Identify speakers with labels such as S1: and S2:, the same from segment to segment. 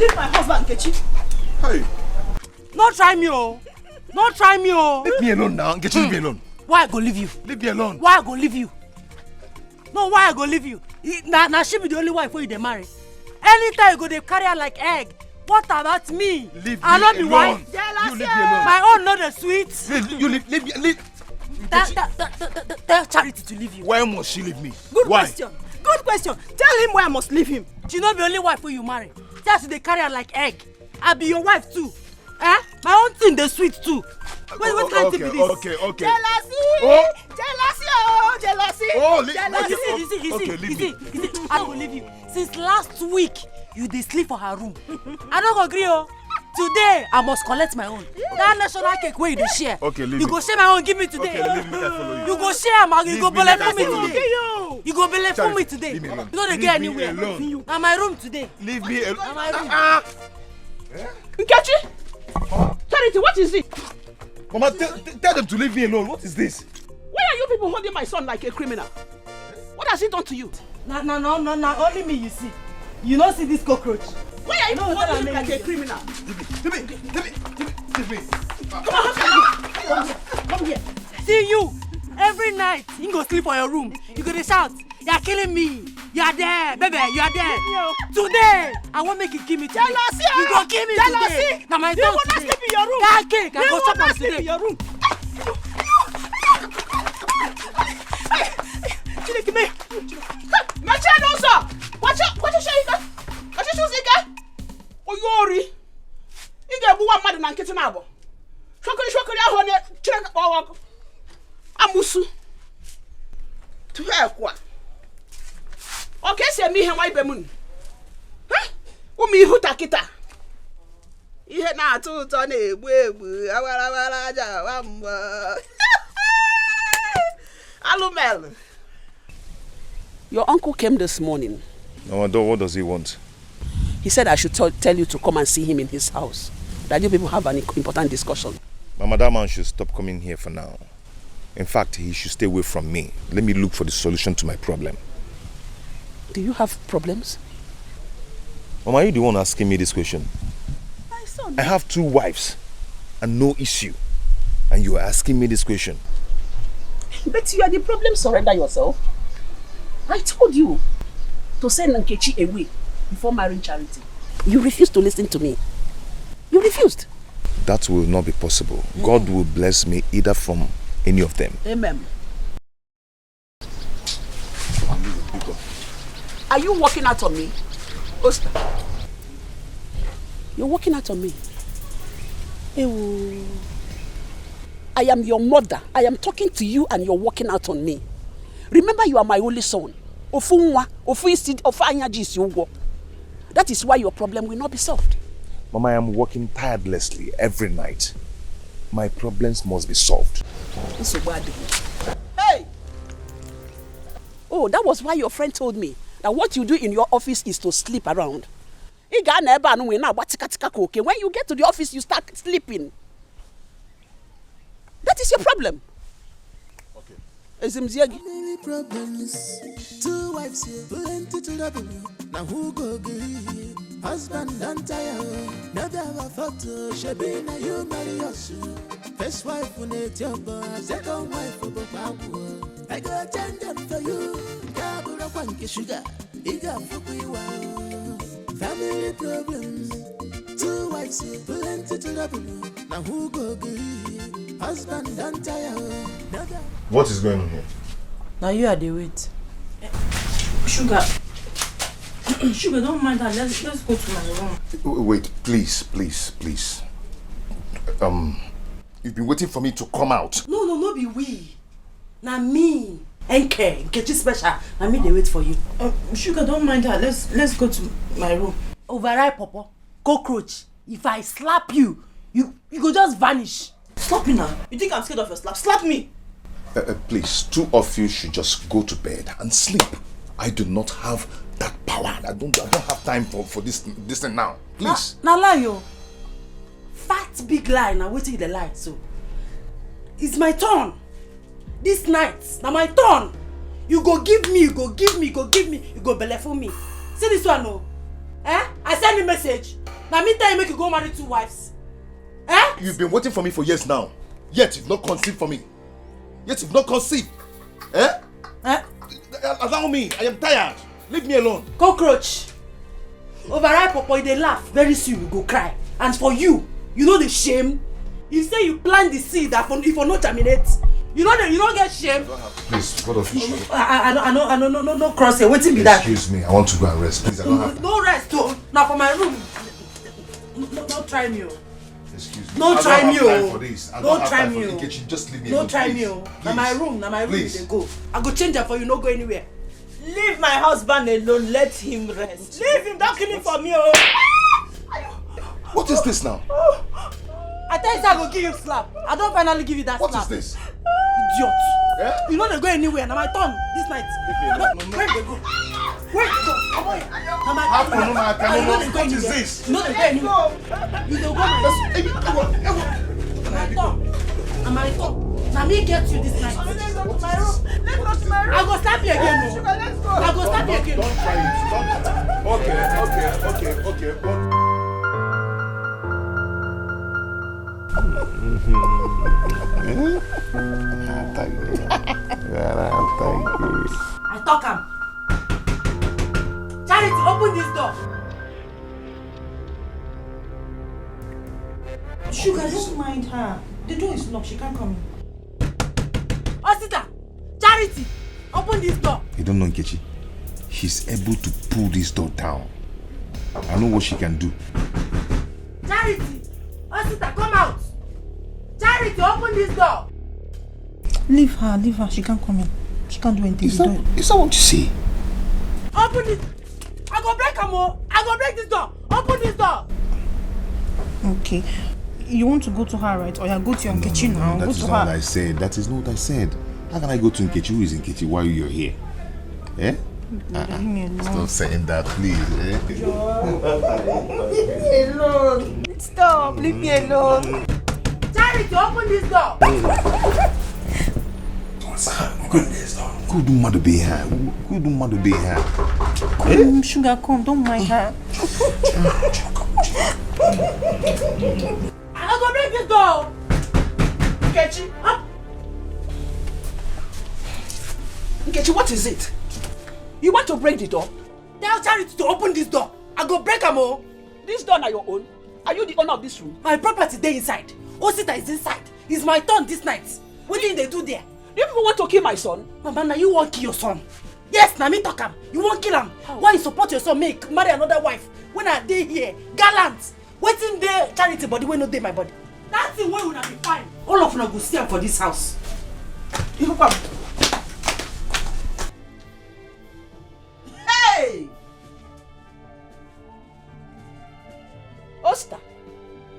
S1: Leave my husband, Nkechi.
S2: Hey.
S3: Not try me, oh. Not try me, oh.
S2: Leave me alone now. Nkechi, leave me alone.
S3: Why I go leave you?
S2: Leave me alone.
S3: Why I go leave you? No, why I go leave you? Now she be the only wife who you dey marry. Anytime you go, they carry her like egg. What about me?
S2: Leave
S3: I
S2: me
S3: not be
S2: alone.
S3: wife.
S2: You leave me alone.
S3: My own not the sweet.
S2: Leave me.
S3: Tell Charity to leave you.
S2: Why must she leave me?
S1: Good
S2: Why?
S1: question. Good question. Tell him why I must leave him.
S3: She not the only wife who you marry. Just they carry her like egg. I be your wife too. Eh? My own thing the sweet too. What kind of thing be this?
S2: Okay.
S1: Jealousy!
S2: Oh.
S1: Jealousy! Oh, jealousy!
S2: Oh,
S1: jealousy!
S3: Easy. I don't leave you. Since last week, you dey sleep for her room. I don't agree, oh. Today, I must collect my own. That national cake where you dey share.
S2: Okay, leave
S3: You
S2: me.
S3: go share my own, give me today.
S2: Okay, leave me, I follow you.
S3: You go share, man. You
S2: Leave
S3: go
S2: me,
S3: belle
S2: make I
S3: for me
S2: follow
S3: today. You go belle for me today.
S2: Leave me alone.
S3: You don't dey
S2: Leave
S3: get
S2: me
S3: anywhere.
S2: alone.
S3: Na my room today.
S2: Leave me alone.
S3: Na my room.
S1: Nkechi! Charity, what is it?
S2: Mama, tell them to leave me alone. What is this?
S1: Why are you people holding my son like a criminal? What has he done to you?
S3: No. Only me you see. You don't see this cockroach.
S1: Why are you holding him like a criminal?
S2: Leave me.
S1: Come here.
S3: See you. Every night, you go sleep for your room. You go to shout, you are killing me. You are there, baby, you are there. Today, I won't make you kill me today.
S1: Jealousy!
S3: You go kill me today. Now my
S1: You
S3: dog
S1: will not
S3: today.
S1: sleep in your room.
S3: That cake, I
S1: You
S3: go
S1: will
S3: chop
S1: not
S3: am
S1: sleep in
S3: today.
S1: your room. Chineke me. Mechie n'ụzọ. Wachi ike. Wachi shoes ike. Oyori. Ị ga-egbuwa mmadụ na nkịtị na-abụ. Shokiri ahụ onye Chineke kpọọ ọkụ. Amusu. Tuhe ekwa. O ka esi eme ihe nwa ibe m. Ụmụ ihu takịta. Ihe na-atọ ụtọ na-egbu awara aja nwamba. Alumel. Your uncle came this morning.
S2: No, what does he want?
S1: He said I should tell you to come and see him in his house. That you people have an important discussion.
S2: Mama, that man should stop coming here for now. In fact, he should stay away from me. Let me look for the solution to my problem.
S1: Do you have problems?
S2: Mama, are you the one asking me this question?
S1: My son.
S2: I have 2 wives and no issue. And you are asking me this question.
S1: But you are the problem, surrender yourself. I told you to send Nkechi away before marrying Charity. You refused to listen to me. You refused.
S2: That will not be possible. God will bless me either from any of them.
S1: Amen. Are you working out on me? Oscar. You're working out on me. Ew. I am your mother. I am talking to you and you're working out on me. Remember, you are my only son. That is why your problem will not be solved.
S2: Mama, I am working tirelessly every night. My problems must be solved.
S1: Hey! Oh, that was why your friend told me that what you do in your office is to sleep around. When you get to the office, you start sleeping. That is your problem.
S2: Okay.
S4: Many problems, 2 wives here, plenty to double. Now who go give? Husband and tire. Never have a photo, she be na you marry us. First wife when it's your boy, second wife for Babu. I go attend them for you. Kabura Panky Sugar, Iga Fukuiwa. Family problems, 2 wives here, plenty to double. Now who go give? Husband and tire.
S2: What is going on here?
S5: Now you are the wait. Sugar. Sugar, don't mind that. Let's go to my room.
S2: Wait, please. You've been waiting for me to come out.
S3: No be we. Na me. Nkechi special. Na me they wait for you.
S5: Sugar, don't mind that. Let's go to my room.
S3: Override, Papa. Cockroach. If I slap you, you go just vanish.
S5: Slap me now. You think I'm scared of your slap? Slap me.
S2: Please, 2 of you should just go to bed and sleep. I do not have that power. I don't have time for this thing now. Please.
S3: Na lie yo. Fat big lie. Now waiting the lie. So it's my turn. This night, now my turn. You go give me. You go belle for me. See this one, no. Eh? I send you message. Now me tell you make you go marry 2 wives. Eh?
S2: You've been waiting for me for years now. Yet you've not conceived for me. Yet you've not conceived. Eh?
S3: Eh?
S2: Allow me. I am tired. Leave me alone.
S3: Cockroach. Overripe papa, they laugh. Very soon you go cry. And for you, you know the shame. You say you plant the seed that if you not germinate. You don't get shame.
S2: Please, what of you?
S3: I no cross here. Waiting be that.
S2: Excuse me. I want to go and rest. Please, I don't have.
S3: No rest. Now for my room. No try me.
S2: Excuse me.
S3: No try me.
S2: No try me. Just leave me alone.
S3: No try me. Now my room.
S2: Please.
S3: They go. I go change it for you. No go anywhere.
S5: Leave my husband alone. Let him rest. Leave him. Don't kill him for me. Oh.
S2: What is this now?
S3: I tell you, I go give you slap. I don't finally give you that slap.
S2: What is this?
S3: Idiot.
S2: Eh?
S3: You know they go anywhere. Now my turn this night. Where they go? Where they go? Come on. Now my turn.
S2: What is this?
S3: You know they go anywhere. You don't go my turn. Now my turn. Now me get you this night.
S5: Let's go to my room.
S3: I go slap you again. No. I go slap you again.
S2: Don't try it. Okay.
S3: I talk him. Charity, open this door.
S5: Sugar, don't mind her. The door is locked. She can't come in.
S3: Osita, Charity, open this door.
S2: You don't know Nkechi. She's able to pull this door down. I know what she can do.
S3: Charity, Osita, come out. Charity, open this door.
S5: Leave her. She can't come in. She can't do anything.
S2: Is that what you say?
S3: Open this. I go break them all. I go break this door. Open this door.
S5: Okay. You want to go to her, right? Or you go to your Nkechi now?
S2: That
S5: Go
S2: is
S5: to
S2: not what
S5: her.
S2: I said. That is not what I said. How can I go to Nkechi? Who is Nkechi? Why you're here? Eh?
S5: Leave me alone.
S2: Stop saying that, please. Eh?
S5: Leave me alone. Stop. Leave me alone.
S3: Charity, open this door.
S2: Good mother be here.
S5: Come, Sugar, come. Don't mind her.
S3: I go break this door.
S1: Nkechi, huh? Nkechi, what is it? You want to break the door?
S3: Tell Charity to open this door. I go break them all.
S1: This door are your own. Are you the owner of this room?
S3: My property there inside. Osita is inside. It's my turn this night. What did they do there?
S1: Do you people want to kill my son?
S3: Mama, now you won't kill your son. Yes, now me talk him. You won't kill him. Why you support your son make marry another wife? When I dey here, gallant. Waiting there, Charity body when no dey my body. That thing wey una be fine. All of una go see am for this house.
S1: You come. Hey! Osta,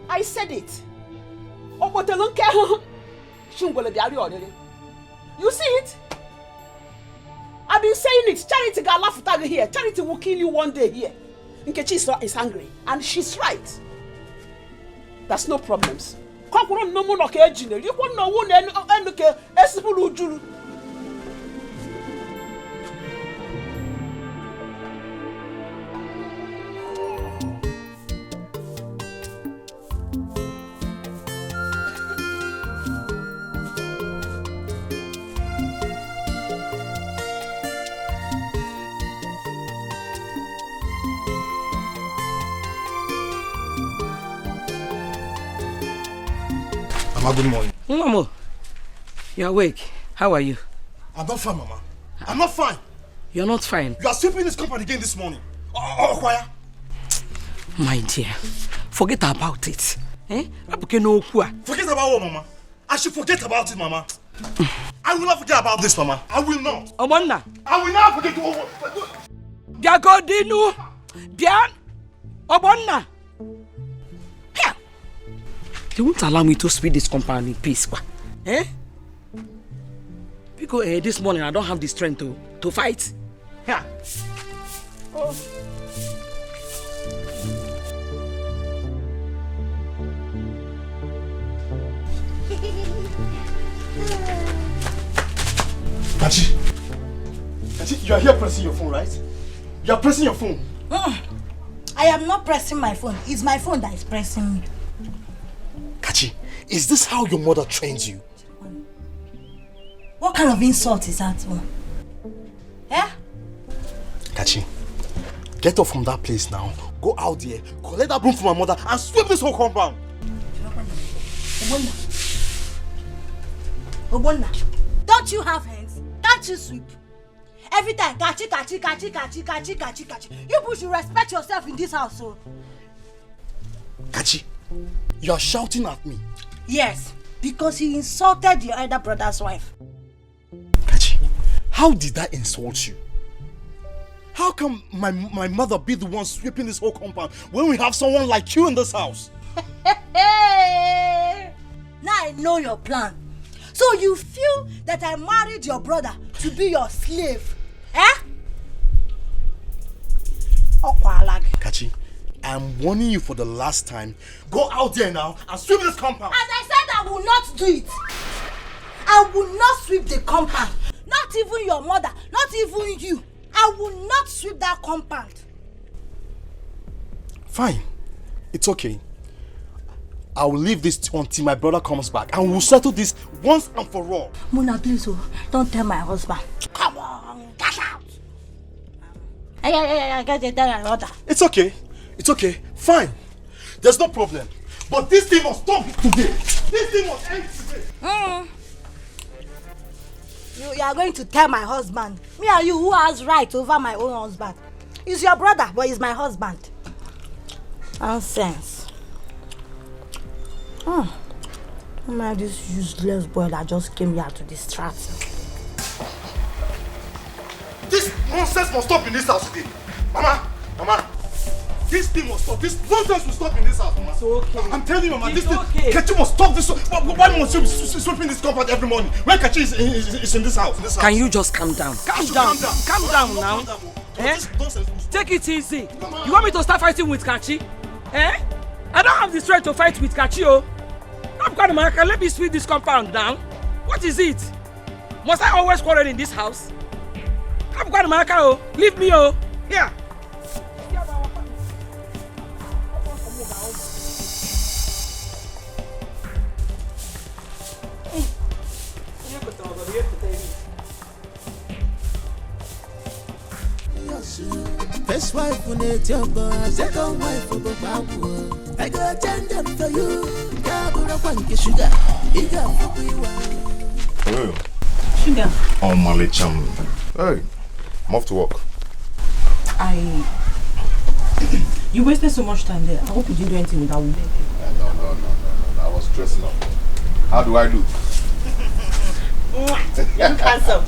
S1: I said it. You see it? I've been saying it. Charity got laugh at you here. Charity will kill you one day here. Nkechi is hungry, and she's right. That's no problems.
S6: Mama, good morning.
S7: Mama, you're awake. How are you?
S6: I'm not fine, Mama. I'm not fine.
S7: You're not fine.
S6: You are sweeping this company again this morning. Oh, choir.
S7: My dear, forget about it. Eh?
S6: Forget about what, Mama? I should forget about it, Mama. I will not forget about this, Mama. I will not.
S7: Omonna.
S6: I will not forget.
S7: Biagodinu. Bian. Omonna. Here. They won't allow me to speed this company in peace. Eh? Because this morning I don't have the strength to fight. Here. Oh.
S6: Kachi, you are here pressing your phone, right? You are pressing your phone. I
S3: I am not pressing my phone. It's my phone that is pressing me.
S6: Kachi, is this how your mother trains you?
S3: What kind of insult is that one? Eh?
S6: Kachi, get up from that place now. Go out there, collect that broom from my mother and sweep this whole compound.
S3: Obonna, don't you have hands? Can't you sweep? Every time, kachi. You people should respect yourself in this house, so.
S6: Kachi, you are shouting at me.
S3: Yes, because he insulted your elder brother's wife.
S6: Kachi, how did that insult you? How can my mother be the one sweeping this whole compound when we have someone like you in this house?
S3: Now I know your plan. So you feel that I married your brother to be your slave? Eh?
S6: Kachi, I am warning you for the last time. Go out there now and sweep this compound.
S3: As I said, I will not do it. I will not sweep the compound. Not even your mother, not even you. I will not sweep that compound.
S6: Fine. It's okay. I will leave this until my brother comes back and we'll settle this once and for all.
S3: Muna, please, don't tell my husband. Come on, dash out. I get it, tell my brother.
S6: It's okay. It's okay. Fine. There's no problem. But this thing must stop today. This thing must end today.
S3: You are going to tell my husband. Me and you, who has right over my own husband? He's your brother, but he's my husband. Nonsense. Don't mind this useless boy that just came here to distract me.
S6: This nonsense must stop in this house today. Mama. This thing must stop. This nonsense will stop in this house, Mama.
S7: It's okay.
S6: I'm telling you, Mama.
S7: It's
S6: This thing,
S7: okay.
S6: Kachi must stop this. Why must you be sweeping this compound every morning? When Kachi is in this house?
S7: Can you just calm down? Calm down now. Eh? Take it easy. You want me to start fighting with Kachi? Eh? I don't have the strength to fight with Kachi, oh. I'm going to let me sweep this compound down. What is it? Must I always quarrel in this house? I'm going to oh. Leave me, oh. Here.
S4: First wife on it, your boy, second wife for Babu. I got 10 them for you. Gabura Panky Sugar.
S2: Hello.
S5: Sugar.
S2: Oh, Malicham. Hey, I'm off to work.
S5: You wasted so much time there. I hope you didn't do anything with that woman.
S2: No. I was dressing up. How do I look?
S5: You look handsome.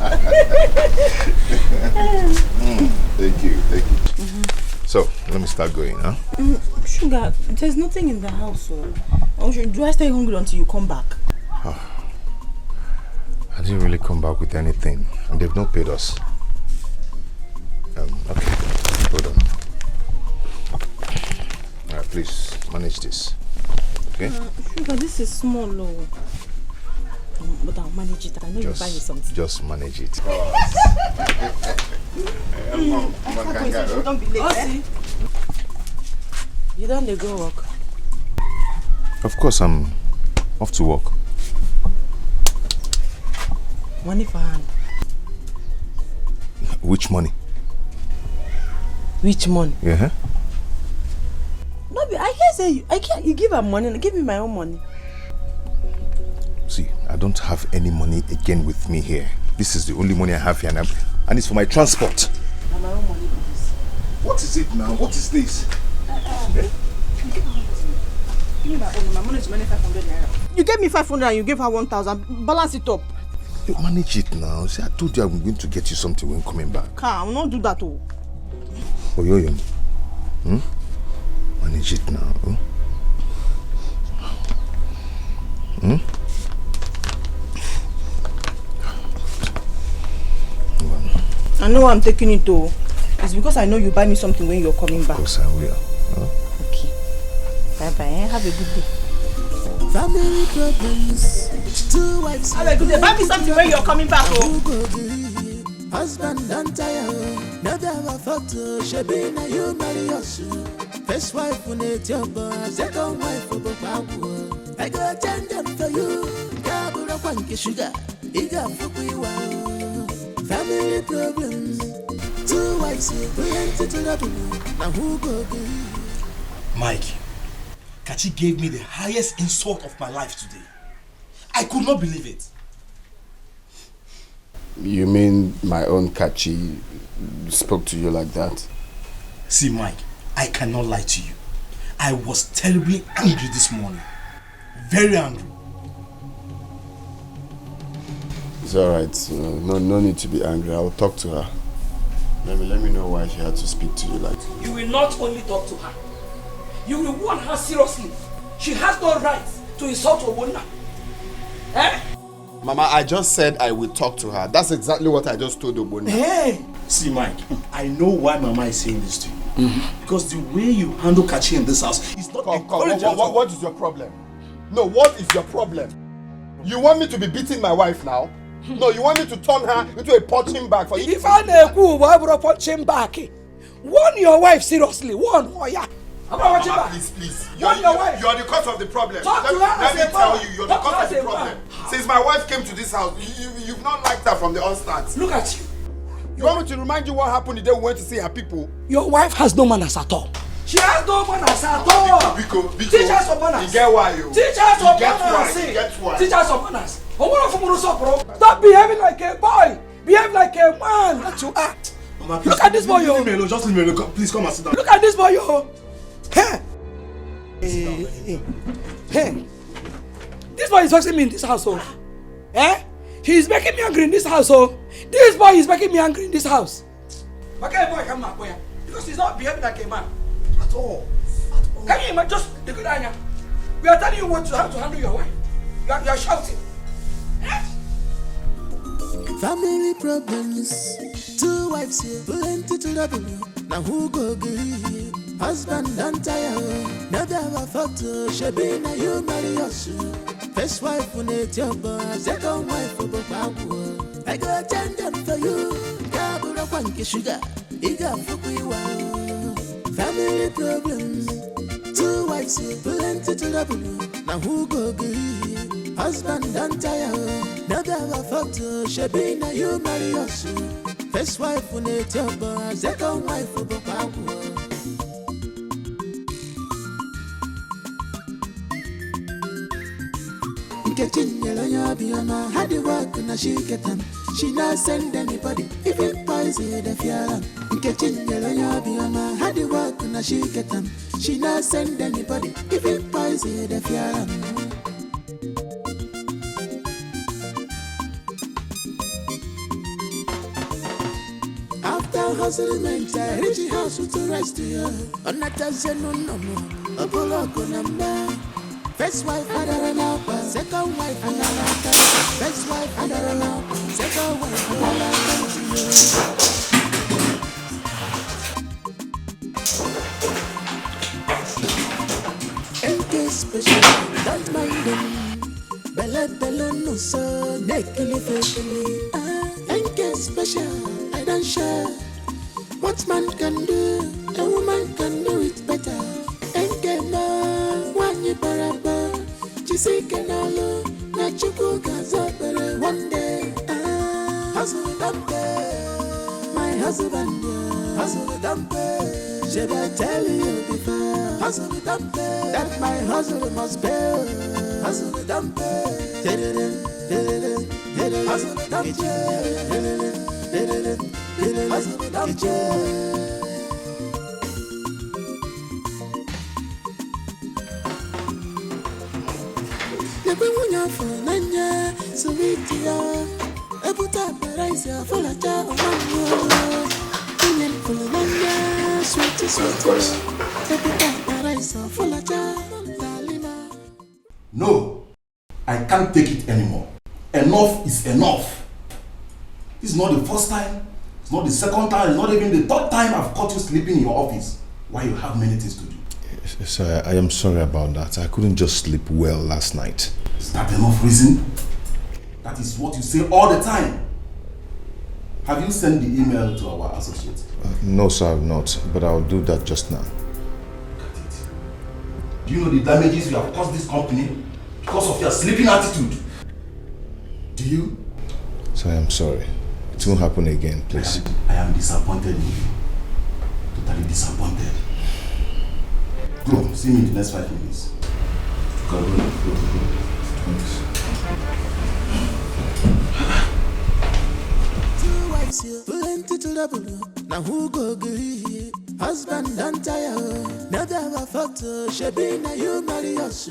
S2: Thank you. So, let me start going, huh?
S5: Sugar, there's nothing in the house. So. Do I stay hungry until you come back?
S2: I didn't really come back with anything, and they've not paid us. Okay, hold on. Alright, please manage this. Okay?
S5: Sugar, this is small, low. But I'll manage it. I know you'll buy me something.
S2: Just manage it.
S5: Don't be late. Eh? You don't go work?
S2: Of course, I'm off to work.
S5: Money for hand.
S2: Which money?
S5: Which money?
S2: Yeah.
S5: No, I can't say you give her money. Give me my own money.
S2: See, I don't have any money again with me here. This is the only money I have here, and it's for my transport.
S5: And my own money for this.
S2: What is it now? What is this?
S5: Give me my own. My money is money 500 naira.
S1: You gave me 500 and you gave her 1,000. Balance it up.
S2: You manage it now. See, I told you I'm going to get you something when coming back.
S1: I will not do that. Oh.
S2: Oyoyo. Manage it now.
S1: I know I'm taking it to. It's because I know you buy me something when you're coming back.
S2: Of course I will.
S1: Okay. Bye-bye. Have a good day.
S4: Family problems. Two wives.
S1: Have a good day. Buy me something when you're coming back. Oh.
S4: Husband don't tire. Never have a photo. She be na you marry us. First wife when it's your boy, second wife for Babu. I go change them for you. Gabura Panky Sugar, Iga Fukuiwa. Family problems. 2 wives, plenty to the people. Now who go be?
S6: Mike, Kachi gave me the highest insult of my life today. I could not believe it.
S8: You mean my own Kachi spoke to you like that?
S6: See, Mike, I cannot lie to you. I was terribly angry this morning. Very angry.
S8: It's alright. No need to be angry. I'll talk to her. Maybe let me know why she had to speak to you like that.
S7: You will not only talk to her. You will warn her seriously. She has no right to insult a woman. Eh?
S8: Mama, I just said I will talk to her. That's exactly what I just told Obona.
S6: Hey! See, Mike, I know why Mama is saying this to you. Because the way you handle Kachi in this house is not encouraging.
S8: What is your problem? No, what is your problem? You want me to be beating my wife now? No, you want me to turn her into a punching bag for you?
S7: If I know why would I punching back? Warn your wife seriously. Warn her.
S8: Mama, please. You are the cause of the problem. Let me tell you, you're the cause of the problem. Since my wife came to this house, you've not liked her from the onset.
S7: Look at you.
S8: You want me to remind you what happened the day we went to see her people?
S7: Your wife has no manners at all. She has no manners at all.
S8: Biko.
S7: Teach her some manners.
S8: You get why you?
S7: Teach her some manners. Teach her some manners. Stop behaving like a boy. Behave like a man. That you act.
S6: Mama,
S7: look at this boy, yo.
S6: Just leave me alone. Please come and sit down.
S7: Look at this boy, yo. Hey. This boy is vexing me in this household. Eh? He is making me angry in this household. This boy is making me angry in this house. Okay, boy, come back, boy. Because he's not behaving like a man. At all. Can you imagine? Just the good idea. We are telling you how to handle your wife. You are shouting.
S4: Family problems. 2 wives here, plenty to the people. Now who go agree? Husband don't tire. Never have a photo. She be na you marry us. First wife when it's your boy, second wife for Babu. I go change them for you. Gabura Panky Sugar, Iga Fukuiwa. Family problems. 2 wives here, plenty to the people. Now who go agree? Husband don't tire. Never have a photo. She be na you marry us. First wife when it's your boy, second wife for Babu. Had the work and she get them. She not send anybody, even poison the fear. Had the work and she get them. She not send anybody, even poison the fear. After hustling, I reach the house to rest here. On that no. Apollo number. First wife, Adarana, second wife, Adarana. First wife, Adarana, second wife, Adarana. NK special, don't mind them. Bella, no, so, naked, faithfully. NK special, I don't share. What man can do, a woman can do it better. NK man, one you baraba. Chisekenalo, na chuku gazabere one day. Hustle dumpe, my husband, hustle dumpe. Should I tell you before? Hustle dumpe, that my hustle must pay. Hustle dumpe, hustle dumpe, hustle dumpe. Nanya, Suvitia, Ebuta, Paraisa, Folacha, Indian Fulania, sweet, Ebuta, Paraisa, Folacha, Dalima.
S6: No, I can't take it anymore. Enough is enough. This is not the first time, it's not the second time, it's not even the third time I've caught you sleeping in your office. Why you have many things to do.
S2: Sir, I am sorry about that. I couldn't just sleep well last night.
S6: Is that enough reason? That is what you say all the time. Have you sent the email to our associate?
S2: No, sir, I have not. But I'll do that just now.
S6: Do you know the damages you have caused this company because of your sleeping attitude? Do you?
S2: Sir, I'm sorry. It won't happen again, please.
S6: I am disappointed in you. Totally disappointed. Go, see me in the next 5 minutes. Go. Thanks.
S4: Two wives here, plenty to double. Now who go agree? Husband and tire. Never have a photo. She be na you marry us.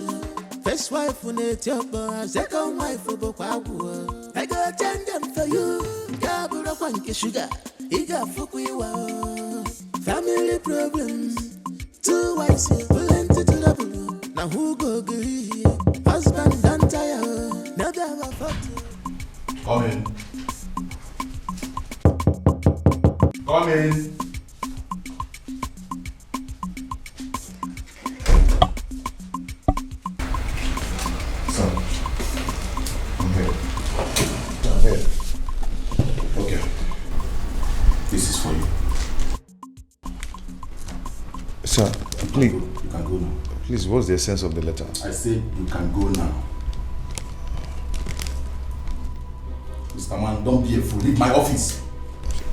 S4: First wife on it, your boy. Second wife for Bokwabu. I go attend them for you. Gabura Wanky Sugar. Iga Fukuiwa. Family problem. Two wives here, plenty to double. Now who go agree? Husband and tire. Never have a photo.
S6: Come in. Come in.
S2: Son, I'm here. I'm here.
S6: Okay. This is for you.
S2: Sir, please.
S6: You can go now.
S2: Please, what's the essence of the letter?
S6: I said you can go now. Mr. Man, don't be a fool. Leave my office.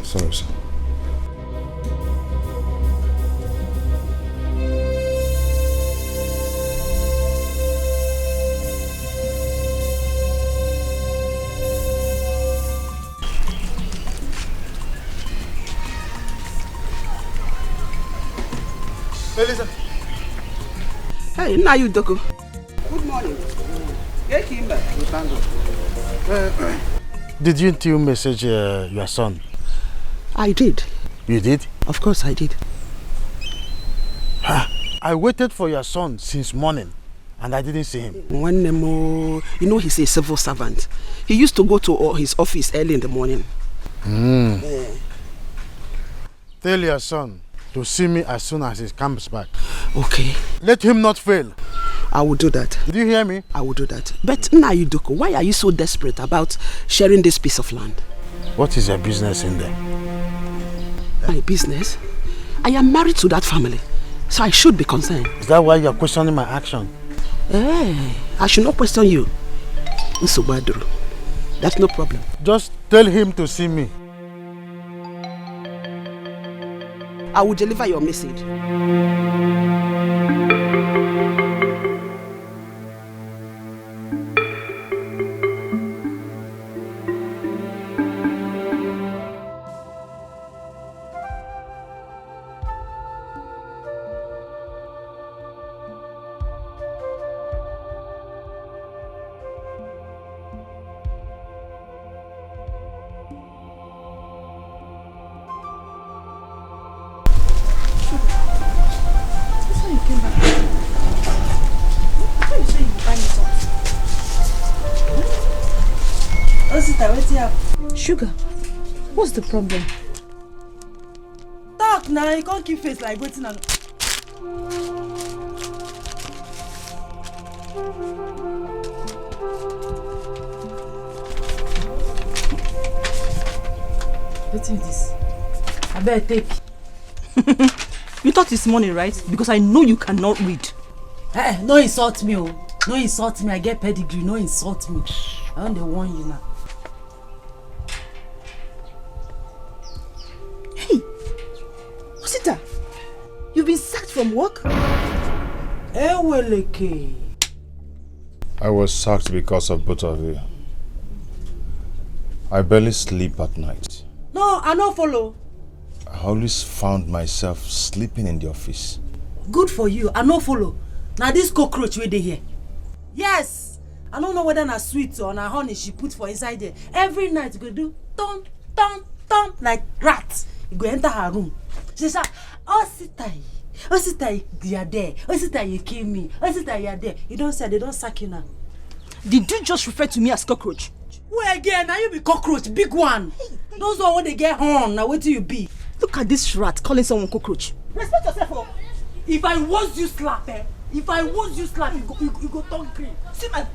S2: Sorry, sir.
S8: Hey, listen.
S1: Hey, Ini Edo. Good morning. Hey, Kimber.
S9: Didn't you message your son?
S1: I did.
S9: You did?
S1: Of course I did.
S9: I waited for your son since morning and I didn't see him.
S1: When you know he's a civil servant. He used to go to his office early in the morning.
S9: Tell your son to see me as soon as he comes back.
S1: Okay.
S9: Let him not fail.
S1: I will do that.
S9: Did you hear me?
S1: I will do that. But Ini Edo, why are you so desperate about sharing this piece of land?
S9: What is your business in there?
S1: My business? I am married to that family, so I should be concerned.
S9: Is that why you're questioning my action?
S1: Hey, I should not question you. Nsobaduru. That's no problem.
S9: Just tell him to see me.
S1: I will deliver your message.
S5: Sugar, what's the problem?
S3: Talk now, you can't keep face like waiting on.
S5: What is this? I better take. You thought it's money, right? Because I know you cannot read.
S3: Hey, no insult me, oh. No insult me. I get pedigree. No insult me. I want to warn you now.
S1: Hey, Osita, you've been sacked from work?
S3: Eweleke.
S2: I was sacked because of both of you. I barely sleep at night.
S3: No, I don't follow.
S2: I always found myself sleeping in the office.
S3: Good for you. I no follow. Now this cockroach where they here. Yes. I don't know whether na sweet or na honey she put for inside there. Every night you go do tom tom tom like rat. You go enter her room. She say, Ositai, you are there. Ositai, you kill me. Ositai, you are there. You don't say they don't sack you now.
S5: Did you just refer to me as cockroach?
S3: Where again? Now you be cockroach, big one. Those are when they get horn. Now what do you be?
S5: Look at this rat calling someone cockroach.
S3: Respect yourself, oh. If I was you slap, you go talk green. See my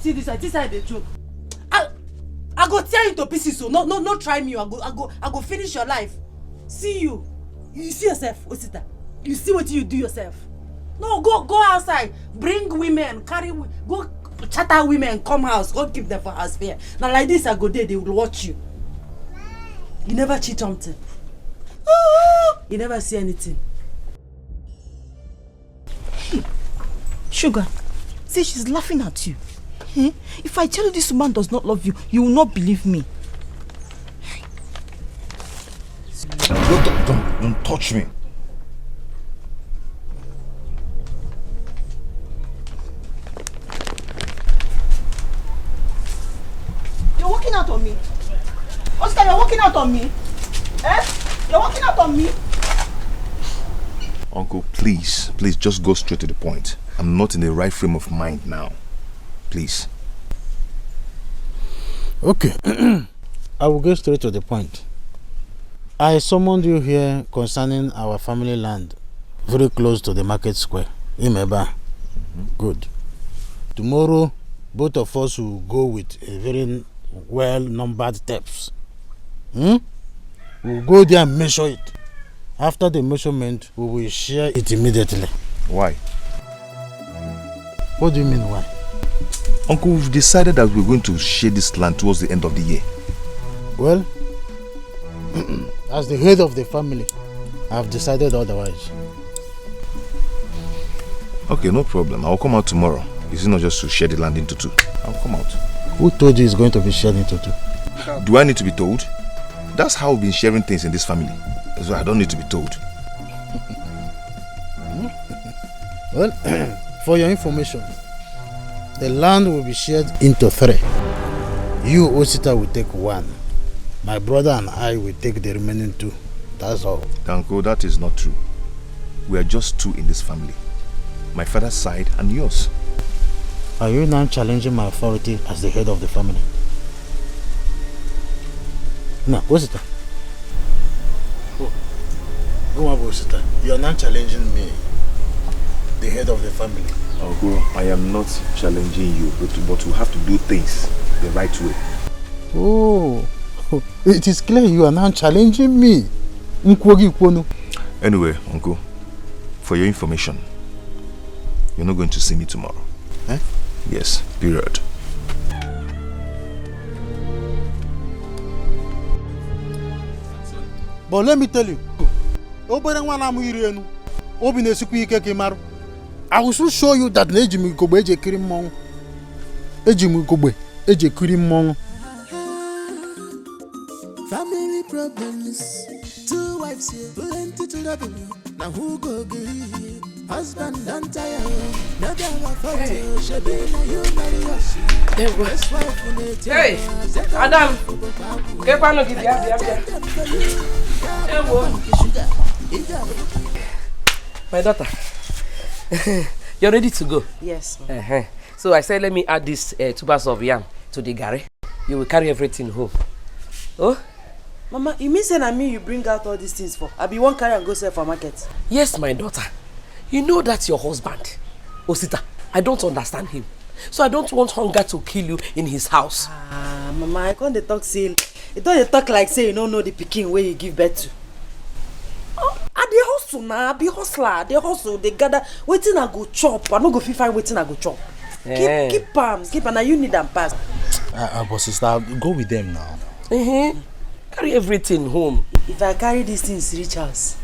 S3: see this side the joke. I go tear you to pieces, so no try me. I go finish your life. See you. You see yourself, Osita. You see what you do yourself? No, go outside. Bring women, go chatter women, come house, go keep them for house fair. Now like this I go there, they will watch you. You never cheat something. You never see anything.
S5: Hey, Sugar, see, she's laughing at you. If I tell you this woman does not love you, you will not believe me.
S2: Don't touch me.
S1: You're walking out on me. Oscar, you're walking out on me. You're walking out on me.
S2: Uncle, please, just go straight to the point. I'm not in the right frame of mind now. Please.
S9: Okay. I will go straight to the point. I summoned you here concerning our family land, very close to the market square. Remember? Good. Tomorrow, both of us will go with a very well-numbered steps. We'll go there and measure it. After the measurement, we will share it immediately.
S2: Why?
S9: What do you mean, why?
S2: Uncle, we've decided that we're going to share this land towards the end of the year.
S9: Well, as the head of the family, I've decided otherwise.
S2: Okay, no problem. I'll come out tomorrow. Is it not just to share the land into two? I'll come out.
S9: Who told you it's going to be shared into two?
S2: Do I need to be told? That's how we've been sharing things in this family. So I don't need to be told.
S9: Well, for your information, the land will be shared into 3. You, Osita, will take 1. My brother and I will take the remaining 2. That's all.
S2: Uncle, that is not true. We are just 2 in this family. My father's side and yours.
S9: Are you now challenging my authority as the head of the family? No, Osita. Go on, Osita. You are not challenging me, the head of the family.
S2: Uncle, I am not challenging you, but we have to do things the right way.
S9: Oh, it is clear you are now challenging me.
S2: Anyway, Uncle, for your information, you're not going to see me tomorrow. Yes, period.
S9: But let me tell you, I will soon show you that
S4: family problems. 2 wives here, plenty to double. Now who go get it? Husband don't tire. Now they have a photo. Should be now you marry us.
S7: Hey, Adam, get one of the My daughter, you're ready to go?
S3: Yes.
S7: So I said, let me add this 2 bags of yam to the garri. You will carry everything home. Oh?
S3: Mama, you mean saying you bring out all these things for? I be one carry and go sell for market.
S7: Yes, my daughter. You know that's your husband. Osita, I don't understand him. So I don't want hunger to kill you in his house.
S3: Mama, I can't talk say. You don't talk like say you don't know the pikin where you give birth to. Oh, I dey hustle now, I be hustler. They hustle, they gather. Waiting I go chop. I no go fit find waiting I go chop. Keep palms, keep and now you need them pass.
S6: But sister, go with them now.
S7: Carry everything home.
S3: If I carry these things reach house,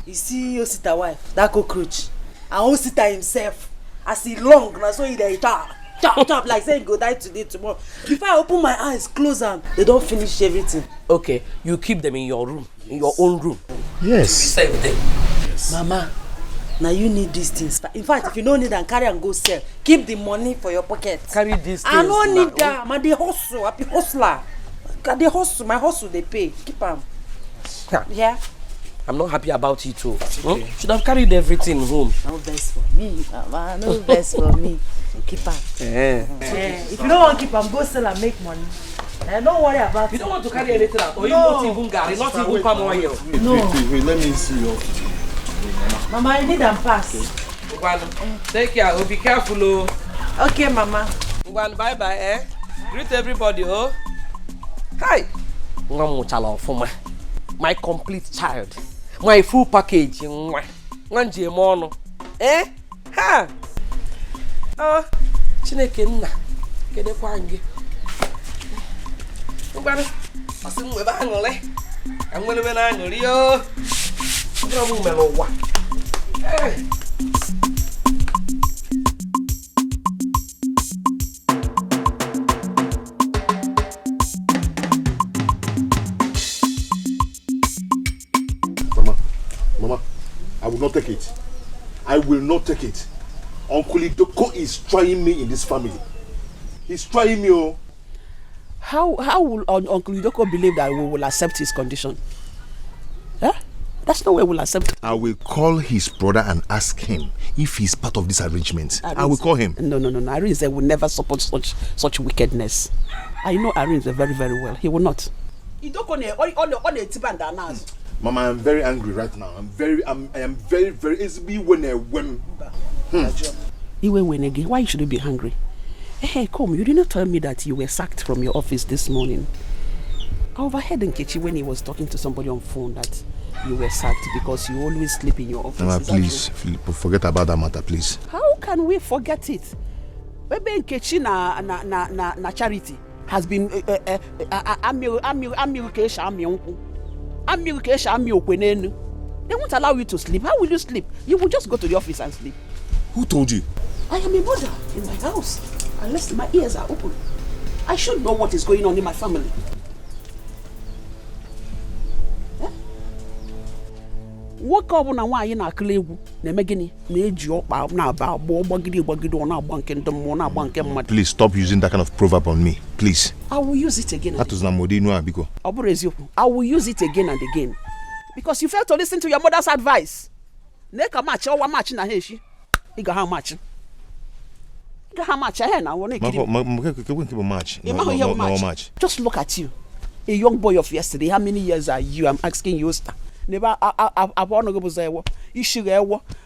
S3: you see Osita wife, that cockroach, and Osita himself, as he long, now so he dey chop like say he go die today, tomorrow. If I open my eyes, close them, they don't finish everything.
S7: Okay, you keep them in your room, in your own room.
S6: Yes.
S7: Stay with them.
S6: Yes.
S3: Mama, now you need these things. In fact, if you don't need them, carry and go sell. Keep the money for your pocket.
S7: Carry these things.
S3: I don't need them. I dey hustle. I be hustler. They hustle. My hustle they pay. Keep them. Yeah.
S7: I'm not happy about it too. Okay. Should have carried everything home.
S3: No best for me, Mama. No best for me. Keep them. If you don't want to keep them, go sell and make money. Don't worry about it.
S7: You don't want to carry anything out. Or you not even carry, not even palm oil.
S6: No. Wait, let me see your.
S3: Mama, you need them pass.
S7: Take care. Oh, be careful, oh.
S3: Okay, Mama.
S7: Bye bye, Greet everybody, oh. Hi. My complete child. My full package. Nje mono. Ha. Chineke nna. Kede kwa nge. Ngwanu. Asi mu ebe anole. Anwele be na anori yo. Ngwa mu melo wa.
S6: Mama, I will not take it. I will not take it. Uncle Idoko is trying me in this family. He's trying me. Oh.
S1: How will Uncle Idoko believe that we will accept his condition? Huh? That's no way we'll accept.
S2: I will call his brother and ask him if he's part of this arrangement. I will call him.
S1: No. Arinze will never support such wickedness. I know Arinze very, very well. He will not.
S6: Mama, I'm very angry right now. I am very easily when.
S1: Why should you be angry? Hey, come, you did not tell me that you were sacked from your office this morning. I overheard Nkechi when he was talking to somebody on phone that you were sacked because you always sleep in your office.
S2: Mama, please, forget about that matter, please.
S1: How can we forget it? Maybe Nkechi na Charity has been they won't allow you to sleep. How will you sleep? You will just go to the office and sleep.
S2: Who told you?
S1: I am a mother in my house. Unless my ears are open, I should know what is going on in my family. Woke up on a why in a clew, Nemegini, Nejo,
S2: Please stop using that kind of proverb on me, please.
S1: I will use it again.
S2: That was Namodino Abiko.
S1: I will use it again and again. Because you failed to listen to your mother's advice. Neka match or one match in a heshi. You got how much? You got how much? I want to match. Just look at you. A young boy of yesterday. How many years are you? I'm asking you, star. Never, I want to go to you sugar.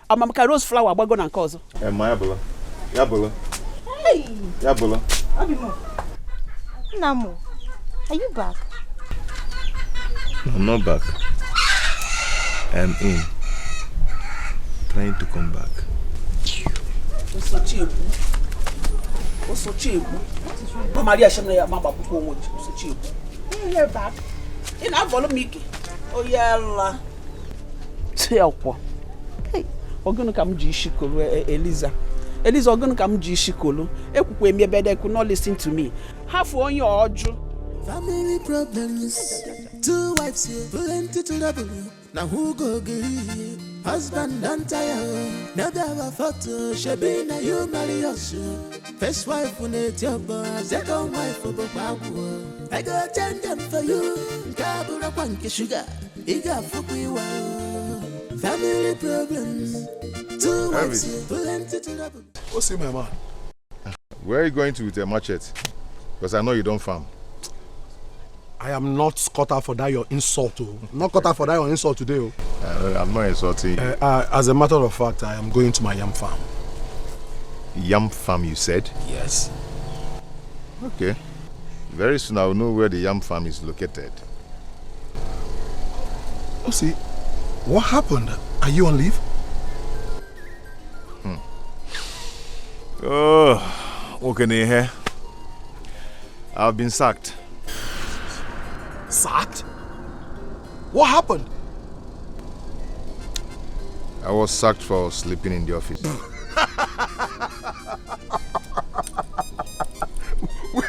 S1: I'm a rose flower. We're going to cause.
S2: Yabola.
S5: Hey.
S2: Yabola.
S5: Namo, are you back?
S2: No, I'm not back. I'm in. Trying to come back.
S1: What's so cheap? Maria Shamaya Mama Puko, so cheap. You're back. In our Volomiki. Oh, yeah. Tell. Hey, we're going to come Jishiko, Eliza. Eliza, we're going to come Jishikolo. Ekwe me bed, could not listen to me. Half on your audio.
S4: Family problems. 2 wives here, plenty to double. Now who go get husband and tire? Never have a photo. Shabina, you marry us. First wife when it's your boss, second wife for Babu. I go attend them for you. Kabura Panky Sugar. Iga Fukiwa. Family problems. 2 wives here, plenty to double.
S2: What's in my man? Where are you going to with a machete? Because I know you don't farm.
S10: I am not cut out for that your insult. Not cut out for that your insult today.
S2: I'm not insulting you.
S10: As a matter of fact, I am going to my yam farm.
S2: Yam farm, you said?
S10: Yes.
S2: Okay. Very soon I will know where the yam farm is located.
S10: Oh, see, what happened? Are you on leave?
S2: Oh, what can you hear? I've been sacked.
S10: Sacked? What happened?
S2: I was sacked for sleeping in the office.
S10: Wait.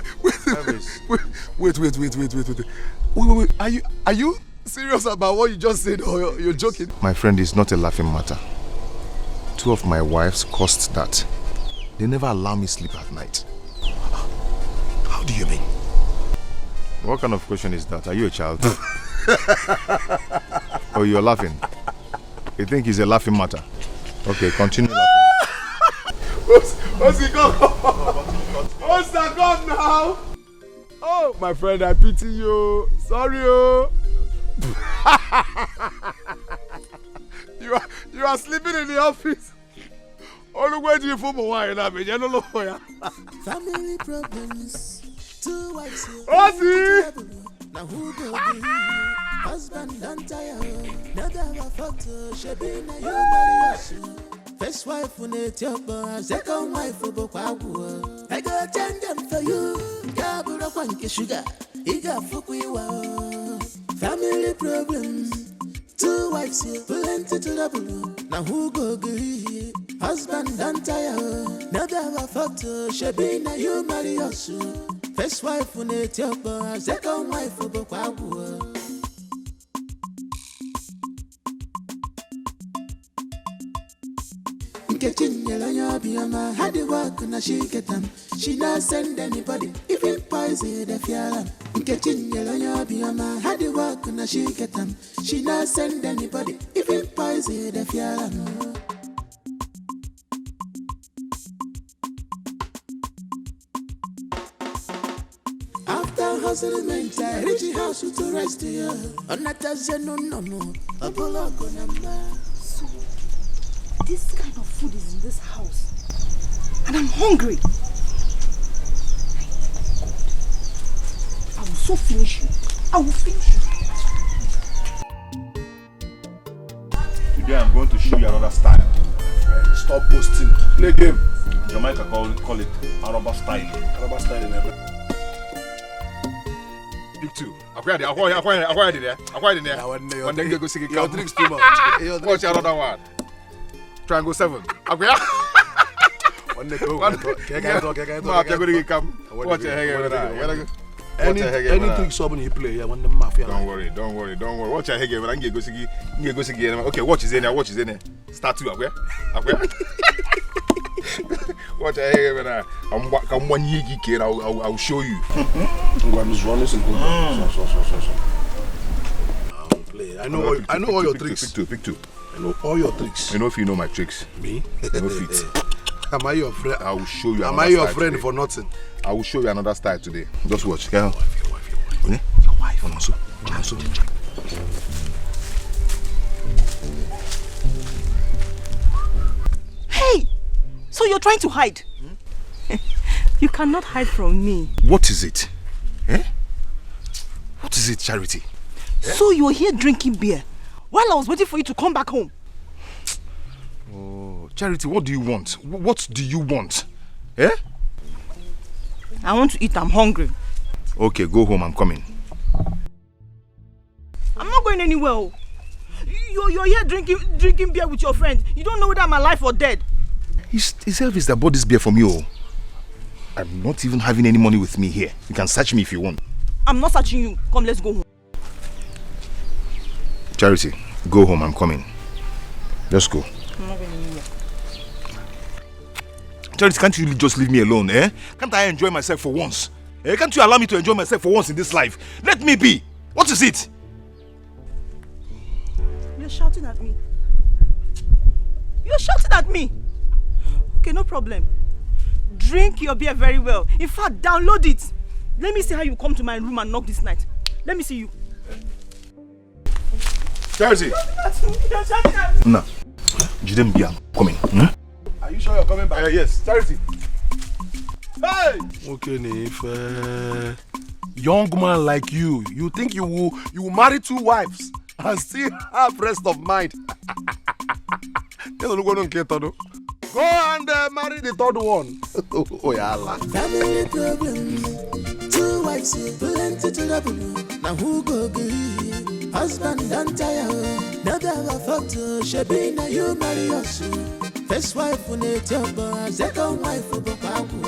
S10: Are you serious about what you just said, or you're joking?
S2: My friend, is not a laughing matter. 2 of my wives caused that. They never allow me sleep at night.
S10: How do you mean?
S2: What kind of question is that? Are you a child? Oh, you're laughing? You think it's a laughing matter? Okay, continue laughing.
S10: What's he gone? What's that gone now? Oh, my friend, I pity you. Sorry, oh. You are sleeping in the office. Only way to you for my wife. You don't know for ya.
S4: Family problems. 2 wives here.
S10: Ozzy!
S4: Now who go Husband don't tire, never have a photo, she be na you marry us. First wife when it's your boy, second wife for Bokwabu. I go attend them for you, Gabura Kwanki Sugar, Iga Fukuiwa. Family problems, 2 wives here, plenty to double. Now who go agree? Husband don't tire, never have a photo, she be na you marry us. First wife when it's your boy, second wife for Bokwabu. Kitchen yellow biama had the work na she get them. She not send anybody, even poison the fialam. Kitchen yellow biama had the work na she get them. She not send anybody, even poison the fialam. After hustlement, I reach the house to rest here. On that no, a bullock number.
S5: This kind of food is in this house. And I'm hungry. I will so finish you. I will finish you.
S2: Today I'm going to show you another style. Stop posting. Play game. Jamaica call it Araba style. Araba style. Pick 2. Acquired there. When they go see your drinks too much. Watch another one. Triangle 7. Okay.
S10: Any tricks someone he play, I want the mafia.
S2: Don't worry. Watch your head. Okay, watch is in there. Start 2. Okay. Watch your head. I'm 1 year geek. I'll show you.
S10: I know all your tricks.
S2: Pick 2.
S10: I know all your tricks.
S2: You know if you know my tricks.
S10: Me?
S2: No fit.
S10: Am I your friend?
S2: I will show you.
S10: Am I your friend for nothing?
S2: I will show you another style today. Just watch. Your
S10: wife.
S2: Also.
S5: Hey! So you're trying to hide? You cannot hide from me.
S2: What is it? What is it, Charity?
S5: So you're here drinking beer while I was waiting for you to come back home.
S2: Oh, Charity, what do you want? What do you want?
S5: I want to eat. I'm hungry.
S2: Okay, go home. I'm coming.
S5: I'm not going anywhere. You're here drinking beer with your friend. You don't know whether I'm alive or dead.
S2: It's Elvis that bought this beer from you. I'm not even having any money with me here. You can search me if you want.
S5: I'm not searching you. Come, let's go home.
S2: Charity, go home. I'm coming. Just go.
S5: I'm not going anywhere.
S2: Charity, can't you just leave me alone, Can't I enjoy myself for once? Can't you allow me to enjoy myself for once in this life? Let me be. What is it?
S5: You're shouting at me. You're shouting at me. Okay, no problem. Drink your beer very well. In fact, download it. Let me see how you come to my room and knock this night. Let me see you.
S2: Charity!
S5: You're shouting at me.
S2: No. Jidem Bia, coming.
S10: Are you sure you're coming back?
S2: Yes. Charity.
S10: Hey! Okay, if young man like you think you will marry 2 wives and still have rest of mind. Go and marry the 3rd one. Oh yeah, Allah.
S4: Family problems, 2 wives here, plenty to double. Now who go agree? Husband don't tire, never have a photo, she be na you marry us. First wife when it's your boy, second wife for Bokwabu.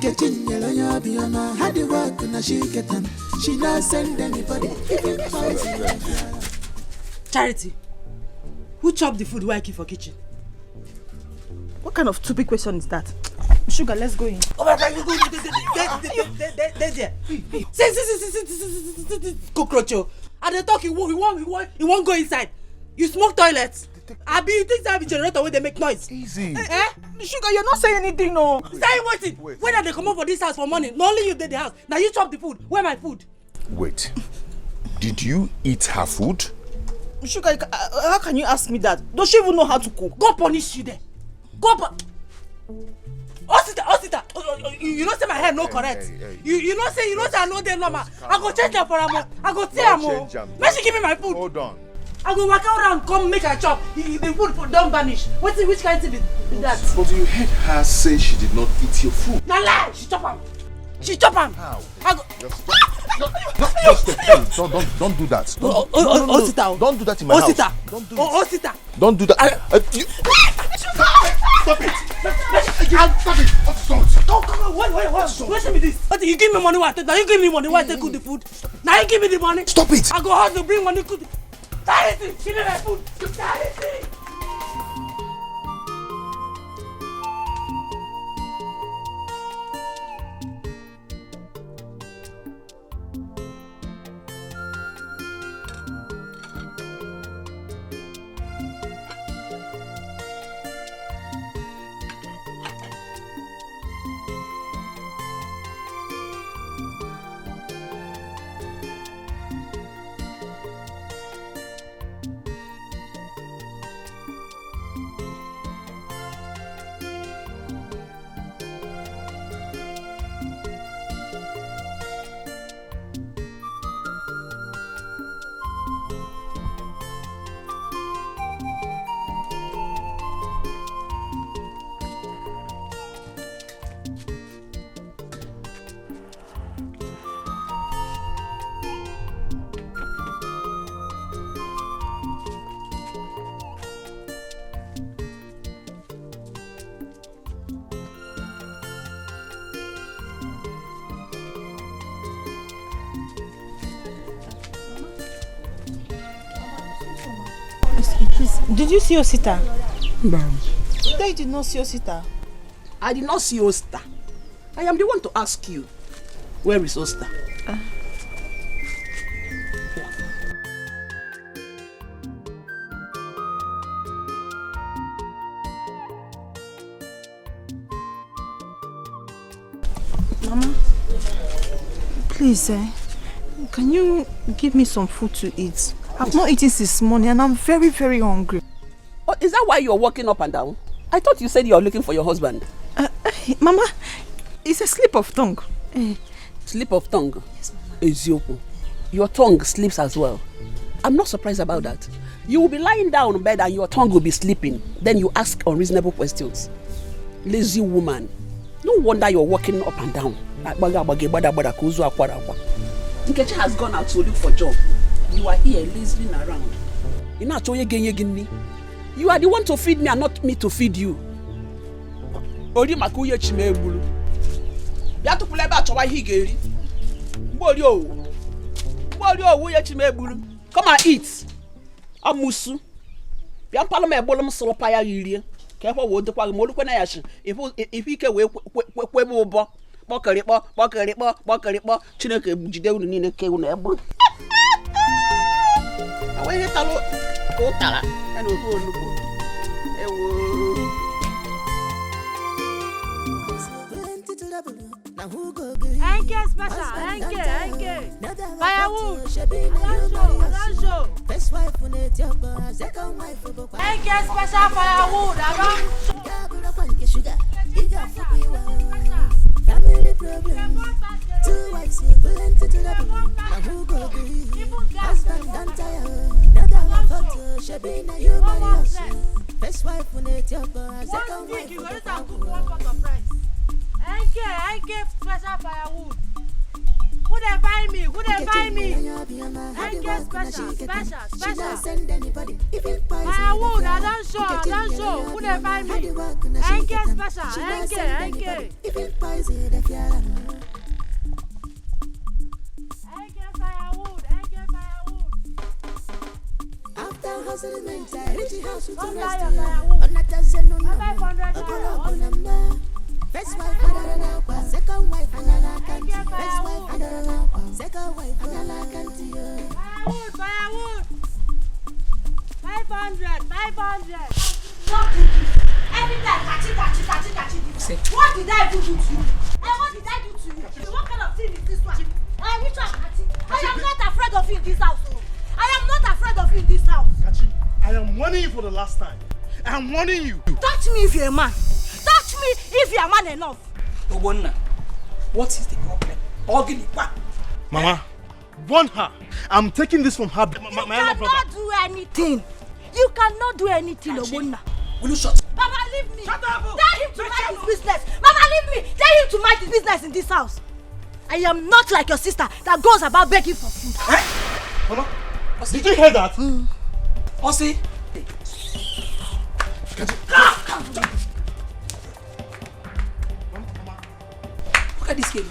S4: Kitchen yellow biama had the work na she get them. She not send anybody, even poison.
S3: Charity, who chopped the food while I keep for kitchen?
S5: What kind of stupid question is that? Sugar, let's go in.
S3: Oh my God, you go there. See, cockroach. And they talk, he won't go inside. You smoke toilets. I be you think that be generator where they make noise.
S2: Easy.
S5: Sugar, you're not saying anything, no.
S3: Saying what? When are they come up for this house for money? Not only you did the house. Now you chop the food. Where my food?
S2: Wait. Did you eat her food?
S5: Sugar, how can you ask me that? Does she even know how to cook?
S3: Go punish you there. Go Osita. You know say my hair no correct. You know say I know them normal. I go change them for am. I go tell am. Make she give me my food.
S2: Hold on.
S3: I go walk around, come make her chop. The food for don't vanish. Which kind of thing be that?
S2: But you heard her say she did not eat your food.
S3: Na lie! She chop am. She chop am.
S2: How?
S3: I go.
S2: Just stop. Don't do that.
S3: Osita.
S2: Don't do that in my house. Don't do it.
S3: Osita.
S2: Don't do that. Stop it. Stop it.
S3: Come on. Wait. Wait me this. Okay, you give me money. Why? Now you give me money. Why take cook the food? Now you give me the money.
S2: Stop it.
S3: I go hard to bring money. Cook. Charity. Give me my food. Charity.
S5: Did you see Osita?
S1: No.
S5: No, you did not see Osita.
S1: I did not see Osta. I am the one to ask you. Where is Osta?
S5: Mama, please, can you give me some food to eat? I've not eaten since morning and I'm very, very hungry.
S1: Oh, is that why you're walking up and down? I thought you said you're looking for your husband.
S5: Mama, it's a slip of tongue.
S1: Slip of tongue? Yes, Mama. Eziopo, your tongue sleeps as well. I'm not surprised about that. You will be lying down in bed and your tongue will be sleeping. Then you ask unreasonable questions. Lazy woman. No wonder you're walking up and down. Nkechi has gone out to look for a job. You are here lazing around. You are the one to feed me and not me to feed you. Come and eat. Amusu. If he can
S3: Firewood. Special firewood. Family problem. 2 wives, plenty to double. Now who go be? Husband done tired. Now that one photo, she be na you marry us. First wife when it's your boy, second wife you go to cook 1 pot of rice. I give special firewood. Who they buy me? I get special. Firewood, I don't show. Who they buy me? I get special. I get. Firewood. After hustling, I reach the house to rest. On a dozen, no, 500. First wife, second wife, first wife, second wife, firewood. 500. Every time, catchy. What did I do to you? What kind of thing is this one? Which one, Catchy? I am not afraid of you in this house. Catchy,
S10: I am warning you for the last time. I am warning you.
S3: Touch me if you're a man. Touch me if you are man enough.
S7: Obonna, what is the problem?
S10: Mama, warn her. I'm taking this from her.
S3: You cannot do anything. You cannot do anything, Obonna.
S7: Will you shut?
S3: Mama, leave me.
S7: Shut up.
S3: Tell him to mind his business. Mama, leave me. Tell him to mind his business in this house. I am not like your sister that goes about begging for food.
S10: Eh? Mama, did you hear that?
S7: Osi. Look at this kid.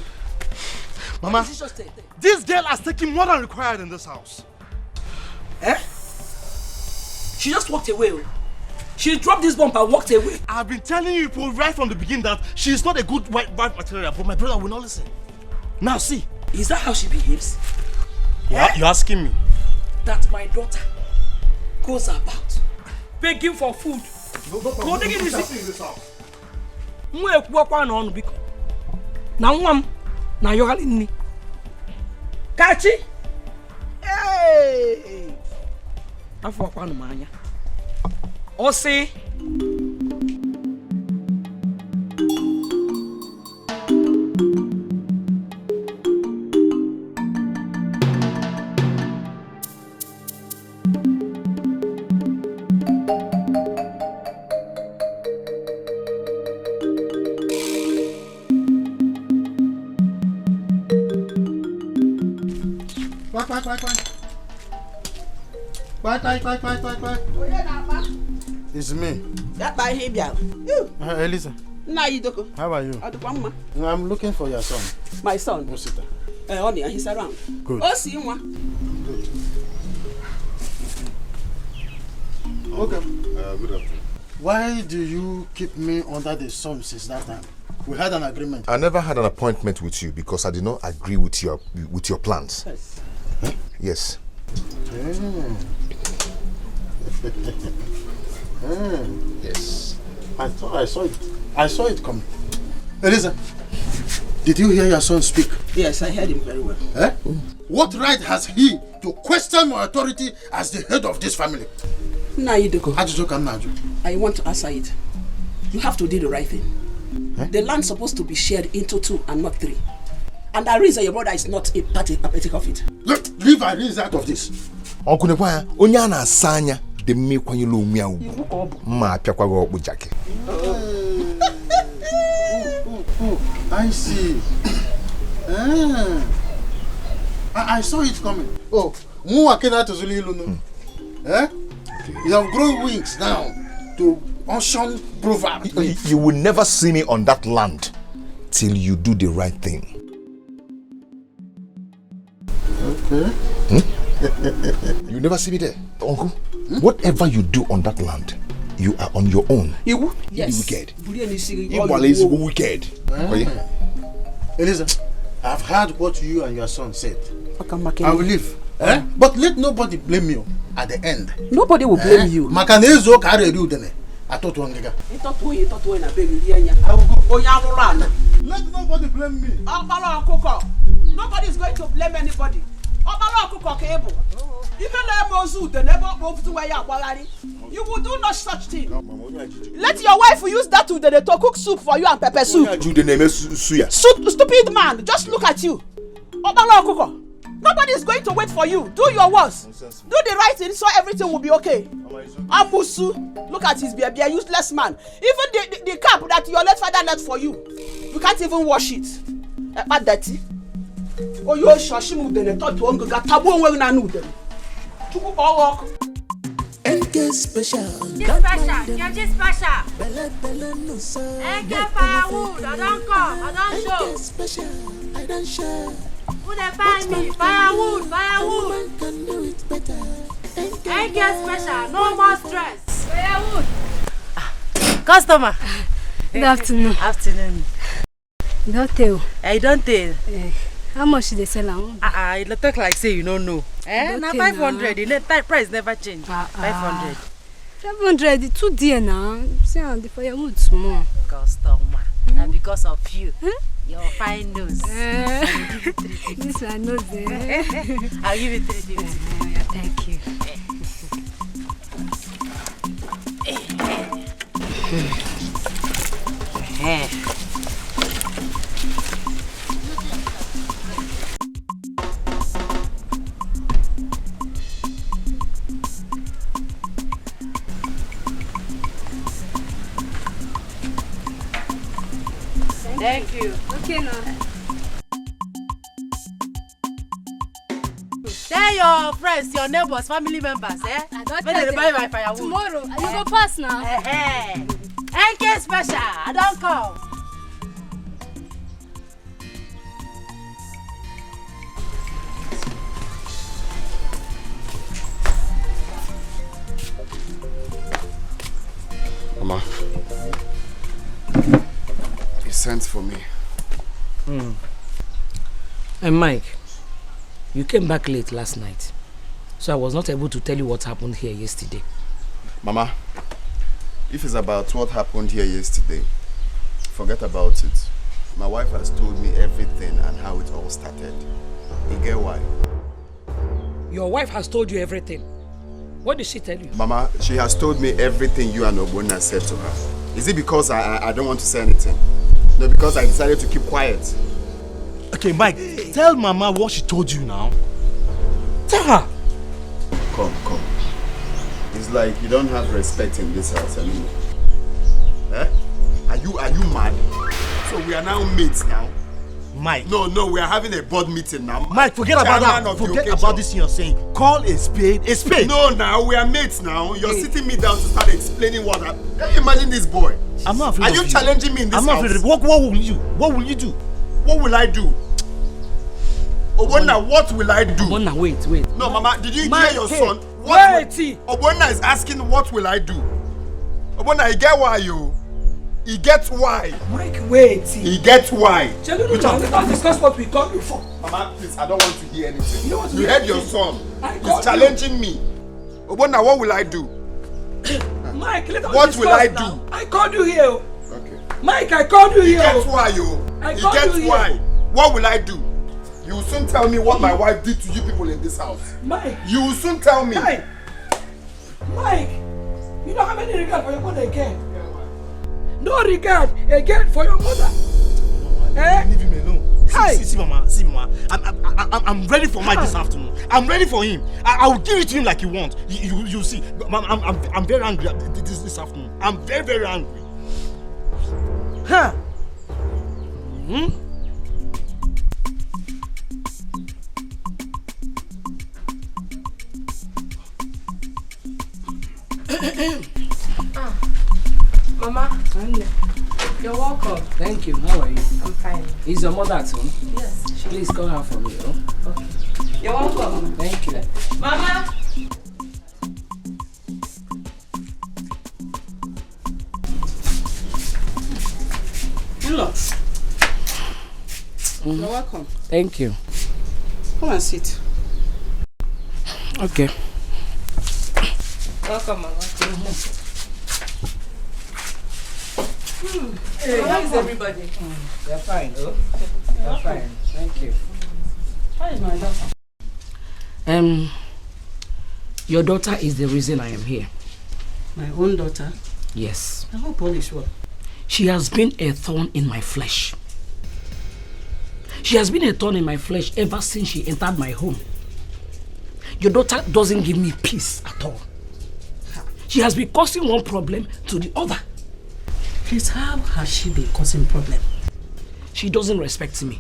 S10: Mama, this girl has taken more than required in this house.
S7: Eh? She just walked away. She dropped this bomb and walked away.
S10: I've been telling you people right from the beginning that she is not a good wife material, but my brother will not listen. Now see.
S7: Is that how she behaves?
S10: Yeah, you're asking me?
S7: That my daughter goes about begging for food.
S10: No problem. We shall see in this house.
S7: Na yogali ni. Kachi. Hey. Afọ kwa no manya. Osi.
S9: It's me. Elisa. How are you? I'm looking for your son.
S1: My son?
S9: Osita.
S1: He's around.
S9: Good.
S1: Oh, see one.
S9: Okay.
S6: Good afternoon.
S9: Why do you keep me under the sun since that time? We had an agreement.
S2: I never had an appointment with you because I did not agree with your plans.
S1: Yes.
S2: Huh? Yes. Yes.
S9: I thought I saw it. I saw it coming. Elisa, did you hear your son speak?
S1: Yes, I heard him very well.
S9: Eh? What right has he to question my authority as the head of this family?
S1: I want to answer it. You have to do the right thing.
S2: Eh?
S1: The land's supposed to be shared into 2 and not 3. And the reason your brother is not a party of it.
S9: Look, leave Irene out of this.
S2: Uncle Nekwaya, onya na asanya de me kwanyelo omia u. Ma apyakwa go Jackie.
S9: I see. I saw it coming. Oh, eh? You have grown wings now to ocean proverb.
S2: You will never see me on that land till you do the right thing.
S9: Okay.
S2: You never see me there, Uncle. Whatever you do on that land, you are on your own.
S1: You? Yes.
S2: Wicked.
S1: You
S2: is wicked.
S9: Elisa, I've heard what you and your son said. I will leave. But let nobody blame you at the end.
S1: Nobody will blame you.
S9: I thought one nigga. Let nobody blame me.
S1: Nobody is going to blame anybody. You will do no such thing. Let your wife use that to cook soup for you and pepper soup. Stupid man, just look at you. Nobody is going to wait for you. Do your worst. Do the right thing so everything will be okay. Amusu, look at his baby, a useless man. Even the cap that your late father left for you, you can't even wash it. Bad dirty. Oh, you shashimu dene to ongo gatabu onwe na nu dem. Chuku ba work.
S4: NK special.
S3: Special.
S4: NK
S3: firewood. I don't come. I don't show.
S4: NK special. I don't share.
S3: Who they find me? Firewood.
S4: Woman can do it better.
S3: NK special. No more stress. Firewood. Customer.
S11: Good afternoon.
S5: Afternoon.
S11: Don't tell.
S5: I don't tell.
S11: How much they sell am?
S5: It look like say you don't know. Now 500. The price never change. 500.
S11: 500. Too dear now. See how the firewood small.
S5: Customer. And because of you. Your fine nose.
S11: This one knows there.
S5: I'll give you 350.
S11: Thank you.
S3: Thank you.
S11: Okay now.
S3: Tell your friends, your neighbors, family members, eh?
S11: I don't
S3: When they buy my firewood.
S11: Tomorrow, you go pass now.
S3: NK special, I don't come.
S8: Mama, he sent for me.
S7: And Mike, you came back late last night, so I was not able to tell you what happened here yesterday.
S8: Mama, if it's about what happened here yesterday, forget about it. My wife has told me everything and how it all started. You get why?
S7: Your wife has told you everything. What did she tell you?
S8: Mama, she has told me everything you and Obona said to her. Is it because I don't want to say anything? No, because I decided to keep quiet.
S6: Okay, Mike, tell Mama what she told you now. Tell her.
S8: Come. It's like you don't have respect in this house anymore. Eh? Are you mad? So we are now mates now?
S6: Mike.
S8: No, we are having a board meeting now.
S6: Mike, forget about that. Forget about this thing you're saying. Call a spade a spade.
S8: No, now we are mates now. You're sitting me down to start explaining what happened. Can you imagine this boy?
S6: I'm not afraid
S8: Are
S6: of you.
S8: you challenging me in this house?
S6: I'm not afraid of you. What will you do? What will you do?
S8: What will I do? Obona, what will I do?
S7: Obona, wait.
S8: No, Mama, did you hear your son?
S7: Wait!
S8: Obona is asking what will I do? Obona, he get why you? He gets why.
S7: Mike, wait.
S8: He gets why.
S7: Let's discuss what we called you for.
S8: Mama, please, I don't want to hear anything.
S7: You
S8: heard your son. He's challenging me. Obona, what will I do?
S7: Mike, let us
S8: What will I do?
S7: now. I called you here.
S8: Okay.
S7: Mike, I called you
S8: He
S7: here.
S8: gets why you. He gets why. What will I do? You will soon tell me what my wife did to you people in this house.
S7: Mike.
S8: You will soon tell me.
S7: Mike, you don't have any regard for your mother again. No regard again for your mother.
S6: Leave him alone. See, Mama. I'm ready for Mike this afternoon. I'm ready for him. I will give it to him like you want. You see. I'm very angry this afternoon. I'm very, very angry.
S7: Huh?
S12: Mama, you're welcome.
S7: Thank you. How are you?
S12: I'm fine.
S7: Is your mother at home?
S12: Yes.
S7: Please call her for me. Oh?
S12: Okay. You're welcome.
S7: Thank you.
S12: Mama!
S1: You're welcome.
S7: Thank you.
S1: Come and sit.
S7: Okay.
S12: Welcome, Mama.
S7: Hey,
S12: how is everybody?
S7: They're fine, oh? They're fine. Thank you.
S1: How is my daughter?
S7: Your daughter is the reason I am here.
S1: My own daughter?
S7: Yes.
S1: I hope all is well.
S7: She has been a thorn in my flesh. She has been a thorn in my flesh ever since she entered my home. Your daughter doesn't give me peace at all. She has been causing one problem to the other.
S1: Please, how has she been causing problem?
S7: She doesn't respect me.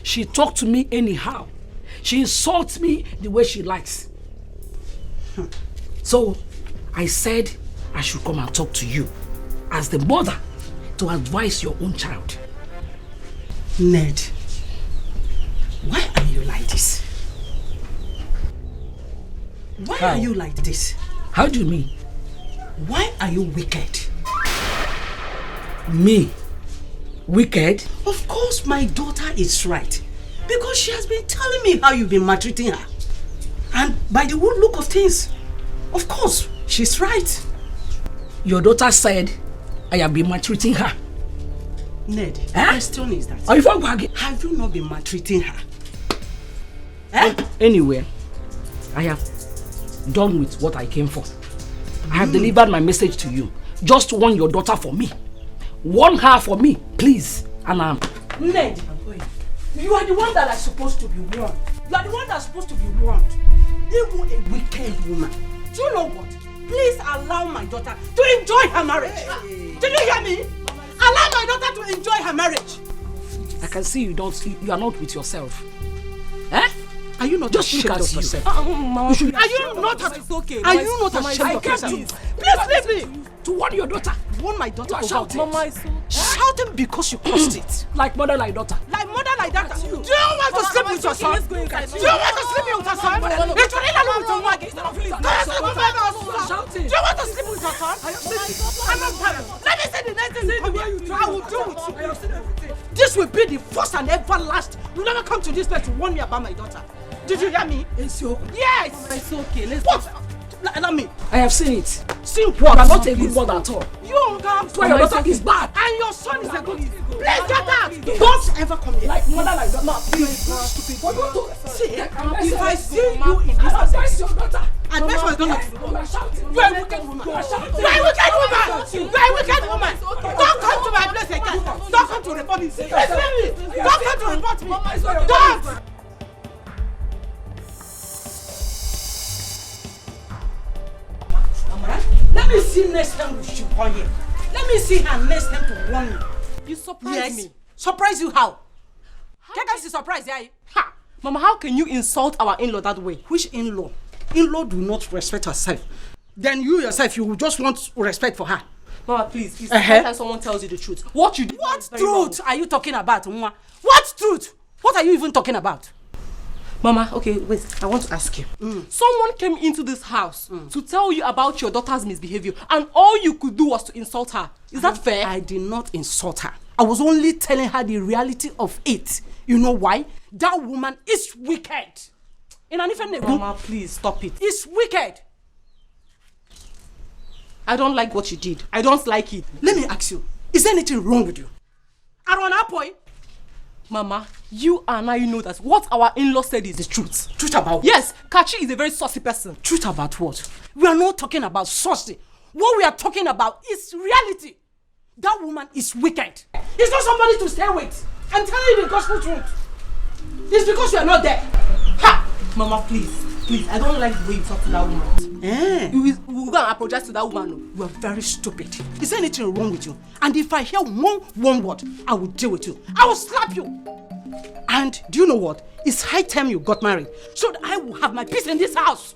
S7: She talks to me anyhow. She insults me the way she likes. So, I said I should come and talk to you as the mother to advise your own child.
S1: Ned, why are you like this? Why are you like this?
S7: How do you mean?
S1: Why are you wicked?
S7: Me? Wicked?
S1: Of course my daughter is right. Because she has been telling me how you've been maltreating her. And by the good look of things, of course, she's right.
S7: Your daughter said I have been maltreating her.
S1: Ned, the question is that, have you not been maltreating her?
S7: Anyway, I have done with what I came for. I have delivered my message to you. Just warn your daughter for me. Warn her for me, please. And
S1: Ned, you are the one that is supposed to be warned. You are the one that's supposed to be warned. Even a wicked woman. Do you know what? Please allow my daughter to enjoy her marriage. Did you hear me?
S3: Allow my daughter to enjoy her marriage.
S7: I can see you are not with yourself. Eh?
S3: Are you not
S7: just
S3: ashamed of yourself? Are you not ashamed of yourself? Please leave me.
S7: To warn your daughter.
S3: Warn my daughter about
S7: shouting.
S3: Mama is shouting because you caused it.
S7: Like mother, like daughter.
S3: Like mother, like daughter. Do you want to sleep with your son? Do you want to sleep with your son? Do you want to sleep with your son? I'm not tired. Let me say the next thing I will do with you. This will be the first and ever last. You never come to this place to warn me about my daughter. Did you hear me?
S7: It's okay.
S3: Yes.
S7: It's okay. Let's
S3: what? Allow me.
S7: I have seen it.
S3: Seen what?
S7: I'm not a good mother at all.
S3: You have
S7: your daughter is bad.
S3: And your son is a good. Please get out. Don't ever come here.
S7: Like mother, like daughter. Please.
S3: See, if I see you in this
S7: advise your daughter.
S3: Advise my daughter. You're a wicked woman. You're a wicked woman. You're a wicked woman. Don't come to my place again. Don't come to report me. Don't come to report me. Don't. Let me see next time we should on here. Let me see her next time to warn me.
S12: You surprise me.
S3: Surprise you how? Can I see surprise, yeah?
S12: Ha! Mama, how can you insult our in-law that way?
S3: Which in-law? In-law do not respect herself. Then you yourself, you just want respect for her.
S12: Mama, please. Sometimes someone tells you the truth. What you do?
S3: What truth are you talking about, Mwa? What truth? What are you even talking about?
S12: Mama, okay, wait. I want to ask you. Someone came into this house to tell you about your daughter's misbehavior, and all you could do was to insult her. Is that fair?
S3: I did not insult her. I was only telling her the reality of it. You know why? That woman is wicked.
S12: Mama, please stop it.
S3: It's wicked.
S12: I don't like what you did. I don't like it.
S3: Let me ask you, is there anything wrong with you? Aronapoy?
S12: Mama, you and I know that what our in-law said is the truth.
S3: Truth about what?
S12: Yes, Kachi is a very saucy person.
S3: Truth about what? We are not talking about saucy. What we are talking about is reality. That woman is wicked. It's not somebody to stay with. I'm telling you the gospel truth. It's because you are not there. Ha!
S12: Mama, please, I don't like the way you talk to that woman. You will go and apologize to that woman.
S3: You are very stupid. Is there anything wrong with you? And if I hear one word, I will deal with you. I will slap you. And do you know what? It's high time you got married, so that I will have my peace in this house.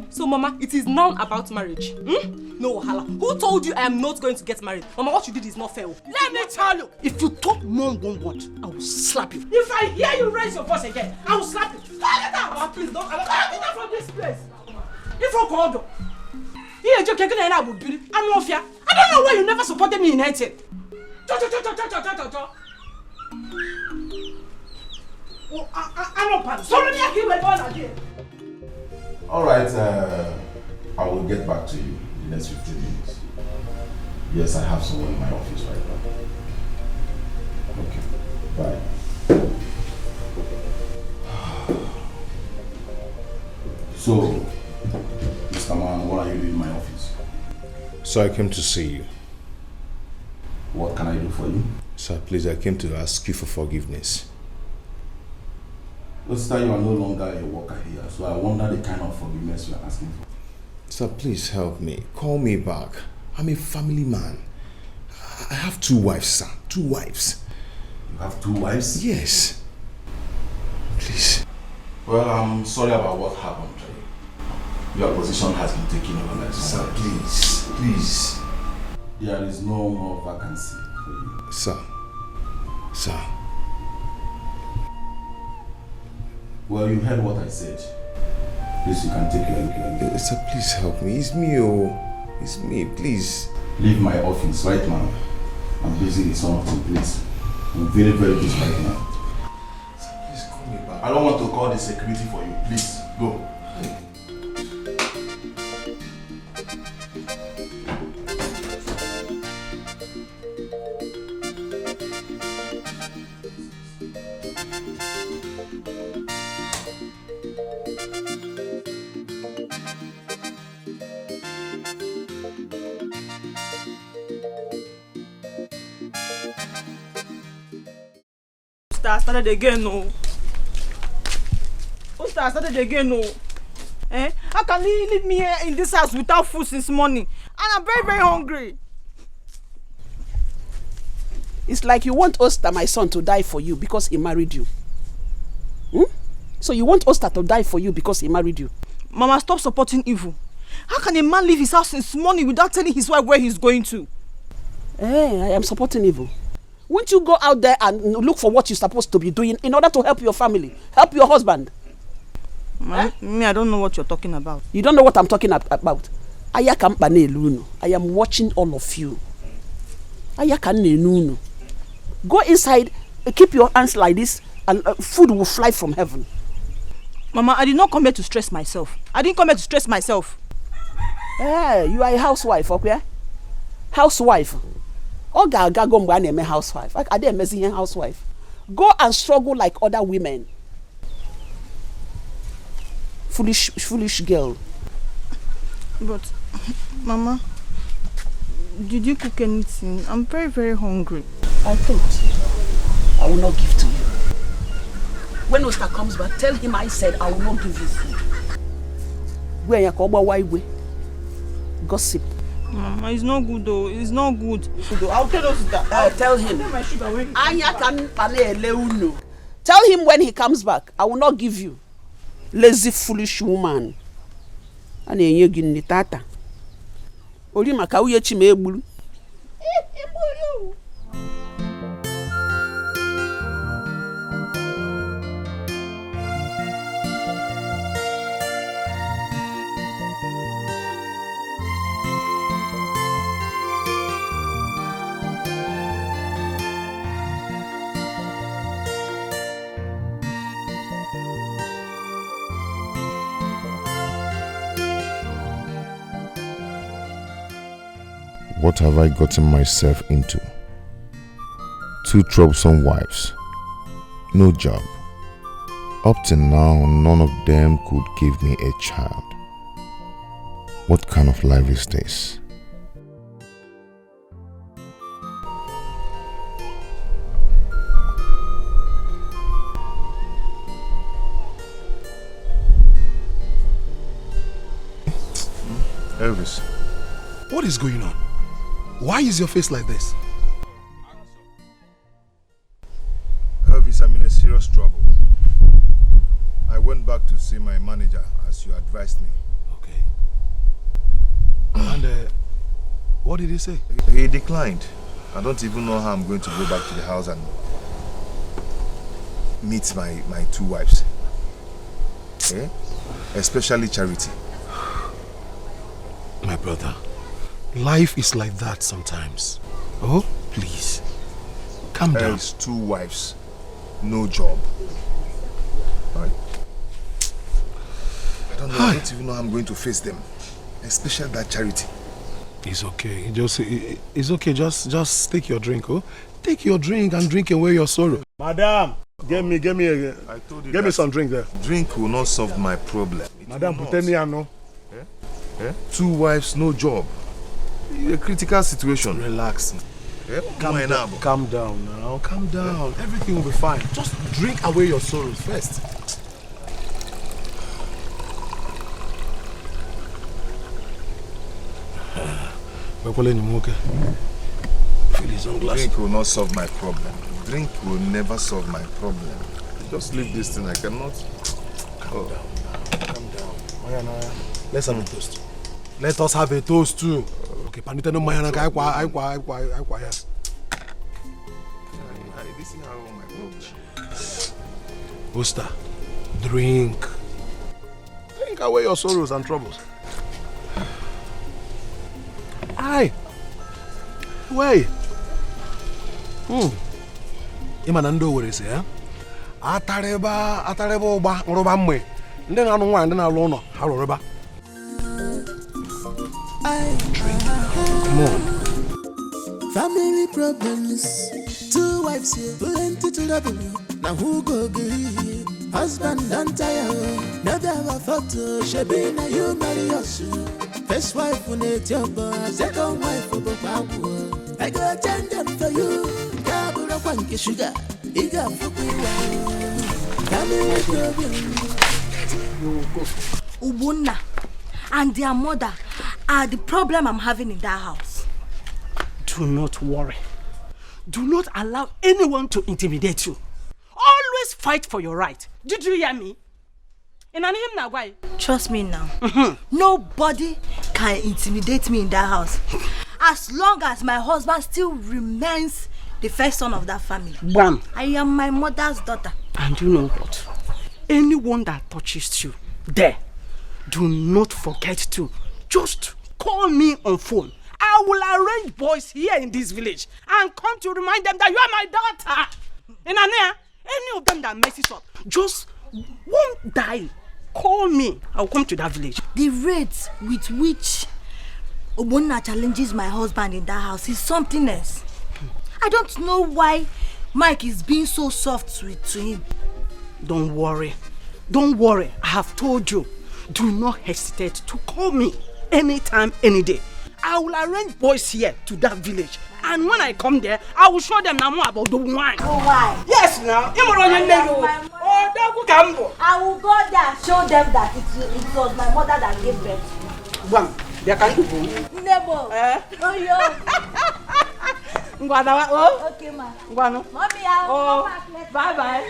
S12: So, Mama, it is now about marriage. No, Wahala. Who told you I am not going to get married? Mama, what you did is not fair.
S3: Let me tell you, if you talk more one word, I will slap you. If I hear you raise your voice again, I will slap you. Get out! Mama, please don't. Get out from this place. If you call them, I don't know why you never supported me in anything.
S6: All right, I will get back to you in the next 15 minutes. Yes, I have someone in my office right now. Okay, bye. So, Mr. Man, what are you doing in my office?
S2: So I came to see you.
S6: What can I do for you?
S2: Sir, please, I came to ask you for forgiveness.
S6: Sir, you are no longer a worker here, so I wonder the kind of forgiveness you are asking for.
S2: Sir, please help me. Call me back. I'm a family man. I have 2 wives, sir. 2 wives.
S6: You have 2 wives?
S2: Yes. Please.
S6: Well, I'm sorry about what happened. Your position has been taken over by
S2: Sir, please.
S6: There is no more vacancy for you.
S2: Sir.
S6: Well, you heard what I said. Please, you can take your
S2: Sir, please help me. It's me, It's me, please.
S6: Leave my office right now. I'm busy with some of the place. I'm very, very busy right now.
S2: Sir, please call me back.
S6: I don't want to call the security for you. Please, go.
S5: Started again, no. Started again, no. How can you leave me here in this house without food since morning? And I'm very, very hungry.
S1: It's like you want Oster, my son, to die for you because he married you. So you want Oster to die for you because he married you?
S5: Mama, stop supporting evil. How can a man leave his house this morning without telling his wife where he's going to?
S1: Hey, I am supporting evil. Won't you go out there and look for what you're supposed to be doing in order to help your family, help your husband?
S5: Me, I don't know what you're talking about.
S1: You don't know what I'm talking about. I am watching all of you. Go inside, keep your hands like this, and food will fly from heaven.
S5: Mama, I did not come here to stress myself.
S1: Hey, you are a housewife, okay? Housewife. Housewife. I didn't mess here, housewife. Go and struggle like other women. Foolish girl.
S5: But, Mama, did you cook anything? I'm very, very hungry.
S1: I thought I will not give to you. When Oster comes back, tell him I said I will not give you food. Gossip.
S5: Mama, it's not good though. It's not good.
S1: I'll tell Oster. Tell him. Tell him when he comes back, I will not give you. Lazy, foolish woman.
S2: What have I gotten myself into? 2 troublesome wives, no job. Up till now, none of them could give me a child. What kind of life is this?
S10: Elvis, what is going on? Why is your face like this?
S2: Elvis, I'm in a serious trouble. I went back to see my manager as you advised me.
S10: Okay. And what did he say?
S2: He declined. I don't even know how I'm going to go back to the house and meet my 2 wives. Okay? Especially Charity.
S10: My brother, life is like that sometimes. Oh, please. Calm down.
S2: There's 2 wives, no job. Right? I don't even know how I'm going to face them. Especially that Charity.
S10: It's okay. It's okay. Just take your drink, oh. Take your drink and drink away your sorrow. Madam, give me some drink there.
S2: Drink will not solve my problem.
S10: Madam, pretend me I know.
S2: 2 wives, no job. A critical situation.
S10: Relax.
S2: Calm
S10: down now. Calm down. Everything will be fine. Just drink away your sorrows first.
S2: Drink will not solve my problem. Drink will never solve my problem. Just leave this thing. I cannot.
S10: Calm down. Let's have a toast. Let us have a toast too. Okay, Panita no mayana ka aikwa ya.
S2: This is how my problem.
S10: Oster, drink. Drink away your sorrows and troubles. Aye. Wait. Ima ndo were se ya. Atareba ụgba nrụba mgbe. Ndị na-anụ nwaanyị ndị na-alụ ụlọ ha rụrụba. Drink. Come on.
S4: Family problems. 2 wives here, plenty to double. Now who go get husband and tire? Never have a photo. She be na you marry us. First wife when it's your boss, second wife for Babu. I go change them for you. Kabura kwanke sugar. Iga fukuwa. Family problems.
S3: Ubunna and their mother are the problem I'm having in that house.
S1: Do not worry.
S7: Do not allow anyone to intimidate you. Always fight for your right. Did you hear me?
S3: Trust me now. Nobody can intimidate me in that house. As long as my husband still remains the first son of that family.
S7: Bam.
S3: I am my mother's daughter.
S7: And you know what? Anyone that touches you there, do not forget to just call me on phone. I will arrange boys here in this village and come to remind them that you are my daughter. And any of them that messes up, just won't die. Call me. I'll come to that village.
S3: The rate with which Obonna challenges my husband in that house is something else. I don't know why Mike is being so soft to him.
S7: Don't worry. Don't worry. I have told you. Do not hesitate to call me anytime, any day. I will arrange boys here to that village. And when I come there, I will show them now more about the wine.
S3: Oh, why?
S7: Yes, now.
S3: I will go there and show them that it was my mother that gave birth to me.
S7: Bam. They can't go.
S3: Nebo. Oh, yo. Okay, ma. Mommy, I'll come back later.
S7: Bye-bye.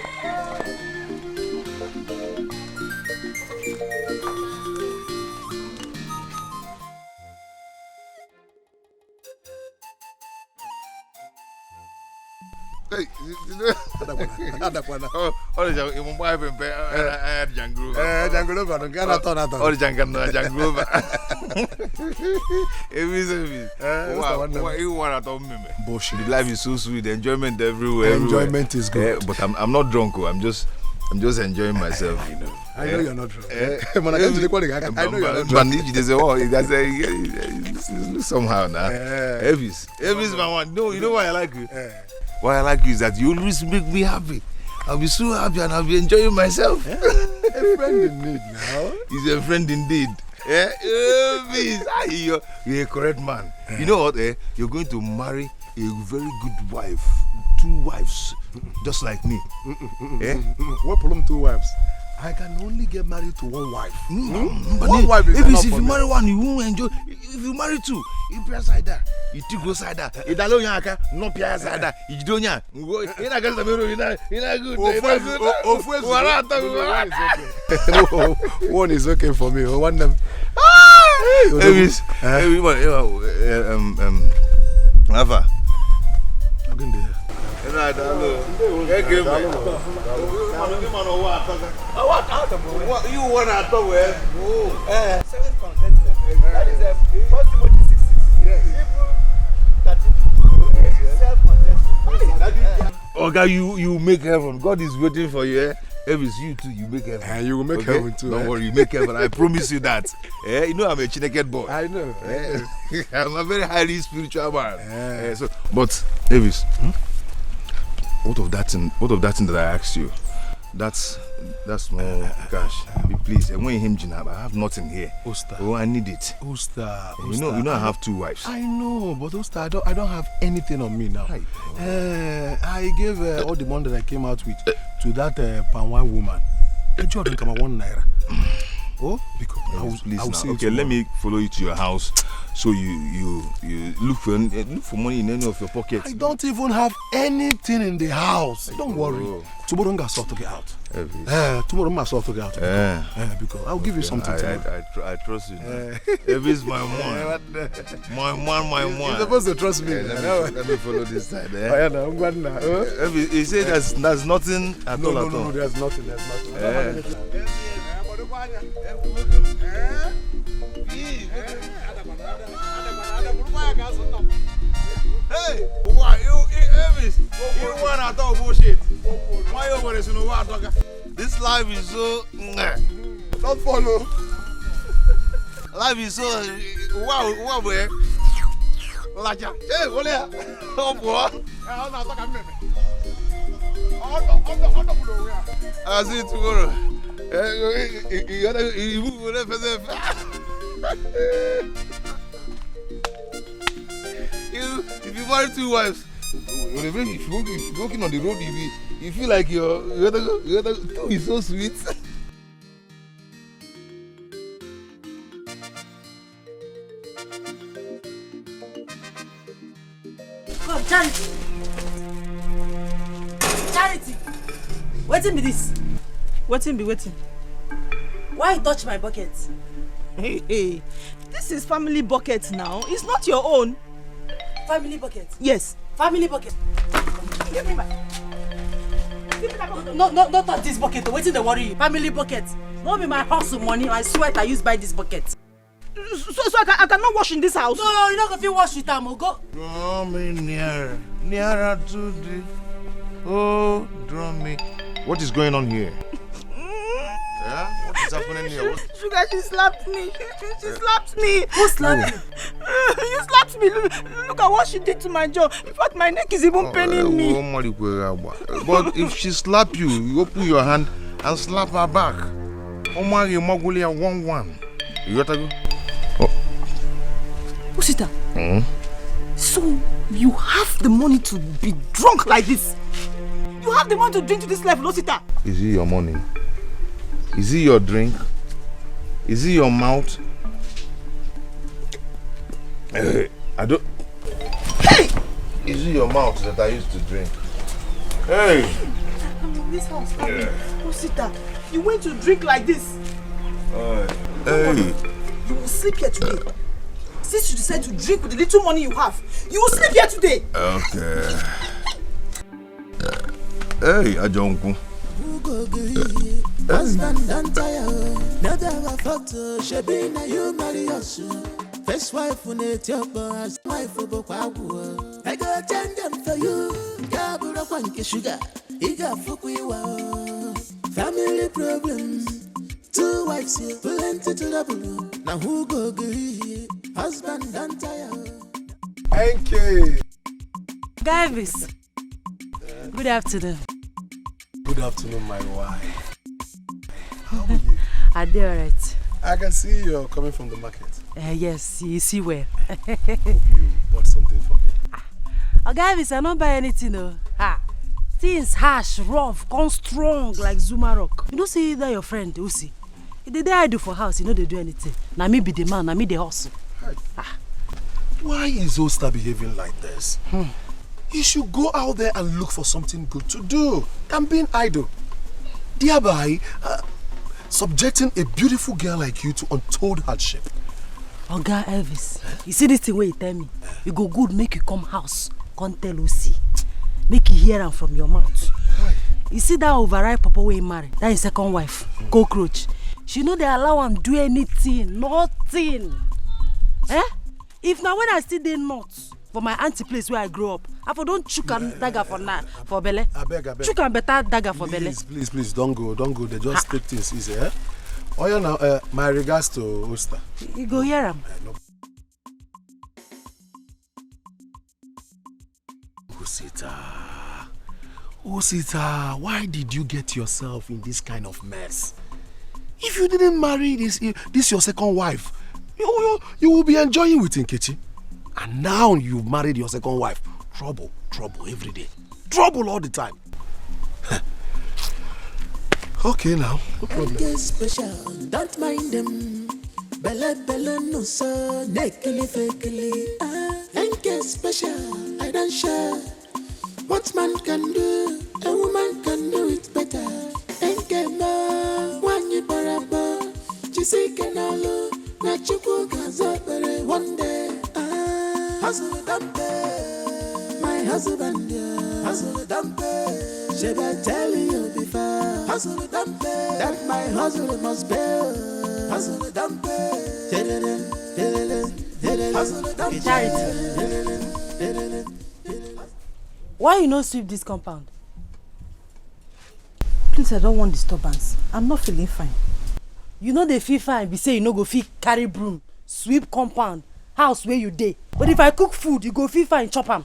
S10: Hey,
S2: Bullshit. Life is so sweet, enjoyment everywhere.
S10: Enjoyment is good.
S2: But I'm not drunk. I'm just enjoying myself.
S10: I know you're not drunk. I know you're not drunk.
S2: Somehow now. Elvis, my one. No, you know why I like you? Why I like you is that you always make me happy. I'll be so happy and I'll be enjoying myself.
S10: A friend in need now.
S2: He's a friend indeed. Elvis, you're a correct man. You know what? You're going to marry a very good wife. 2 wives, just like me.
S10: What problem 2 wives? I can only get married to 1 wife.
S2: But
S10: one wife is enough
S2: if
S10: for
S2: you
S10: me.
S2: marry 1, you won't enjoy. If you marry 2, you pay side that. You take go side that. You don't know no pay side that. You don't know. You're not good.
S10: One is okay for me. One them.
S2: Elvis, Rafa. You want to talk with? Self-contentment. That is a 1 Timothy 6. Self-contentment. Okay, you make heaven. God is waiting for you. Elvis, you too, you make heaven.
S10: And you will make heaven too.
S2: Don't worry, you make heaven. I promise you that. You know I'm a Chineke boy.
S10: I know.
S2: I'm a very highly spiritual man. But Elvis, what of that thing that I asked you? That's small cash. Please, when him Jinab, I have nothing here.
S10: Osta.
S2: Oh, I need it.
S10: Osta.
S2: You know I have 2 wives.
S10: I know, but Osta, I don't have anything on me now. I gave all the money that I came out with to that Panwan woman. A job in come 1 naira. Oh, because
S2: please
S10: I will
S2: now.
S10: see
S2: Okay, let me follow you to your house. So you look for money in any of your pockets.
S10: I don't even have anything in the house. Don't worry. Tomorrow I'm going to get out. Tomorrow I'm going to get out. Because I'll give you something.
S2: I trust you. Elvis, my one. My one.
S10: You're supposed to trust me.
S2: Let me follow this side.
S10: Elvis,
S2: he said there's nothing at all.
S10: No, there's nothing.
S2: Hey, why Elvis? You want to talk bullshit? Why you want to know what I'm talking? This life is so.
S10: Don't follow.
S2: Life is so. Wow, boy. Laja. Hey, what are you? Oh, boy. I'll see you tomorrow. You move if you marry 2 wives, if you're walking on the road, you feel like you gotta go. It's so sweet.
S3: Come, Charity. Charity, wetin be this?
S5: Wetin be wetin?
S3: Why you touch my bucket?
S5: Hey, this is family bucket now. It's not your own.
S3: Family bucket?
S5: Yes.
S3: Family bucket. Give me my... No, don't touch this bucket. Wetin dey worry you? Family bucket. No be my hustle money. I sweat I use buy this bucket.
S5: So I cannot wash in this house?
S3: No, you no go fit wash with am. Go.
S2: Draw me nearer to the... Oh, draw me. What is going on here? Yeah? What is happening here?
S5: Sugar, she slapped me. She slapped me.
S3: Who slapped you?
S5: You slapped me. Look at what she did to my jaw. In fact, my neck is even paining me.
S2: But if she slap you, you open your hand and slap her back. Omari Moguli 1-1. You got to go?
S5: Osita, so you have the money to be drunk like this? You have the money to drink to this level, Osita?
S2: Is it your money? Is it your drink? Is it your mouth? I don't...
S5: Hey!
S2: Is it your mouth that I used to drink? Hey!
S5: I'm in this house. Osita, you went to drink like this?
S2: Hey!
S5: You will sleep here today. Since you decide to drink with the little money you have, you will sleep here today.
S2: Okay. Hey, Ajonku.
S4: Husband and tire, never a photo. She be na you marry us. First wife on it, your boss, wife for Bokwabu. I go attend them for you. Gabura Kwanki sugar, Iga Fukuiwa. Family problems, 2 wives here, plenty to the blue. Now who go agree? Husband and tire.
S10: Thank you.
S3: Gavis, good afternoon.
S10: Good afternoon, my wife. How are you?
S3: Are they alright?
S10: I can see you're coming from the market.
S3: Yes, you see where.
S10: Hope you bought something for me.
S3: Gavis, I don't buy anything though. Things harsh, rough, come strong like Zuma Rock. You don't see that your friend, Usi. The day I do for house, you know they do anything. Now me be the man, now me the hustle.
S10: Why is Osta behaving like this? You should go out there and look for something good to do than being idle. Thereby, subjecting a beautiful girl like you to untold hardship.
S3: Oga Elvis, you see this thing where you tell me? You go good, make you come house, come tell Lucy. Make you hear am from your mouth. You see that overripe papa where he married? That is second wife, cockroach. She know they allow him do anything, nothing. If now when I still dey north for my auntie place where I grew up, I for don't chook and dagger for belle.
S10: I beg.
S3: Chook and better dagger for belle.
S10: Please, don't go. They just take things easy, eh? Oh yeah, now my regards to Osta.
S3: You go hear him.
S10: Osita, why did you get yourself in this kind of mess? If you didn't marry this your second wife, you will be enjoying with Nkechi. And now you've married your second wife. Trouble every day. Trouble all the time. Okay now, no problem.
S4: Get special, don't mind them. Bella no so nekili fakili. Get special, I don't share. What man can do, a woman can do it better. Get more, one you baraba. Chisike nalo, na chuku kazabere one day. Hustle dumpe, my husband, hustle dumpe. Should I tell you before? Hustle dumpe, that my hustle must pay. Hustle dumpe, hustle dumpe.
S3: Charity, why you no sweep this compound?
S5: Please, I don't want disturbance. I'm not feeling fine.
S3: You know they feel fine, be say you no go fit carry broom, sweep compound, house where you dey. But if I cook food, you go feel fine, chop am.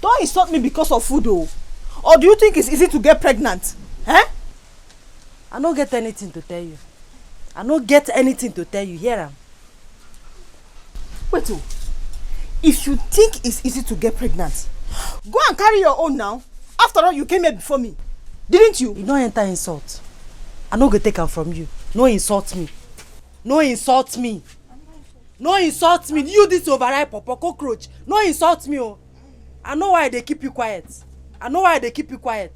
S5: Don't insult me because of food, though. Or do you think it's easy to get pregnant?
S3: I don't get anything to tell you. I don't get anything to tell you. Hear am.
S5: Wait, if you think it's easy to get pregnant, go and carry your own now. After all, you came here before me. Didn't you?
S3: You don't enter insult. I no go take am from you. No insult me. No insult me. No insult me. You this overripe papa cockroach. No insult me, oh. I know why they keep you quiet. I know why they keep you quiet.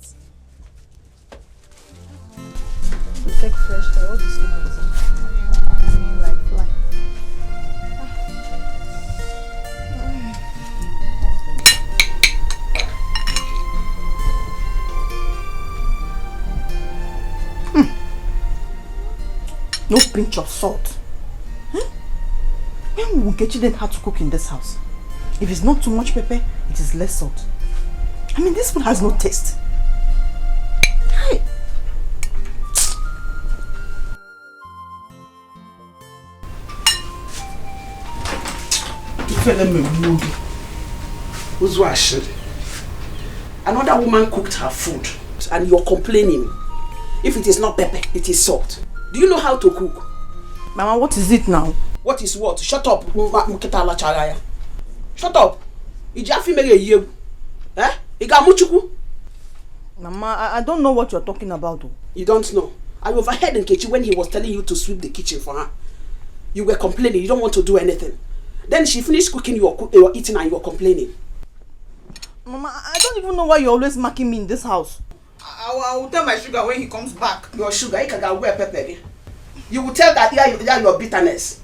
S5: Take fresh air, all this noise. Like fly.
S3: No pinch of salt. When will Nkechi learn how to cook in this house? If it's not too much pepper, it is less salt. I mean, this food has no taste. Hey.
S1: Another woman cooked her food and you're complaining. If it is not pepper, it is salt. Do you know how to cook?
S3: Mama, what is it now?
S1: What is what? Shut up. Shut up. Eh?
S3: Mama, I don't know what you're talking about. Though.
S1: You don't know. I overheard Nkechi when he was telling you to sweep the kitchen for her. You were complaining. You don't want to do anything. Then she finished cooking, you were eating and you were complaining.
S3: Mama, I don't even know why you're always marking me in this house.
S1: I will tell my sugar when he comes back. Your sugar, you can wear pepper. You will tell that your bitterness.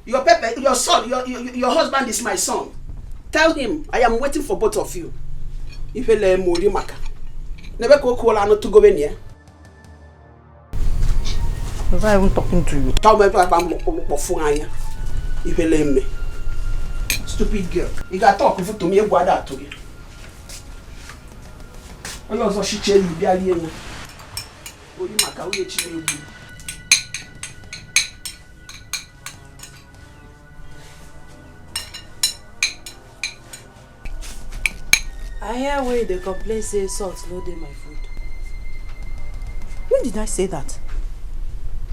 S1: Your pepper, your son, your husband is my son. Tell him I am waiting for both of you. If you let me maka, never go call her not to go in here.
S3: Was I even talking to you?
S1: Tell me about if you let me. Stupid girl. You got talk to me. What that to you? I also she tell you be alien. Ori maka we chimewu.
S3: I hear where they complain say salt no dey my food. When did I say that?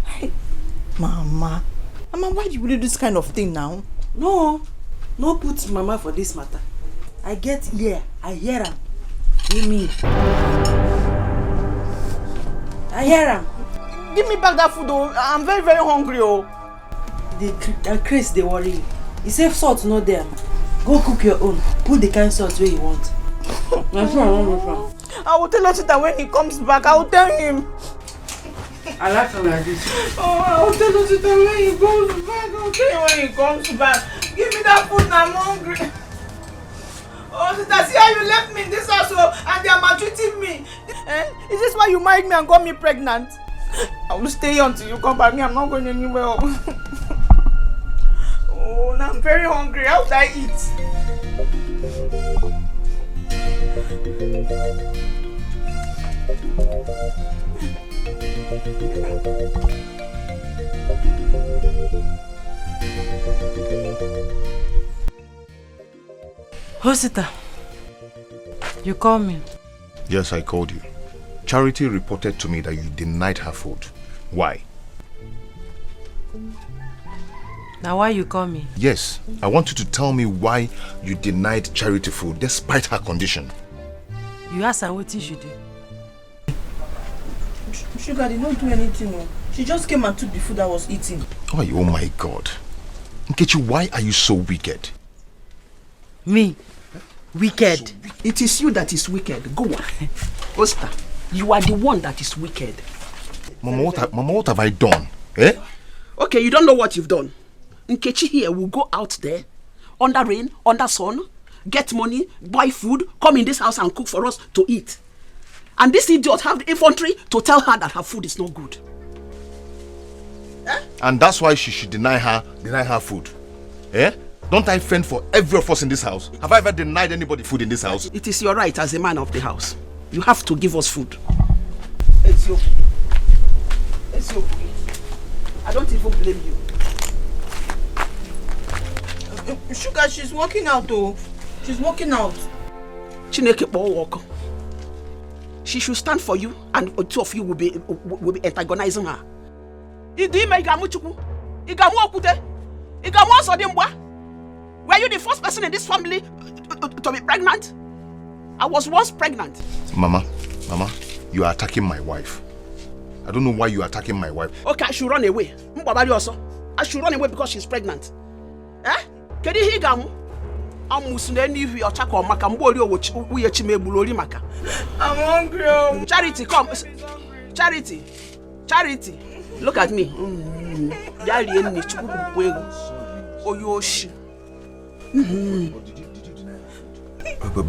S3: Hey, Mama, why do you do this kind of thing now? No put Mama for this matter. I get here, I hear him. Give me. I hear him. Give me back that food though. I'm very, very hungry. Oh. Chris, they worry. He said salt no there. Go cook your own. Put the kind salt where you want. I will tell Osita when he comes back. I will tell him. I like him like this. Oh, I will tell Osita when he comes back. I will tell him when he comes back. Give me that food now, I'm hungry. Osita, see how you left me in this house and they are maltreating me. Is this why you married me and got me pregnant? I will stay here until you come back. I'm not going anywhere. Oh, now I'm very hungry. How would I eat?
S13: Osita, you called me?
S2: Yes, I called you. Charity reported to me that you denied her food. Why?
S13: Now why you call me?
S2: Yes, I want you to tell me why you denied Charity food despite her condition.
S13: You asked her what she did.
S3: Sugar did not do anything. No. She just came and took the food I was eating.
S2: Oh my God. Nkechi, why are you so wicked?
S13: Me? Wicked?
S1: So it is you that is wicked. Go on. Osta, you are the one that is wicked.
S2: Mama, what have I done? Eh?
S1: Okay, you don't know what you've done. Nkechi here will go out there, under rain, under sun, get money, buy food, come in this house and cook for us to eat. And this idiot have the infantry to tell her that her food is not good.
S2: Eh? And that's why she should deny her food. Eh? Don't I fend for every of us in this house? Have I ever denied anybody food in this house?
S1: It is your right as a man of the house. You have to give us food. I don't even blame you.
S3: Sugar, she's walking out though. She's walking out.
S1: Chineke walk. She should stand for you and two of you will be antagonizing her. Were you the first person in this family to be pregnant? I was once pregnant.
S2: Mama, you are attacking my wife. I don't know why you are attacking my wife.
S1: Okay, I should run away. I should run away because she's pregnant. Eh? Amusu na eni or chako maka mbori uye chimegbulori maka.
S5: I'm hungry.
S1: Charity, come. Charity. Charity. Look at me. Daddy eni chukuku kwego. Oyoshi.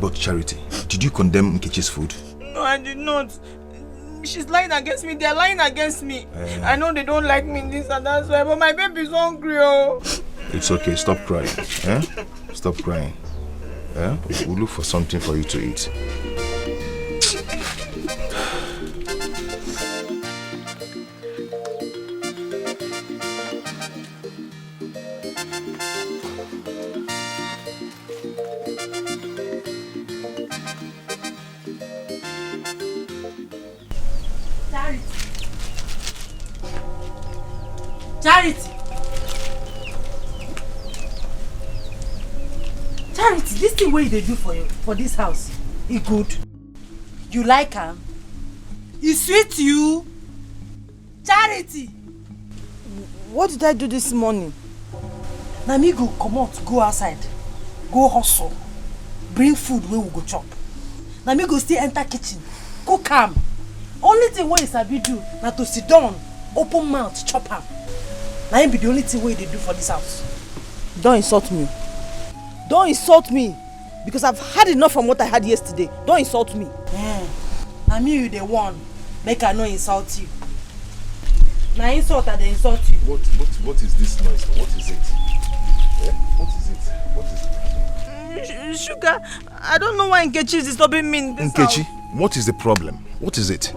S6: But Charity, did you condemn Nkechi's food?
S5: No, I did not. She's lying against me. They're lying against me. I know they don't like me in this and that's why, but my baby's hungry.
S6: It's okay. Stop crying. Stop crying. We'll look for something for you to eat.
S3: Charity! Charity, this thing what they do for you, for this house, it good? You like her? It sweet you? Charity!
S5: What did I do this morning?
S3: Now me go come out, go outside, go hustle, bring food where we go chop. Now me go stay enter kitchen, cook am. Only thing what is sabi do, na to sit down, open mouth, chop am. Now it be the only thing what they do for this house.
S5: Don't insult me. Don't insult me. Because I've had enough from what I had yesterday. Don't insult me.
S3: Now me you the one. Make I no insult you. Now insult I they insult you.
S6: What is this noise? What is it? What is it? What is it?
S5: Sugar, I don't know why Nkechi is disturbing me in this
S6: Nkechi,
S5: house.
S6: what is the problem? What is it?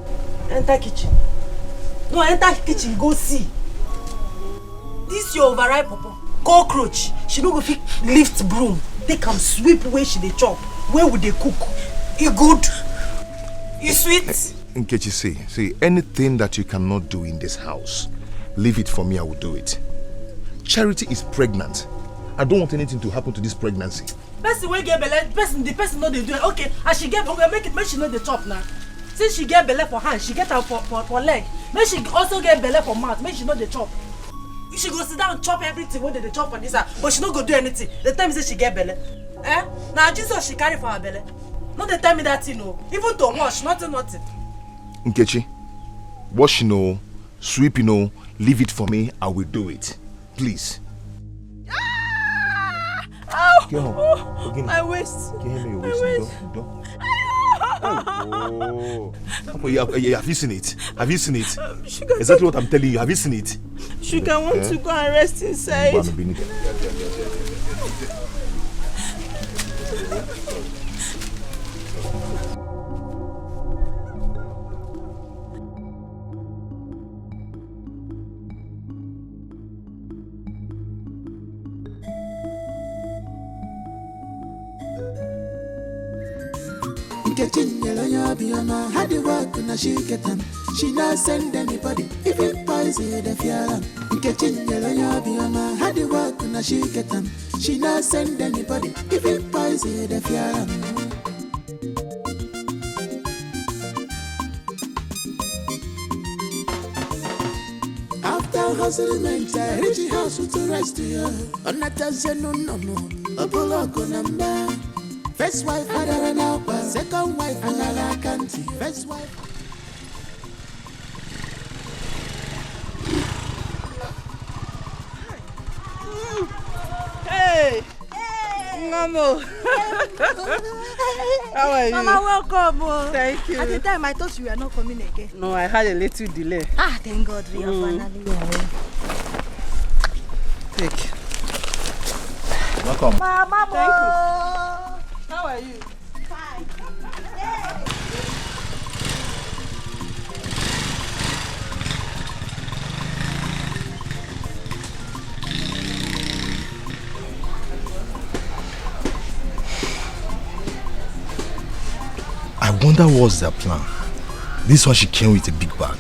S3: Enter kitchen. No, enter kitchen, go see. This your overripe papa. Cockroach. She no go fit lift broom. They can sweep where she dey chop. Where would they cook? You good? You sweet?
S6: Nkechi, see, anything that you cannot do in this house, leave it for me, I will do it. Charity is pregnant. I don't want anything to happen to this pregnancy.
S3: Person wey get belle, the person no dey do it. Okay, as she get, okay, make she know the chop now. Since she get belle for hand, she get her for leg. Make she also get belle for mouth. Make she know the chop. She go sit down chop everything when they chop on this house, but she no go do anything. The time say she get belle. Now Jesus she carry for her belly. Not the tell me that you know. Even to wash, nothing.
S6: Nkechi, wash sweep leave it for me, I will do it. Please.
S5: My waist.
S6: Can you hear me? Your waist. Have you seen it? Have you seen it? Exactly what I'm telling you. Have you seen it?
S5: Sugar, I want to go and rest inside.
S4: Had the work and she get them. She not send anybody. If it poison the fear. Had the work and she get them. She not send anybody. If it poison the fear. After hustling, I reach the house to rest here. On that no. Apollo number. First wife, another now. Second wife, another country. First wife.
S5: Hey! Mama! How are you?
S11: Mama, welcome.
S5: Thank you.
S11: At the time, I thought you were not coming again.
S5: No, I had a little delay.
S11: Thank God we are finally here.
S5: Take.
S6: Welcome.
S11: Mama,
S5: thank you. How are you?
S11: Fine.
S6: I wonder what's their plan. This one she came with a big bag.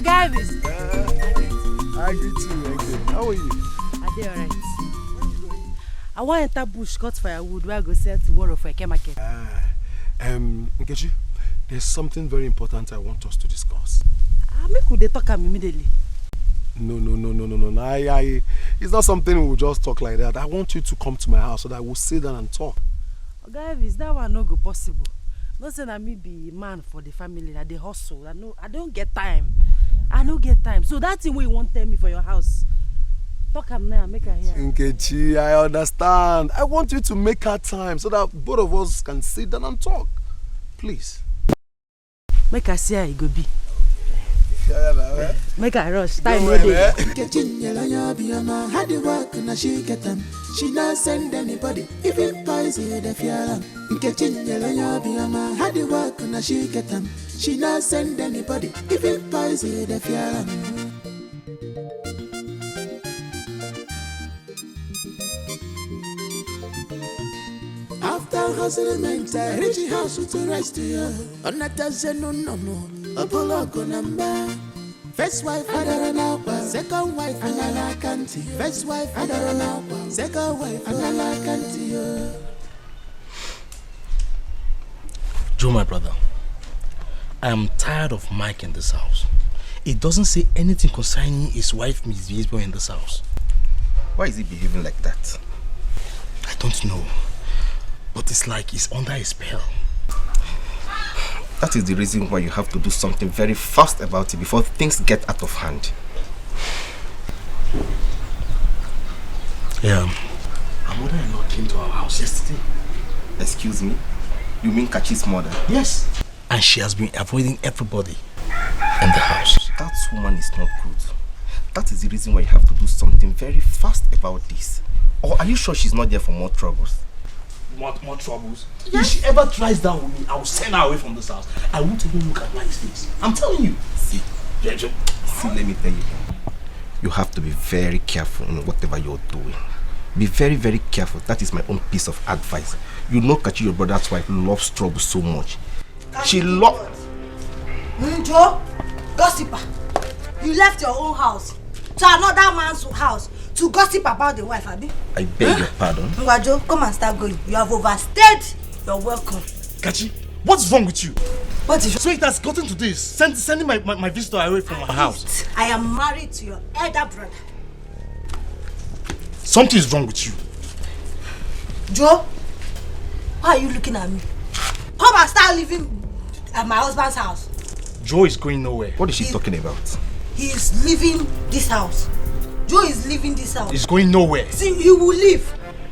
S13: Okay, Elvis.
S10: I greet you. Okay. How are you?
S13: I dey alright. I want enter bush cut firewood where I go sell tomorrow for Eke market.
S10: Nkechi, there's something very important I want us to discuss.
S13: Make we dey talk am immediately.
S10: No. It's not something we'll just talk like that. I want you to come to my house so that we'll sit down and talk.
S13: Okay, Elvis, that one no go possible. No say na me be man for the family, that they hustle. I don't get time. I no get time. So that thing wey you wan tell me for your house, talk am now, make her hear.
S10: Nkechi, I understand. I want you to make her time so that both of us can sit down and talk. Please.
S13: Make her see how it go be. Make her rush. Time no dey.
S4: She not send anybody, even poison the fear. Had the work and she get them. She not send anybody, even poison the fear. After hustling, I reach the house to rest here. On that no. Apollo go number. First wife, I don't know. Second wife, I can't. First wife, I don't know. Second wife, I can't.
S14: Joe, my brother, I am tired of Mike in this house. He doesn't say anything concerning his wife misbehavior in this house.
S8: Why is he behaving like that?
S14: I don't know. But it's like he's under a spell.
S8: That is the reason why you have to do something very fast about it before things get out of hand.
S14: Yeah. Our mother-in-law came to our house yesterday.
S8: Excuse me? You mean Kachi's mother?
S14: Yes. And she has been avoiding everybody in the house.
S8: That woman is not good. That is the reason why you have to do something very fast about this. Or are you sure she's not there for more troubles?
S14: More troubles? Yes. If she ever tries that with me, I will send her away from this house. I won't even look at my face. I'm telling you.
S8: See, let me tell you. You have to be very careful in whatever you're doing. Be very, very careful. That is my own piece of advice. You know Kachi, your brother's wife, loves trouble so much. She loves...
S3: Joe, gossiper. You left your own house to another man's house to gossip about the wife, Abi?
S8: I beg your pardon.
S3: Ngwajo, come and start going. You have overstayed your welcome.
S14: Kachi, what's wrong with you?
S3: What is...
S14: So it has gotten to this, sending my visitor away from my house.
S3: I am married to your elder brother.
S14: Something is wrong with you.
S3: Joe, why are you looking at me? Come and start living at my husband's house.
S14: Joe is going nowhere.
S8: What is she talking about?
S3: He is leaving this house. Joe is leaving this house.
S14: He's going nowhere.
S3: See, he will leave.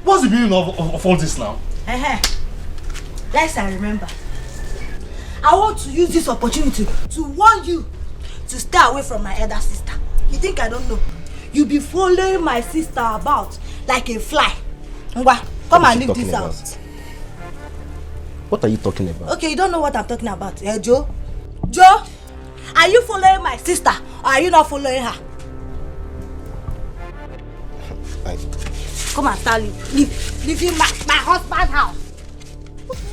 S14: What's the meaning of all this now?
S3: Yes, I remember. I want to use this opportunity to warn you to stay away from my elder sister. You think I don't know? You be following my sister about like a fly. Ngwa, come and leave this house.
S8: What are you talking about?
S3: Okay, you don't know what I'm talking about. Joe? Joe? Are you following my sister or are you not following her? Come and start leaving my husband's house.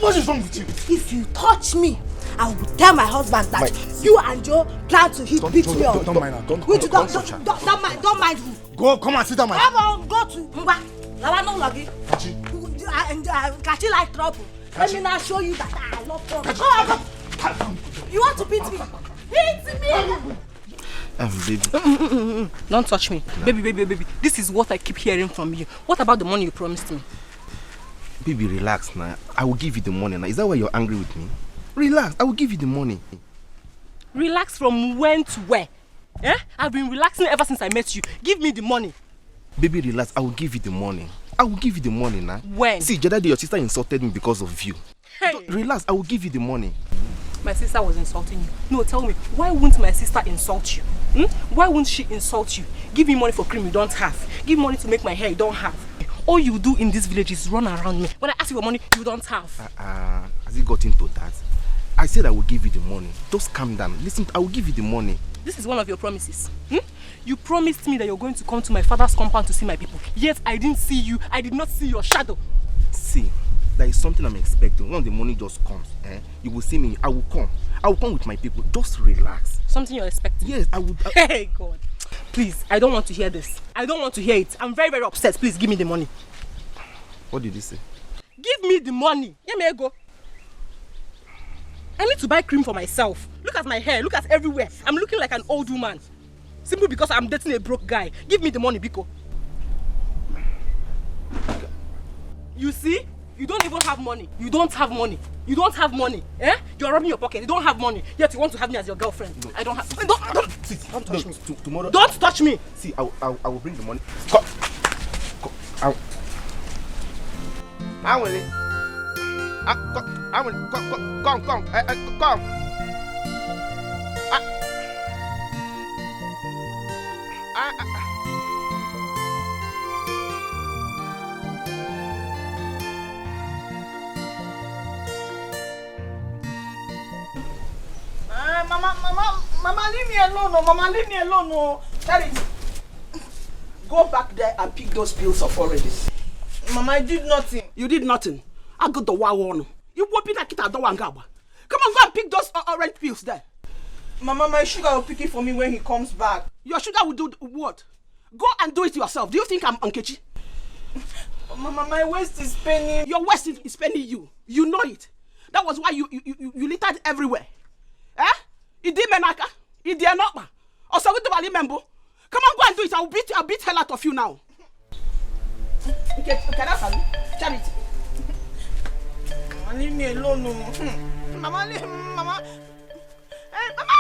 S14: What is wrong with you?
S3: If you touch me, I will tell my husband that you and Joe plan to beat me up.
S10: Don't mind her. Don't
S3: mind who.
S10: Go, come and sit down, my...
S3: Come on, go to Ngwa. Lawano Logi. Kachi like trouble. Let me now show you that I love trouble. Come. You want to beat me? Beat me!
S8: Baby.
S12: Don't touch me. No. Baby. This is what I keep hearing from you. What about the money you promised me?
S8: Baby, relax now. I will give you the money now. Is that why you're angry with me? Relax. I will give you the money.
S12: Relax from when to where? I've been relaxing ever since I met you. Give me the money.
S8: Baby, relax. I will give you the money. I will give you the money now.
S12: When?
S8: See, the other day your sister insulted me because of you.
S12: Hey.
S8: Relax. I will give you the money.
S12: My sister was insulting you. No, tell me, why won't my sister insult you? Why won't she insult you? Give me money for cream you don't have. Give me money to make my hair you don't have. All you do in this village is run around me. When I ask you for money, you don't have.
S8: Has it got into that? I said I will give you the money. Just calm down. Listen, I will give you the money.
S12: This is one of your promises. You promised me that you're going to come to my father's compound to see my people. Yet I didn't see you. I did not see your shadow.
S8: See, there is something I'm expecting. When the money just comes, you will see me. I will come. I will come with my people. Just relax.
S12: Something you're expecting?
S8: Yes, I would.
S12: Hey, God. Please, I don't want to hear this. I don't want to hear it. I'm very, very upset. Please give me the money.
S8: What did he say?
S12: Give me the money. Let me go. I need to buy cream for myself. Look at my hair. Look at everywhere. I'm looking like an old woman. Simply because I'm dating a broke guy. Give me the money, Biko. You see? You don't even have money. You don't have money. You don't have money. Eh? You're rubbing your pocket. You don't have money. Yet you want to have me as your girlfriend. No. I don't have... Don't touch me.
S8: Tomorrow...
S12: Don't touch me.
S8: See, I will bring the money. Come. I will. Come. Come.
S1: Mama, leave me alone. No, Mama, leave me alone. No, Charity, go back there and pick those pills up already. Mama, I did nothing. You did nothing. I got the one. You won't be like it at the one gaba. Come on, go and pick those orange pills there. Mama, my sugar will pick it for me when he comes back. Your sugar will do what? Go and do it yourself. Do you think I'm Nkechi? Mama, my waist is paining. Your waist is paining you. You know it. That was why you littered everywhere. Eh? Idi menaka. Idi enokma. Also go to Bali Membo. Come on, go and do it. I'll beat hell out of you now. Okay, Charity. Mama, leave me alone. No. Mama, leave Mama. Hey, Mama!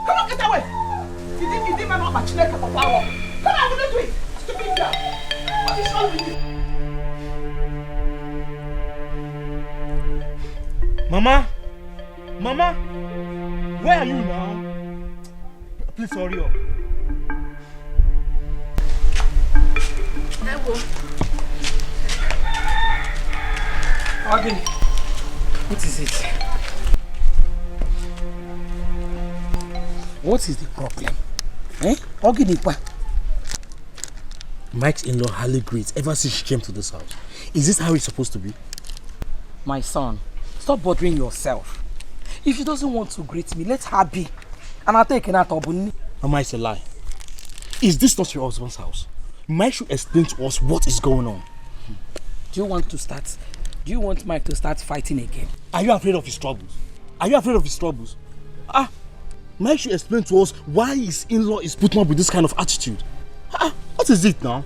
S1: Come on, get away! You didn't man want my children for power. Come on, we don't do it. Stupid girl. What is wrong with you?
S14: Mama, where are you now? Please hurry up.
S7: Again, what is it? What is the problem? Eh?
S14: Mike's in-law hardly greets ever since she came to this house. Is this how it's supposed to be?
S7: My son, stop bothering yourself. If she doesn't want to greet me, let her be. And I'll take her out of Mama,
S14: it's a lie. Is this not your husband's house? Mike should explain to us what is going on.
S7: Do you want Mike to start fighting again?
S14: Are you afraid of his troubles? Mike should explain to us why his in-law is putting up with this kind of attitude. What is it now?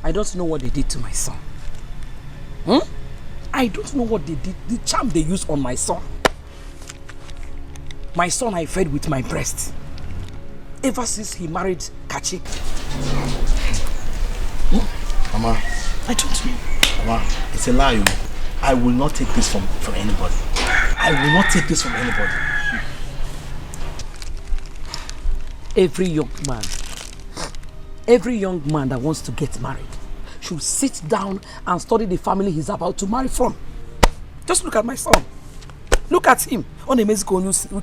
S7: I don't know what they did to my son. I don't know what they did, the charm they used on my son. My son I fed with my breast. Ever since he married Kachi.
S14: Mama, I don't know. Mama, it's a lie. I will not take this from anybody. I will not take this from anybody.
S7: Every young man that wants to get married should sit down and study the family he's about to marry from. Just look at my son. Look at him. On the Mexico news, eh?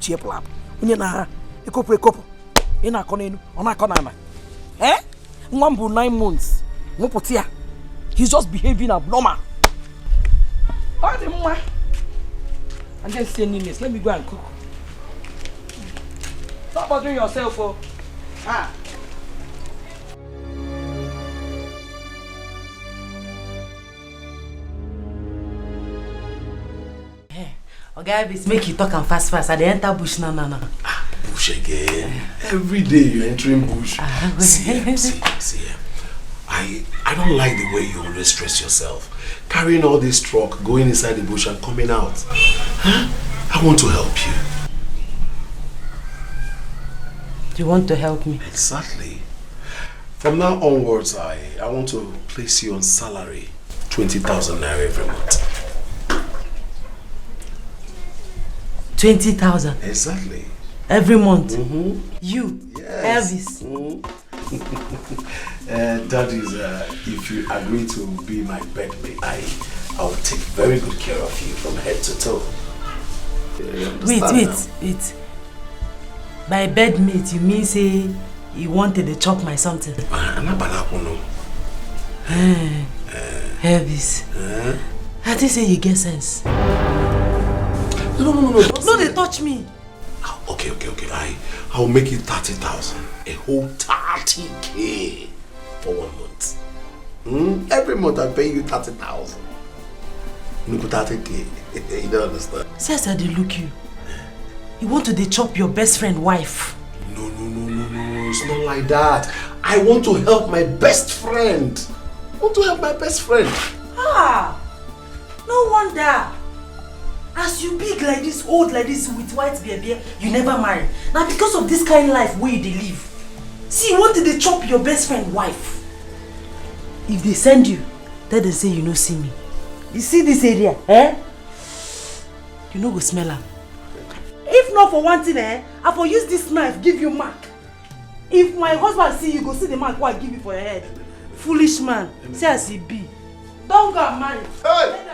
S7: 9 months. He's just behaving abnormal. And then say nameless. Let me go and cook. Stop bothering yourself, oh.
S13: Oga, make you talk and fast. I dey enter bush now.
S10: Bush again. Every day you're entering bush. See. I don't like the way you always stress yourself. Carrying all this truck, going inside the bush and coming out. I want to help you.
S13: Do you want to help me?
S10: Exactly. From now onwards, I want to place you on salary. 20,000 naira every month.
S13: 20,000?
S10: Exactly.
S13: Every month?
S10: You? Yes. Elvis? That is, if you agree to be my bedmate, I will take very good care of you from head to toe.
S13: Wait. By bedmate, you mean say you wanted to chop my something?
S10: Elvis.
S13: I think say you get sense.
S10: No.
S13: No, they touch me.
S10: Okay. I'll make it 30,000. A whole 30K for 1 month. Every month I pay you 30,000. Look at 30K. You don't understand.
S13: See as I dey look you. You want to dey chop your best friend wife.
S10: No. It's not like that. I want to help my best friend.
S13: No wonder. As you big like this, old like this, with white baby, you never marry. Now because of this kind of life where you dey live. See, you want to dey chop your best friend wife. If they send you, tell them say you no see me. You see this area, You no go smell am. If not for one thing, I for use this knife give you mark. If my husband see you, go see the mark what I give you for your head. Foolish man, say as he be. Don't go and marry.
S10: Hey!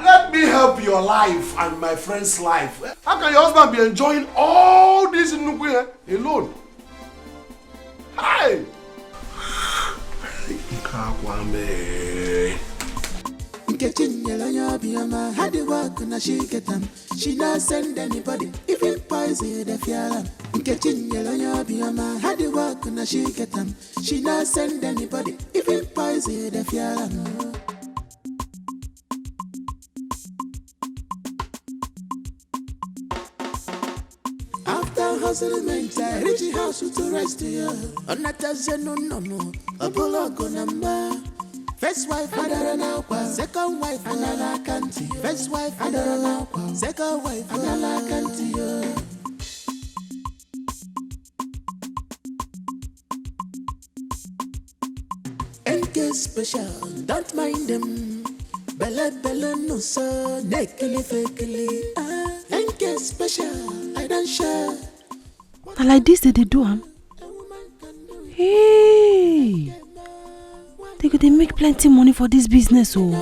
S10: Let me help your life and my friend's life. How can your husband be enjoying all this Nuku alone? Hi!
S4: Had the work and she get them. She not send anybody, even poison the fialam. Had the work and she get them. She not send anybody, even poison the fialam. After hustlement, I reach the house to rest here. On that no. Apollo go number. First wife, second wife, another country. First wife, second wife, another country. NK special, don't mind them. Bella no so, nekili fakely. NK special, I don't share.
S13: And like this they do am. Hey. They make plenty money for this business, oh.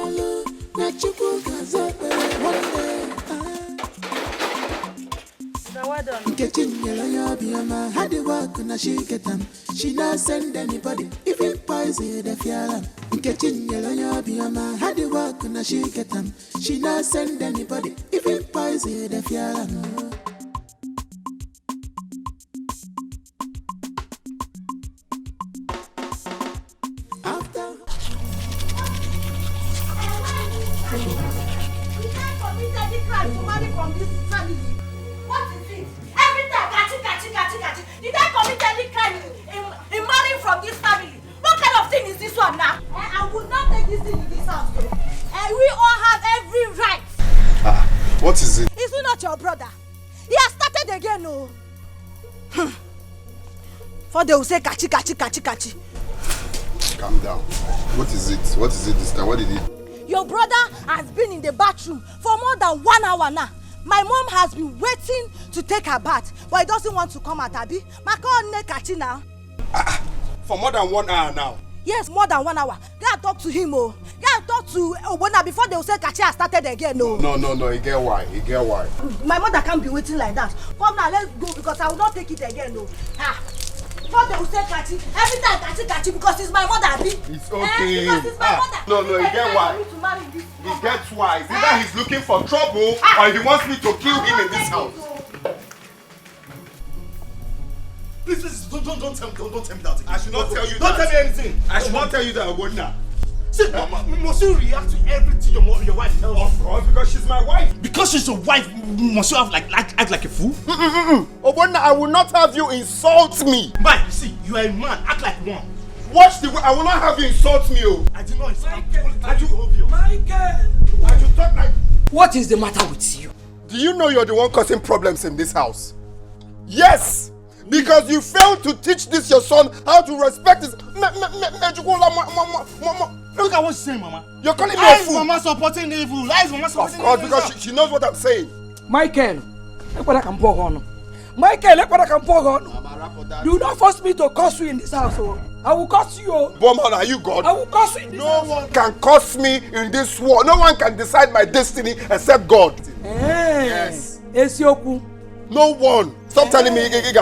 S4: Had the work and she get them. She not send anybody, even poison the fialam. Had the work and she get them. She not send anybody, even poison the fialam.
S3: From this family. What is it? Every time, kachi. Did I commit any crime in marrying from this family? What kind of thing is this one now? I would not take this thing in this house. We all have every right.
S10: What is it?
S3: Is he not your brother? He has started again, no. For they will say kachi.
S10: Calm down. What is it? What is it this time? What did he?
S3: Your brother has been in the bathroom for more than 1 hour now. My mom has been waiting to take her bath, but he doesn't want to come at Abi. Kachi now.
S10: For more than 1 hour now?
S3: Yes, more than 1 hour. Go and talk to him, oh. Go and talk to Obona before they will say Kachi has started again, no.
S10: No, he get why.
S3: My mother can't be waiting like that. Come now, let's go because I will not take it again, no. Before they will say Kachi, every time Kachi because it's my mother, Abi.
S10: It's okay.
S3: Because it's my mother.
S10: No, he get why. He gets why. Either he's looking for trouble or he wants me to kill him in this house. Please, don't tell me that. I should not tell you that. Don't tell me anything. I should not tell you that, Obona.
S15: See, must you react to everything your wife tells you?
S10: Of course, because she's my wife.
S15: Because she's your wife, must you have act like a fool?
S10: Obona, I will not have you insult me.
S15: Mike, see, you are a man, act like one.
S10: Watch the way. I will not have you insult me, oh.
S15: I did not insult
S7: you. Michael!
S10: I should talk like.
S7: What is the matter with you?
S10: Do you know you're the one causing problems in this house? Yes! Because you failed to teach this your son how to respect his.
S15: Look at what she's saying, Mama.
S10: You're calling me a fool.
S15: Mama supporting evil? Why is Mama supporting evil?
S10: Of course, because she knows what I'm saying.
S7: Michael, look what I can pour on. Michael, look what I can pour on. Do not force me to curse you in this house, oh. I will curse you, oh.
S10: Boman, are you God?
S7: I will curse you in this house.
S10: No one can curse me in this war. No one can decide my destiny except God.
S7: Yes. Esioku.
S10: No one. Stop telling me again.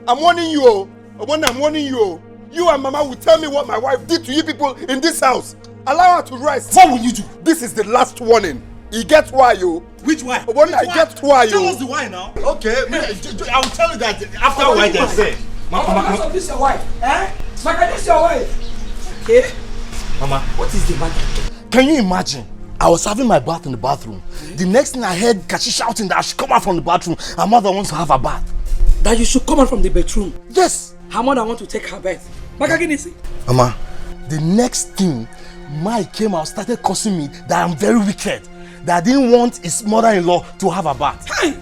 S10: I'm warning you, oh. I'm warning you, oh. You and Mama will tell me what my wife did to you people in this house. Allow her to rest.
S15: What will you do?
S10: This is the last warning. He gets why you.
S15: Which why?
S10: When I get why you.
S15: Tell us the why now.
S10: Okay,
S15: I will tell you that after what I said.
S7: Mama, this is your wife. Eh? Maka, this is your wife. Okay?
S15: Mama, what is the matter? Can you imagine? I was having my bath in the bathroom. The next thing I heard Kachi shouting that I should come out from the bathroom. Her mother wants to have a bath.
S7: That you should come out from the bedroom?
S15: Yes.
S7: Her mother wants to take her bath. Maka, can you see?
S15: Mama, the next thing, Mike came out, started cursing me that I'm very wicked. That I didn't want his mother-in-law to have a bath.
S7: Hey!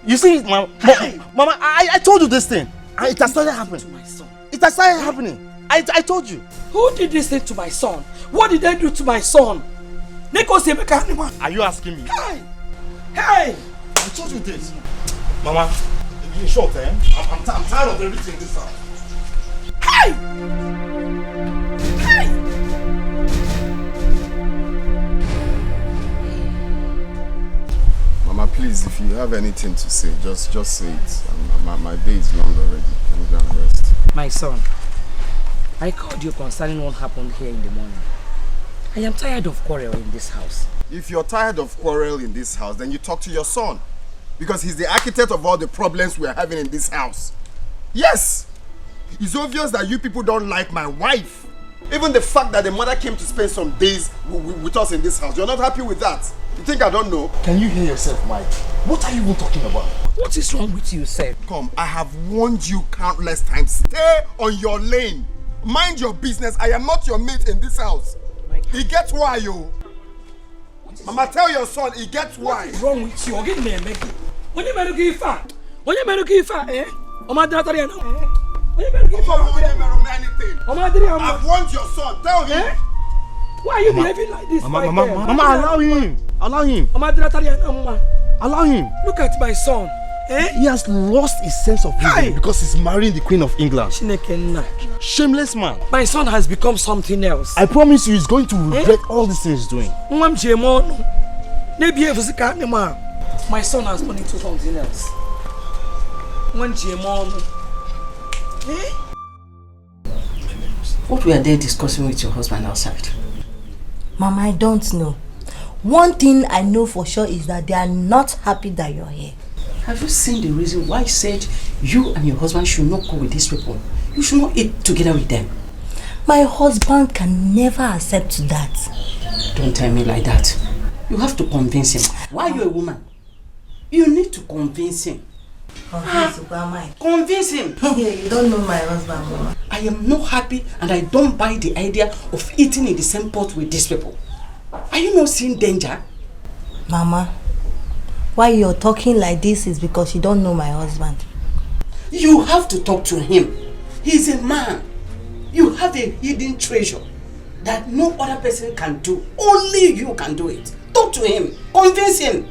S15: You see, Mama, I told you this thing. And it has started happening.
S7: To my son.
S15: It has started happening. I told you.
S7: Who did this thing to my son? What did they do to my son?
S15: Are you asking me?
S7: Hey! Hey!
S15: I told you this. Mama, in short, I'm tired of everything in this house.
S7: Hey! Hey!
S2: Mama, please, if you have anything to say, just say it. My day is long already. Can you go and rest?
S7: My son, I called you concerning what happened here in the morning. I am tired of quarrel in this house.
S2: If you're tired of quarrel in this house, then you talk to your son. Because he's the architect of all the problems we're having in this house. Yes! It's obvious that you people don't like my wife. Even the fact that the mother came to spend some days with us in this house, you're not happy with that. You think I don't know?
S15: Can you hear yourself, Mike? What are you even talking about?
S7: What is wrong with you, sir?
S2: Come, I have warned you countless times. Stay on your lane. Mind your business. I am not your mate in this house. He gets why, you. Mama, tell your son he gets why.
S7: What is wrong with you? Give me a make. When you make it far, eh? I've
S2: warned your son. Tell him.
S7: Eh? Why are you behaving like this?
S15: Mama, allow him. Allow him. Allow him.
S7: Look at my son. Eh?
S15: He has lost his sense of reason because he's marrying the Queen of England. Shameless man.
S7: My son has become something else.
S15: I promise you he's going to regret all these things he's doing.
S7: My son has gone into something else.
S16: What were they discussing with your husband outside?
S3: Mama, I don't know. One thing I know for sure is that they are not happy that you're here.
S16: Have you seen the reason why I said you and your husband should not go with these people? You should not eat together with them.
S3: My husband can never accept that.
S16: Don't tell me like that. You have to convince him. Why are you a woman? You need to convince him. Convince him.
S3: You don't know my husband, Mama.
S16: I am not happy and I don't buy the idea of eating in the same pot with these people. Are you not seeing danger?
S3: Mama, why you're talking like this is because you don't know my husband.
S16: You have to talk to him. He's a man. You have a hidden treasure that no other person can do. Only you can do it. Talk to him. Convince him.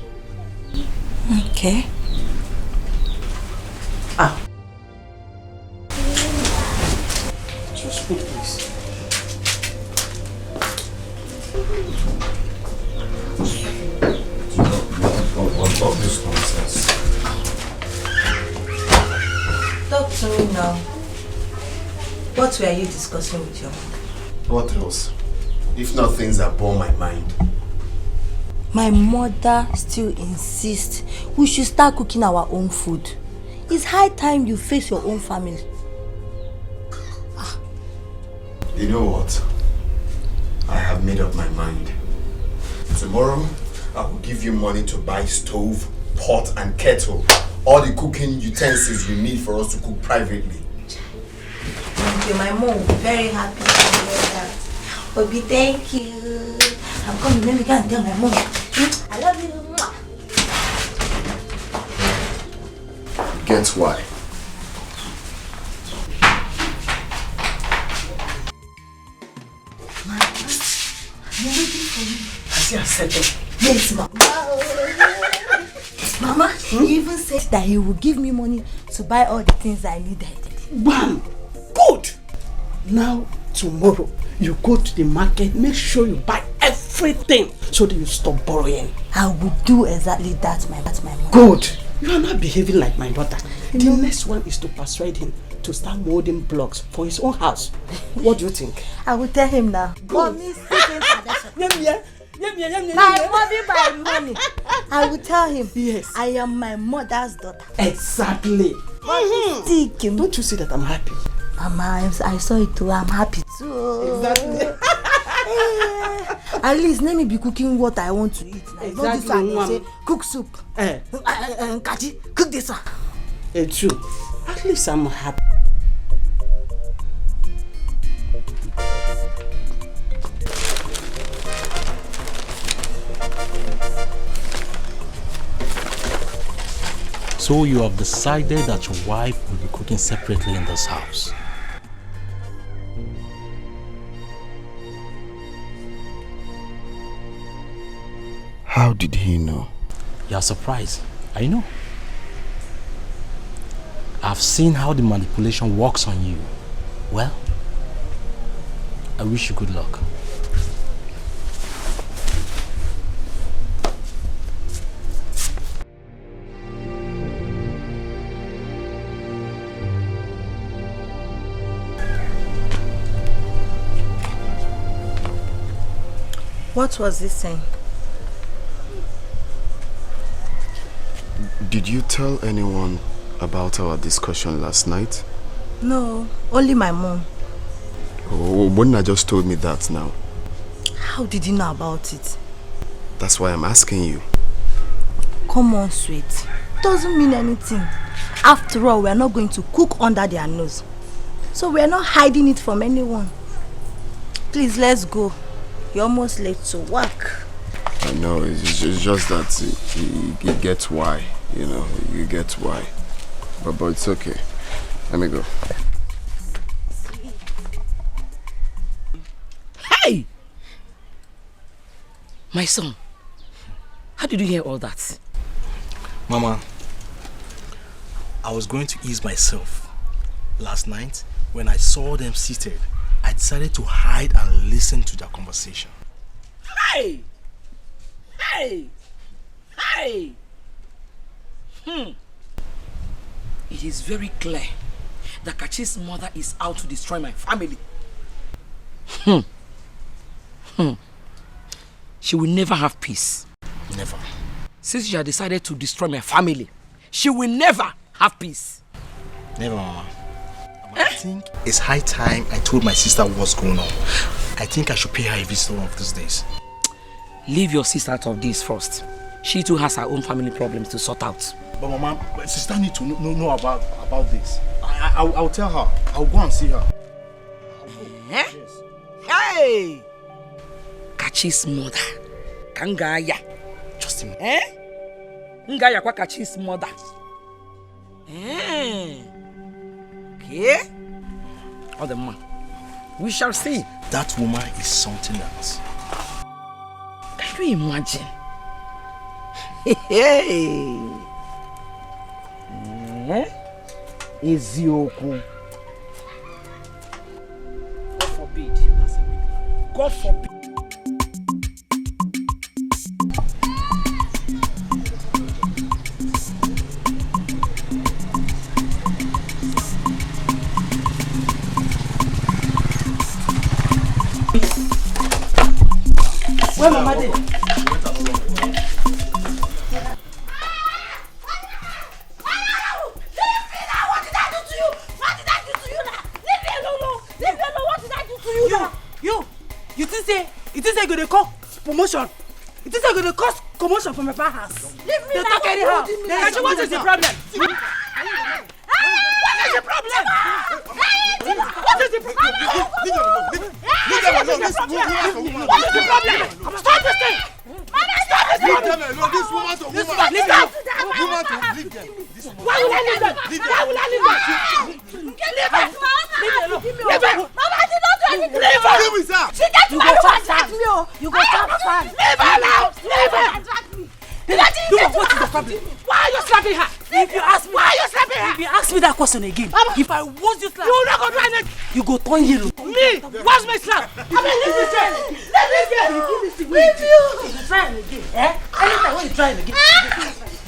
S3: Okay.
S16: Just put this.
S2: What this nonsense?
S3: Talk to me now. What were you discussing with your mom?
S2: What else? If not things that bore my mind.
S3: My mother still insists we should start cooking our own food. It's high time you face your own family.
S2: You know what? I have made up my mind. Tomorrow, I will give you money to buy stove, pot and kettle. All the cooking utensils you need for us to cook privately.
S3: Okay, my mom will be very happy to hear that. Obi, thank you. I'm coming, let me go and tell my mom. I love you.
S2: Get why?
S3: You're waiting for me.
S16: Has he accepted?
S3: Yes, Mama. Mama, he even said that he will give me money to buy all the things I needed.
S1: Bam! Good! Now, tomorrow, you go to the market, make sure you buy everything so that you stop borrowing.
S3: I will do exactly that, my mom.
S1: Good! You are not behaving like my daughter. The next one is to persuade him
S16: to start molding blocks for his own house. What do you think?
S3: I will tell him now. Mommy speaking my mommy by money. I will tell him.
S16: Yes.
S3: I am my mother's daughter.
S16: Exactly. Don't you see that I'm happy?
S3: Mama, I saw it too. I'm happy too.
S16: Exactly.
S3: At least let me be cooking what I want to eat. Exactly. Not this one. Say, cook soup. Kachi, cook this one.
S16: It's true. At least I'm happy.
S14: So you have decided that your wife will be cooking separately in this house.
S2: How did he know?
S14: You are surprised. I know. I've seen how the manipulation works on you. Well, I wish you good luck.
S3: What was he saying?
S17: Did you tell anyone about our discussion last night?
S3: No, only my mom.
S17: Oh, Mona just told me that now.
S3: How did you know about it?
S17: That's why I'm asking you.
S3: Come on, sweet. Doesn't mean anything. After all, we are not going to cook under their nose. So we are not hiding it from anyone. Please, let's go. You're almost late to work.
S17: I know, it's just that you get why, you know, you get why. But it's okay. Let me go.
S7: Hey! My son, how did you hear all that?
S14: Mama, I was going to ease myself. Last night, when I saw them seated, I decided to hide and listen to their conversation.
S7: Hey! Hey! Hey! It is very clear that Kachi's mother is out to destroy my family. She will never have peace.
S14: Never.
S7: Since she has decided to destroy my family, she will never have peace.
S14: Never, Mama. I think it's high time I told my sister what's going on. I think I should pay her a visit one of these days.
S7: Leave your sister out of this first. She too has her own family problems to sort out.
S14: But Mama, my sister needs to know about this. I'll tell her. I'll go and see her.
S7: Eh? Hey! Kachi's mother. Kangaya.
S14: Just a minute.
S7: Eh? Ngaya kwa Kachi's mother. Eh? Okay? Oh, the man. We shall see.
S14: That woman is something else.
S7: Can you imagine? Hey! Ezioku. God forbid. God forbid.
S3: Where Mama did?
S13: You think say go dey call promotion? You think say go dey cause commotion for my house?
S3: Leave me
S13: They
S3: now.
S13: talk anyhow.
S7: What is the problem? What is the problem? What is the problem?
S10: Leave them alone. This woman.
S7: What is the problem? Stop this thing! Stop this
S10: Leave
S7: thing!
S10: them alone. This woman to woman.
S7: Leave them!
S10: Woman to leave them.
S7: Why will I leave them? Why will I leave them? Leave them! Leave them!
S3: Mama did not do anything.
S7: Leave her!
S10: Leave with her.
S3: She get to my house and me. You go stop fan.
S7: Leave her now! Leave her!
S13: What is the problem?
S7: Why are you slapping her?
S13: If you ask me,
S7: Why are you slapping her?
S13: if you ask me that question again, if I was you slap,
S7: You will not go do anything!
S13: you go turn yellow.
S7: Me? What's my slap? I mean, leave this girl! Leave this girl!
S13: With you. You try it again, eh? Anytime when you try it again.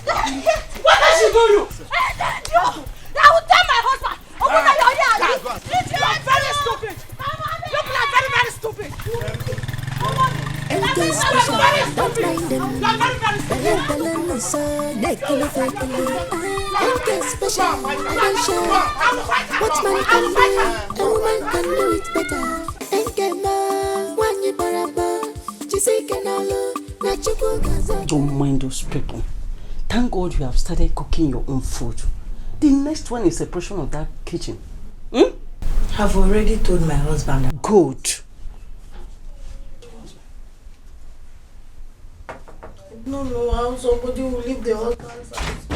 S7: What does she do you?
S3: I will tell my husband.
S1: You're very stupid. You're very, very stupid.
S4: MK special, don't mind them. MK special, don't show. What man can do, a woman can do it better. MK ma, when you baraba, Jessica Nalo, Nachuko Gaza.
S16: Don't mind those people. Thank God you have started cooking your own food. The next one is a portion of that kitchen.
S13: I've already told my husband.
S16: Good.
S13: No, how somebody will leave the husband's house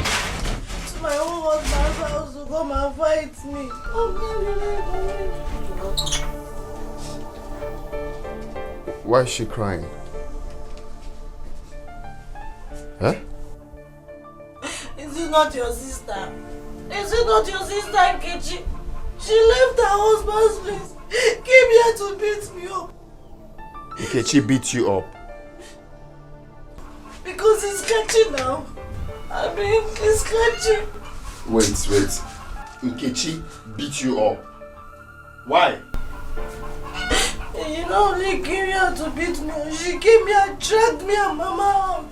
S13: to my own husband's house to come and fight me.
S17: Why is she crying? Huh?
S13: Is it not your sister? Is it not your sister, Nkechi? She left her husband's place, came here to beat me up.
S17: Nkechi beat you up.
S13: Because it's catching now. I mean, it's catching.
S17: Wait. Nkechi beat you up. Why?
S13: You know, only came here to beat me. She came here and dragged me and Mama out.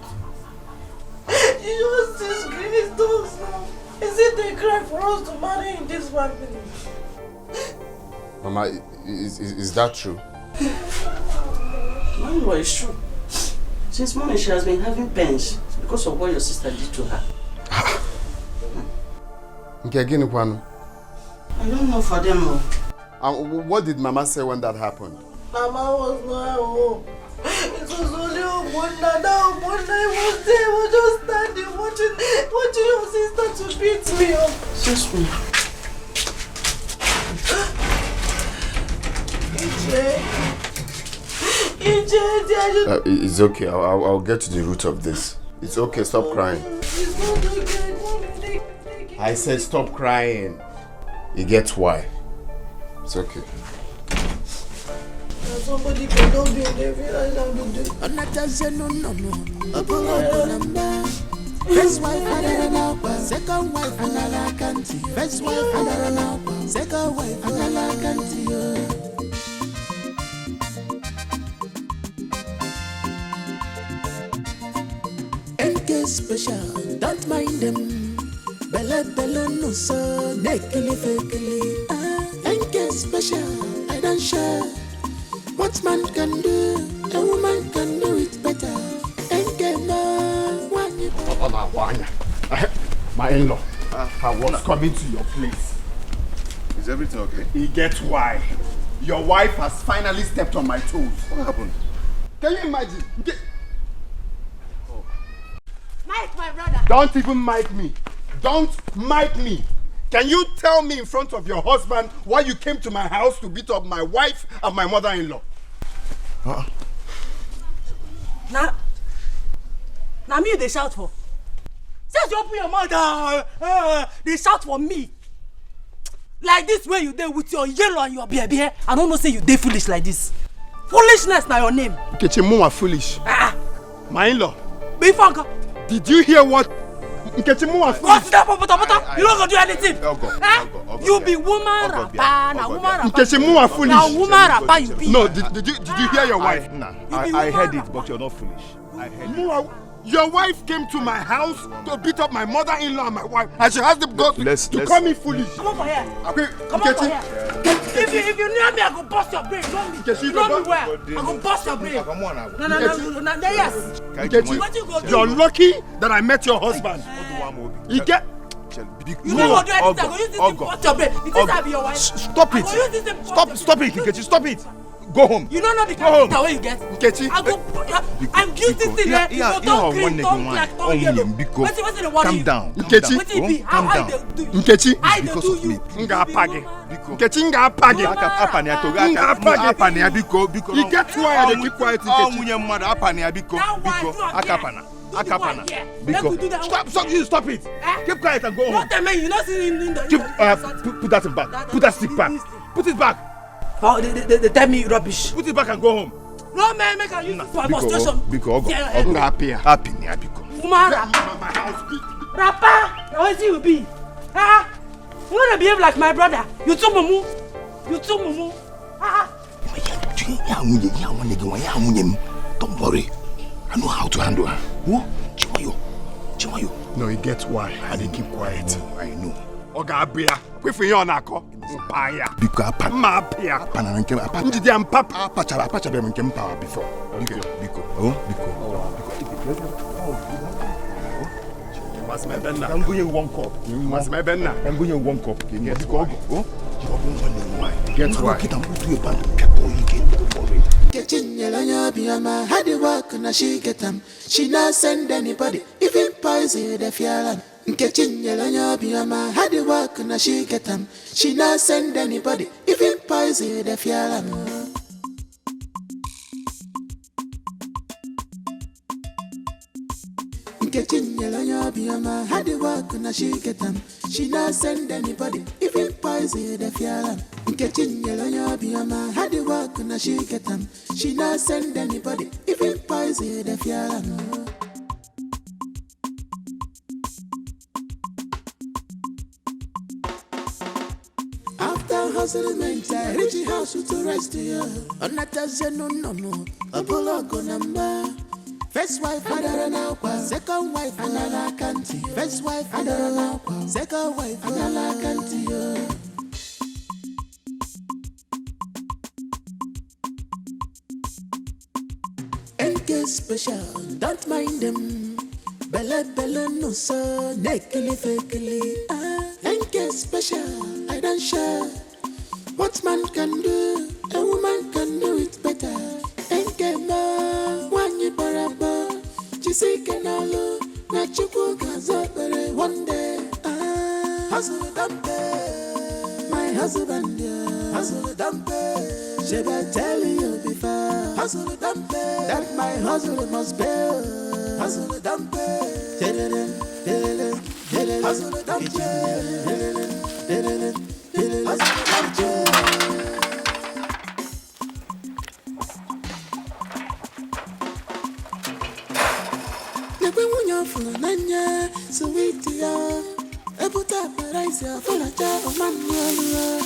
S13: She just disgraced us now. Is it a crime for us to marry in this family?
S17: Mama, is that true?
S16: No, it's true. Since morning she has been having pains because of what your sister did to her.
S17: I don't
S16: know for them.
S17: What did Mama say when that happened?
S13: Mama was not at home. It was only Unborn. That Unborn was there. Was just standing watching your sister to beat me up.
S16: Excuse me.
S17: It's okay. I'll get to the root of this. It's okay. Stop crying.
S13: It's not okay.
S17: I said stop crying. You get why. It's okay.
S13: Somebody can don't be in the village and do this.
S4: First wife another second wife another country. First wife another second wife another country. MK special, don't mind them. Bella no so nekili fekili. NK special, I don't share. What man can do, a woman can do it better. NK man, one you.
S10: My in-law, I was coming to your place.
S6: Is everything okay?
S10: You get why? Your wife has finally stepped on my toes.
S6: What happened?
S10: Can you imagine?
S3: Mike, my brother.
S10: Don't even mic me. Don't mic me. Can you tell me in front of your husband why you came to my house to beat up my wife and my mother-in-law?
S3: Now me they shout for. Since you open your mouth, they shout for me. Like this way you did with your yellow and your baby. I don't know say you dey foolish like this. Foolishness na your name.
S10: Nkechi are foolish. My in-law.
S3: Bifanka.
S10: Did you hear what Nkechi are foolish?
S3: Stop, you don't go do anything. You be woman rapper, na woman rapper.
S10: Nkechi are foolish.
S3: Na woman rapper you be.
S10: No, did you hear your wife?
S6: I heard it, but you're not foolish. I heard it.
S10: Your wife came to my house to beat up my mother-in-law and my wife, and she has the guts to call me foolish.
S3: Come over here.
S10: Okay,
S3: Come over here. If you near me, I go bust your brain. Know me. You know me well. I go bust your brain. No. Yes.
S10: Nkechi, you're lucky that I met your husband. You get.
S3: You don't go do anything. I go use this to bust your brain. You think I be your wife?
S6: Stop it. Stop it, Nkechi. Stop it. Go home.
S3: You don't know the kind of way you get.
S6: Nkechi.
S3: I'm using this thing. You don't green, don't black, don't yellow. What's the one
S6: calm down.
S10: Nkechi.
S3: Calm down.
S10: Nkechi.
S3: I do you.
S10: Nkechi nga page. You get why they keep quiet, Nkechi. Stop it. Keep quiet and go home.
S3: Not the man, you not see in the.
S10: Put that in back. Put that stick back. Put it back.
S3: Oh, they tell me rubbish.
S10: Put it back and go home.
S3: No man, make a use for frustration. Woman rapper. Rapper, now what you be? You wanna behave like my brother? You too mumu. You too mumu.
S15: Don't worry. I know how to handle her. Who? Chiwayo.
S10: No, you get why. I didn't keep quiet. I know. Oga Abia. We for you on Ako. Paya.
S15: Because
S10: Mapia.
S15: Before.
S10: I'm going to one cup. I'm going to one cup. Get why?
S4: How the work na she get them? She not send anybody, even poison the fear. How the work na she get them? She not send anybody, even poison the fear. How the work na she get them? She not send anybody, even poison the fear. How the work na she get them? She not send anybody, even poison the fear. After hustlement, I reach the house to rest here. On that no. Apollo go number. First wife, second wife, another country. First wife, second wife, another country. NK special, don't mind them. Bella no so, nekili fakely. NK special, I don't share. What man can do, a woman can do it better. NK ma, wanyi baraba, chisike nalo, na chuku gazabere one day. Hustle dumpe, my husband, hustle dumpe. Should I tell you before? Hustle dumpe, that my hustle must bear. Hustle dumpe, hustle dumpe, hustle dumpe. Nanya, sweetie, I put up a rice for a jar of manual.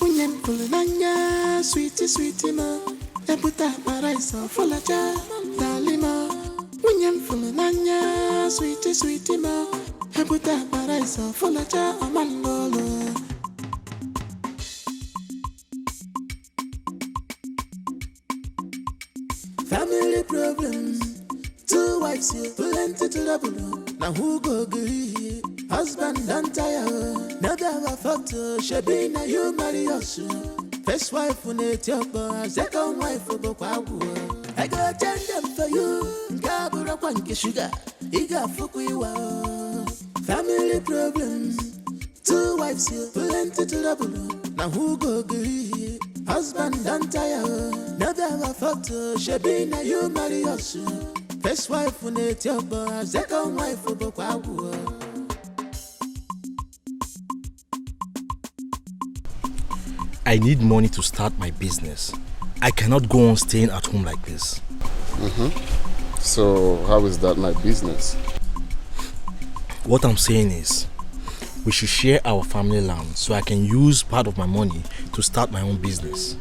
S4: Unyan Nanya, sweetie, ma. I put up a rice for a jar, Dalima. Unyan Nanya, sweetie, ma. I put up a rice for a jar of manual. Family problems. Two wives here, plenty to double. Now who go agree? Husband don't tire. Never have a photo. She be now you marry us. First wife on it, your boy. Second wife for Bokwabu. I go change them for you. Gabura Kwanki sugar. Iga Fukuiwa. Family problems. Two wives here, plenty to double. Now who go agree? Husband don't tire. Never have a photo. She be now you marry us. First wife on it, your boy. Second wife for Bokwabu.
S14: I need money to start my business. I cannot go on staying at home like this.
S17: So, how is that my business?
S14: What I'm saying is, we should share our family land so I can use part of my money to start my own business.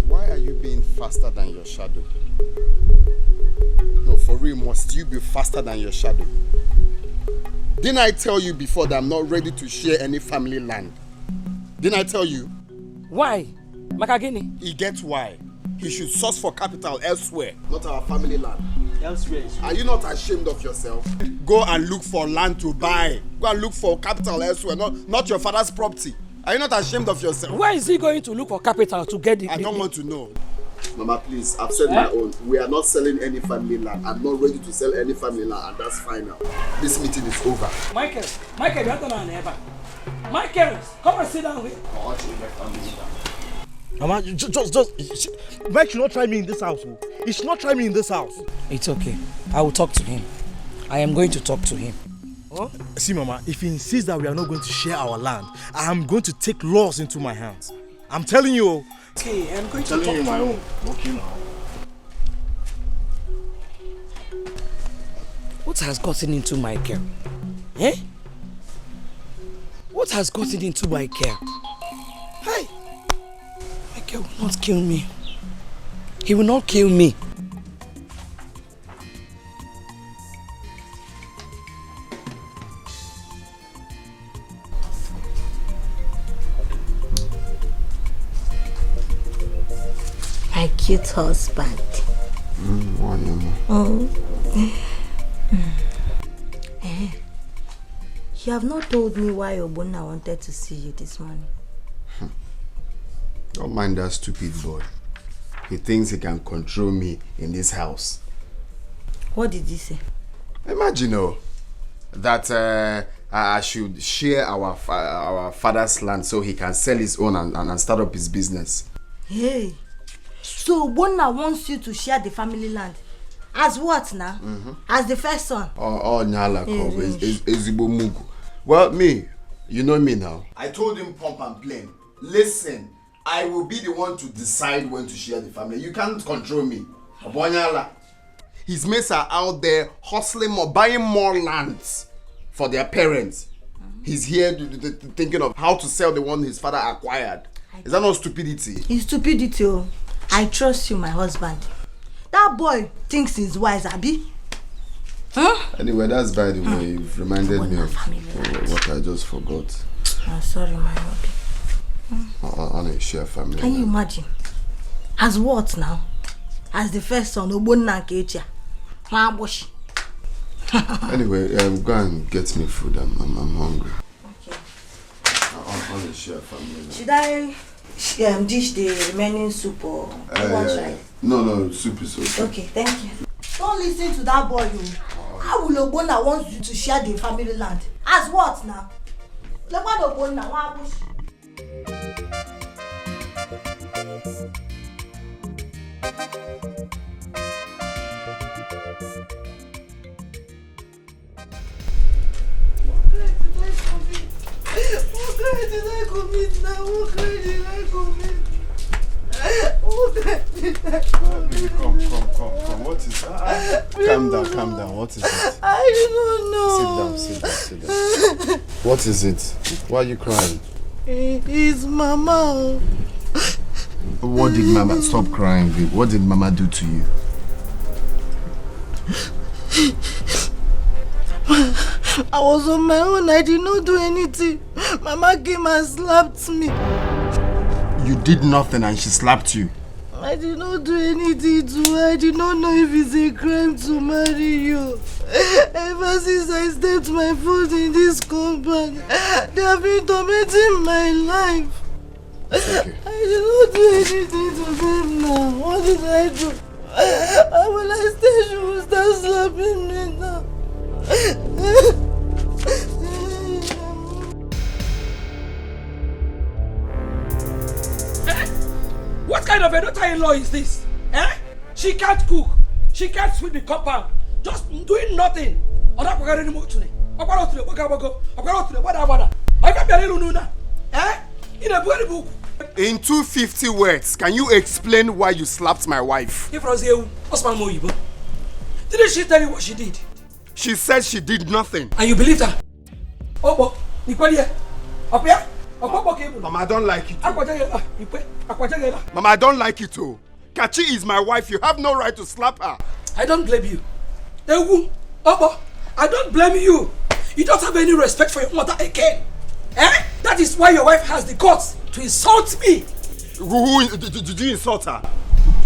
S17: Why are you being faster than your shadow? No, for real, must you be faster than your shadow? Didn't I tell you before that I'm not ready to share any family land? Didn't I tell you?
S7: Why? Makagini?
S17: He gets why. He should source for capital elsewhere, not our family land.
S7: Elsewhere.
S17: Are you not ashamed of yourself? Go and look for land to buy. Go and look for capital elsewhere, not your father's property. Are you not ashamed of yourself?
S7: Where is he going to look for capital to get the...
S17: I don't want to know. Mama, please, I've said my own. We are not selling any family land. I'm not ready to sell any family land, and that's fine now. This meeting is over.
S7: Michael, you have to know. Michael, come and sit down with.
S15: Mama, just Mike should not try me in this house. He should not try me in this house.
S7: It's okay. I will talk to him. I am going to talk to him.
S15: Huh? See, Mama, if he insists that we are not going to share our land, I am going to take laws into my hands. I'm telling you.
S7: Okay, I'm going to talk to him.
S15: Okay, now.
S7: What has gotten into Michael? Eh? What has gotten into Dikeh? Hey! Dikeh will not kill me. He will not kill me.
S18: My cute husband. You have not told me why Obuna wanted to see you this morning.
S17: Don't mind that stupid boy. He thinks he can control me in this house.
S18: What did he say?
S17: Imagine, that I should share our father's land so he can sell his own and start up his business.
S18: Hey, so Obuna wants you to share the family land. As what now? As the first son?
S17: Oh, Nyala, Ezibo Mugu. Well, me, you know me now. I told him pump and plain. Listen, I will be the one to decide when to share the family. You can't control me. Nyala. His mates are out there hustling more, buying more lands for their parents. He's here thinking of how to sell the one his father acquired. Is that not stupidity?
S18: It's stupidity. Oh. I trust you, my husband. That boy thinks he's wise, Abi. Huh?
S17: Anyway, that's by the way. You've reminded me of what I just forgot.
S18: I'm sorry, my Obi.
S17: On a share family.
S18: Can you imagine? As what now? As the first son, Obonna Kecha.
S17: Anyway, go and get me food. I'm hungry.
S18: Okay.
S17: On a share family.
S18: Should I dish the remaining soup or
S17: No, soup is okay.
S18: Okay, thank you. Don't listen to that boy, you. How will Obonna want you to share the family land? As what now? Look what Obonna wants.
S3: What did I commit now? What did I commit?
S17: Come. What is that? Calm down. What is it?
S3: I don't know.
S17: Sit down. What is it? Why are you crying?
S3: It's Mama.
S17: What did Mama... Stop crying, babe. What did Mama do to you?
S3: I was on my own. I did not do anything. Mama came and slapped me.
S17: You did nothing and she slapped you.
S3: I did not do anything to her. I did not know if it's a crime to marry you. Ever since I stepped my foot in this compound, they have been tormenting my life.
S17: Okay.
S3: I did not do anything to them now. What did I do? When I stay, she will start slapping me now.
S7: What kind of a daughter-in-law is this? She can't cook. She can't sweep the compound. Just doing nothing.
S17: In 250 words, can you explain why you slapped my wife?
S7: Didn't she tell you what she did?
S17: She said she did nothing.
S7: And you believed her? Mama,
S17: I don't like it. Mama, I don't like it too. Kachi is my wife. You have no right to slap her.
S7: I don't blame you. I don't blame you. You don't have any respect for your mother again. That is why your wife has the guts to insult me.
S17: Who did you insult her?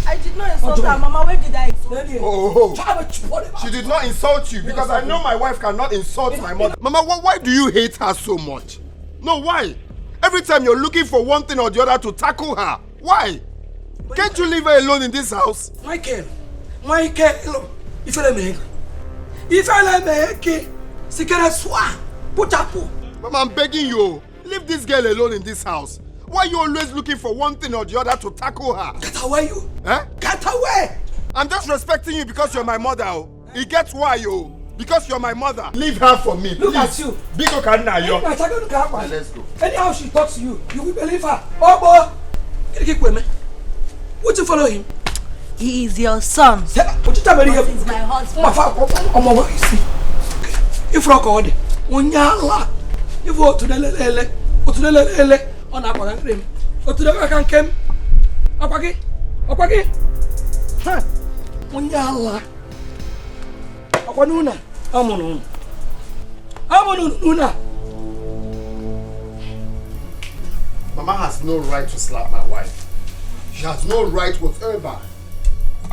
S18: I did not insult her, Mama. Where did I insult you?
S17: Oh. She did not insult you because I know my wife cannot insult my mother. Mama, why do you hate her so much? No, why? Every time you're looking for one thing or the other to tackle her. Why? Can't you leave her alone in this house?
S7: Michael, if
S17: Mama, I'm begging you. Leave this girl alone in this house. Why are you always looking for one thing or the other to tackle her?
S7: Get away, you!
S17: Get away! I'm just respecting you because you're my mother. It gets why, you. Because you're my mother. Leave her for me.
S7: Look at you.
S17: Biko Kanna, yo.
S7: Let's go. Anyhow she talks to you, you will believe her. Oh, boy. Would you follow him?
S18: He is your son.
S7: What you tell me?
S18: He's my husband.
S7: If rock on Onyala. If you to the lele, on a cream, or to the can came. Apagi, huh? Munyala. Aquanuna, Amonuna.
S10: Mama has no right to slap my wife. She has no right whatsoever.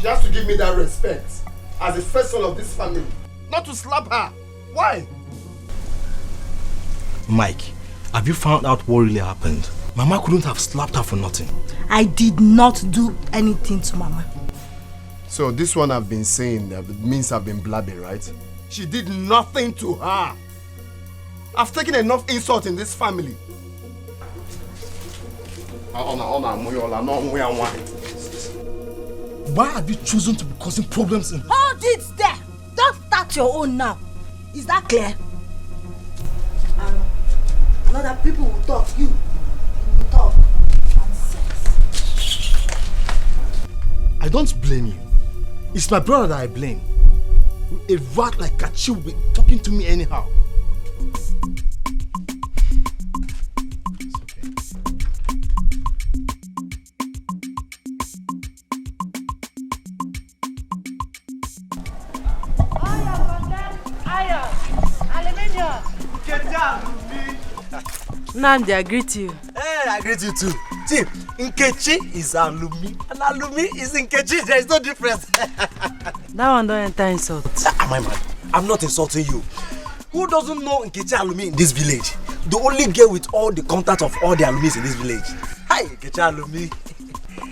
S10: She has to give me that respect as the first son of this family. Not to slap her. Why?
S14: Mike, have you found out what really happened? Mama couldn't have slapped her for nothing.
S18: I did not do anything to Mama.
S10: So this one I've been saying means I've been blabbing, right? She did nothing to her. I've taken enough insult in this family.
S14: Why have you chosen to be causing problems in...
S18: Hold it there! Don't start your own now. Is that clear? Other people will talk. You will talk. Nonsense.
S14: I don't blame you. It's my brother that I blame. A rat like Kachi will be talking to me anyhow.
S13: Nandi, I greet you.
S14: Hey, I greet you too. See, Nkechi is Alumi, and Alumi is Nkechi. There is no difference.
S13: That one don't enter insult.
S14: Am I mad? I'm not insulting you. Who doesn't know Nkechi Alumi in this village? The only girl with all the contact of all the Alumis in this village. Hi, Nkechi Alumi.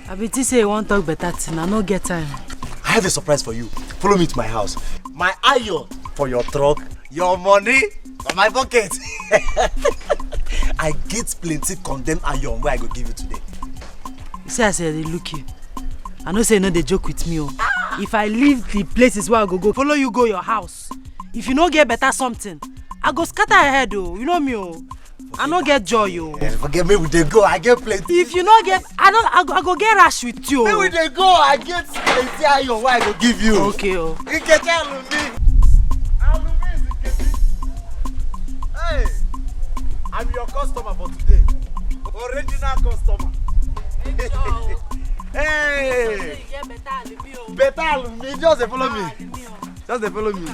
S13: I bet you say you want to talk better thing. I no get time.
S14: I have a surprise for you. Follow me to my house. My iron for your truck, your money for my pocket. I get plenty condemned iron where I go give you today.
S13: You see, I said they look you. I know say you know they joke with me. Oh. If I leave the places where I go, follow you go your house. If you no get better something, I go scatter ahead. Oh, you know me. Oh, I no get joy. Oh,
S14: yeah, forget me. We dey go. I get plenty.
S13: If you no get, I go get rash with you.
S14: Me we dey go. I get plenty iron where I go give you.
S13: Okay. Oh.
S14: Nkechi Alumi. Alumi is Nkechi. Hey. I'm your customer for today. Original customer. Hey! Better Alumi. Just follow me. Just follow me.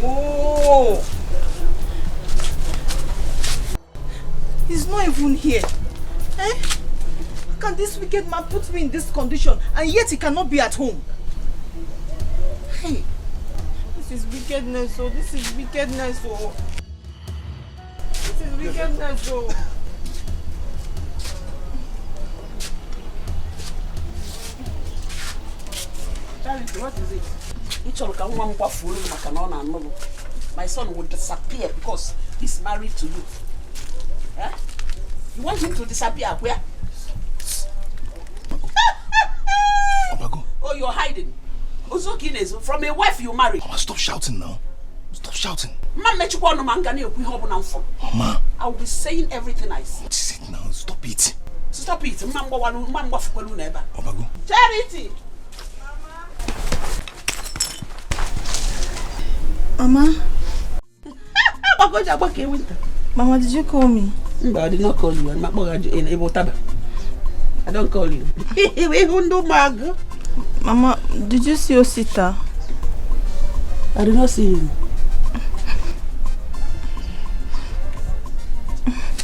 S5: Oh! He's not even here. Eh? How can this wicked man put me in this condition and yet he cannot be at home? Hey, this is wickedness, oh. This is wickedness, oh. This is wickedness, oh.
S16: Charity, what is it? My son will disappear because he's married to you. Eh? You want him to disappear where? Oh, you're hiding. From a wife you married.
S14: Mama, stop shouting now. Stop shouting.
S16: Mama, I will be saying everything I see.
S14: What is it now? Stop it.
S16: Stop it. Charity.
S11: Mama. Mama, did you call me?
S16: No, I did not call you. I don't call you.
S11: Mama, did you see Osita?
S16: I did not see him.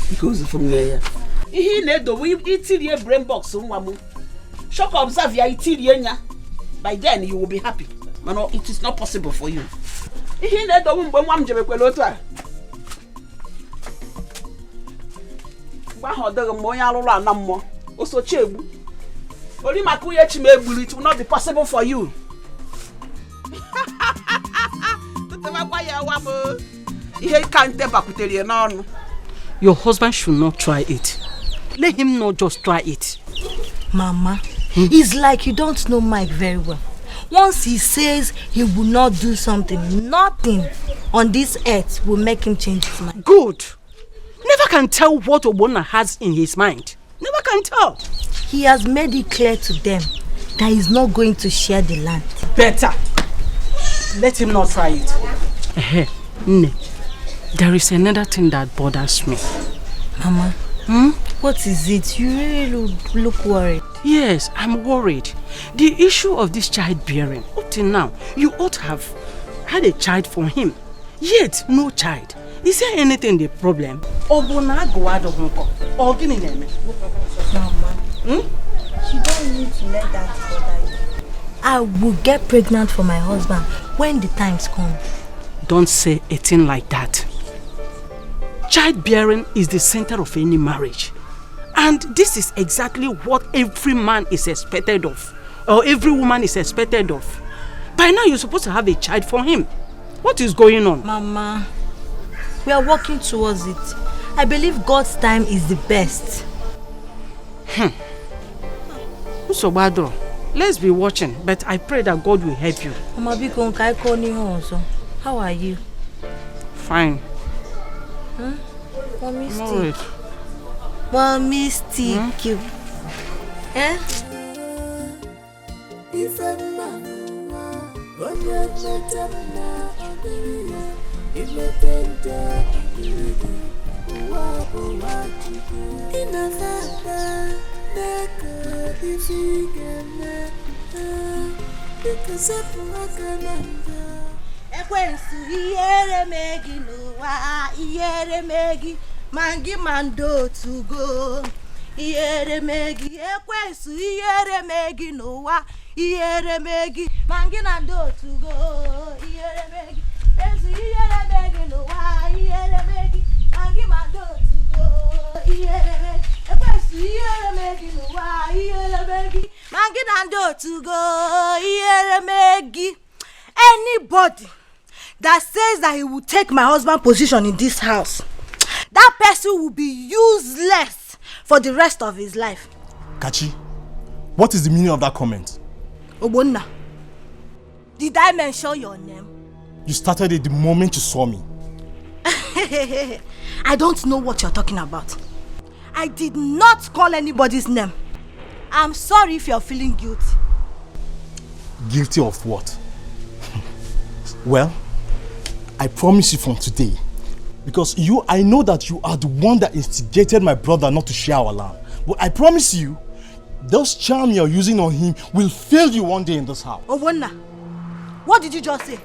S16: Because from there. Ini Edo, we eat your brain box. Shock observe ya. By then you will be happy. Man, it is not possible for you. Ini Edo, also chebu. Only makuye chimegulu, it will not be possible for you. Your husband should not try it. Let him not just try it.
S18: Mama, it's like you don't know Mike very well. Once he says he will not do something, nothing on this earth will make him change his mind.
S16: Good. Never never can tell what Ogbonna has in his mind. Never can tell.
S18: He has made it clear to them that he's not going to share the land.
S16: Better. Let him not try it. There is another thing that bothers me.
S18: Mama, what is it? You really look worried.
S16: Yes, I'm worried. The issue of this childbearing, up till now, you ought to have had a child for him. Yet, no child. Is there anything the problem?
S18: Mama, you don't need to let that bother you. I will get pregnant for my husband when the times come.
S16: Don't say a thing like that. Childbearing is the center of any marriage. And this is exactly what every man is expected of. Or every woman is expected of. By now you're supposed to have a child for him. What is going on?
S18: Mama, we are working towards it. I believe God's time is the best.
S16: So Badro, let's be watching, but I pray that God will help you.
S18: Mama, how are you?
S16: Fine.
S18: Mommy
S16: I'm alright.
S18: Mommy stick. Eh?
S3: Ekwensu ihere megi n'ụwa, ihere megi mangi mando to go. Ihere megi ekwensu ihere megi n'ụwa, ihere megi mangi mando to go. Ihere megi ekwensu ihere megi n'ụwa, ihere megi mangi mando to go. Ihere megi ekwensu ihere megi n'ụwa, ihere megi mangi mando to go. Ihere megi. Anybody that says that he will take my husband's position in this house, that person will be useless for the rest of his life.
S15: Kachi, what is the meaning of that comment?
S3: Ogbonna, did I mention your name?
S15: You started it the moment you saw me.
S3: I don't know what you're talking about. I did not call anybody's name. I'm sorry if you're feeling guilty.
S15: Guilty of what? Well, I promise you from today, because I know that you are the one that instigated my brother not to share our land. But I promise you, those charms you're using on him will fail you one day in this house.
S3: Ogbonna, what did you just say?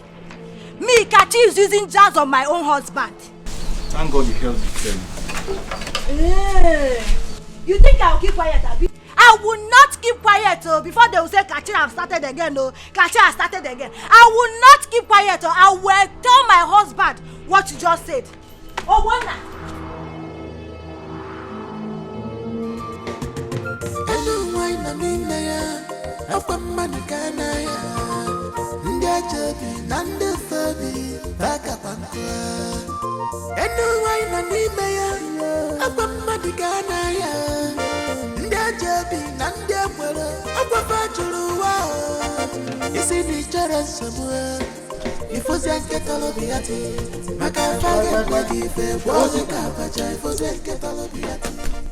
S3: Me, Kachi, is using jazz on my own husband.
S8: Thank God you held it clearly.
S3: Hey, you think I'll keep quiet, Abi? I will not keep quiet before they will say Kachi have started again. Kachi has started again. I will not keep quiet. I will tell my husband what you just said. Ogbonna.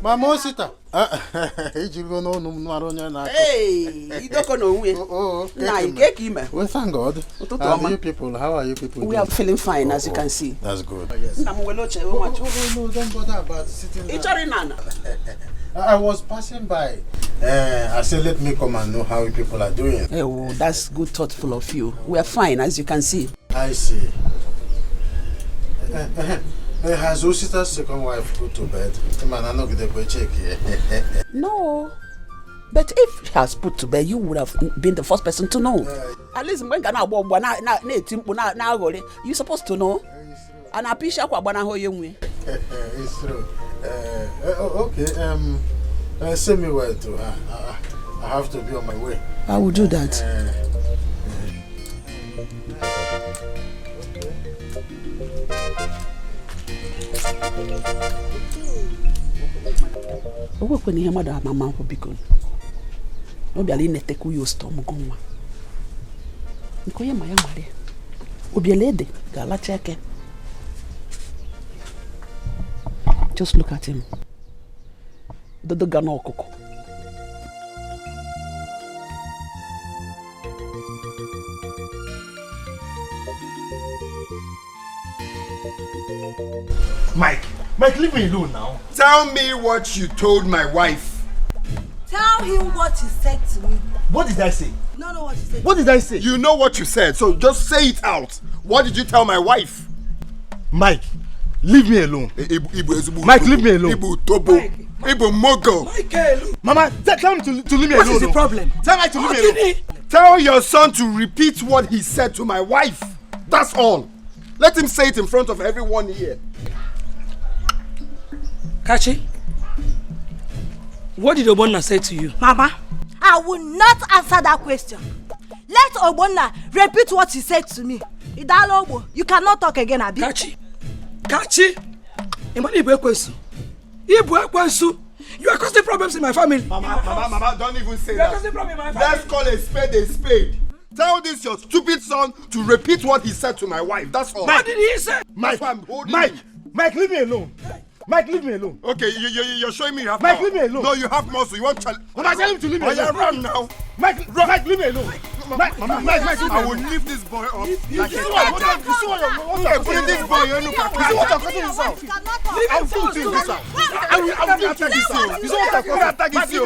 S9: Mama Sita. Hey,
S1: you don't know we.
S9: Well, thank God. You people, how are you people?
S1: We are feeling fine, as you can see.
S9: That's good.
S1: No,
S9: don't bother about sitting down. I was passing by. I said, let me come and know how you people are doing.
S1: Oh, that's good, thoughtful of you. We are fine, as you can see.
S9: I see. Has Osita's second wife put to bed?
S1: No. But if she has put to bed, you would have been the first person to know. At least when you're supposed to know. And I appreciate
S9: it's true. Okay. Send me where to her. I have to be on my way.
S1: I will do that. When you mother, my mom will be good. Nobody let take you storm go. Nkoye maya mare. Obielede gala cheke.
S16: Just look at him. Dodo Gana Okoko.
S15: Mike, leave me alone now.
S17: Tell me what you told my wife.
S18: Tell him what he said to me.
S15: What did I say?
S18: No, what he said.
S15: What did I say?
S17: You know what you said, so just say it out. What did you tell my wife?
S15: Mike, leave me alone. Mike, leave me alone.
S17: Ibu Tobo. Ibu Mogo.
S15: Mama, tell him to leave me alone.
S16: What is the problem?
S15: Tell Mike to leave me alone.
S17: Tell your son to repeat what he said to my wife. That's all. Let him say it in front of everyone here.
S7: Kachi, what did Obonna say to you?
S18: Mama, I will not answer that question. Let Obonna repeat what he said to me. Idalobo, you cannot talk again, Abi.
S7: Kachi, Imani Ibekwesu. You are causing problems in my family.
S17: Mama, don't even say
S7: You are
S17: that.
S7: causing problems in my family.
S17: Let's call a spade a spade. Tell this your stupid son to repeat what he said to my wife. That's all.
S7: What did he say?
S15: Mike, leave me alone. Mike, leave me alone.
S17: Okay, you're showing me you have
S15: Mike,
S17: power.
S15: leave me alone.
S17: No, you have more, so you want challenge.
S15: Mama, tell him to leave me alone.
S17: Run now.
S15: Mike, leave me alone. Mike, leave me alone.
S17: I will lift this boy up like a cat.
S15: You see what
S17: This boy, you look at
S15: you're cutting this out. I will do this out. I will attack this out. You see what I'm attacking you.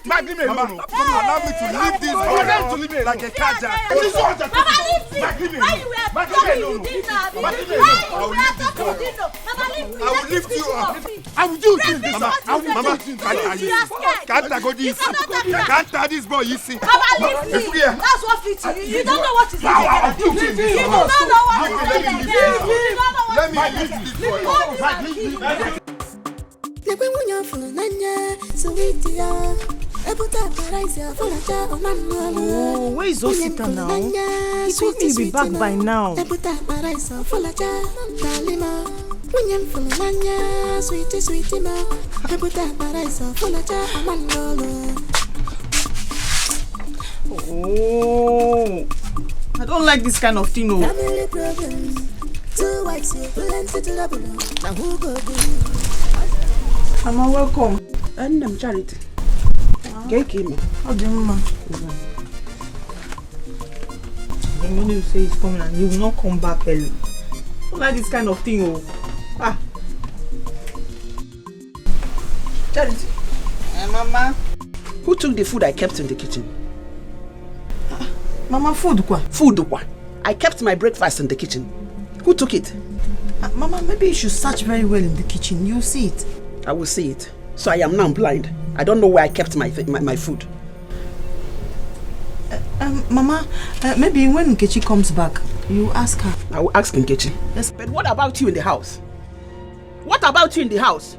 S15: Mike, leave me alone.
S17: Allow me to lift this boy up like a cat.
S15: You see what I'm attacking. Mike, leave me alone. Mike, leave me alone.
S17: I will lift you up.
S15: I will do this.
S17: Mama, can't go this. Can't this boy, you see.
S18: Mama, leave me. That's what fits you. You don't know what to say. You don't know what to say again.
S17: Let me lift this boy up.
S5: Oh, where is Osita now? He told me he'll be back by now. Oh, I don't like this kind of thing.
S4: Family problems. 2 wives here, plenty to double. Now who go do?
S5: Mama, welcome.
S16: And I'm Charity. Get him.
S5: How do you, Mama? The money you say he's coming and you will not come back early. I don't like this kind of thing. Oh.
S16: Charity.
S5: Mama.
S16: Who took the food I kept in the kitchen?
S5: Mama, food kwa?
S16: Food kwa. I kept my breakfast in the kitchen. Who took it?
S5: Mama, maybe you should search very well in the kitchen. You'll see it.
S16: I will see it. So I am now blind. I don't know where I kept my food.
S5: Mama, maybe when Nkechi comes back, you ask her.
S16: I will ask Nkechi.
S5: Yes.
S16: But what about you in the house? What about you in the house?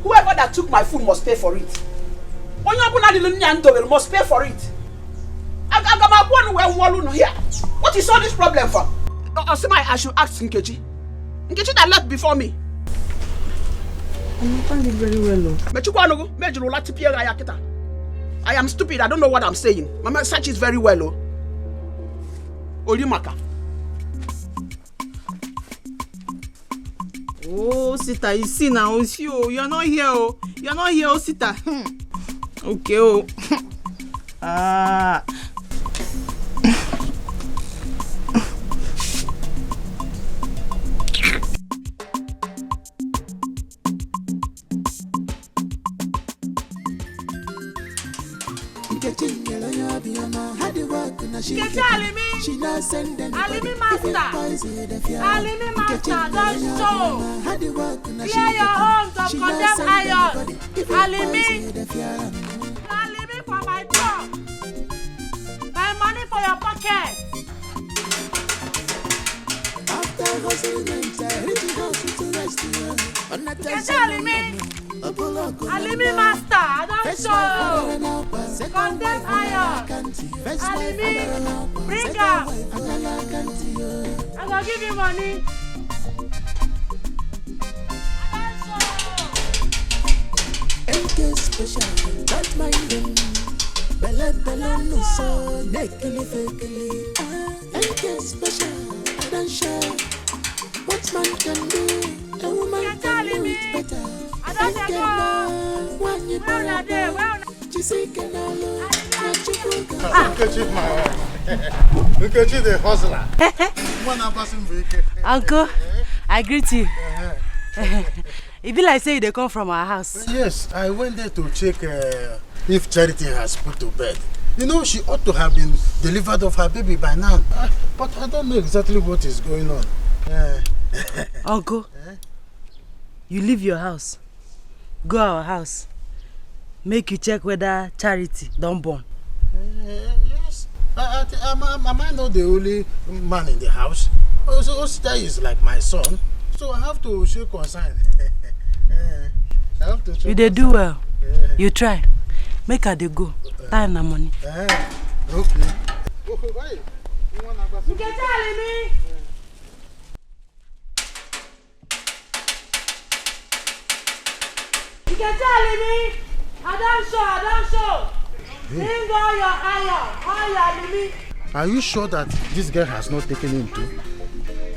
S16: Whoever that took my food must pay for it. Must pay for it. What is all this problem for? I should ask Nkechi. Nkechi that left before me.
S5: I understand it very well.
S16: I am stupid. I don't know what I'm saying. Mama, search it very well. Olimaka.
S5: Oh, Sita, you see now, it's you. You're not here. You're not here, Sita. Okay. Ah.
S18: Alimi master, don't show. Clear your homes of condemned iron. Alimi for my job. My money for your pocket. Alimi master, don't show. Condemned iron. Alimi, bring up. I'm gonna give you money.
S4: Special, that mind them. Bella no so, nekili fekili. MK special, I don't share. What man can do it, a woman can do it better. Thank you, when you
S9: Nkechi the hustler.
S13: Uncle, I greet you. It be like say they come from our house.
S9: Yes, I went there to check if Charity has put to bed. You know, she ought to have been delivered of her baby by now. But I don't know exactly what is going on.
S13: Uncle, you leave your house. Go our house. Make you check whether Charity don't born.
S9: Yes. Am I not the only man in the house? Osita is like my son. So I have to show concern. I have to show
S13: You they do well. You try. Make her they go. Time and money.
S9: Okay.
S13: You can tell me. You can tell me. I don't show. Bring all your iron, me.
S9: Are you sure that this girl has not taken him too?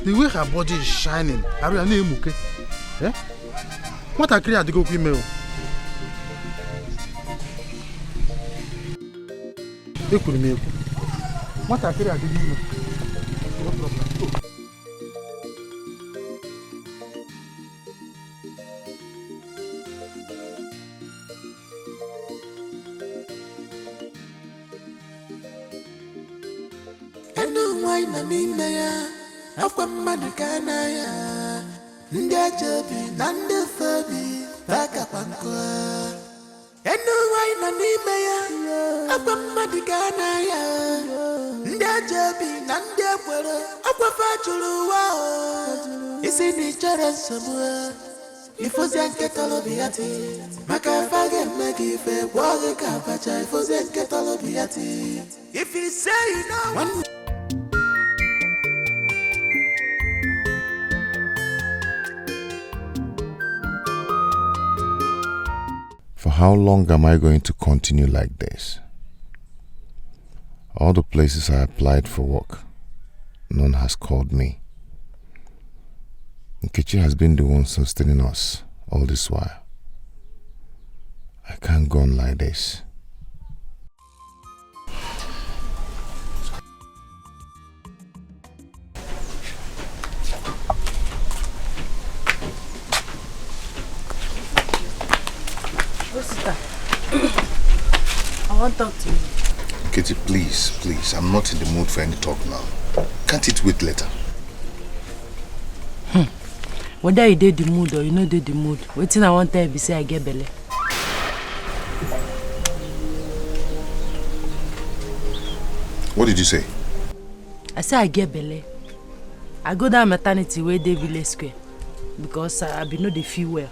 S9: The way her body is shining. Are you name okay? Eh? What I create the go email. What I create the email. No problem.
S4: Na n'ime ya akwa mmadụ ka na ya ndị ajabi na ndị fabi bakakwa nkụ enu nwanyị nọ n'ime ya akwa mmadụ ka na ya ndị ajabi na ndị ekwere akwa fajuru ụwa isi na ịchọrọ nsogbu ifozie nke tọrọbi ya ti maka afa ga-eme gị ife gwọọ gị ka abacha ifozie nke tọrọbi ya ti if you say you know
S2: For how long am I going to continue like this? All the places I applied for work, none has called me. Nkechi has been the one sustaining us all this while. I can't go on like this.
S13: I want to talk to you.
S2: Katie, please, I'm not in the mood for any talk now. Can't it wait later?
S13: Whether you did the mood or you know did the mood, waiting I want to be say I get belly.
S2: What did you say?
S13: I say I get belly. I go down maternity where they Village Square because I be know they feel well.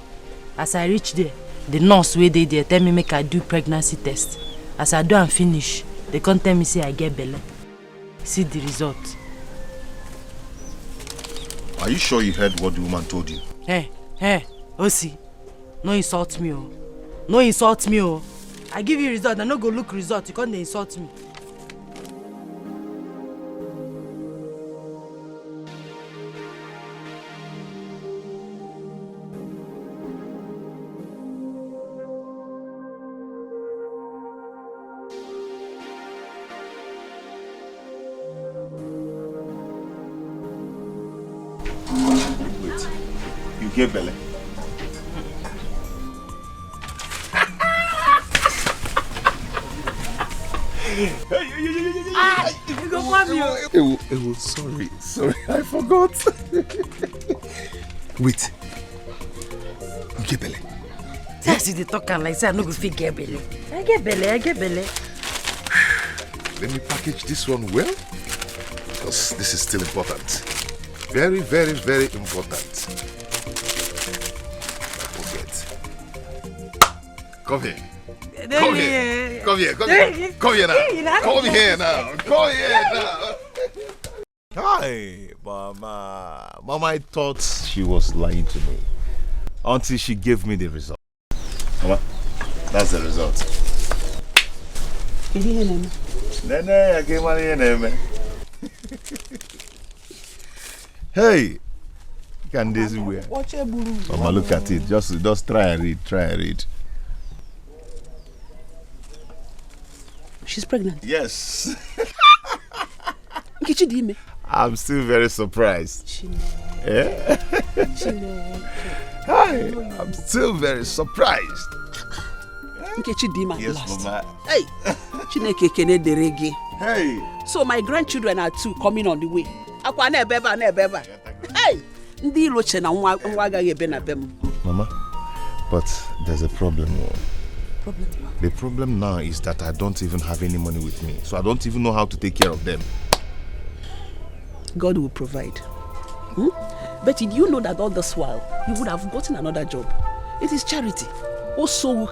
S13: As I reach there, the nurse where they there tell me make I do pregnancy test. As I do and finish, they can't tell me say I get belly. See the result.
S2: Are you sure you heard what the woman told you?
S13: Hey, Osi, no insult me, oh. No insult me, oh. I give you result, I no go look result, you can't insult me.
S2: Get belly.
S13: You go want me.
S2: Sorry, I forgot. Wait. You get belly.
S13: Yes, you talk like say I no go fit get belly. I get belly.
S2: Let me package this one well, because this is still important. Very, very, very important. Come here. Come here now.
S19: Hi, Mama. Mama, I thought she was lying to me until she gave me the result.
S2: Mama, that's the result.
S19: Nene, I gave money. Hey, Can this wear?
S1: Watch a buru.
S19: Mama, look at it. Just try and read. Try and read.
S1: She's pregnant.
S19: Yes.
S1: I'm
S19: still very surprised. Yeah? Hi, I'm still very surprised.
S1: Yes,
S19: Mama.
S1: Hey, Chineke kene deregi.
S19: Hey.
S1: So my grandchildren are two coming on the way. Akwa na ebeba. Hey, ndi iloche na nwa agaghị ebe na bem.
S19: Mama, but there's a problem.
S1: Problem?
S19: The problem now is that I don't even have any money with me, so I don't even know how to take care of them.
S1: God will provide. But did you know that all this while you would have gotten another job? It is charity. Also,
S19: Mama,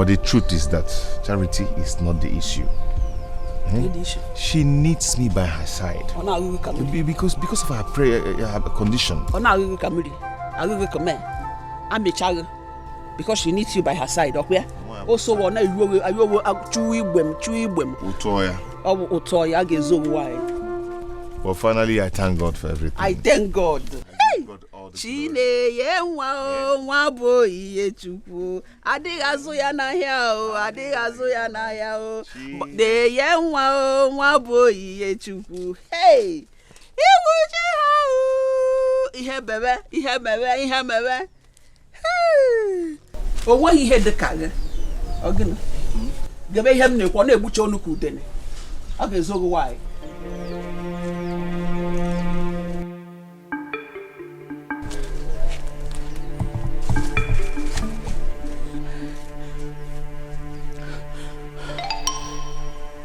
S19: the truth is that charity is not the issue. She needs me by her side because of her prayer, her condition.
S1: Because she needs you by her side. Okay? Also,
S19: well, finally, I thank God for everything.
S1: I thank God. Chineye nwa bo iye chukwu adịghị azụ ya n'ahịa o adịghị azụ ya n'ahịa o deye nwa bo iye chukwu hey iwu ji ha o ihe bebe o nweghị ihe dịka gị ọ gịnị gebe ihe m na-ekwu ọ na-egbuche ọnụ ka udene ọ ga-ezo gị nwaanyị.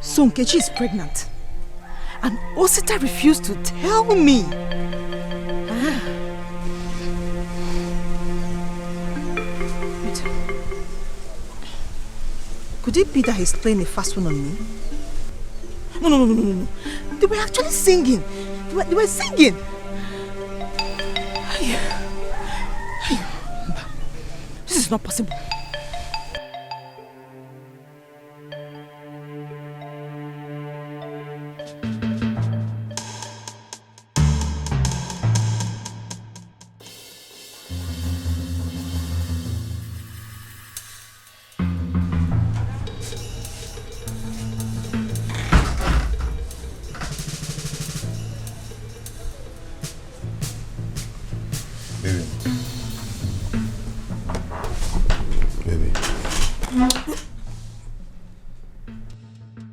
S5: So Nkechi is pregnant, and Osita refused to tell me. Wait. Could it be that he's playing a fast one on me? No. They were actually singing. They were singing. This is not possible.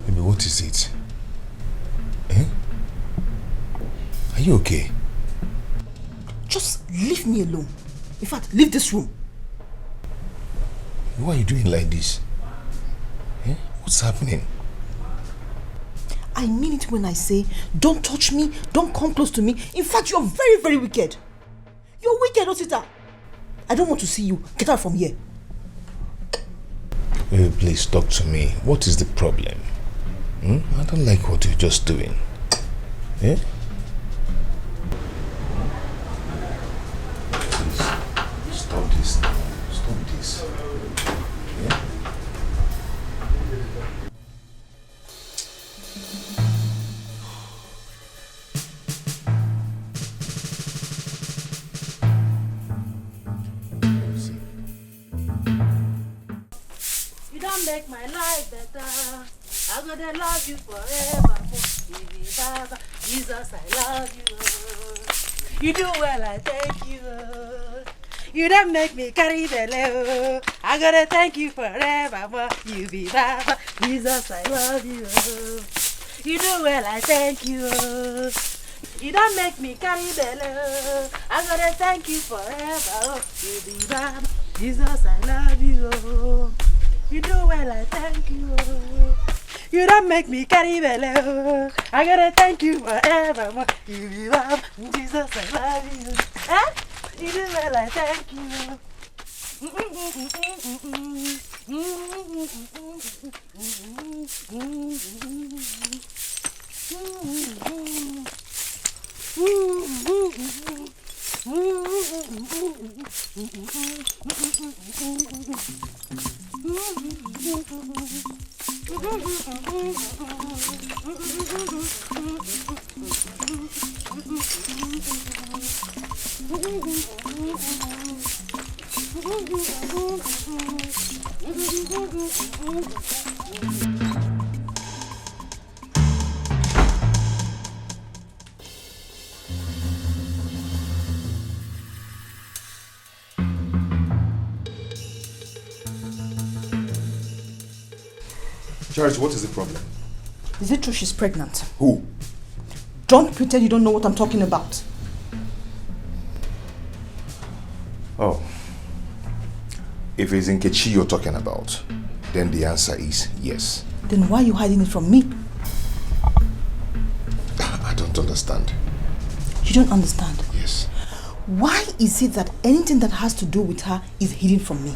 S2: Baby, what is it? Are you okay?
S5: Just leave me alone. In fact, leave this room.
S2: Why are you doing like this? What's happening?
S5: I mean it when I say, don't touch me, don't come close to me. In fact, you're very, very wicked. You're wicked, Osita. I don't want to see you. Get out from here.
S2: Baby, please talk to me. What is the problem? I don't like what you're just doing. Please, stop this now. Stop this.
S18: You don't make my life better. I'm gonna love you forever. Jesus, I love you. You do well, I thank you. You don't make me carry the level. I'm gonna thank you forever. You be Baba. Jesus, I love you. You do well, I thank you. You don't make me carry the level. I'm gonna thank you forever. You be Baba. Jesus, I love you. You do well, I thank you. You don't make me carry the level. I gotta thank you forever. You be love, Jesus, I love you. You do well, I thank you.
S19: Charity, what is the problem?
S1: Is it true she's pregnant?
S19: Who?
S1: Don't pretend you don't know what I'm talking about.
S19: Oh. If it's Nkechi you're talking about, then the answer is yes.
S1: Then why are you hiding it from me?
S19: I don't understand.
S1: You don't understand?
S19: Yes.
S1: Why is it that anything that has to do with her is hidden from me?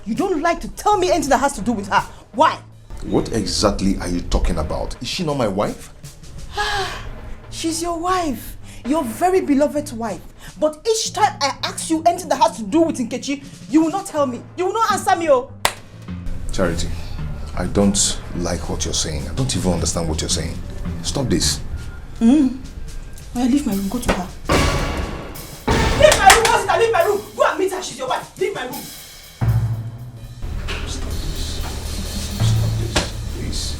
S1: You don't like to tell me anything that has to do with her. Why?
S19: What exactly are you talking about? Is she not my wife?
S1: She's your wife. Your very beloved wife. But each time I ask you anything that has to do with Nkechi, you will not tell me. You will not answer me, oh.
S19: Charity, I don't like what you're saying. I don't even understand what you're saying. Stop this.
S1: Well, leave my room. Go to her. Leave my room. What's it? Leave my room. Go and meet her. She's your wife. Leave my room.
S19: Please.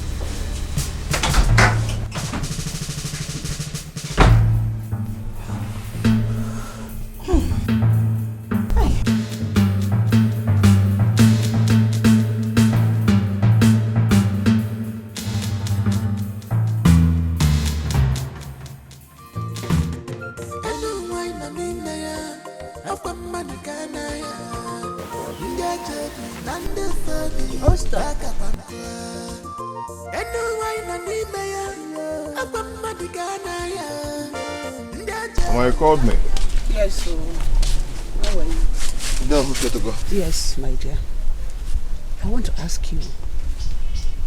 S19: Somebody called me.
S16: Yes, so how are you?
S19: No, who's got to go?
S16: Yes, my dear. I want to ask you,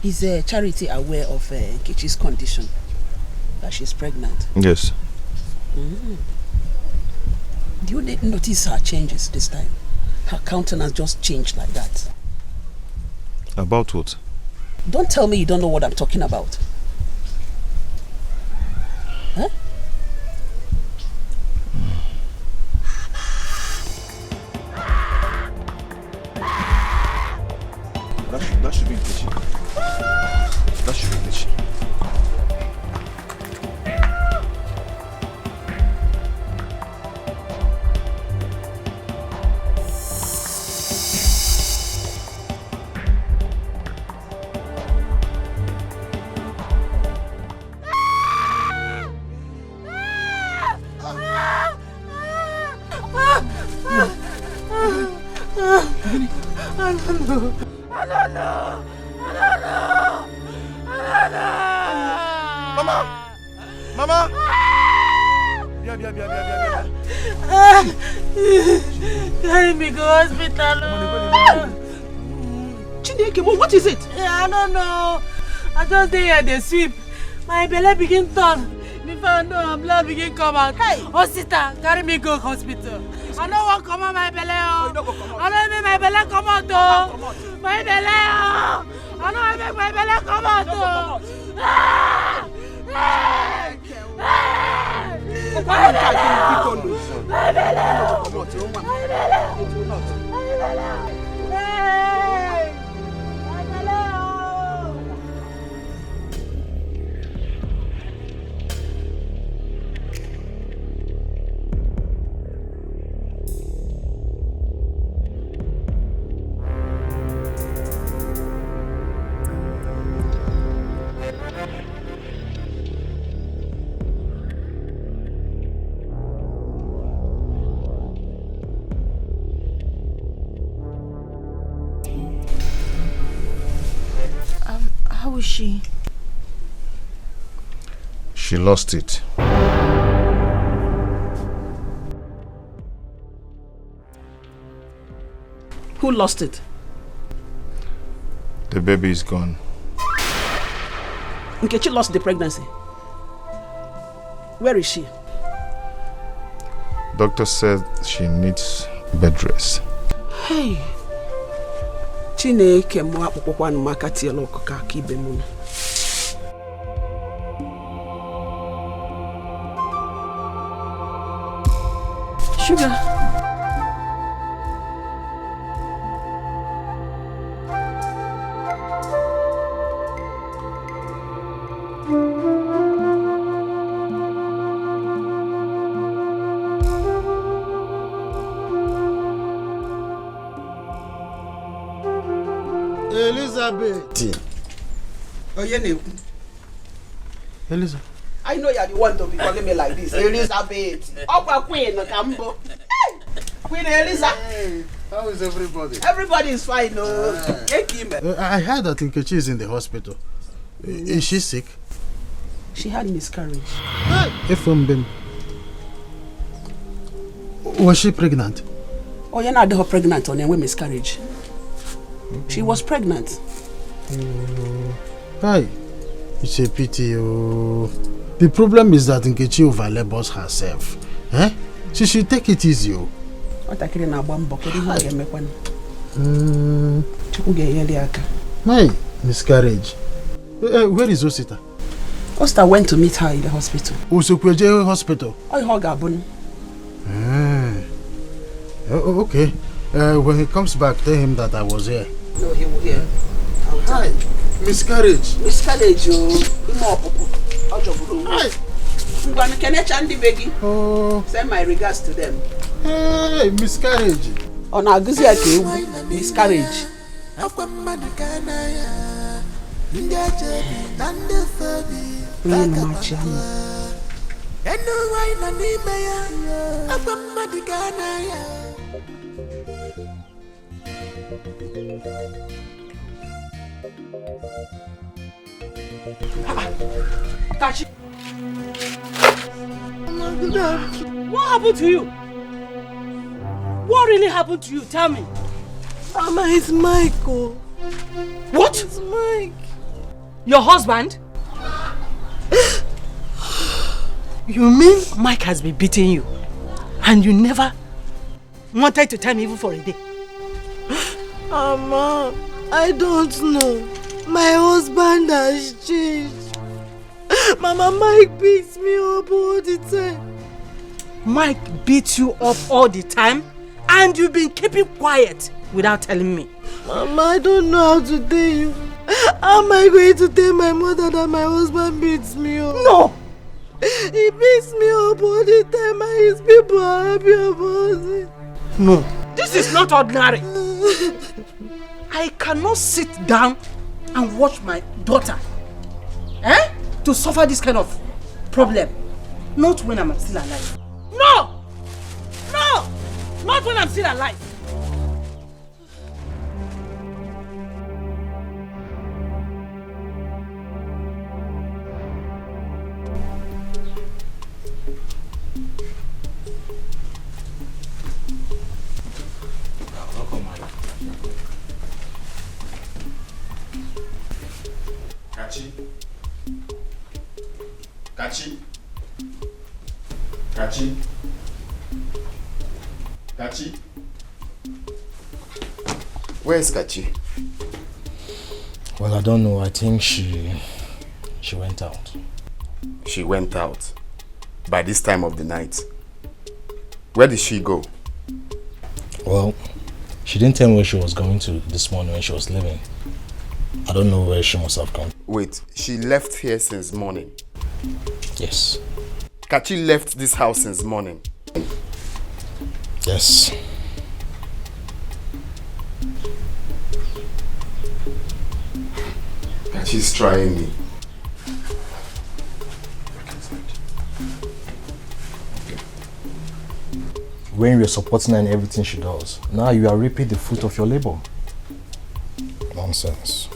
S16: is Charity aware of Nkechi's condition? That she's pregnant?
S19: Yes.
S16: Do you notice her changes this time? Her countenance just changed like that.
S19: About what?
S16: Don't tell me you don't know what I'm talking about. Huh?
S19: That should be Nkechi. That should be Nkechi.
S13: Carry me go hospital.
S16: Chineke, what is it?
S13: I don't know. I just dey here dey sweep. My belly begin turn. Before I know, blood begin come out. Hey, Osita, carry me go hospital. I don't want come out my belly. I don't make my belly come out. My belly. I don't make my belly come out.
S1: How is she?
S19: She lost it.
S16: Who lost it?
S19: The baby is gone.
S16: Nkechi lost the pregnancy. Where is she?
S19: Doctor said she needs bed rest.
S16: Hey.
S1: Chineke mụ akpụkpọkwa nụ maka tiela ọkụkọ aka ibe m.
S12: Sugar.
S9: Elizabeth.
S1: Oh, you know.
S9: Elizabeth.
S1: I know you're the one to be calling me like this. Elizabeth. Upper Queen, Cambo. Queen Elizabeth.
S9: How is everybody?
S1: Everybody is fine. No.
S9: I heard that Nkechi is in the hospital. Is she sick?
S1: She had miscarriage.
S9: Efembem. Was she pregnant?
S1: Oh, you're not pregnant on a miscarriage. She was pregnant.
S9: Hi. It's a pity. The problem is that Nkechi overlabors herself. Eh? She should take it easy.
S1: What I can't
S9: My miscarriage. Where is Osita?
S1: Osita went to meet her in the hospital.
S9: Usukweje hospital?
S1: Oh, Gabon.
S9: Okay. When he comes back, tell him that I was here.
S1: No, he will hear.
S9: Hi. Miscarriage.
S1: Miscarriage, oh. Send my regards to them.
S9: Hey, miscarriage.
S1: Oh, now this is miscarriage.
S12: Kachi. What happened to you? What really happened to you? Tell me.
S13: Mama, it's Michael.
S12: What?
S13: It's Mike.
S12: Your husband? You mean Mike has been beating you? And you never wanted to tell me even for a day?
S13: Mama, I don't know. My husband has changed. Mama, Mike beats me up all the time.
S12: Mike beats you up all the time? And you've been keeping quiet without telling me?
S13: Mama, I don't know how to tell you. How am I going to tell my mother that my husband beats me up?
S12: No!
S13: He beats me up all the time and his people are happy about it.
S12: No, this is not ordinary. I cannot sit down and watch my daughter to suffer this kind of problem. Not when I'm still alive. No! No! Not when I'm still alive.
S17: Kachi. Kachi. Kachi. Kachi. Where's Kachi?
S15: Well, I don't know. I think she went out.
S17: She went out? By this time of the night? Where did she go?
S15: Well, she didn't tell me where she was going to this morning when she was leaving. I don't know where she must have gone.
S17: Wait, she left here since morning?
S15: Yes.
S17: Kachi left this house since morning?
S15: Yes.
S17: Kachi's trying me.
S15: When you were supporting her in everything she does, now you are reaping the fruit of your labor. Nonsense.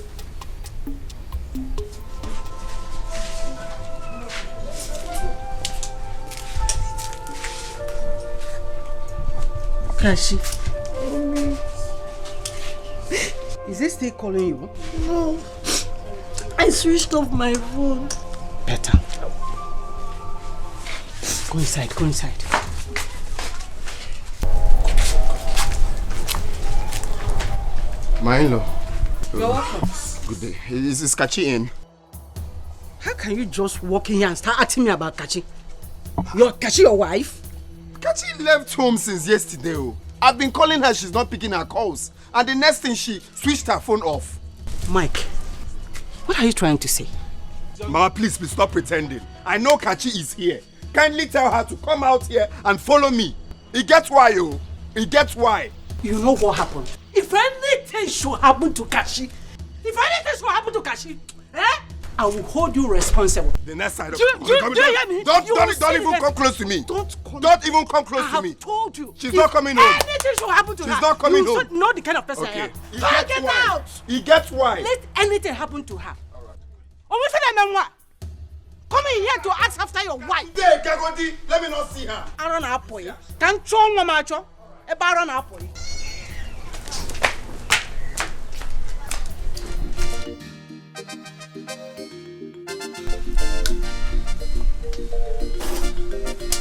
S12: Kachi. Is he still calling you?
S13: No. I switched off my phone.
S12: Better. Go inside, go inside.
S17: My in-law.
S16: You're welcome.
S17: Good day. Is Kachi in?
S16: How can you just walk in here and start asking me about Kachi? Kachi your wife?
S17: Kachi left home since yesterday. Oh. I've been calling her, she's not picking her calls. And the next thing, she switched her phone off.
S16: Mike, what are you trying to say?
S17: Mama, please stop pretending. I know Kachi is here. Kindly tell her to come out here and follow me. He gets why, oh. He gets why.
S16: You know what happened? If anything should happen to Kachi, I will hold you responsible.
S17: The next side of
S16: do you hear me?
S17: Don't even come close to me. Don't even come close to me.
S16: I have told you.
S17: She's not coming home.
S16: Anything should happen to her.
S17: She's not coming home.
S16: You know the kind of person I am.
S17: Get out. He gets why.
S16: Let anything happen to her. Alright. Come in here to ask after your wife.
S17: Hey, Kagoti, let me not see her.
S16: Aron apoy. Can't show mama cho. E baron apoy.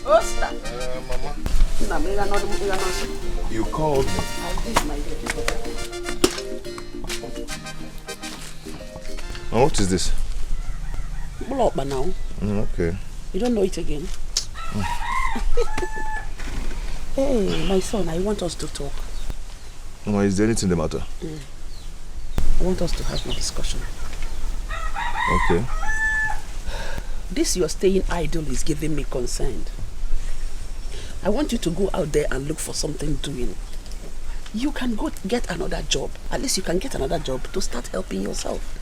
S16: Osta.
S19: Mama. You called me. Oh, what is this?
S16: Block now.
S19: Okay.
S16: You don't know it again? Hey, my son, I want us to talk.
S19: Mama, is there anything the matter?
S16: I want us to have a discussion.
S19: Okay.
S16: This your staying idle is giving me concern. I want you to go out there and look for something doing. You can go get another job. At least you can get another job to start helping yourself.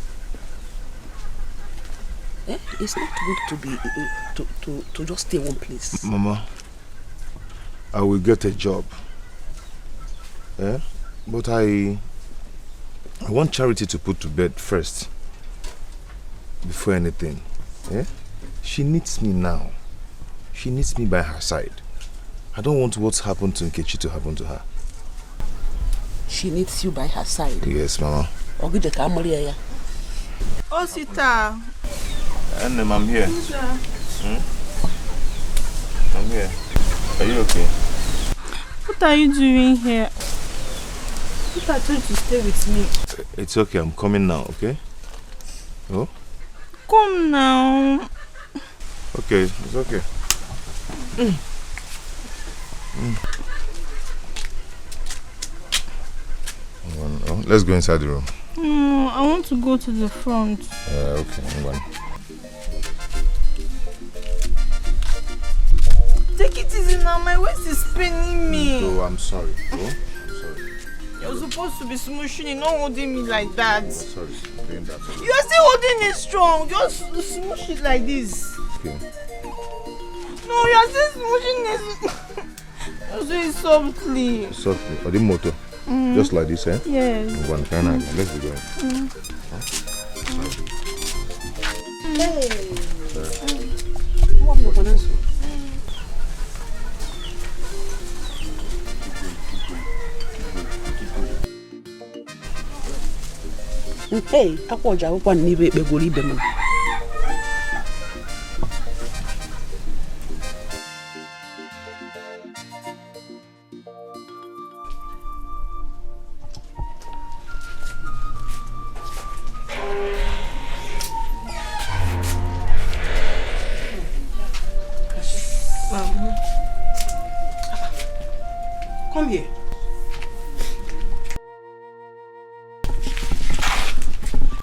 S16: It's not good to be to just stay one place.
S19: Mama, I will get a job. But I want Charity to put to bed first. Before anything. She needs me now. She needs me by her side. I don't want what's happened to Nkechi to happen to her.
S16: She needs you by her side.
S19: Yes, Mama.
S16: Oh,
S5: Sita.
S19: And I'm here. I'm here. Are you okay?
S5: What are you doing here? What I told you to stay with me.
S19: It's okay. I'm coming now, okay? Oh?
S5: Come now.
S19: Okay, it's okay. Oh, let's go inside the room.
S5: I want to go to the front.
S19: Okay, I'm going.
S5: Take it easy now, my waist is paining me.
S19: Oh, I'm sorry. Oh, I'm sorry.
S5: You're supposed to be smooshing it, not holding me like that.
S19: Oh, sorry, doing that.
S5: You are still holding it strong. Just smoosh it like this.
S19: Okay.
S5: No, you are still smooshing it. Just do it softly.
S19: Softly. Or the motor. Just like this, eh?
S5: Yes.
S19: One kind of. Let's be going.
S16: Hey, akwoja akwụkwọ n'ibe ekpegoro ibe m. Come here.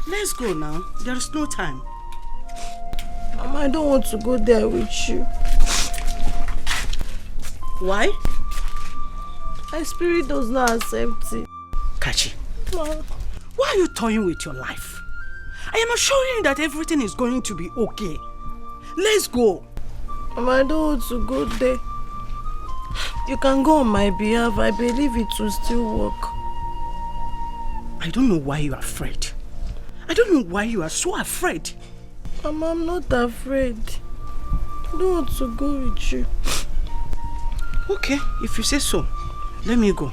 S16: Let's go now. There is no time.
S5: Mama, I don't want to go there with you.
S16: Why?
S5: My spirit does not accept it.
S16: Kachi, why are you toying with your life? I am assuring you that everything is going to be okay. Let's go.
S5: Mama, I don't want to go there. You can go on my behalf. I believe it will still work.
S16: I don't know why you are afraid. I don't know why you are so afraid.
S5: Mama, I'm not afraid. I don't want to go with you.
S16: Okay, if you say so, let me go.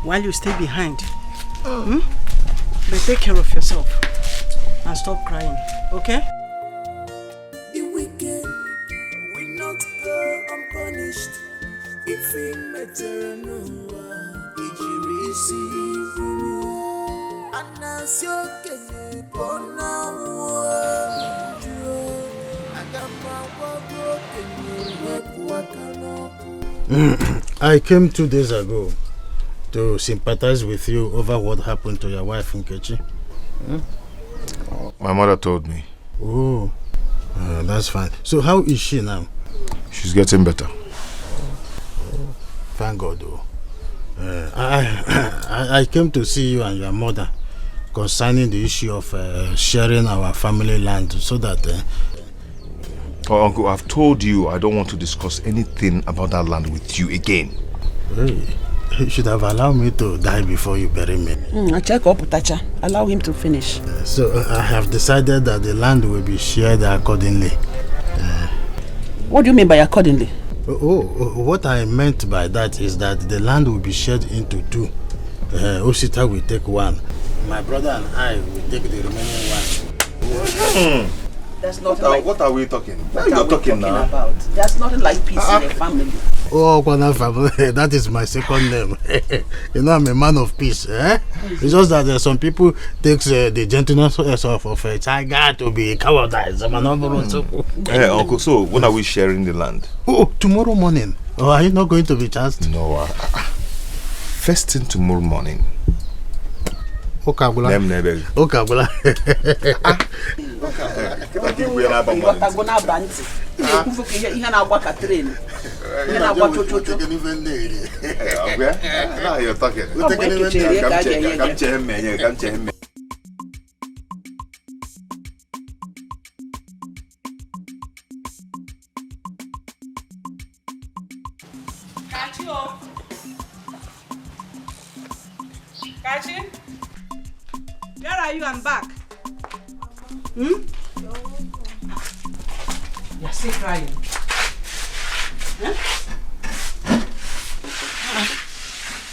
S16: While you stay behind. But take care of yourself. And stop crying, okay?
S4: The wicked will not go unpunished. If we met
S9: I came 2 days ago to sympathize with you over what happened to your wife, Nkechi.
S19: My mother told me.
S9: Oh, that's fine. So how is she now?
S19: She's getting better.
S9: Thank God, though. I came to see you and your mother concerning the issue of sharing our family land so that...
S19: Oh, Uncle, I've told you I don't want to discuss anything about that land with you again.
S9: Hey, you should have allowed me to die before you bury me.
S16: I check up Tacha. Allow him to finish.
S9: So I have decided that the land will be shared accordingly.
S16: What do you mean by accordingly?
S9: What I meant by that is that the land will be shared into 2. Osita will take 1. My brother and I will take the remaining 1.
S16: There's nothing
S19: what are we talking?
S16: What are we talking about? There's nothing like peace in a family.
S9: Oh, that is my second name. You know, I'm a man of peace. It's just that some people take the gentleness of a tiger to be cowardice.
S19: Hey, Uncle, so when are we sharing the land?
S9: Oh, tomorrow morning. Oh, are you not going to be chanced?
S19: No. First thing tomorrow morning.
S9: Okabula. Okabula.
S19: Now you're talking. Come check him.
S5: Kachi? Where are you? I'm back.
S16: You're still crying.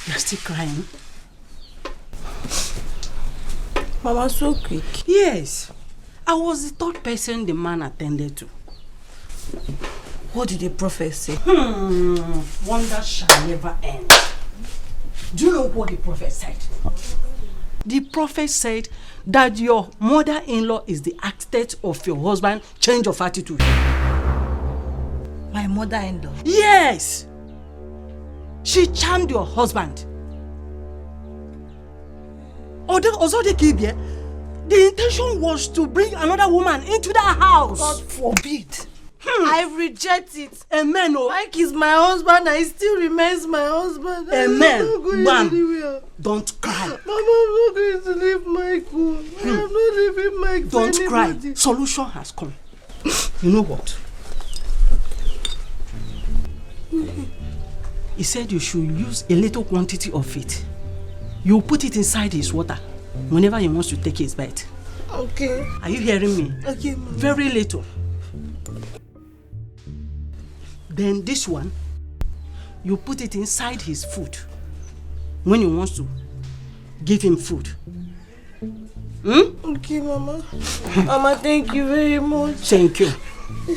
S16: You're still crying?
S5: Mama, so quick.
S16: Yes. I was the 3rd person the man attended to.
S5: What did the prophet say?
S16: Wonder shall never end. Do you know what the prophet said? The prophet said that your mother-in-law is the architect of your husband's change of attitude.
S5: My mother-in-law?
S16: Yes! She charmed your husband. The intention was to bring another woman into that house.
S5: God forbid.
S16: I reject it. Amen.
S5: Mike is my husband and he still remains my husband.
S16: Amen. Ma'am, don't cry.
S5: Mama, I'm not going to leave Mike. I'm not leaving Mike.
S16: Don't cry. Solution has come. You know what? He said you should use a little quantity of it. You put it inside his water whenever he wants to take his bath.
S5: Okay.
S16: Are you hearing me?
S5: Okay, Mama.
S16: Very little. Then this one, you put it inside his food when he wants to give him food.
S5: Okay, Mama. Mama, thank you very much.
S16: Thank you.
S5: I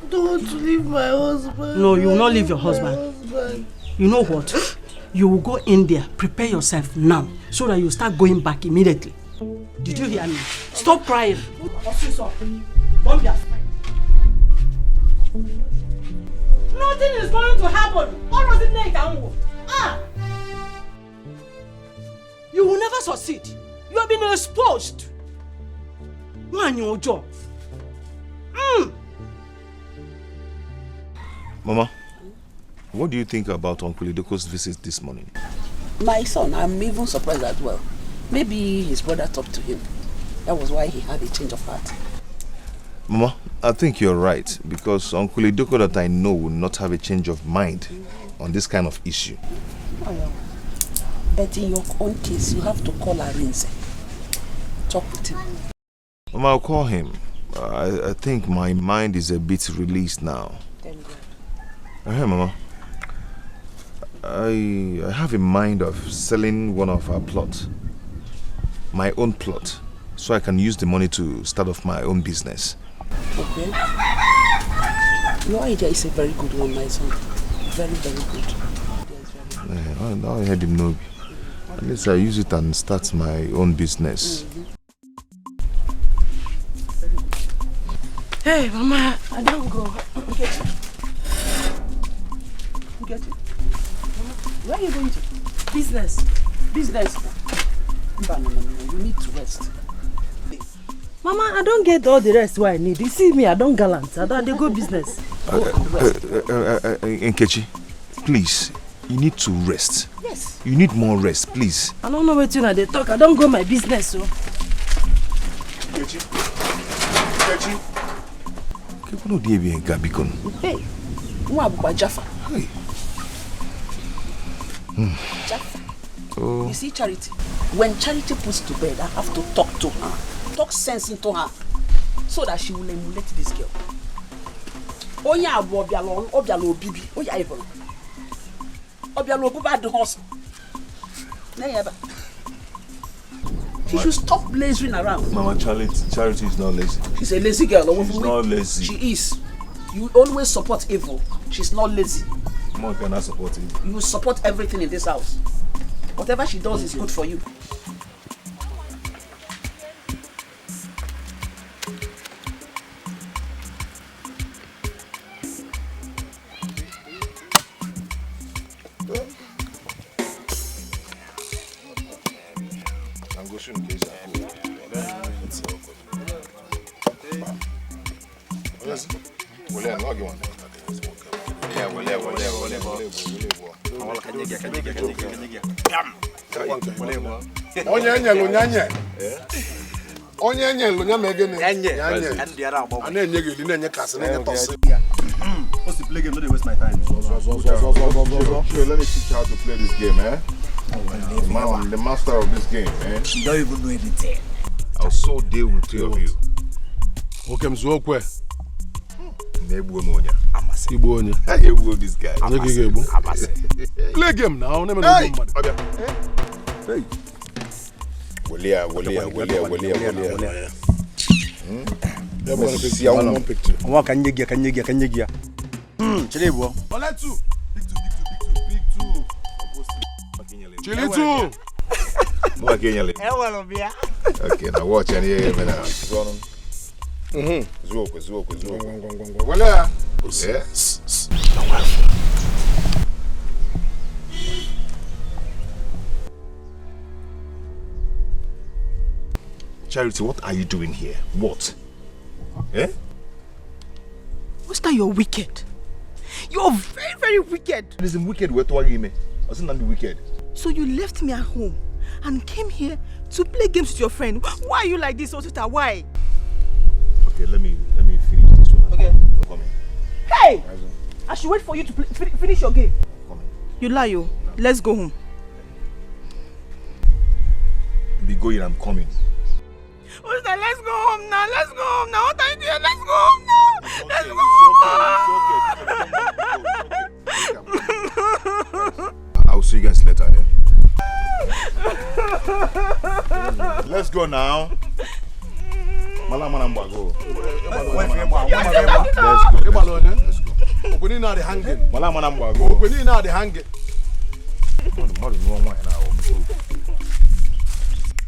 S5: don't want to leave my husband.
S16: No, you will not leave your husband. You know what? You will go in there, prepare yourself now, so that you start going back immediately. Did you hear me? Stop crying. Don't be afraid. Nothing is going to happen. What was it like? You will never succeed. You have been exposed. Man, your job.
S19: Mama, what do you think about Uncle Idoko's visit this morning?
S16: My son, I'm even surprised as well. Maybe his brother talked to him. That was why he had a change of heart.
S19: Mama, I think you're right, because Uncle Idoko that I know will not have a change of mind on this kind of issue.
S16: Oh, yeah. But in your own case, you have to call Arinze. Talk with him.
S19: Mama, I'll call him. I think my mind is a bit released now.
S16: Thank God.
S19: Hey, Mama. I have in mind of selling one of our plots. My own plot. So I can use the money to start off my own business.
S16: Okay. Your idea is a very good one, my son. Very, very good.
S19: I heard him know. At least I use it and start my own business.
S16: Hey, Mama, I don't go. Get it. Get it. Where are you going to?
S13: Business.
S16: Business. No. You need to rest.
S13: Mama, I don't get all the rest what I need. You see me, I don't gallant. I don't go business.
S19: Nkechi, please, you need to rest.
S13: Yes.
S19: You need more rest, please.
S13: I don't know what you know they talk. I don't go my business, so.
S19: Nkechi. Keep no dey be en gabikon.
S16: Hey, who abuba Jaffa?
S19: Hey.
S16: Jaffa.
S19: Oh.
S16: You see Charity? When Charity puts to bed, I have to talk to her. Talk sense into her. So that she will emulate this girl. Oya abu obialo bibi. Oya ebolo. Obialo buba the horse. Neyeba. She should stop blazing around.
S19: Mama, Charity is not lazy.
S16: She's a lazy girl.
S19: She's not lazy.
S16: She is. You always support evil. She's not lazy.
S19: Mama cannot support it.
S16: You will support everything in this house. Whatever she does is good for you.
S10: Onye nyelu nya megene nyanye ana enye geli na enye kase na enye toss.
S8: What's the play game? Don't waste my time.
S19: Sure, let me teach you how to play this game, eh? I'm the master of this game, eh?
S14: You don't even know anything.
S19: I'll so deal with two of you.
S10: Okay, mzokwe.
S19: Nebu monya.
S10: Amase. Ibu onya.
S19: You will this guy.
S10: Amase. Play game now. Never know game, man.
S19: Hey. Wolia.
S10: See how one picture.
S14: Wa kanyegia. Chile bo.
S10: Ole two. Big two. Chile two.
S19: Mo kenyale.
S14: Ewalo bia.
S19: Okay, now watch and hear me now. Zuoko.
S10: Wala.
S19: Yeah. Charity, what are you doing here? What? Eh?
S5: What's that? You're wicked. You're very, very wicked.
S19: Listen, wicked, we're talking me. Wasn't that wicked?
S5: So you left me at home and came here to play games with your friend. Why are you like this, Osita? Why?
S19: Okay, let me finish this one.
S5: Okay.
S19: Come in.
S5: Hey! I should wait for you to finish your game.
S19: Come in.
S5: You lie, yo. Let's go home.
S19: Be going, I'm coming.
S5: Osita, let's go home now. What are you doing? Let's go home now. Let's go home.
S19: I'll see you guys later, yeah? Let's go now. Let's go.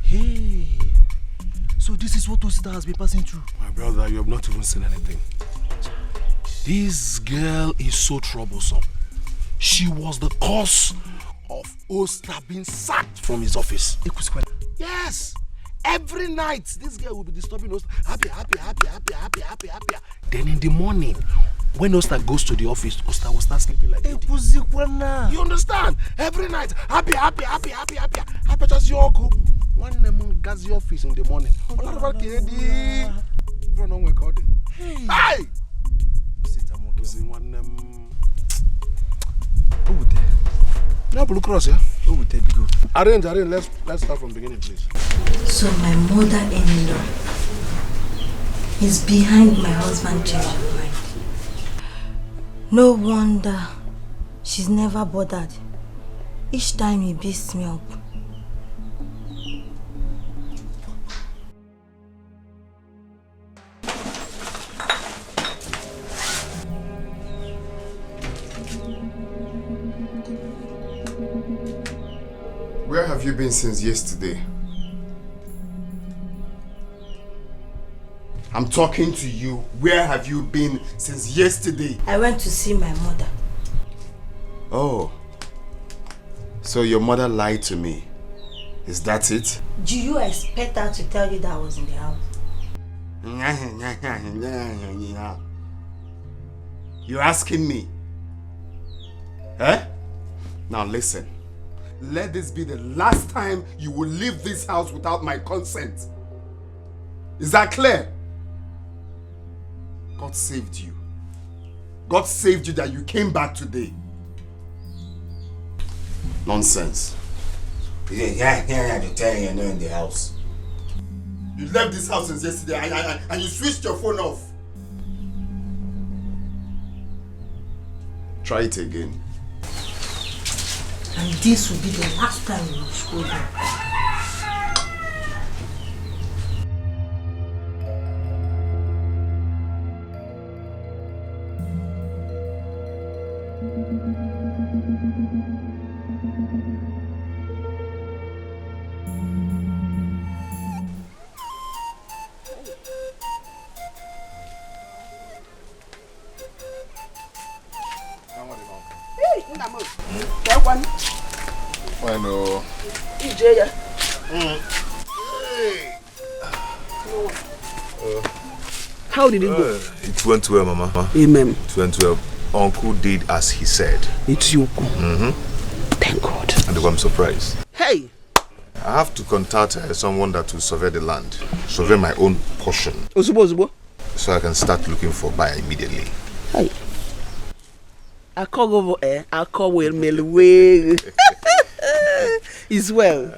S14: Hey, so this is what Osita has been passing through.
S10: My brother, you have not even seen anything. This girl is so troublesome. She was the cause of Osita being sacked from his office. Yes. Every night, this girl will be disturbing Osita. Happy. Then in the morning, when Osita goes to the office, Osita will start sleeping like that. You understand? Every night, happy. Just your uncle. One name gas the office in the morning. Hey! One name. Over there. Now look across, yeah? Over there, go. Arrange. Let's start from the beginning, please.
S20: So my mother-in-law is behind my husband change of mind. No wonder she's never bothered. Each time he beats me up.
S2: Where have you been since yesterday?
S17: I'm talking to you. Where have you been since yesterday?
S20: I went to see my mother.
S17: Oh. So your mother lied to me. Is that it?
S20: Do you expect her to tell you that I was in the house?
S17: You're asking me? Eh? Now listen. Let this be the last time you will leave this house without my consent. Is that clear? God saved you. God saved you that you came back today. Nonsense.
S14: Yeah, you're telling you're not in the house.
S17: You left this house since yesterday and you switched your phone off. Try it again.
S20: And this will be the last time you will scold me.
S19: Bueno.
S1: How did it go?
S19: It went well, Mama.
S1: Amen.
S19: It went well. Uncle did as he said.
S1: It's you.
S19: Thank God. And I'm surprised.
S1: Hey!
S19: I have to contact someone that will survey the land. Survey my own portion.
S1: Ozubo.
S19: So I can start looking for buyer immediately.
S1: Hey. I call over I call well Melwe. It's well.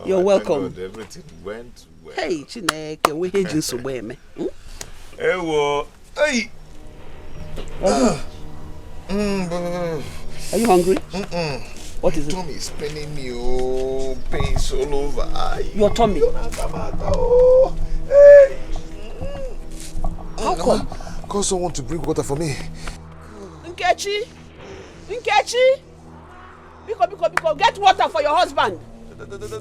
S1: You're welcome.
S19: God, everything went well.
S1: Hey, Chineke, we hear you so well, man.
S19: Hey.
S1: Are you hungry? What is it?
S19: Tummy is paining me. Oh, pains all over.
S1: Your tummy.
S19: How come? Call someone to bring water for me.
S1: Nkechi, Biko, get water for your husband.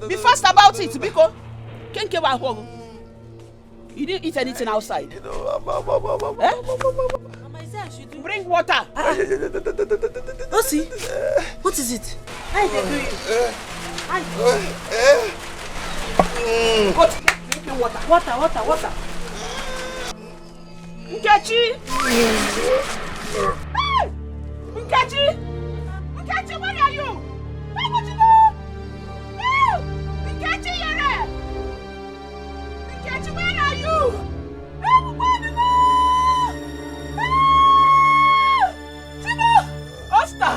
S1: Be fast about it, Biko. Can't keep at home. You didn't eat anything outside. Bring water.
S3: Osi, what is it?
S1: Go to get drinking water. Water. Nkechi! Nkechi, where are you? Where would you go? Nkechi, you're there. Nkechi, where are you? Osta!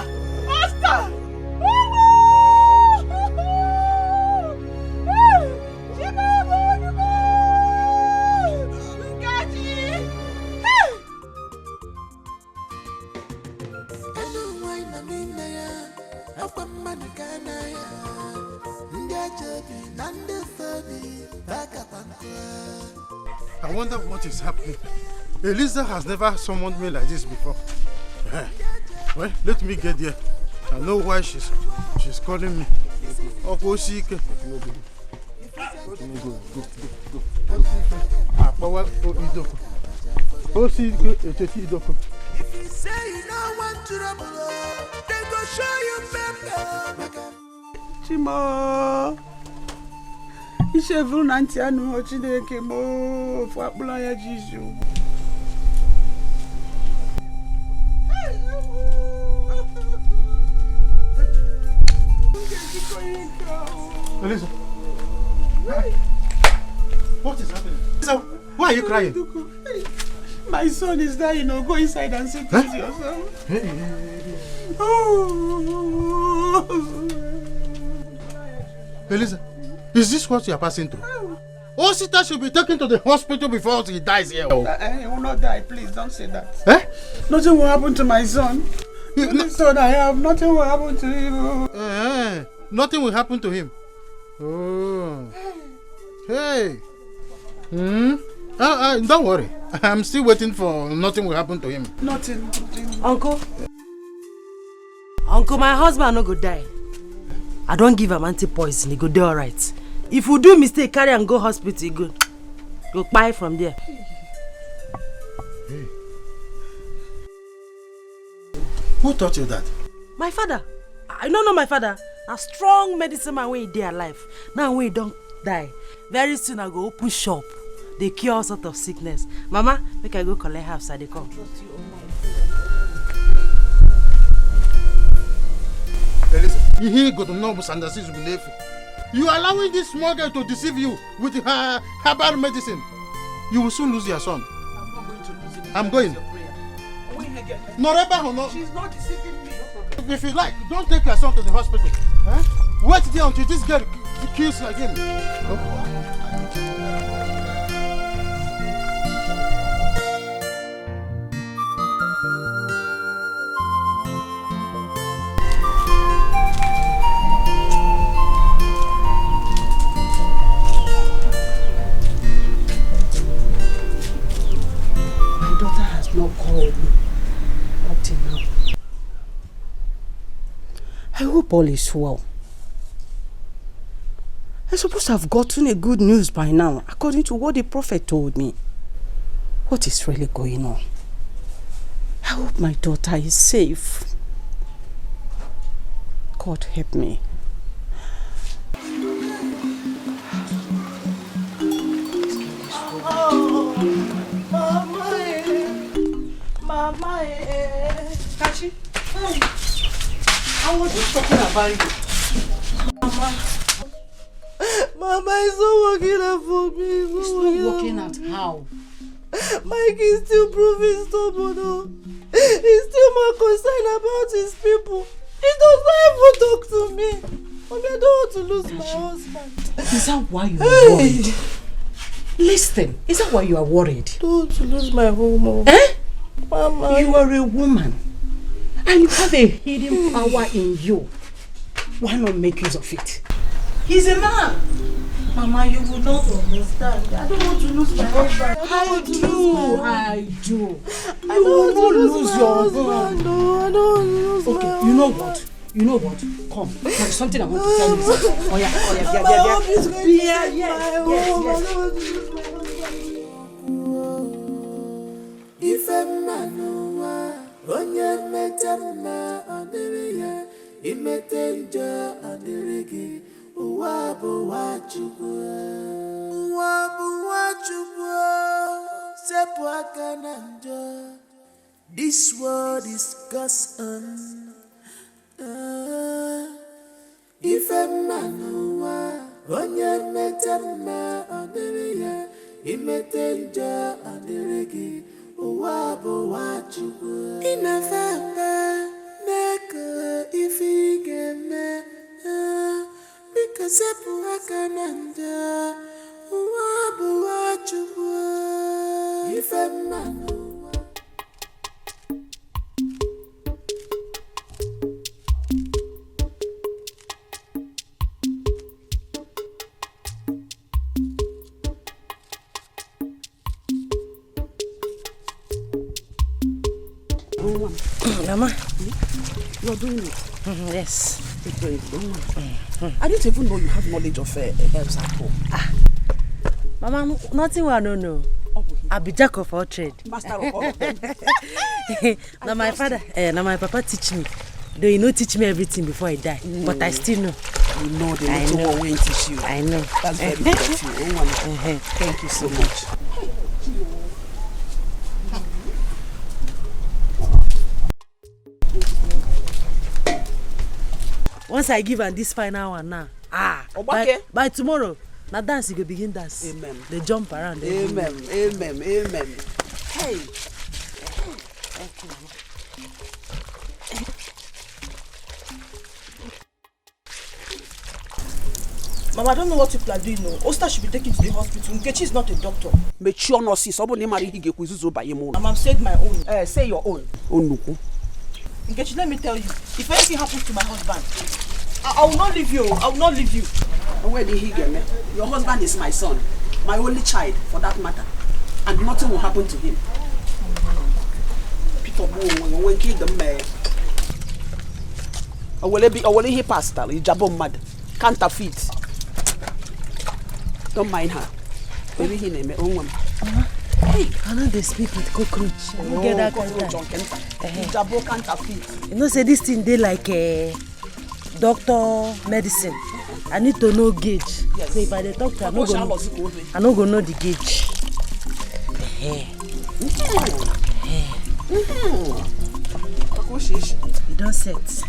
S9: I wonder what is happening. Eliza has never summoned me like this before. Well, let me get there. I know why she's calling me. Go.
S4: If you say you don't want trouble, they go show you pepper.
S1: Chimo. Ishevru na ntị anụ ho Chineke mo fu akpụla ya Jisu.
S9: Elisa. What is happening? Elisa, why are you crying?
S1: My son is dying. No, go inside and sit with your son.
S9: Elisa, is this what you are passing through? Osita should be taken to the hospital before he dies here.
S1: He will not die. Please don't say that. Nothing will happen to my son. The only son I have, nothing will happen to him.
S9: Nothing will happen to him. Oh. Hey. Don't worry. I'm still waiting for nothing will happen to him.
S1: Nothing.
S3: Uncle, my husband no go die. I don't give him anti-poison. He go do alright. If you do mistake, carry and go hospital, go buy from there.
S9: Hey. Who taught you that?
S13: My father. I don't know my father. A strong medicine man when he dey alive. Now when he don't die, very soon I go open shop. They cure all sort of sickness. Mama, make I go collect half so they come.
S9: You are allowing this small girl to deceive you with her herbal medicine. You will soon lose your son.
S1: I'm not going to lose him.
S9: I'm going. No,
S1: she's not deceiving me.
S9: if you like, don't take your son to the hospital. Huh? Wait there until this girl kills again.
S16: My daughter has not called me up till now. I hope all is well. I'm supposed to have gotten a good news by now, according to what the prophet told me. What is really going on? I hope my daughter is safe. God help me.
S3: Mama, Kachi, I was just talking about you.
S13: Mama, it's not working out for me.
S16: It's not working out how?
S13: Mike is still proving stubborn. He's still more concerned about his people. He does not even talk to me. Mommy, I don't want to lose my husband.
S16: Is that why you are worried? Listen, is that why you are worried?
S13: I don't want to lose my home.
S16: Eh?
S13: Mama.
S16: You are a woman. And you have a hidden power in you. Why not make use of it?
S13: He's a man. Mama, you will not understand. I don't want to lose my husband.
S16: I do.
S13: I
S16: You
S13: don't
S16: will
S13: want to
S16: not
S13: lose
S16: lose
S13: my
S16: your
S13: husband.
S16: husband.
S13: No, I don't want to lose my
S16: Okay, you know what? Come. There is something I want to tell you. Oh yeah.
S4: If a man onye metamma adiriye imetenja adirigi uwa bu wachukwu sepu aka na njọ. This world is God's own. If a man onye metamma adiriye imetenja adirigi uwa bu wachukwu. Inafaka meko ifigeme bika sepu aka na njọ uwa bu wachukwu. If a man
S16: Mama, you're doing it.
S13: Yes.
S16: I didn't even know you have knowledge of herbs at home.
S13: Mama, nothing I don't know. I be jack of all trade.
S16: Master of all of them.
S13: Now my father, now my papa teach me. Though he no teach me everything before I die, but I still know.
S16: You know the little one will teach you.
S13: I know.
S16: That's very good of you. Thank you so much.
S13: Once I give her this final one now, by tomorrow, now dance you go begin dance.
S16: Amen.
S13: They jump around.
S16: Amen. Hey.
S13: Thank you, Mama.
S1: Mama, I don't know what people are doing. No, Osta should be taken to the hospital. Nkechi is not a doctor.
S16: Mature nurses.
S1: Mama, said my own.
S16: Say your own.
S1: Nkechi, let me tell you, if anything happens to my husband, I will not leave you. I will not leave you.
S16: Where did he get me? Your husband is my son, my only child, for that matter, and nothing will happen to him. Peter, when kill them, I will he pastor. He jabon mad, counterfeit. Don't mind her. Maybe he name it.
S13: Hey, I know they speak with cockroach. I don't get that kind of
S1: time.
S13: You know, say this thing they like a doctor medicine. I need to know gauge. Yes. So if I dey talk to her, I no go know the gauge. You don't set.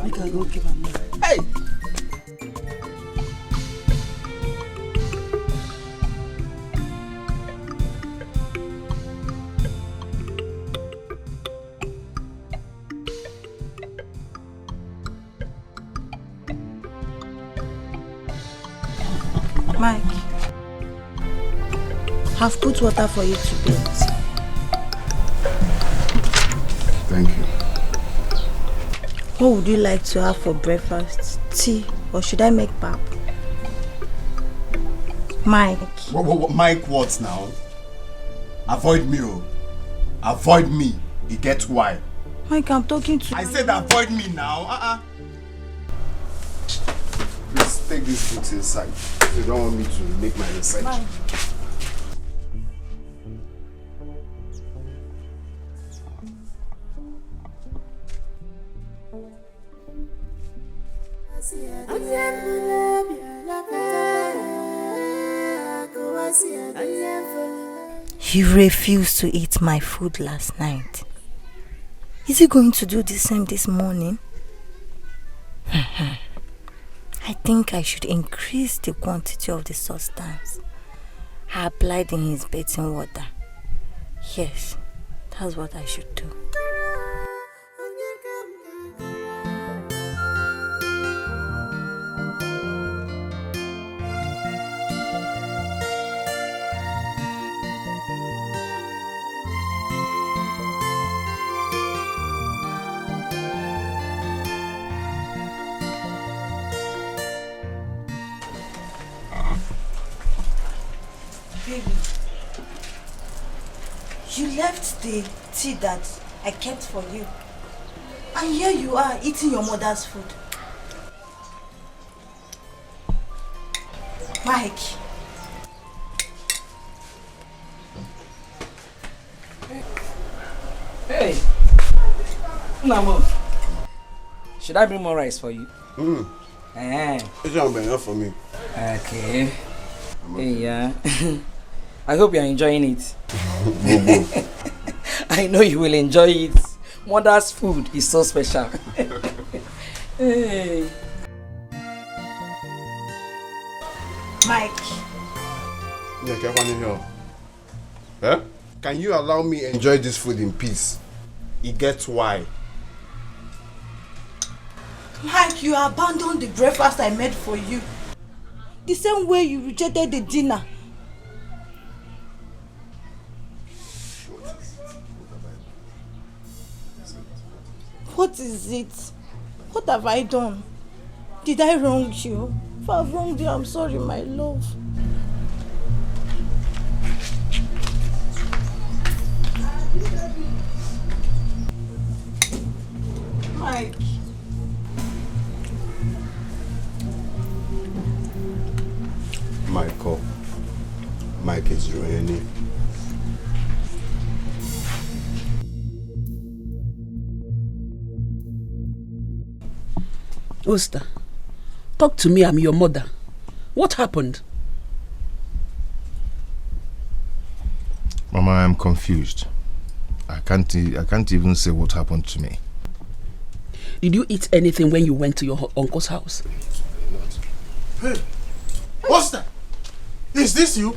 S13: Make I go give her money.
S1: Hey!
S20: Mike, have put water for you to bathe.
S17: Thank you.
S20: What would you like to have for breakfast? Tea, or should I make pap? Mike.
S17: Mike what now? Avoid me, oh. Avoid me. You get why?
S20: Mike, I'm talking to you.
S17: I said avoid me now. Please take these books inside. You don't want me to make my research.
S20: Mike. He refused to eat my food last night. Is he going to do the same this morning? I think I should increase the quantity of the substance I applied in his bathing water. Yes, that's what I should do. Baby, you left the tea that I kept for you, and here you are eating your mother's food. Mike.
S7: Hey, Namo. Should I bring more rice for you?
S17: It's not enough for me.
S7: Okay. Hey, yeah. I hope you're enjoying it. I know you will enjoy it. Mother's food is so special. Hey.
S20: Mike.
S17: Can you allow me enjoy this food in peace? It gets why.
S20: Mike, you abandoned the breakfast I made for you. The same way you rejected the dinner. What is it? What have I done? Did I wrong you? If I've wronged you, I'm sorry, my love. Mike.
S17: Michael. Mike is ruining it.
S16: Oster, talk to me. I'm your mother. What happened?
S19: Mama, I'm confused. I can't even say what happened to me.
S16: Did you eat anything when you went to your uncle's house?
S10: Hey, Oster, is this you?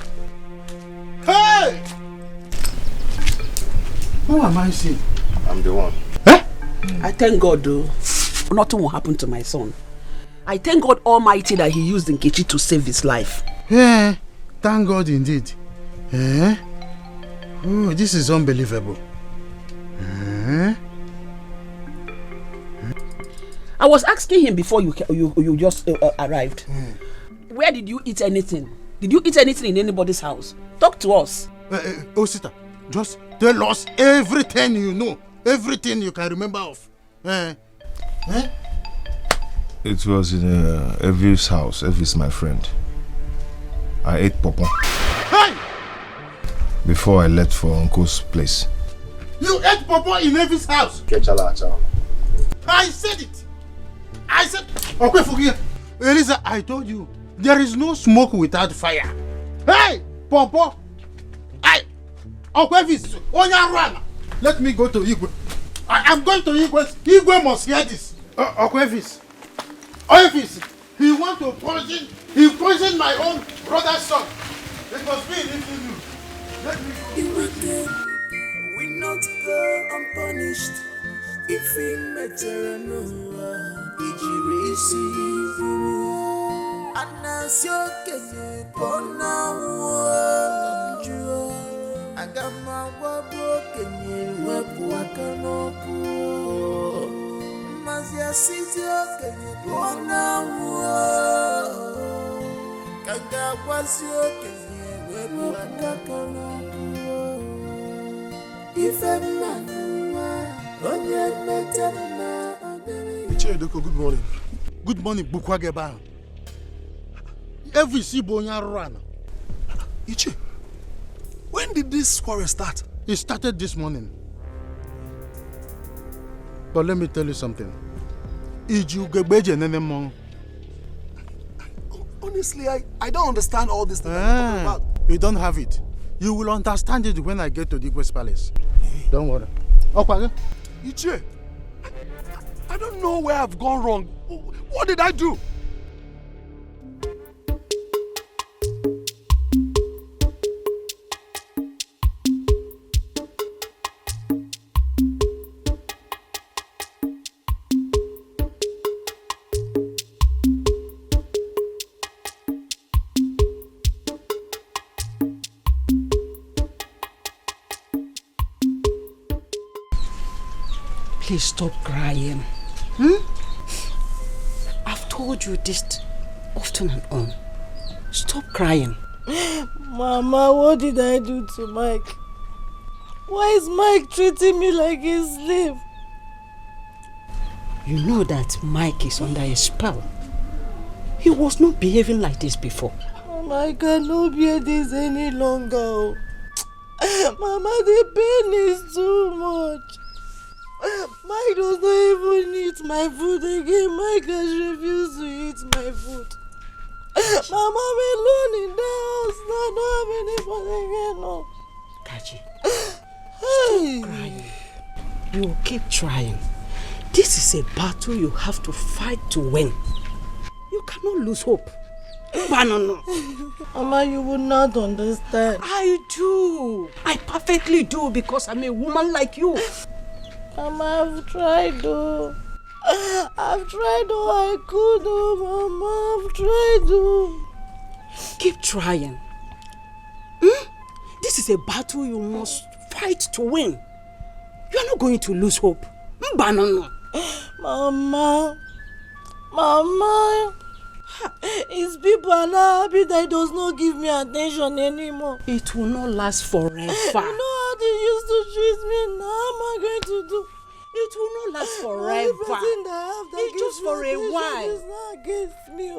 S10: Hey! Who am I seeing?
S17: I'm the one.
S16: I thank God, though. Nothing will happen to my son. I thank God Almighty that he used Nkechi to save his life.
S9: Yeah, thank God indeed. Eh? Oh, this is unbelievable.
S16: I was asking him before you just arrived. Where did you eat anything? Did you eat anything in anybody's house? Talk to us.
S9: Osita, just tell us everything you know, everything you can remember of.
S19: It was in Evie's house. Evie's my friend. I ate popo.
S9: Hey!
S19: before I left for Uncle's place.
S10: You ate pawpaw in Evi's house. I said it. I said, okay, forget. Elisa, I told you, there is no smoke without fire. Hey, pawpaw. Let me go to Igwe. I'm going to Igwe. Igwe must hear this. Okwevis. He want to poison. He poisoned my own brother's son. It must be anything new. Let me go.
S4: We not go unpunished. If we matter no, did you receive? Anasio kenye pona agama wabo kenye wepu akanopu mazia sitio kenye pona kaga wasio kenye wepu akanopu ifema onye metana
S10: Ichie Doko, good morning. Good morning, Bukwageba. Every Sibonya run.
S15: Ichie, when did this quarrel start?
S10: It started this morning. But let me tell you something.
S15: Honestly, I don't understand all this thing that you're talking about.
S10: You don't have it. You will understand it when I get to the Igwe's palace. Don't worry.
S15: Ichie, I don't know where I've gone wrong. What did I do?
S16: Please stop crying. I've told you this often and on. Stop crying.
S5: Mama, what did I do to Mike? Why is Mike treating me like a slave?
S16: You know that Mike is under a spell. He was not behaving like this before.
S5: Mama, I cannot bear this any longer. Mama, the pain is too much. Mike does not even eat my food again. Mike has refused to eat my food. Mama, I'm alone in the house. I don't have anybody again. No.
S16: Kachi, stop crying. You will keep trying. This is a battle you have to fight to win. You cannot lose hope. Banana.
S5: Mama, you will not understand.
S16: I do. I perfectly do because I'm a woman like you.
S5: Mama, I've tried though. I've tried all I could do, Mama. I've tried though.
S16: Keep trying. This is a battle you must fight to win. You are not going to lose hope. Banana.
S5: Mama. His people are not happy that he does not give me attention anymore.
S16: It will not last forever.
S5: You know how they used to treat me. Now am I going to do?
S16: It will not last forever.
S5: It's
S16: just for a while.
S5: It's not against me.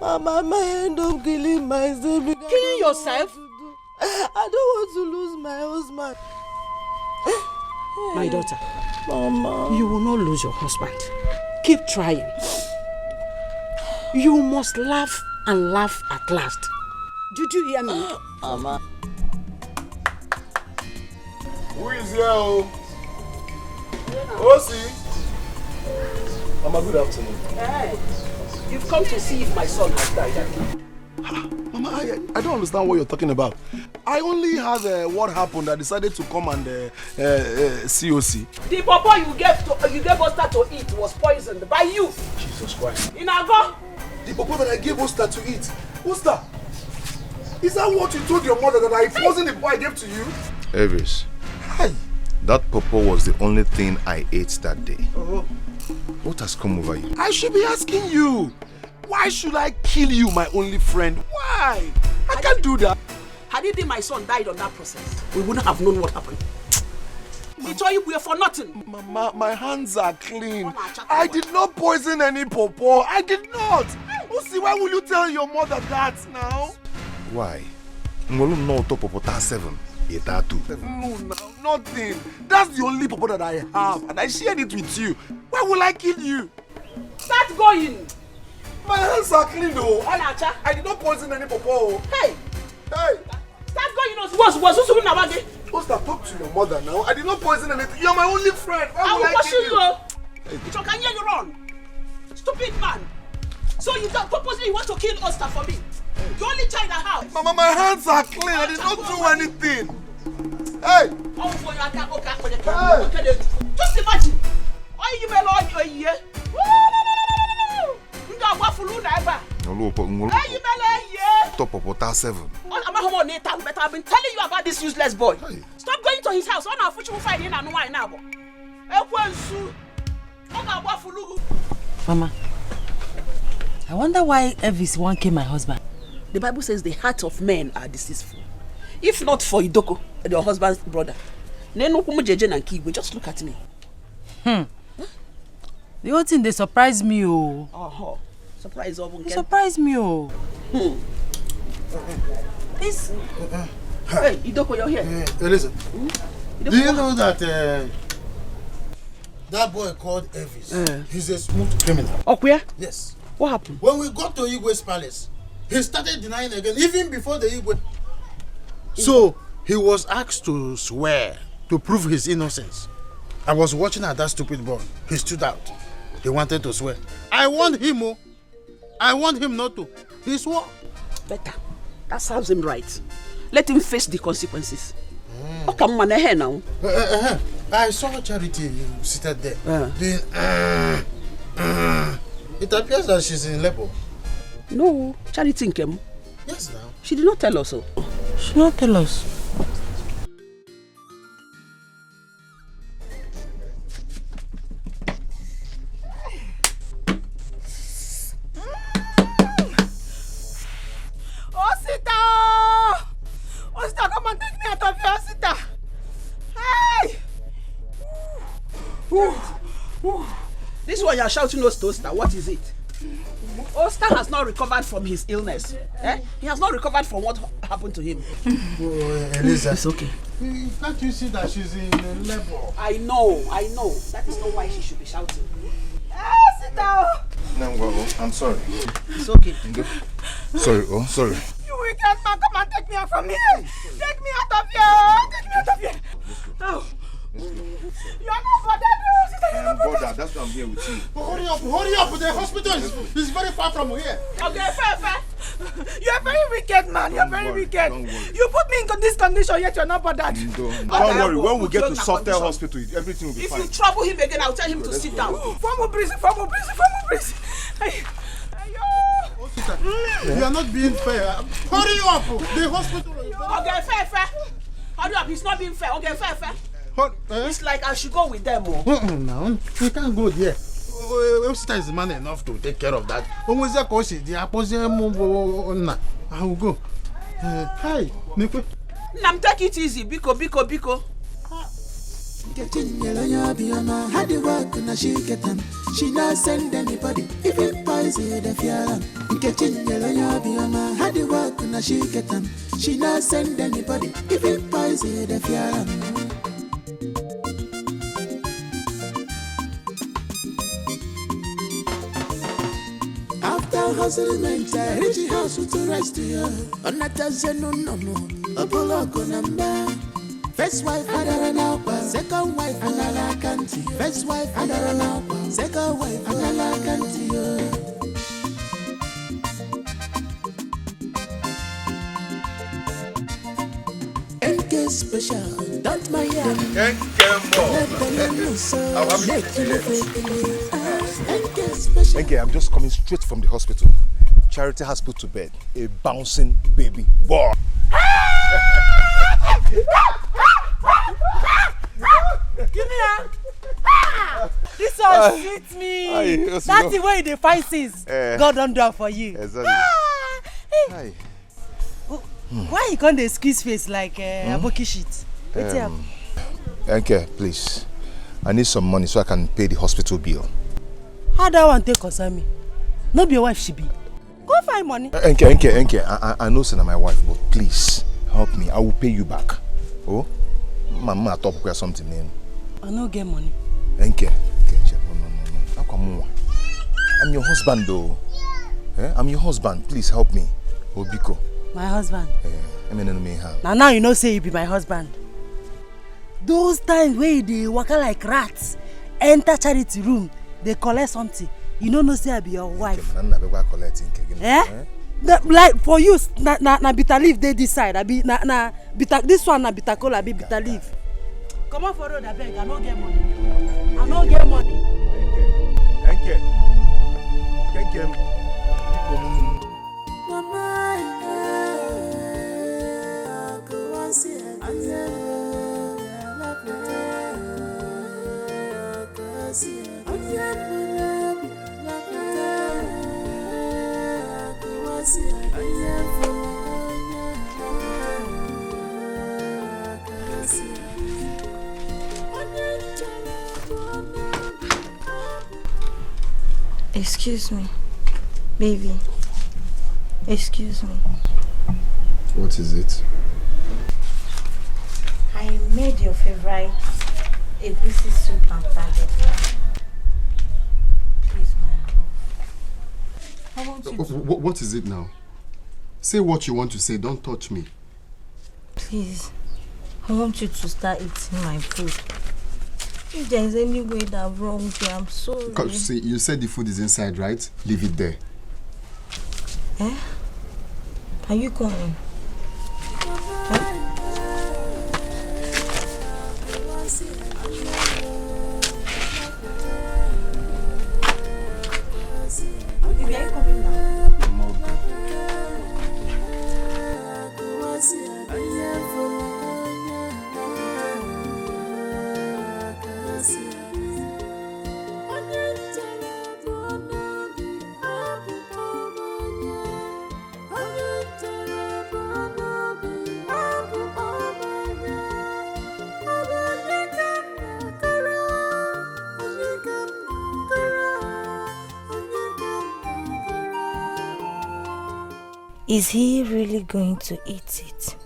S5: Mama, I might end up killing myself.
S16: Killing yourself?
S5: I don't want to lose my husband.
S16: My daughter.
S5: Mama.
S16: You will not lose your husband. Keep trying. You must laugh and laugh at last. Did you hear me?
S5: Mama.
S10: Who is here? Osi.
S15: Mama, good afternoon.
S16: Hey, you've come to see if my son has died.
S15: Mama, I don't understand what you're talking about. I only had what happened. I decided to come and COC.
S1: The pawpaw you gave Osta to eat was poisoned by you.
S15: Jesus Christ.
S1: Inago?
S15: The pawpaw that I gave Osta to eat. Osta, is that what you told your mother that I poisoned the pawpaw I gave to you?
S19: Elvis, that pawpaw was the only thing I ate that day. What has come over you?
S15: I should be asking you. Why should I kill you, my only friend? Why? I can't do that.
S1: Had it been my son died on that process, we wouldn't have known what happened. It's all you were for nothing.
S15: Mama, my hands are clean. I did not poison any pawpaw. I did not. Osi, why will you tell your mother that now?
S19: Why? Ngolo no top of 7. Eta 2.
S10: No, nothing. That's the only papa that I have, and I shared it with you. Why would I kill you?
S1: Start going.
S10: My hands are clean though.
S1: Onacha.
S10: I did not poison any papa.
S1: Hey.
S10: Hey.
S1: Start going. Was Nabagi?
S10: Osta, talk to your mother now. I did not poison anything. You're my only friend. Why would I kill you?
S1: So can you run? Stupid man. So you don't purposely want to kill Osta for me? The only child I have.
S10: Mama, my hands are clean. I did not do anything. Hey!
S1: Hey! Just imagine. Why you may lord your year?
S19: Top of 7.
S1: I've been telling you about this useless boy. Hey. Stop going to his house. On our future will find in and why now.
S13: Mama, I wonder why Elvis won't kill my husband.
S16: The Bible says the hearts of men are deceitful. If not for Idoko, your husband's brother, just look at me.
S13: The whole thing, they surprised me.
S16: Oh, surprise!
S13: Surprise me.
S16: This. Hey, Idoko, you're here.
S9: Hey, listen. Do you know that that boy called Elvis? He's a smooth criminal.
S16: Oh, where?
S9: Yes.
S16: What happened?
S9: When we got to Igwe's palace, he started denying again, even before the Igwe. So he was asked to swear to prove his innocence. I was watching at that stupid boy. He stood out. He wanted to swear. I warned him. I warned him not to. He swore.
S16: Better. That serves him right. Let him face the consequences. Oh, come on, here now.
S9: I saw Charity seated there. It appears that she's in labor.
S16: No, Charity came.
S9: Yes, now.
S16: She did not tell us so.
S13: She did not tell us.
S5: Osita, come and take me out of here, Osita. Hey!
S16: This one you are shouting Osta, what is it? Osta has not recovered from his illness. He has not recovered from what happened to him.
S9: Elisa,
S16: it's okay.
S9: Can't you see that she's in labor?
S16: I know. That is not why she should be shouting.
S5: Hey, Osita!
S19: No, I'm sorry.
S16: It's okay.
S19: Sorry, sorry.
S5: You wicked man, come and take me out from here. Take me out of here. Take me out of here. Oh. You're not bothered, Osita. You're not bothered.
S19: That's why I'm here with you.
S9: Hurry up. The hospital is very far from here.
S5: Okay, fair. You're a very wicked man. You're very wicked. You put me in this condition, yet you're not bothered.
S19: Don't worry. When we get to Softail Hospital, everything will be fine.
S16: If you trouble him again, I'll tell him to sit down.
S5: Formal breathing.
S9: You are not being fair. Hurry up. The hospital is
S16: okay, fair. Hurry up. He's not being fair. Okay, fair. It's like I should go with them.
S9: No, we can't go there. Osita is man enough to take care of that. I will go. Hi, Nico.
S16: Nam, take it easy. Biko.
S4: Had the work and she get them. She not send anybody. Even poison the fear. Had the work and she get them. She not send anybody. Even poison the fear. After hustling, I reach the house to rest here. On that no. Apollo number. First wife, Adarana, second wife, Anala Kanti. First wife, Adarana, second wife, Anala Kanti. NK special, don't my yard.
S19: NK, I'm just coming straight from the hospital. Charity has put to bed a bouncing baby boy.
S13: Give me a. This one sweet me. That's the way they find things. God don't do it for you.
S19: Exactly.
S13: Hey. Why you can't squeeze face like a bucky sheet?
S19: NK, please. I need some money so I can pay the hospital bill.
S13: How do I want to take concern me? Not be your wife, she be. Go find money.
S19: NK, I know it's not my wife, but please. help me. I will pay you back. Oh? Mama, top or something, man.
S13: I no get money.
S19: Enke. No. I'm your husband, though. I'm your husband. Please help me. Obiko.
S13: My husband?
S19: Now
S13: you know say you be my husband. Those times where they walk like rats, enter charity room, they collect something. You know say I be your wife. Like for you, na bitter leaf they this side. I be na bitter. This one na bitter cola. I be bitter leaf. Come on for road, I beg. I no get money. I no get money.
S19: Enke.
S20: Excuse me, baby. Excuse me.
S17: What is it?
S20: I made your favorite egusi soup and pounded yam. Please, my love. I want you to...
S17: What is it now? Say what you want to say. Don't touch me.
S20: Please, I want you to start eating my food. If there is any way that I've wronged you, I'm sorry.
S17: Because see, you said the food is inside, right? Leave it there.
S20: Eh? Are you coming? Baby, are you coming now? Is he really going to eat it?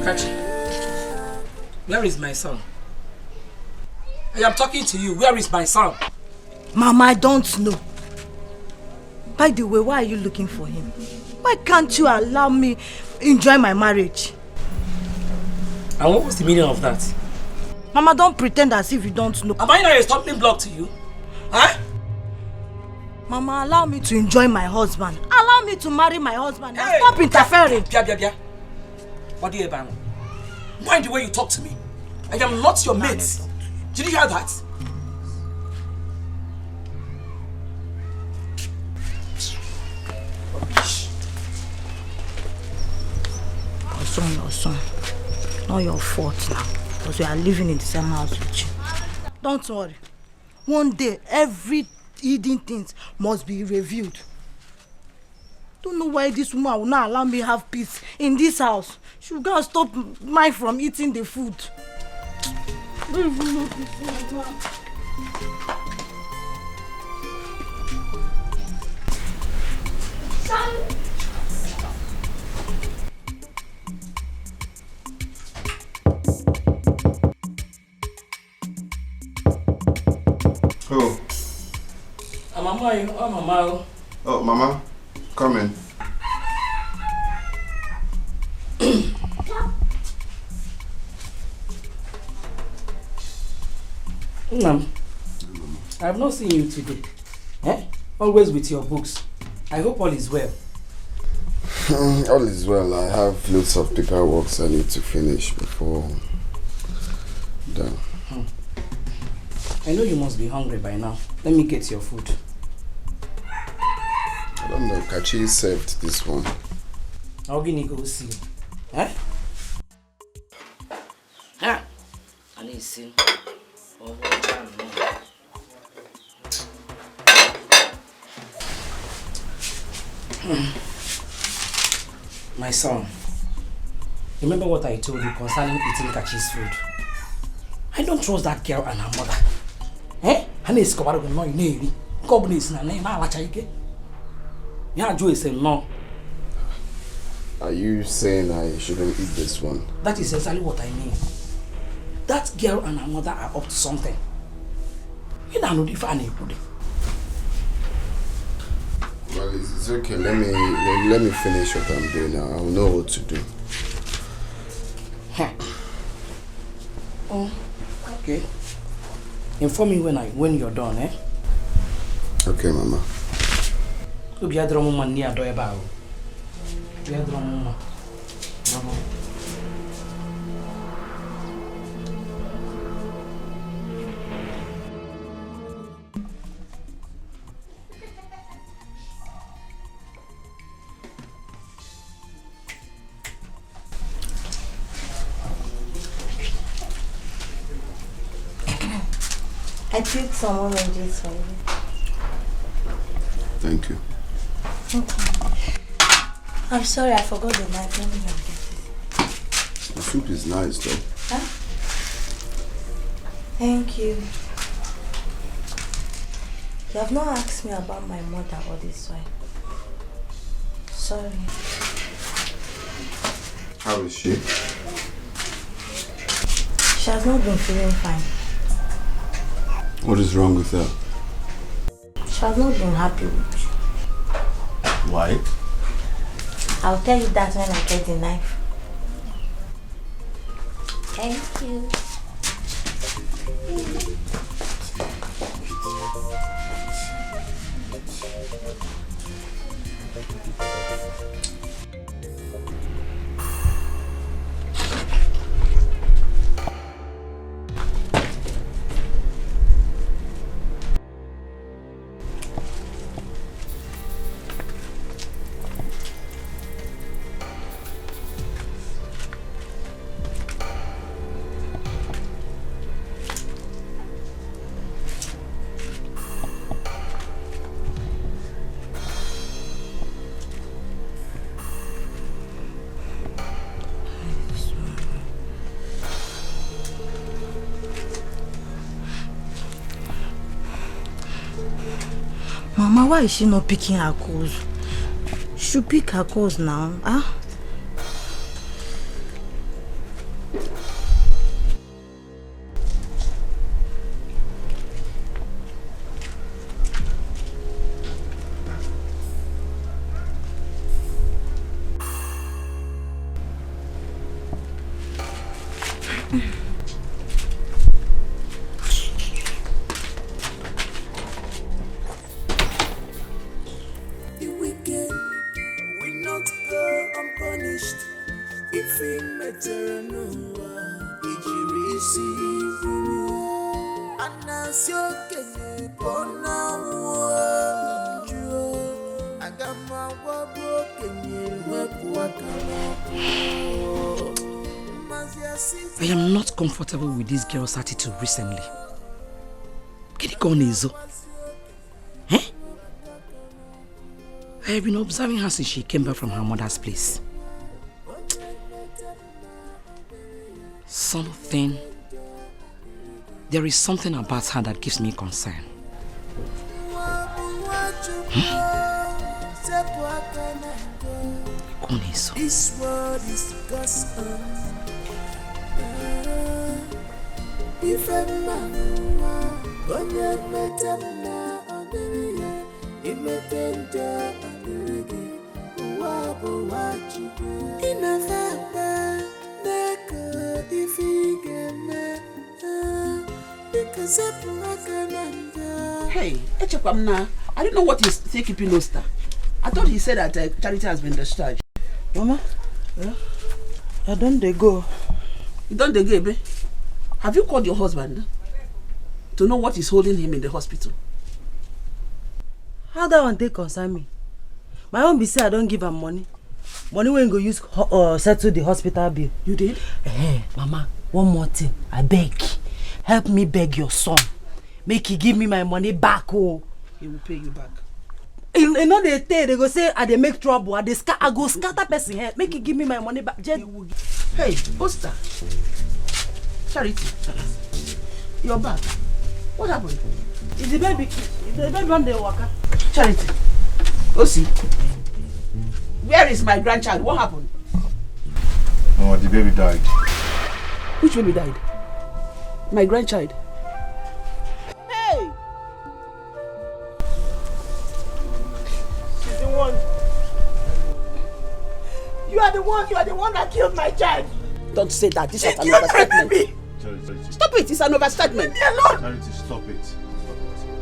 S7: Kachi, where is my son? I am talking to you. Where is my son?
S3: Mama, I don't know. By the way, why are you looking for him? Why can't you allow me enjoy my marriage?
S7: And what was the meaning of that?
S3: Mama, don't pretend as if you don't know.
S7: Am I not a stumbling block to you? Huh?
S3: Mama, allow me to enjoy my husband. Allow me to marry my husband. Hey, stop interfering.
S7: Bia. What do you ever know? Mind the way you talk to me. I am not your mate. Did you hear that?
S3: Your son. Not your fault now. Because we are living in the same house with you. Don't worry. One day, every hidden things must be revealed. Don't know why this woman will not allow me have peace in this house. She will go and stop mine from eating the food. Don't even know this woman.
S17: Oh.
S7: Mama.
S17: Oh, Mama, come in.
S7: Ma'am, I have not seen you today. Always with your books. I hope all is well.
S17: All is well. I have loads of paperwork I need to finish before done.
S7: I know you must be hungry by now. Let me get your food.
S17: I don't know. Kachi served this one.
S7: I'll go see. I need to see. My son, remember what I told you concerning eating Kachi's food?
S16: I don't trust that girl and her mother. Eh? And it's covered with no name. Goblins na name. I watch it. Yeah, Joe is no.
S17: Are you saying I shouldn't eat this one?
S16: That is exactly what I mean. That girl and her mother are up to something. You don't know the funny good.
S17: Well, it's okay. Let me finish what I'm doing now. I'll know what to do.
S16: Huh. Oh, okay. Inform me when you're done, eh?
S17: Okay, Mama.
S16: Could be a drum man near Doyabao. Be a drum Mama.
S20: I picked some oranges for you.
S17: Thank you.
S20: Okay. I'm sorry, I forgot the knife. Let me go get it.
S17: The soup is nice, though.
S20: Huh? Thank you. You have not asked me about my mother all this while. Sorry.
S17: How is she?
S20: She has not been feeling fine.
S17: What is wrong with her?
S20: She has not been happy with you.
S17: Why?
S20: I'll tell you that when I get the knife. Thank you. Mama, why is she not picking her calls? She should pick her calls now, huh?
S16: I am not comfortable with this girl's attitude recently. Get it gone, Izo. Eh? I have been observing her since she came back from her mother's place. There is something about her that gives me concern.
S4: This world is gospel. If a man when you met him now on the way, he met him there on the way. Watch you in a fire, neck if he get me because
S1: Hey, Echekwamna, I don't know what he's keeping Oster. I thought he said that Charity has been discharged.
S3: Mama, yeah? I don't they go.
S1: You don't they go, babe? Have you called your husband to know what is holding him in the hospital?
S3: How that one take concern me? My own be say I don't give him money. Money when go use settle the hospital bill.
S1: You did?
S3: Hey, Mama, one more thing. I beg. Help me beg your son. Make he give me my money back. Oh.
S1: He will pay you back.
S3: You know they go say I they make trouble. I go scatter person head. Make he give me my money back.
S1: Hey, Oster. Charity. Your bag. What happened?
S3: It's the baby. It's the baby on the walker.
S1: Charity. Osi. Where is my grandchild? What happened?
S19: Oh, the baby died.
S1: Which baby died? My grandchild. Hey!
S3: She's the one. You are the one that killed my child.
S1: Don't say that. This is an
S3: You
S1: overstatement.
S3: me.
S19: Charity.
S1: Stop it. It's an overstatement.
S3: Leave me alone.
S19: Charity, stop it.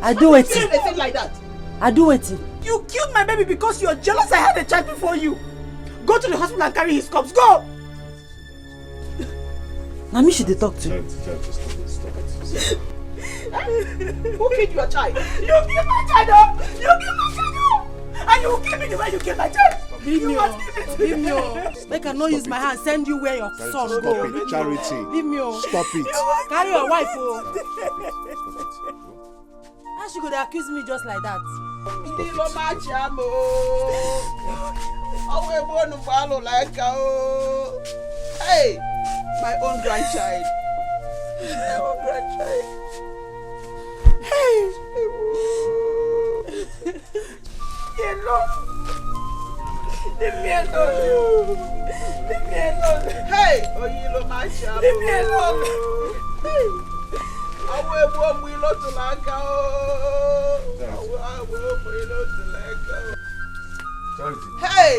S3: I do it.
S1: Say anything like that.
S3: I do it. You killed my baby because you're jealous I had a child before you. Go to the hospital and carry his corpse. Go. Now me should they talk to.
S19: Charity, stop it.
S1: Who killed your child?
S3: You killed my child. You killed my child. And you will kill me the way you killed my child. Leave me. Leave me. Make I not use my hand. Send you where your son go.
S19: Stop it. Charity.
S3: Leave me.
S19: Stop it.
S3: Carry your wife. How she could accuse me just like that?
S1: Hey, my own grandchild. My own grandchild. Hey. Leave me alone. Leave me alone. Hey, leave me alone. Hey. Hey,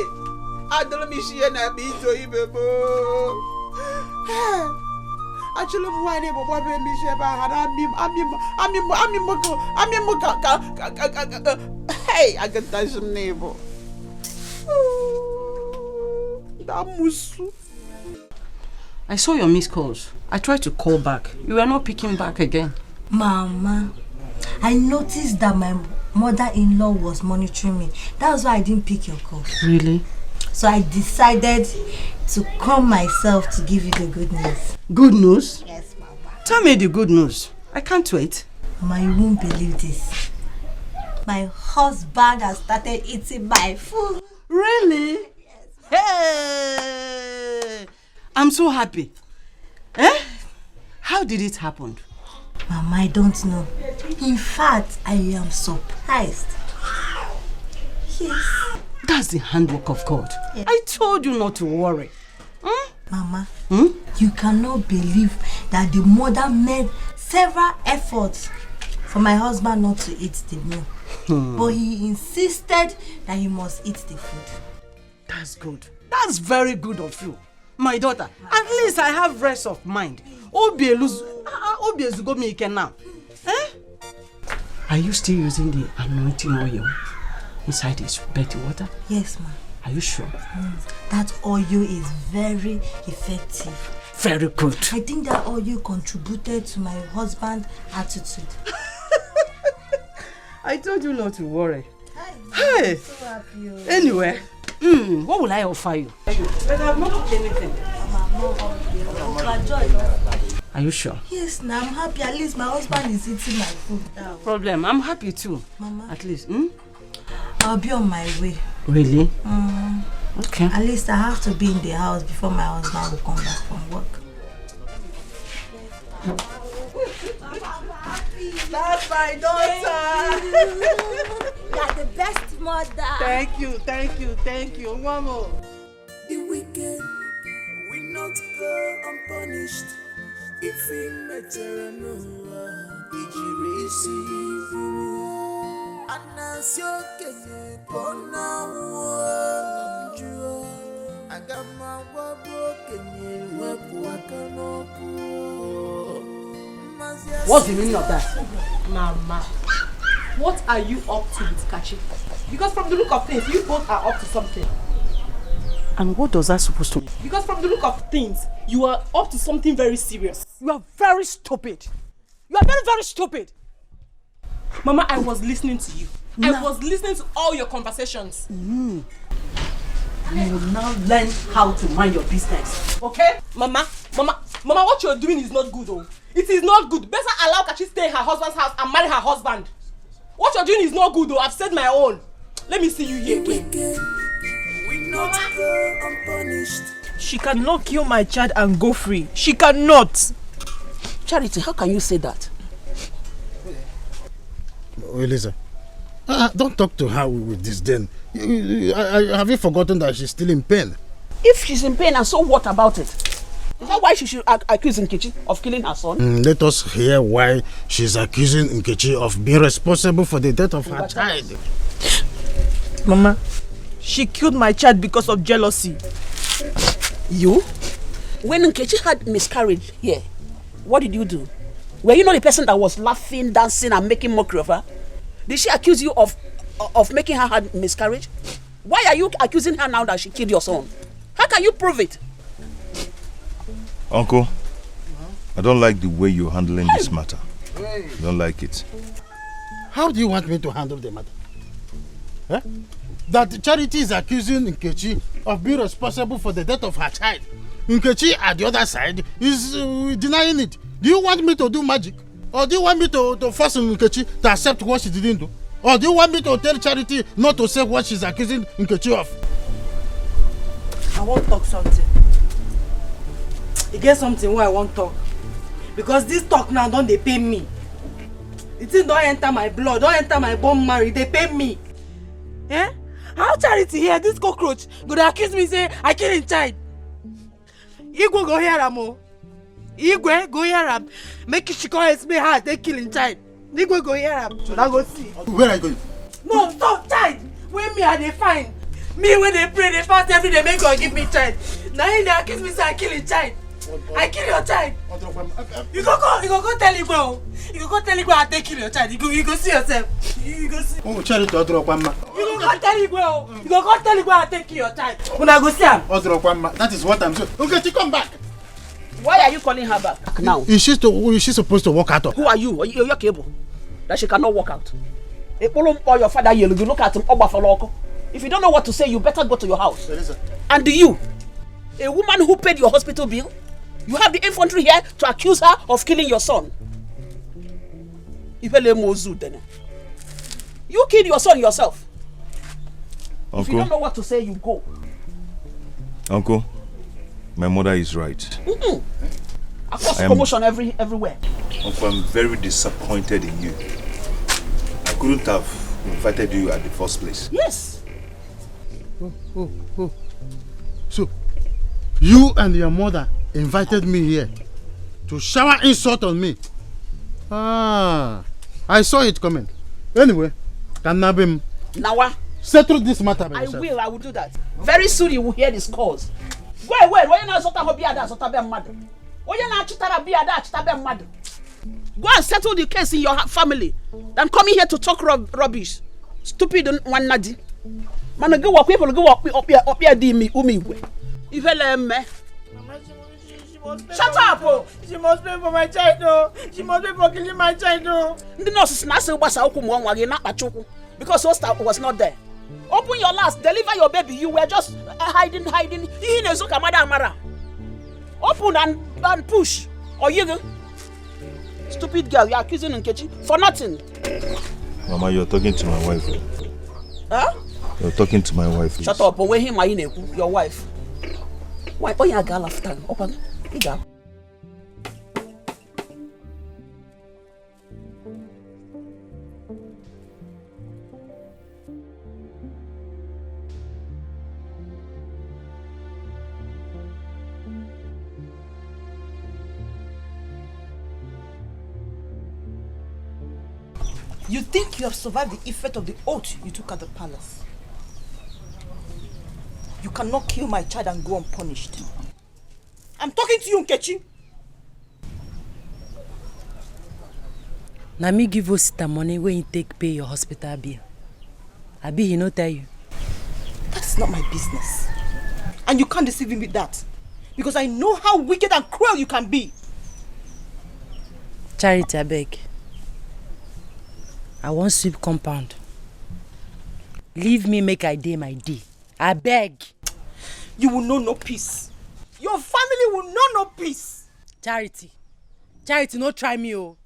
S1: I don't miss you and I be to you, baby. Actually, why they were baby, Miss hey, I can touch some neighbor.
S16: I saw your missed calls. I tried to call back. You were not picking back again.
S20: Mama, I noticed that my mother-in-law was monitoring me. That's why I didn't pick your call.
S16: Really?
S20: So I decided to come myself to give you the good news.
S16: Good news?
S20: Yes, Mama.
S16: Tell me the good news. I can't wait.
S20: Mama, you won't believe this. My husband has started eating my food.
S16: Really?
S20: Yes.
S16: Hey! I'm so happy. Eh? How did it happen?
S20: Mama, I don't know. In fact, I am surprised. Yes.
S16: That's the handwork of God. Yes. I told you not to worry.
S20: Mama, you cannot believe that the mother made several efforts for my husband not to eat the meal. But he insisted that he must eat the food.
S16: That's good. That's very good of you. My daughter, at least I have rest of mind. Now. Eh? Are you still using the anointing oil inside this dirty water?
S20: Yes, ma'am.
S16: Are you sure?
S20: That oil is very effective.
S16: Very good.
S20: I think that oil contributed to my husband's attitude.
S16: I told you not to worry.
S20: Hey! I'm so happy.
S16: Anyway, what will I offer you? But I've not cooked anything. Are you sure?
S20: Yes, now I'm happy. At least my husband is eating my food now.
S16: No problem. I'm happy too.
S20: Mama.
S16: At least.
S20: I'll be on my way.
S16: Really? Okay.
S20: At least I have to be in the house before my husband will come back from work.
S3: That's my daughter.
S20: You are the best mother.
S3: Thank you. One more.
S4: The wicked will not go unpunished. If we matter no, did you receive? Anasio kenye pona wo. Agama wabo kenye wepu wakanopu.
S16: What's the meaning of that?
S12: Mama, what are you up to with Kachi? Because from the look of things, you both are up to something.
S16: And what does that supposed to mean?
S12: Because from the look of things, you are up to something very serious.
S5: You are very stupid. You are very, very stupid.
S12: Mama, I was listening to you. I was listening to all your conversations.
S16: You will now learn how to mind your business.
S12: Okay? Mama, what you're doing is not good, though. It is not good. Better allow Kachi stay in her husband's house and marry her husband. What you're doing is not good, though. I've said my own. Let me see you here again.
S5: She cannot kill my child and go free. She cannot.
S1: Charity, how can you say that?
S9: Elisa, don't talk to her with disdain. Have you forgotten that she's still in pain?
S1: If she's in pain, and so what about it? Is that why she should accuse Nkechi of killing her son?
S9: Let us hear why she's accusing Nkechi of being responsible for the death of her child.
S5: Mama, she killed my child because of jealousy.
S1: You? When Nkechi had miscarriage here, what did you do? Were you not the person that was laughing, dancing, and making mockery of her? Did she accuse you of making her have miscarriage? Why are you accusing her now that she killed your son? How can you prove it?
S19: Uncle, I don't like the way you're handling this matter. I don't like it.
S9: How do you want me to handle the matter? Huh? That Charity is accusing Nkechi of being responsible for the death of her child. Nkechi, at the other side, is denying it. Do you want me to do magic? Or do you want me to force Nkechi to accept what she didn't do? Or do you want me to tell Charity not to say what she's accusing Nkechi of?
S13: I want to talk something. You get something where I want to talk. Because this talk now don't they pay me. The thing don't enter my blood, don't enter my bone marrow, they pay me. Eh? How Charity here, this cockroach, go to accuse me say I kill him child. Igwe go here am. Igwe go here am. Make she call me hard, they kill him child. Igwe go here am. So now go see.
S9: Where are you going?
S13: No, stop child. When me are they fine. Me when they pray, they fast every day, make God give me child. Now they accuse me say I kill him child. I kill your child. You go tell Igwe. You go tell Igwe I take kill your child. You go see yourself. You go see.
S9: Oh, Charity, you go
S13: tell Igwe. You go tell Igwe I take kill your child. When I go see him.
S9: That is what I'm saying. Okay, she come back.
S1: Why are you calling her back now?
S9: Is she supposed to walk out?
S1: Who are you? You're cable. That she cannot walk out. Or your father, you look at him. If you don't know what to say, you better go to your house. And you, a woman who paid your hospital bill, you have the infantry here to accuse her of killing your son. You killed your son yourself.
S19: Uncle,
S1: if you don't know what to say, you go.
S19: Uncle, my mother is right.
S1: I cause commotion everywhere.
S19: Uncle, I'm very disappointed in you. I couldn't have invited you at the first place.
S1: Yes.
S9: So, you and your mother invited me here to shower insult on me. I saw it coming. Anyway, Kanabim.
S1: Nawa.
S9: Settle this matter by yourself.
S1: I will do that. Very soon you will hear this cause. Go away. Why you not sort of be ada sort of be mad? Why you not chitara be ada chitara be mad? Go and settle the case in your family. Than coming here to talk rubbish. Stupid one nadi. Man, go walk people go up here di me umi. Shut up! Oh.
S13: She must pay for my child, no. She must pay for killing my child, no.
S1: The nurse na say ubasa oku because Osta was not there. Open your last, deliver your baby. You were just hiding. Open and push. Or you stupid girl, you're accusing Nkechi for nothing.
S19: Mama, you're talking to my wife.
S1: Huh?
S19: You're talking to my wife.
S1: Shut up, but him your wife. Why? Oh, you're a girl after. Open. Girl.
S5: You think you have survived the effect of the oath you took at the palace? You cannot kill my child and go unpunished. I'm talking to you, Nkechi.
S13: Now me give us the money when you take pay your hospital bill. Abi he no tell you.
S5: That's not my business. And you can't deceive me with that. Because I know how wicked and cruel you can be.
S13: Charity, I beg. I want sweep compound. Leave me make I day my day. I beg.
S5: You will know no peace. Your family will know no peace.
S13: Charity, no try me, oh.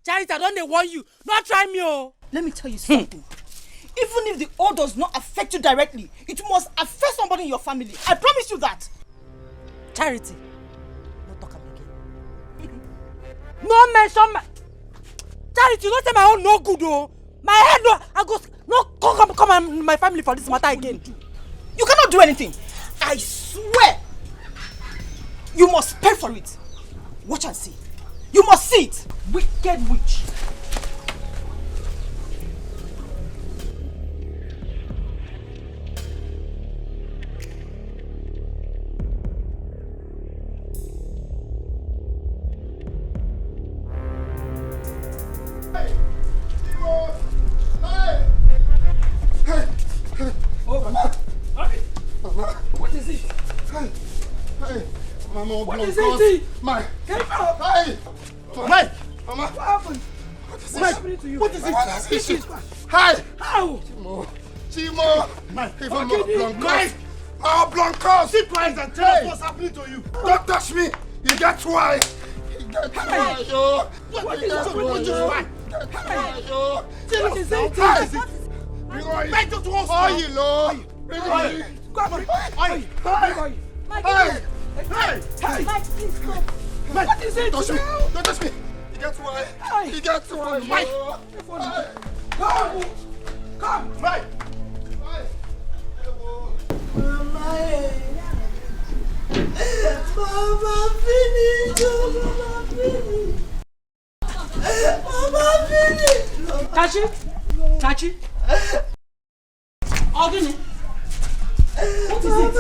S13: Charity, I don't want you. Not try me, oh.
S5: Let me tell you something. Even if the oath does not affect you directly, it must affect somebody in your family. I promise you that. Charity, no talk again. No mention.
S3: Charity, you don't say my own no good though. My head no, I go no come and my family for this matter again.
S5: You cannot do anything. I swear. You must pay for it. Watch and see. You must see it. Wicked witch.
S10: Oh, Mama. Mama.
S7: What is it?
S10: Hey. Mama,
S7: what is it?
S10: Mike.
S7: Get out.
S10: Hey. Mike. Mama.
S7: What happened?
S10: What is
S7: What's happening to you?
S10: What is it?
S7: What is it?
S10: Hi.
S7: How?
S10: Chimo. Mike. Even more Blancos.
S7: Mike.
S10: Oh, Blancos.
S7: Sit quiet and tell us what's happening to you.
S10: Don't touch me. You get why. You get why, yo.
S7: What is it? What is it?
S10: What is it? Bring oil. Oil, oh. Bring oil.
S7: Oil.
S10: Hey.
S7: Hey.
S3: Mike, please stop.
S7: Mike, what is it?
S10: Don't touch me. Don't touch me. You get why. You get why.
S7: Mike. Come. Come. Mike.
S18: Mama, finish. Mama, finish.
S5: Kachi. Ogini. What is it?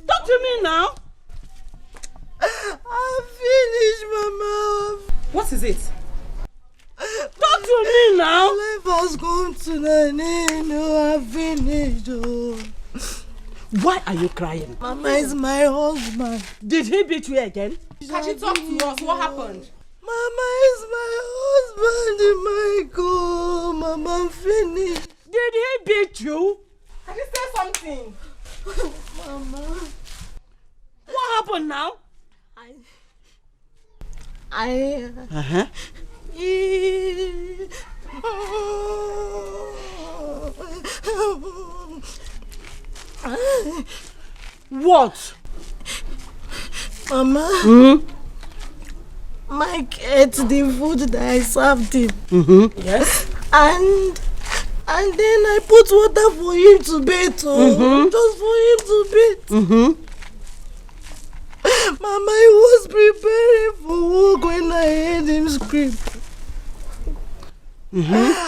S5: Talk to me now.
S18: I'm finished, Mama.
S5: What is it? Talk to me now.
S18: Life has come to an end. No, I'm finished. Oh.
S5: Why are you crying?
S18: Mama is my husband.
S5: Did he beat you again?
S12: Kachi, talk to us. What happened?
S18: Mama is my husband, Michael. Mama, I'm finished.
S5: Did he beat you?
S12: Can you say something?
S18: Mama.
S5: What happened now? What?
S18: Mama. Mike ate the food that I served him.
S5: Yes.
S18: And then I put water for him to bathe. Just for him to bathe. Mama, I was preparing for work when I heard him scream.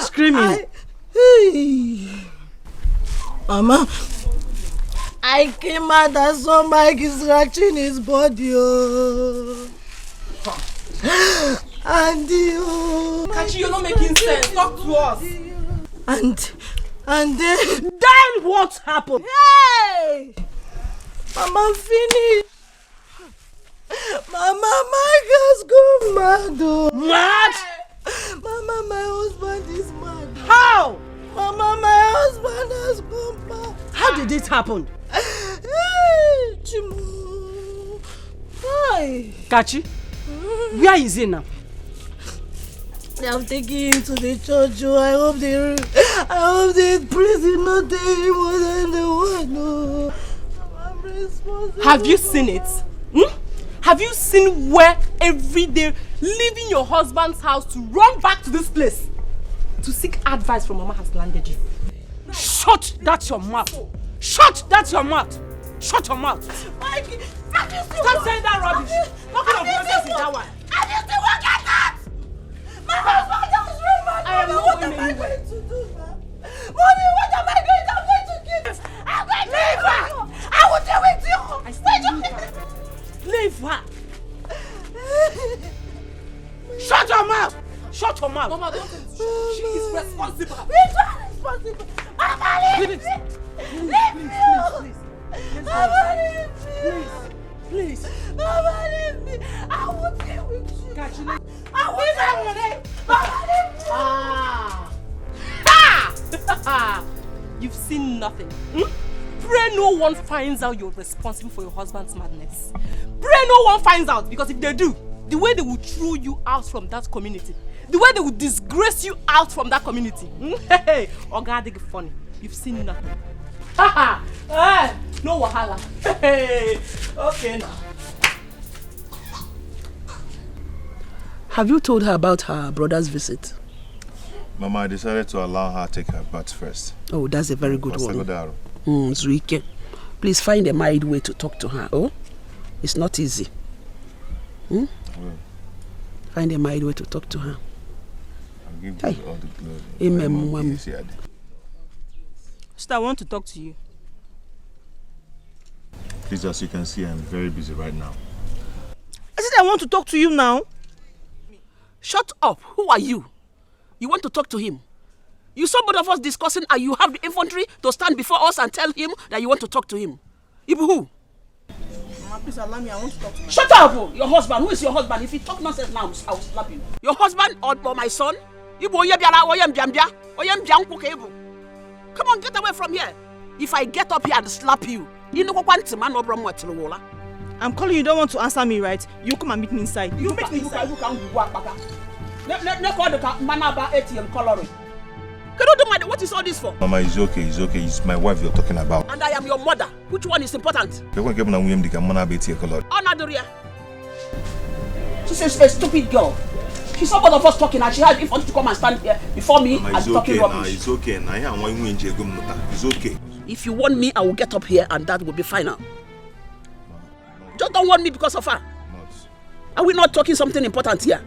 S5: Screaming.
S18: Mama, I came out and saw Mike is scratching his body. And
S12: Kachi, you're not making sense. Talk to us.
S18: And then
S5: what happened?
S18: Hey! Mama, finished. Mama, Mike has gone mad.
S5: Mad?
S18: Mama, my husband is mad.
S5: How?
S18: Mama, my husband has gone mad.
S5: How did it happen?
S18: Hey, Chimo. Hi.
S5: Kachi, where is he now?
S18: They have taken him to the church. I hope the priest did not take him more than the one. I'm responsible.
S12: Have you seen it? Have you seen where every day leaving your husband's house to run back to this place to seek advice from Mama has landed you?
S5: Shut that your mouth. Shut that your mouth. Shut your mouth.
S18: Mike,
S5: stop saying that rubbish. What kind of nonsense is that one?
S18: I used to work at that. My husband just ran mad.
S12: I am not
S18: what
S12: going
S18: am I
S12: anywhere.
S18: going to do, ma? Mommy, what am I going to do? I'm going to kill this. I'm going to leave her. I will deal with you.
S5: Leave her. Shut your mouth. Shut your mouth.
S12: Mama, don't. She is responsible.
S18: Which one is responsible? Mama, leave me. Leave me. Mama, leave me.
S5: Please.
S18: Mama, leave me. I will deal with you. I will deal with it. Mama, leave me.
S12: You've seen nothing. Pray no one finds out you're responsible for your husband's madness. Pray no one finds out, because if they do, the way they will throw you out from that community, the way they will disgrace you out from that community. Hey, Oga, funny. You've seen nothing. No wahala. Hey, okay now.
S1: Have you told her about her brother's visit?
S19: Mama, I decided to allow her to take her bath first.
S1: Oh, that's a very good one. Zuike, please find a mild way to talk to her. Oh, it's not easy. Find a mild way to talk to her.
S19: I'll give you all the glory.
S1: Amen, Mom.
S5: Sister, I want to talk to you.
S19: Please, as you can see, I'm very busy right now.
S5: I said I want to talk to you now.
S1: Shut up. Who are you? You want to talk to him? You saw both of us discussing and you have the infantry to stand before us and tell him that you want to talk to him. Ibu who?
S5: Mama, please allow me. I want to talk to you.
S1: Shut up! Your husband. Who is your husband? If you talk nonsense now, I will slap you. Your husband or my son? Ibu Come on, get away from here. If I get up here and slap you, I'm calling
S5: you, don't want to answer me, right? You come and meet me inside.
S1: You meet me inside. What is all this for?
S19: Mama, it's okay, it's okay. It's my wife you're talking about.
S1: And I am your mother. Which one is important? She's a stupid girl. She saw both of us talking and she had if to come and stand here before me and talking rubbish.
S19: It's okay. It's okay.
S1: If you want me, I will get up here and that will be final. Just don't want me because of her. Are we not talking something important here?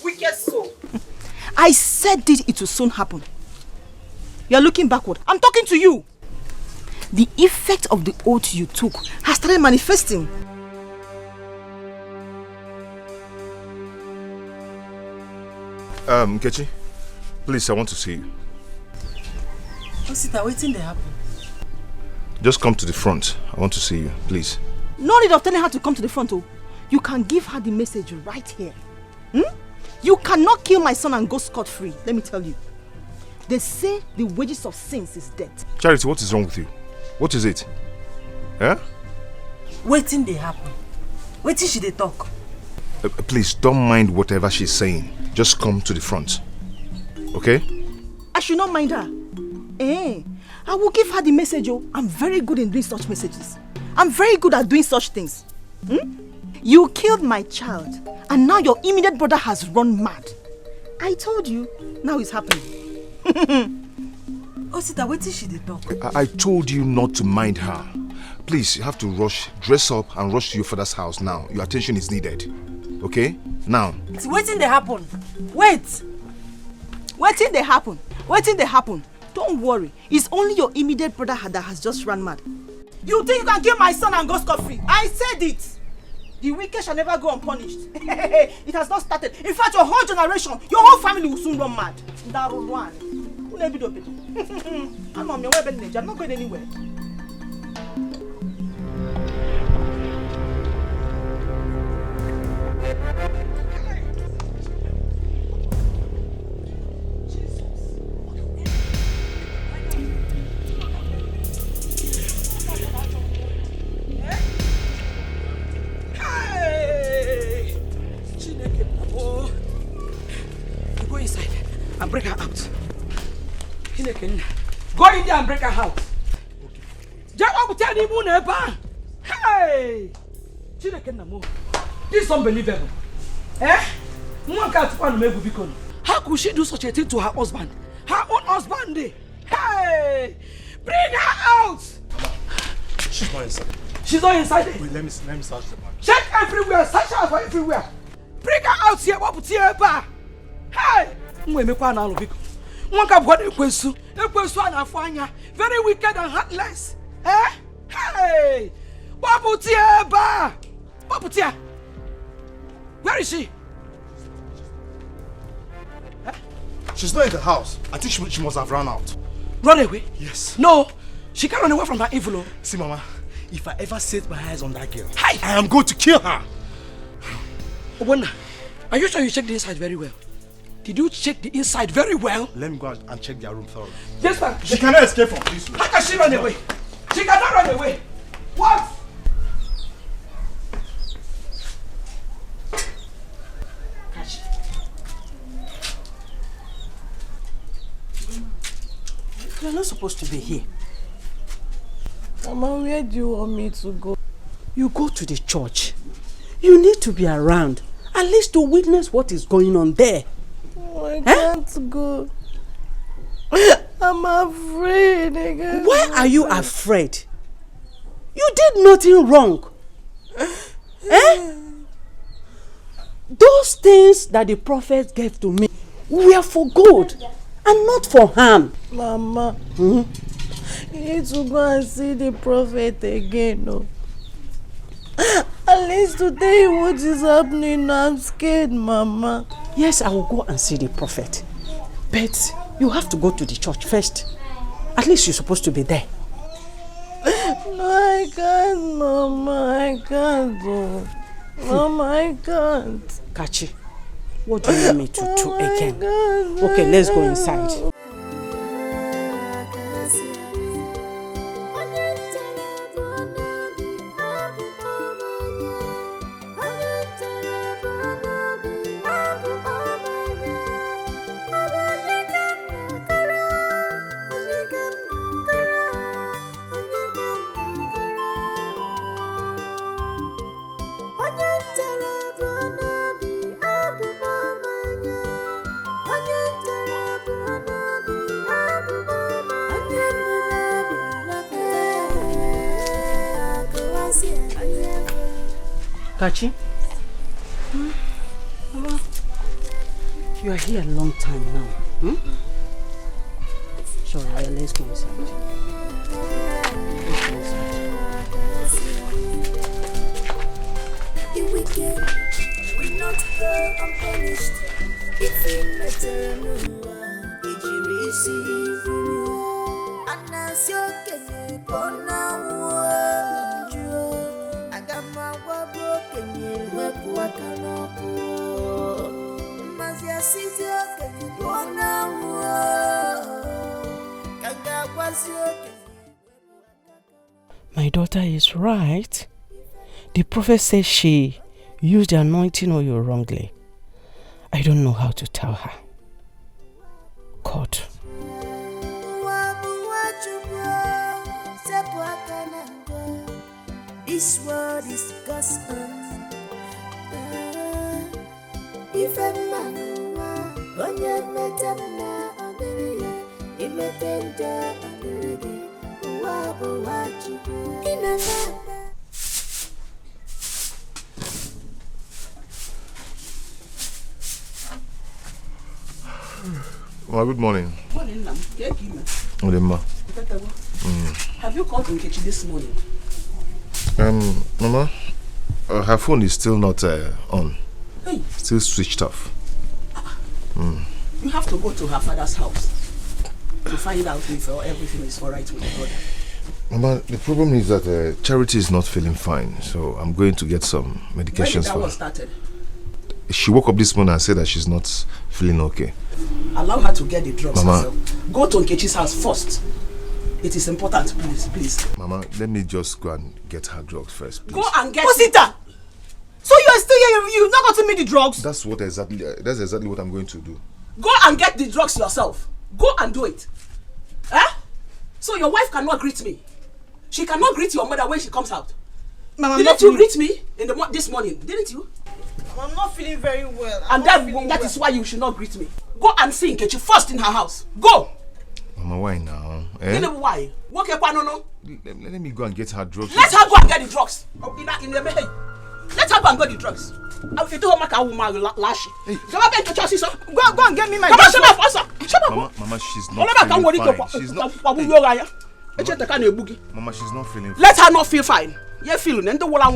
S5: Wicked soul. I said it will soon happen. You are looking backward. I'm talking to you. The effect of the oath you took has started manifesting.
S19: Nkechi, please, I want to see you.
S13: Osita, waiting there happen.
S19: Just come to the front. I want to see you, please.
S5: No need of telling her to come to the front, oh. You can give her the message right here. You cannot kill my son and go scot-free, let me tell you. They say the wages of sins is death.
S19: Charity, what is wrong with you? What is it? Eh?
S13: Waiting they happen. Waiting should they talk.
S19: Please, don't mind whatever she's saying. Just come to the front. Okay?
S5: I should not mind her. I will give her the message, oh. I'm very good in doing such messages. I'm very good at doing such things. You killed my child, and now your immediate brother has run mad. I told you, now it's happening.
S13: Osita, wait till she dey talk.
S19: I told you not to mind her. Please, you have to rush, dress up and rush to your father's house now. Your attention is needed. Okay? Now.
S13: It's waiting they happen. Wait.
S5: Waiting they happen. Waiting they happen. Don't worry. It's only your immediate brother that has just run mad. You think you can kill my son and go scot-free? I said it. The wicked shall never go unpunished. It has not started. In fact, your whole generation, your whole family will soon run mad. I'm not going anywhere.
S7: Go inside and break her out. Go in there and break her out. Hey! This is unbelievable. How could she do such a thing to her husband? Her own husband? Hey! Bring her out!
S15: She's not inside.
S7: She's not inside there?
S15: Wait, let me search the bag.
S7: Check everywhere, search her for everywhere. Bring her out here, what put here? Hey! Very wicked and heartless. Hey! Where is she?
S15: She's not in the house. I think she must have run out.
S7: Run away?
S15: Yes.
S7: No, she can't run away from that evil.
S15: See, Mama, if I ever set my eyes on that girl, I am going to kill her.
S7: Obona, are you sure you checked the inside very well? Did you check the inside very well?
S15: Let me go out and check their room thoroughly.
S7: Yes, ma'am.
S15: She cannot escape from this room.
S7: How can she run away? She cannot run away. What?
S16: You're not supposed to be here.
S13: Mama, where do you want me to go?
S16: You go to the church. You need to be around, at least to witness what is going on there.
S13: Oh, I can't go. I'm afraid again.
S16: Why are you afraid? You did nothing wrong. Those things that the prophet gave to me were for good and not for harm.
S13: Mama, you need to go and see the prophet again. No. At least to tell you what is happening. I'm scared, Mama.
S16: Yes, I will go and see the prophet. But you have to go to the church first. At least you're supposed to be there.
S13: No, I can't, Mama. I can't. Oh. Mama, I can't.
S16: Kachi, what do you want me to do again? Okay, let's go inside. Kachi? Mama, you are here a long time now. Sorry, let's go inside. Let's go inside.
S4: The wicked will not go unpunished. If we matter, if you receive, and as you can go now.
S16: My daughter is right. The prophet says she used the anointing oil wrongly. I don't know how to tell her. God.
S4: This word is gospel. If a man when you met him now,
S19: Well, good morning.
S1: Morning, ma'am.
S19: Good morning.
S1: Have you called Nkechi this morning?
S19: Mama, her phone is still not on.
S1: Hey.
S19: Still switched off.
S1: You have to go to her father's house to find out if everything is alright with your brother.
S19: Mama, the problem is that Charity is not feeling fine, so I'm going to get some medications for her.
S1: When started?
S19: She woke up this morning and said that she's not feeling okay.
S1: Allow her to get the drugs
S19: Mama.
S1: herself. Go to Nkechi's house first. It is important, please.
S19: Mama, let me just go and get her drugs first, please.
S1: Go and get
S5: Osita! So you are still here, you've not gotten me the drugs?
S19: That's exactly what I'm going to do.
S1: Go and get the drugs yourself. Go and do it. So your wife cannot greet me. She cannot greet your mother when she comes out.
S5: Mama,
S1: didn't you greet me this morning? Didn't you?
S5: I'm not feeling very well.
S1: And that is why you should not greet me. Go and see Nkechi first in her house. Go!
S19: Mama, why now?
S1: Why?
S19: Let me go and get her drugs.
S1: Let her go and get the drugs. Let her go and get the drugs. Go
S5: and get me my
S1: drugs. Shut up.
S19: Mama, she's not feeling fine. Mama, she's not feeling fine.
S1: Let her not feel fine. You feel it. Go and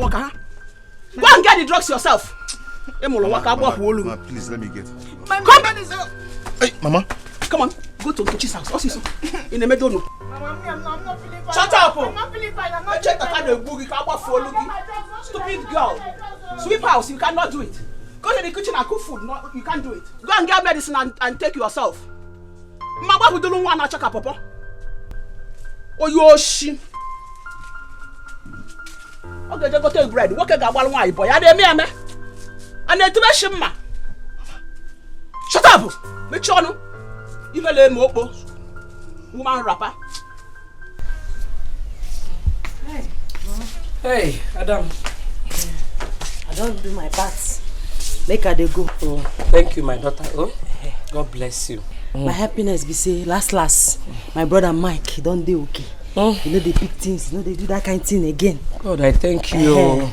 S1: get the drugs yourself.
S19: Mama, please let me get her.
S1: Hey, Mama. Come on. Go to Nkechi's house. What's this? In the middle.
S5: Mama, I'm not feeling fine.
S1: Shut up.
S5: I'm not feeling fine. I'm not
S1: Stupid girl. Sweep house. You cannot do it. Go to the kitchen and cook food. No, you can't do it. Go and get medicine and take yourself. Mama, who don't want to check up, Papa? Oh, Yoshi. Okay, just go take bread. What can I want, boy? I didn't mean, and then to me, Shima. Shut up. Make sure no. You may let me up. woman rapper.
S7: Hey, Adam.
S13: I don't do my part. Make her dey go.
S7: Oh, thank you, my daughter. Oh, God bless you.
S13: My happiness be say last. My brother Mike, he don't do okay. You know they pick things, you know they do that kind of thing again.
S7: God, I thank you.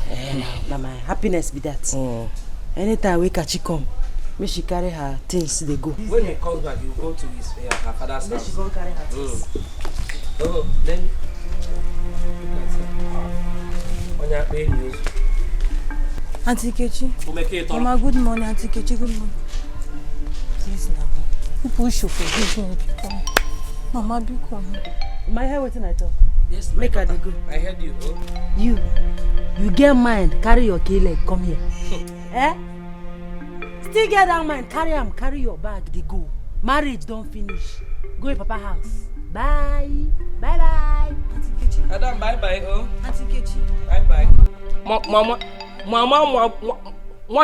S13: Now my happiness be that. Anytime we catch come, make she carry her things they go.
S7: When he comes back, you go to his her father's house.
S13: Make she go carry her things.
S7: Oh, then
S20: Auntie Kechi. Mama, good morning, Auntie Kechi. Good morning. Please now. People should forgive me. Mama, be calm.
S13: My hair waiting I talk.
S7: Yes,
S13: make her dey go.
S7: I heard you. Oh.
S13: You get mind, carry your key leg, come here. Still get that mind, carry your bag, they go. Marriage don't finish. Go to Papa house. Bye. Bye.
S20: Auntie Kechi.
S7: Adam, bye. Oh.
S20: Auntie Kechi.
S7: Bye. Mama,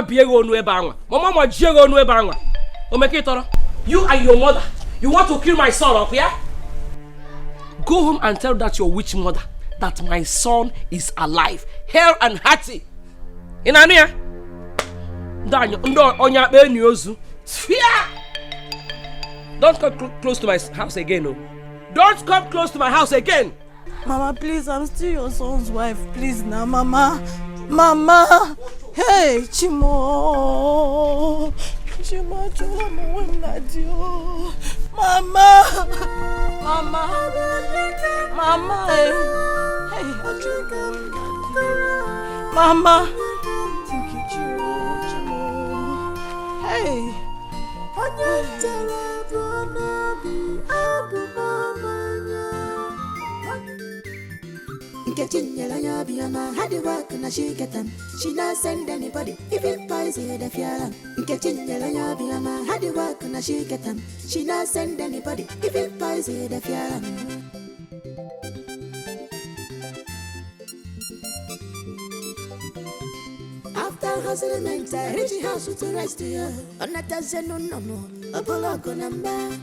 S7: biego no ebanga. Mama, jiego no ebanga. O make it toro. You and your mother, you want to kill my son up, yeah? Go home and tell that your witch mother that my son is alive, hale and hearty. Inania? Don't come close to my house again, no. Don't come close to my house again.
S20: Mama, please, I'm still your son's wife. Please now, Mama. Mama. Hey, Chimo. Mama. Mama. Hey.
S4: Had to work and she get them. She not send anybody, even poison the fiala. Getting yellow, Biama, had to work and she get them. She not send anybody, even poison the fiala. After hustlement, I reach the house to rest here. On a dozen, no, a bullock number.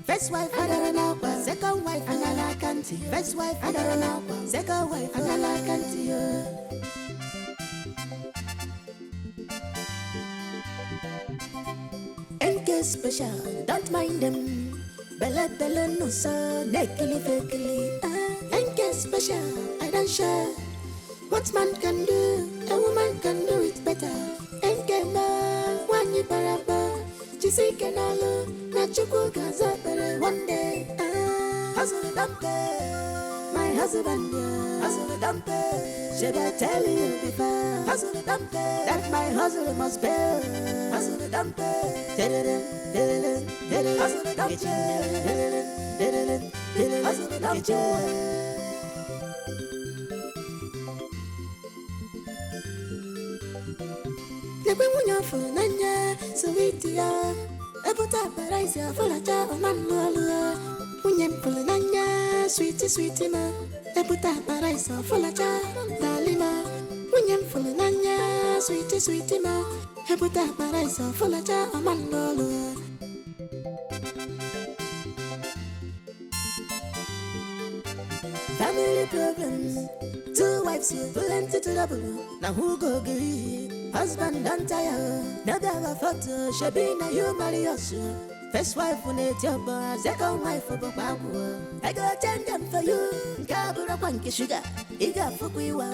S4: First wife, Adarana, second wife, Anala Kanti. First wife, Adarana, second wife, Anala Kanti. NK special, don't mind them. Bella no so, nekili fekili. NK special, I don't share. What man can do, a woman can do it better. NK ma, wanyi paraba. Chisike nalo, na chuku gaza pere one day. Hustle dumpe, my husband, hustle dumpe. Should I tell you before? Hustle dumpe, that my hustle must bear. Hustle dumpe, hustle dumpe, hustle dumpe. Nebunya fulanya, sweetia. Ebuta paraisia fulacha omanolua. Munyem fulanya, sweetie ma. Ebuta paraisia fulacha dalima. Munyem fulanya, sweetie ma. Ebuta paraisia fulacha omanolua. Family problems. Two wives you plenty to double. Now who go agree? Husband and tire. Never have a photo. Shabina you marry us. First wife when it's your boy. Second wife for Babu. I got 10 them for you. Kabura punky sugar. Iga fukiwa.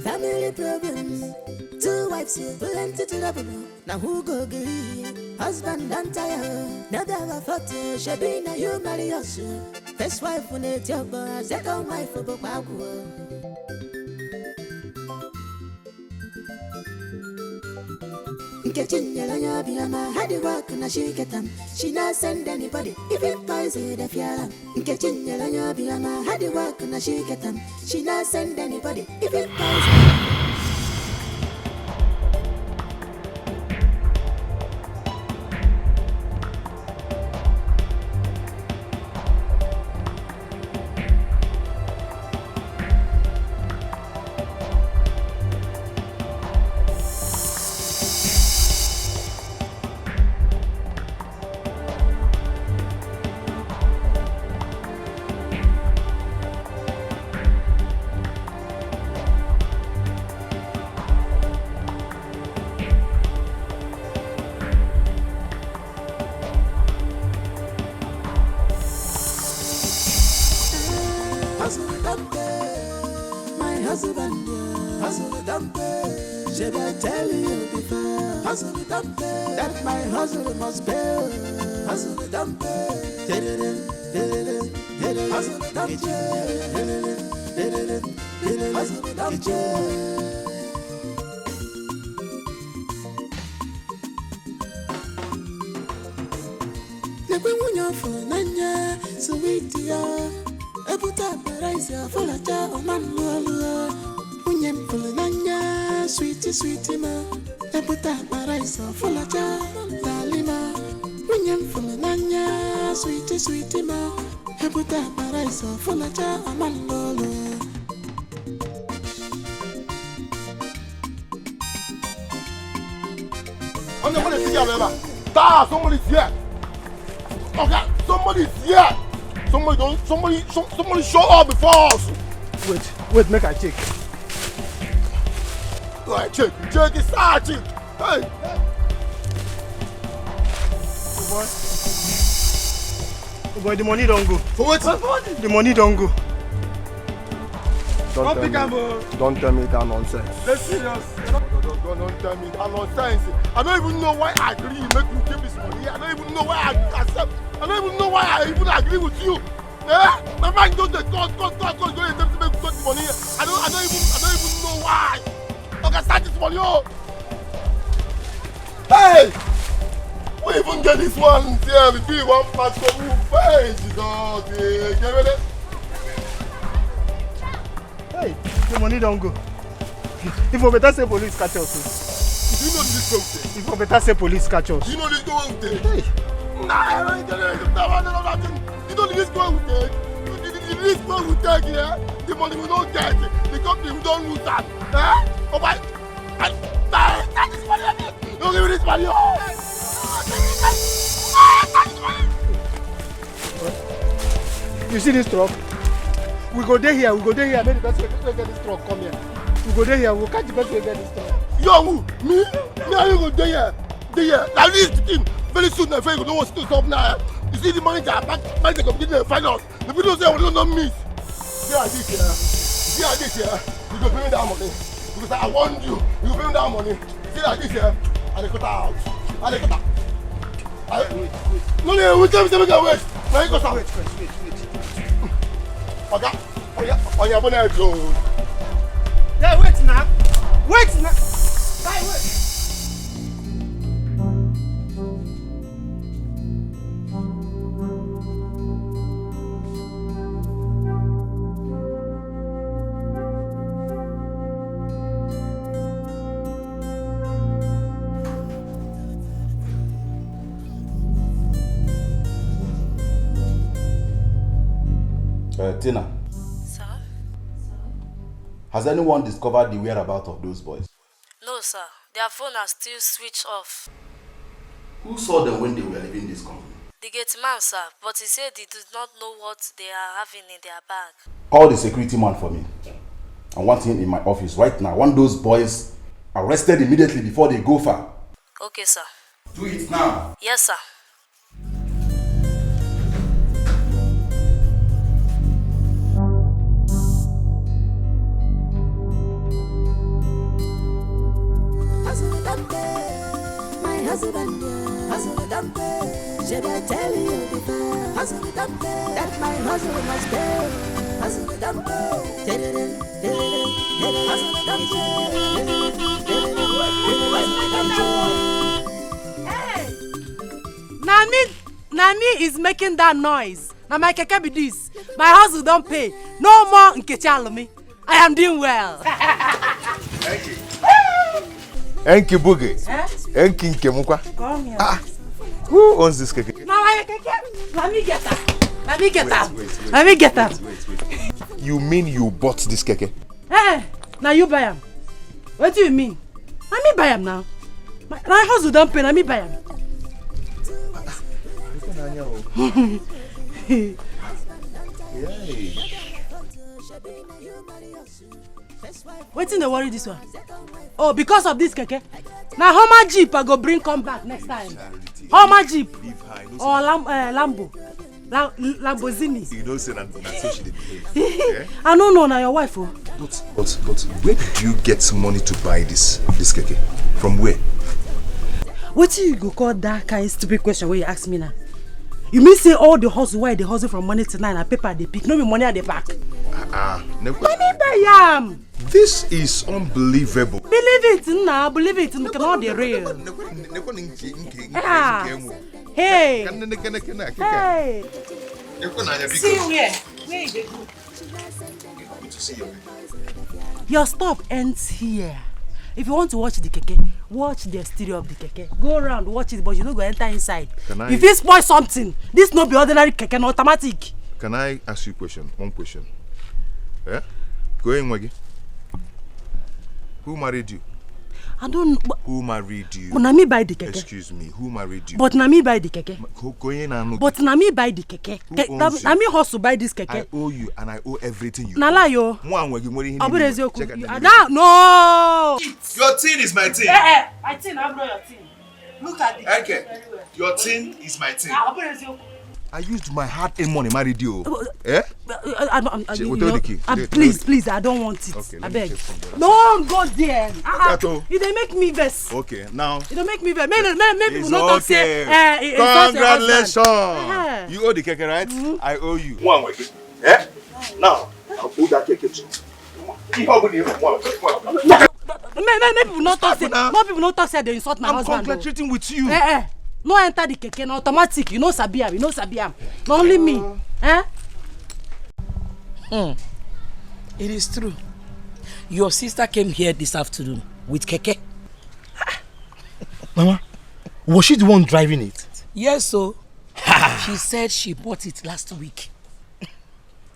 S4: Family problems. Two wives you plenty to double. Now who go agree? Husband and tire. Never have a photo. Shabina you marry us. First wife when it's your boy. Second wife for Babu. Getting yellow, Biama, had to work and she get them. She not send anybody, even poison the fiala. Getting yellow, Biama, had to work and she get them. She not send anybody, even poison. hustle don't pay. My husband, yeah. Hustle don't pay. Should I tell you before? Hustle don't pay. That my hustle must pay. Hustle don't pay. Hustle don't pay. Hustle don't pay. Nekwe munya fulanya sweetia ebuta paraisa fulacha omanwalua munya fulanya sweetie ma ebuta paraisa fulacha dalima munya fulanya sweetie ma ebuta paraisa fulacha omanwalua.
S10: Somebody's here. Okay, somebody's here. Somebody show up before us.
S15: Wait, make I check.
S10: Right, check it, start check. Hey.
S15: Oh boy, the money don't go.
S10: For what?
S15: The money don't go.
S10: Don't tell me that nonsense. Let's serious. Don't tell me that nonsense. I don't even know why I agree make you give this money. I don't even know why I accept. I don't even know why I even agree with you. Eh? My mind don't cost, don't attempt to make you the money. I don't even know why. Okay, start this money, oh. Hey! We even get this one here. We do one pass for you. Hey, Jesus. Get ready?
S15: Hey, the money don't go. If we better say police catch us.
S10: Do you know this go there?
S15: If we better say police catch us.
S10: Do you know this go there? Hey. Nah, you know this go there. The risk we will take here, the money we don't get, the company we don't lose that. Eh? Oh my! Take this money, don't give me this money.
S15: You see this truck? We go there here, make the best way to get this truck come here. We go there here, we'll catch the best way to get this truck.
S10: Yo, me and you go there here. Now this thing, very soon I feel you don't want to stop now. You see the money that back the company they find us. The people say we don't miss. See like this here, you go pay me that money. Because I warned you, you go pay me that money. See like this here, and they cut out. Wait. No, we can't make a waste. Now you go out. Wait. Okay, on your bonnet road.
S15: Yeah, wait now. Hey, wait.
S6: Tina.
S21: Sir?
S6: Has anyone discovered the whereabouts of those boys?
S21: No, sir. Their phone are still switched off.
S6: Who saw them when they were leaving this company?
S21: The gate man, sir, but he said he does not know what they are having in their bag.
S6: Call the security man for me. I want him in my office right now. I want those boys arrested immediately before they go far.
S21: Okay, sir.
S6: Do it now.
S21: Yes, sir.
S4: My husband, hustle don't pay. Should I tell you before? Hustle don't pay. That my hustle must pay. Hustle don't pay. Hustle don't pay.
S3: Hey! Nani is making that noise. Now my keke be this. My hustle don't pay. No more Nkechi Alomi. I am doing well.
S19: Enki Buge. Enki Nkemukwa.
S3: Come here.
S19: Who owns this keke?
S3: Now my keke. Let me get up. Let me get up.
S19: You mean you bought this keke?
S3: Hey, now you buy him. What do you mean? Let me buy him now. My hustle don't pay. Let me buy him. Wetin dey worry this one? Oh, because of this keke. Now how much jeep I go bring come back next time? How much jeep? Or Lambo? Lamborghini.
S19: You know, say that so she did behave. Yeah?
S3: I don't know, now your wife. Oh.
S19: But where did you get money to buy this keke? From where?
S3: What do you go call that kind of stupid question where you ask me now? You mean say all the hustle why they hustle from money to night and paper they pick, no be money at the back?
S19: Never.
S3: Money by yam.
S19: This is unbelievable.
S3: Believe it now, believe it, we cannot the real. Hey. Hey.
S16: See you where? Where is it?
S19: Good to see you.
S3: Your stop ends here. If you want to watch the keke, watch the stereo of the keke. Go around, watch it, but you don't go enter inside. If you spoil something, this no be ordinary keke, no automatic.
S19: Can I ask you a question? One question. Yeah? Go in, Wagi. Who married you?
S3: I don't know.
S19: Who married you?
S3: But na me buy the keke.
S19: Excuse me, who married you?
S3: But na me buy the keke.
S19: Go in and
S3: but na me buy the keke. Na me hustle buy this keke.
S19: I owe you and I owe everything you.
S3: Na lie yo.
S19: No.
S10: Your tin is my tin.
S3: My tin, I'm not your tin. Look at the
S10: okay. Your tin is my tin.
S19: I used my hard-earned money, married you.
S3: Eh? Please, I don't want it.
S19: Okay,
S3: I beg. Don't go there. You dey make me vex.
S19: Okay, now.
S3: You don't make me vex. Maybe people not talk say.
S19: Congratulations. You owe the keke, right? I owe you.
S10: One way. Eh? Now, I'll put that keke to.
S3: Maybe people not talk say. More people not talk say they insult my husband.
S19: I'm congratulating with you.
S3: No enter the keke, no automatic. You know Sabiam, Not only me.
S7: It is true. Your sister came here this afternoon with keke.
S15: Mama, was she the one driving it?
S7: Yes, so. She said she bought it last week.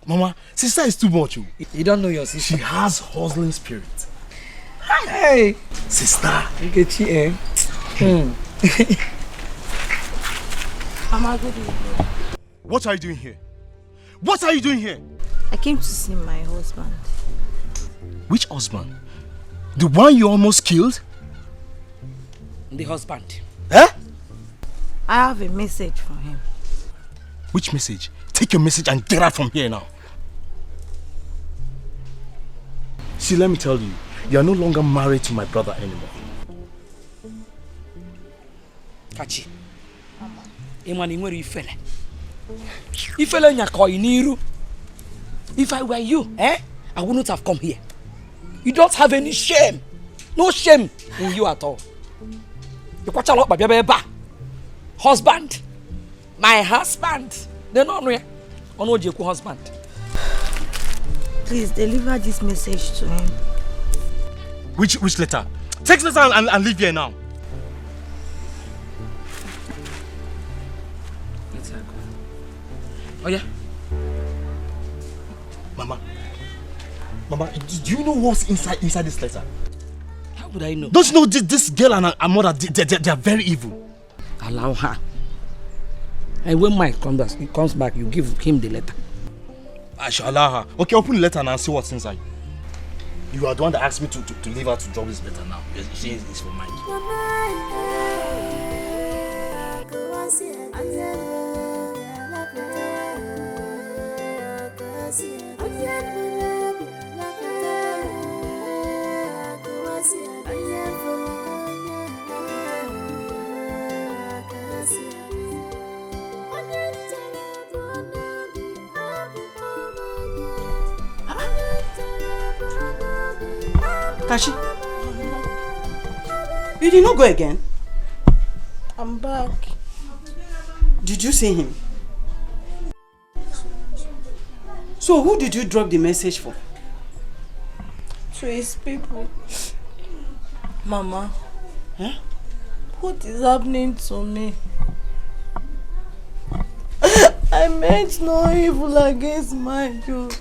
S15: Mama, sister is too much.
S7: You don't know your sister.
S15: She has hustling spirit.
S7: Hey!
S15: Sister.
S7: You get you,
S20: Mama, good evening.
S15: What are you doing here? What are you doing here?
S20: I came to see my husband.
S15: Which husband? The one you almost killed?
S7: The husband.
S15: Eh?
S20: I have a message for him.
S15: Which message? Take your message and get out from here now. See, let me tell you, you are no longer married to my brother anymore.
S7: Kachi. If I were you, I wouldn't have come here. You don't have any shame. No shame in you at all. You watch a lot, husband. My husband. Then on where? On what you husband.
S20: Please deliver this message to him.
S15: Which letter? Take the letter and leave here now.
S7: Oh yeah?
S15: Mama, do you know what's inside this letter?
S7: How would I know?
S15: Don't you know this girl and her mother, they are very evil.
S7: Allow her. And when Mike comes back, you give him the letter.
S15: I shall allow her. Okay, open the letter and see what's inside. You are the one that asked me to leave her to drop this letter now. She is for mine.
S16: Kashi, you did not go again?
S13: I'm back.
S16: Did you see him? So who did you drop the message for?
S13: To his people. Mama.
S16: Huh?
S13: What is happening to me? I meant no evil against my God.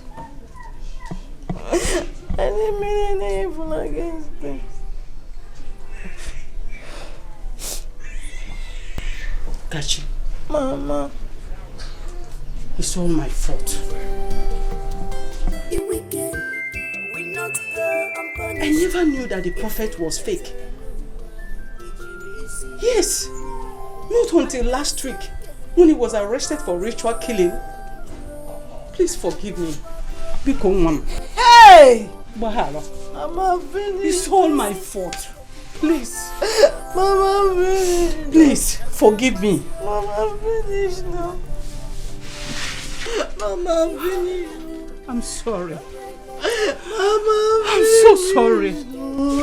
S13: I didn't mean any evil against them.
S16: Kachi.
S13: Mama.
S16: It's all my fault. I never knew that the prophet was fake. Yes. Not until last week
S1: when he was arrested for ritual killing. Please forgive me.
S3: Hey!
S1: Mahalo.
S3: Mama, finish.
S1: It's all my fault. Please.
S3: Mama, finish.
S1: Please, forgive me.
S3: Mama, finish now. Mama, finish.
S1: I'm sorry.
S3: Mama,
S1: I'm so sorry.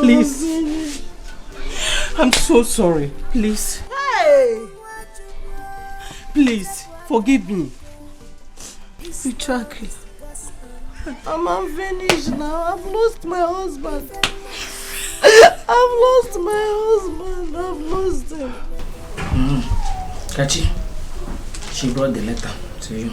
S1: Please. I'm so sorry. Please.
S3: Hey!
S1: Please, forgive me.
S3: Exactly. I'm finished now. I've lost my husband. I've lost my husband. I've lost him.
S7: Kachi, she brought the letter to you.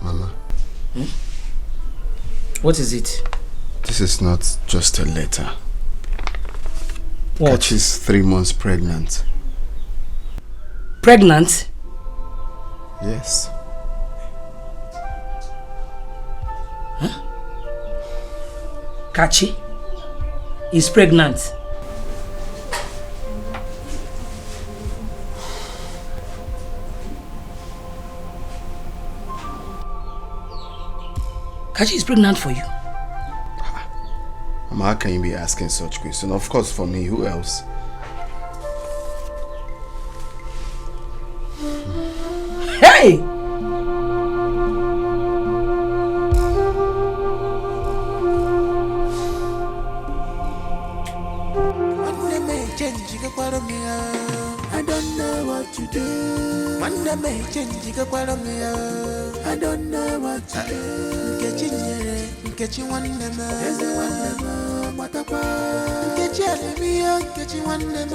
S17: Mama.
S7: What is it?
S17: This is not just a letter.
S7: What?
S17: She's 3 months pregnant.
S7: Pregnant?
S17: Yes.
S7: Huh? Kachi is pregnant. Kachi is pregnant for you.
S17: Mama, how can you be asking such questions? Of course, for me, who else?
S7: Hey!
S4: I don't know what to do. One day may change, you go I don't know what to do. Get you one them, what up? Get you one them,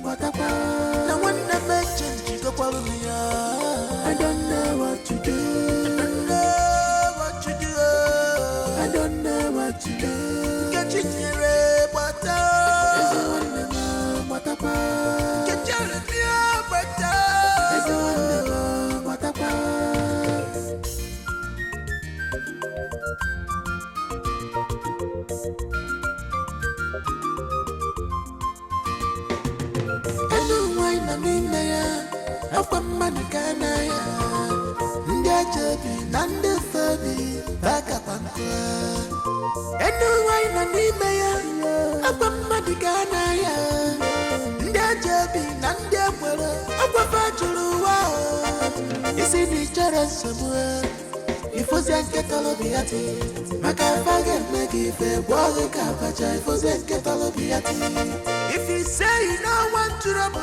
S4: what up? Now one day may change, you go I don't know what to do. I don't know what to do. Get you what up? Get your what up? Hello, wine, I'm in there. Up a man, can I? Ndajabi, Nanda Fabi, back up and cry. Hello, wine, I'm in there. Up a man, can I? Ndajabi, Nanda Fabi, up a bachelor. Is it the chara somewhere? If I get all of the I can't forget make it fair. Boy, the capacha, if I get all of the if you say you don't want to rumble,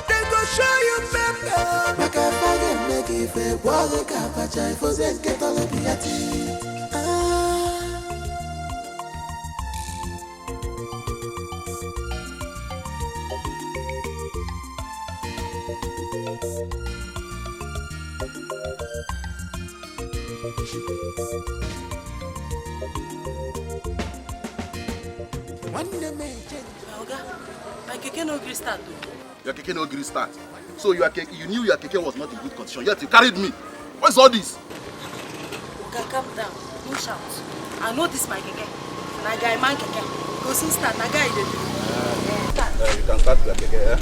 S4: then go show you pepper. I can't forget make it fair. Boy, the capacha, if I get all of the
S3: My keke no gree start.
S6: Your keke no gree start. So you knew your keke was not in good condition, yet you carried me. What's all this?
S3: Okay, calm down. No shout. I know this my keke. Na guy man keke. Go soon start. Na guy dey do.
S6: You can start your keke, eh?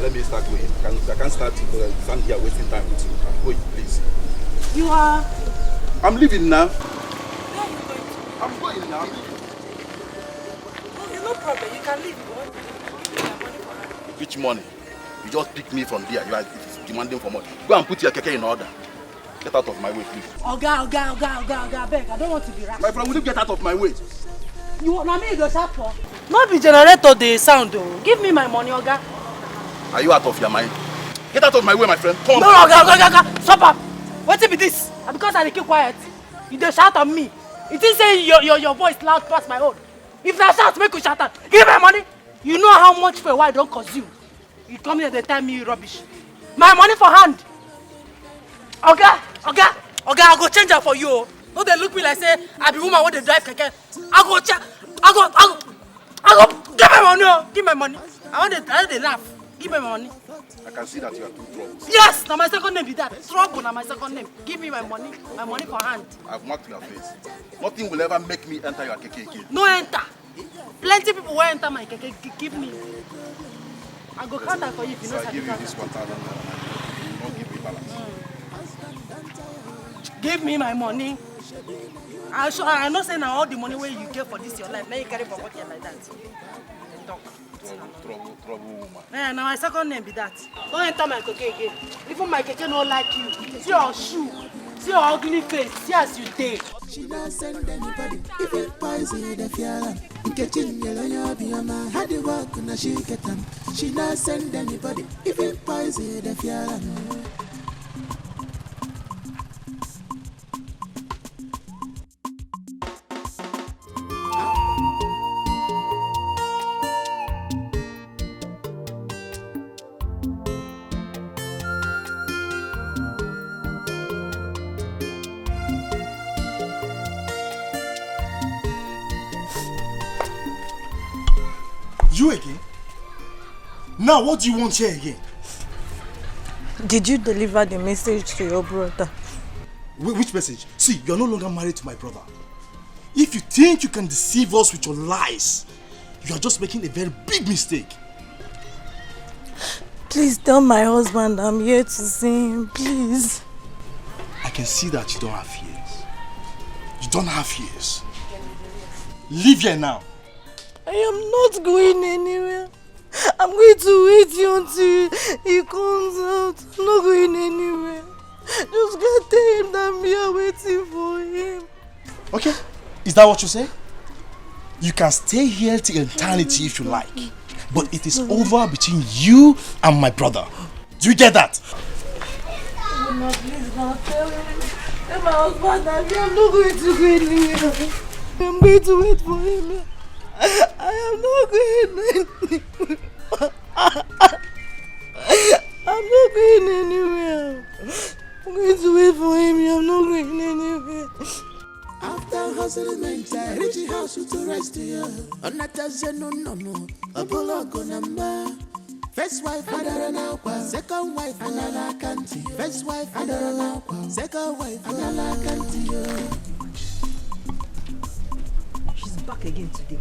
S6: Let me start going. I can't start to stand here wasting time with you. Go, please.
S3: You are?
S6: I'm leaving now.
S3: Where are you going to?
S6: I'm going now. I'm leaving.
S3: Okay, no problem. You can leave. You want to give me my money for her.
S6: Which money? You just pick me from there. You are demanding for money. Go and put your keke in order. Get out of my way, please.
S3: Oga, beg. I don't want to be rash.
S6: My friend, will you get out of my way?
S3: You want me to go sharp for? Not be generator the sound though. Give me my money, Oga.
S6: Are you out of your mind? Get out of my way, my friend. Come.
S3: No, Oga. Stop up. What be this? Because I keep quiet. You dey shout on me. It is say your voice loud past my own. If I shout, make you shout out. Give me my money. You know how much for a while don't cost you. You come here, they tell me rubbish. My money for hand. Oga, I go change her for you. No, they look me like say I be woman when they drive keke. I go give my money. Give my money. I want to laugh. Give Give me my money.
S10: I can see that you are too troubled.
S3: Yes, now my second name be that. Trouble now my second name. Give me my money for hand.
S10: I've marked your face. Nothing will ever make me enter your keke again.
S3: No enter. Plenty people will enter my keke. Give me. I go counter for you if you know.
S10: So I give you this 1,000 naira. Don't give me balance.
S3: Give me my money. I know say now all the money where you get for this your life. Now you carry for pocket like that.
S10: Trouble woman.
S3: Yeah, now my second name be that. Don't enter my keke again. Even my keke don't like you. See your shoe. See your ugly face. See as you take.
S4: She not send anybody. If it poison the fear. Catching yellow be a man. Had the work na she get them. She not send anybody. If it poison the fear.
S15: You again? Now what do you want here again?
S5: Did you deliver the message to your brother?
S15: Which message? See, you're no longer married to my brother. If you think you can deceive us with your lies, you are just making a very big mistake.
S5: Please tell my husband I'm here to see him, please.
S15: I can see that you don't have fears. You don't have fears. Leave here now.
S5: I am not going anywhere. I'm going to wait here until he comes out. I'm not going anywhere. Just go tell him that we are waiting for him.
S15: Okay, is that what you say? You can stay here till eternity if you like. But it is over between you and my brother. Do you get that?
S5: No, please don't tell him. Tell my husband that I'm not going to go anywhere. I'm going to wait for him. I am not going anywhere. I'm not going anywhere. I'm going to wait for him. I'm not going anywhere.
S4: After hustling mental, reach the house to rest here. On that no. A bullock on number. First wife, Adarana. Second wife, Anala Kanti. First wife, Adarana. Second wife, Anala Kanti.
S5: She's back again today.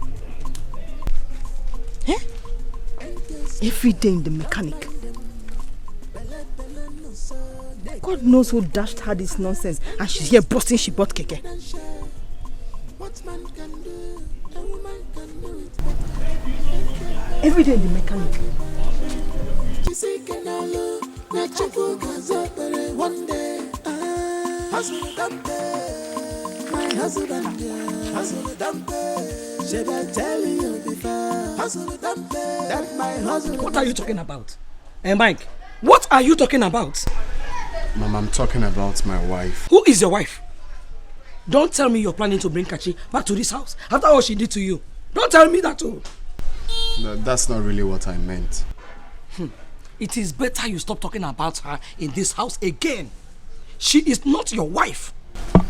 S5: Eh? Every day in the mechanic. God knows who dashed her this nonsense, and she's here boasting she bought keke. Every day in the mechanic.
S4: One day, my husband, should I tell you before? That my husband.
S7: What are you talking about? Hey Mike, what are you talking about?
S11: Mom, I'm talking about my wife.
S7: Who is your wife? Don't tell me you're planning to bring Kachi back to this house after what she did to you. Don't tell me that too.
S11: No, that's not really what I meant.
S7: It is better you stop talking about her in this house again. She is not your wife.
S11: You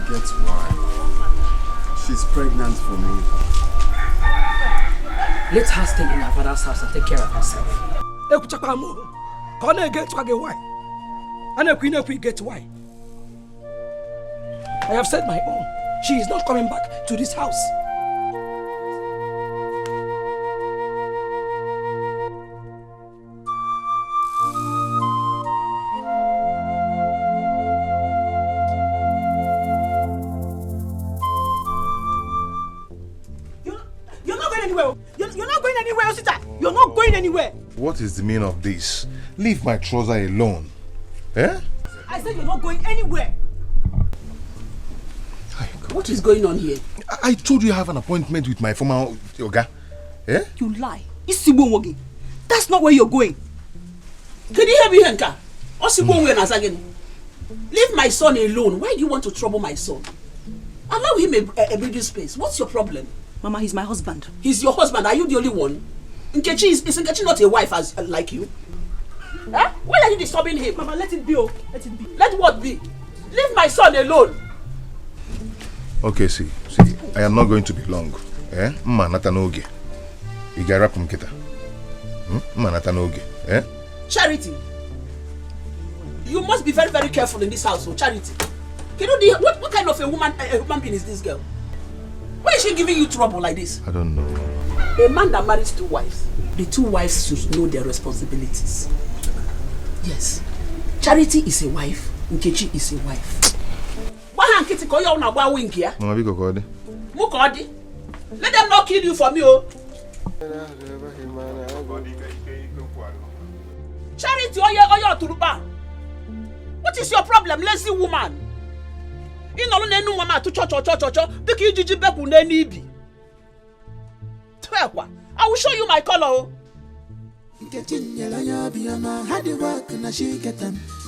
S11: get why? She's pregnant for me.
S7: Let her stay in her father's house and take care of herself. Can I get why? And a queen get why? I have said my own. She is not coming back to this house. You're not going anywhere.
S19: What is the meaning of this? Leave my trouser alone. Eh?
S1: I said you're not going anywhere. What is going on here?
S19: I told you I have an appointment with my former yoga. Eh?
S1: You lie. That's not where you're going. Can you hear me, Henka? Leave my son alone. Why do you want to trouble my son? Allow him a breathing space. What's your problem?
S5: Mama, he's my husband.
S1: He's your husband. Are you the only one? Nkechi is Nkechi not a wife as like you? Huh? Why are you disturbing him?
S5: Mama, let it be. Oh. Let it be.
S1: Let what be? Leave my son alone.
S19: Okay, see, I am not going to be long. Eh? Mma nata n'oge. Ị ga-arapụ m kịta. Eh?
S1: Charity, you must be very, very careful in this household. Charity, what kind of a human being is this girl? Why is she giving you trouble like this?
S19: I don't know.
S1: A man that marries 2 wives, the 2 wives should know their responsibilities. Yes. Charity is a wife, Nkechi is a wife. Why Nkiti call you on a wing here?
S19: Mama, Biko Kodi.
S1: Mukodi? Let them not kill you for me, oh. Charity, Oya Turuba. What is your problem, lazy woman? You know, no mama to church. Take you Gigi Bepu Nenibi. I will show you my color.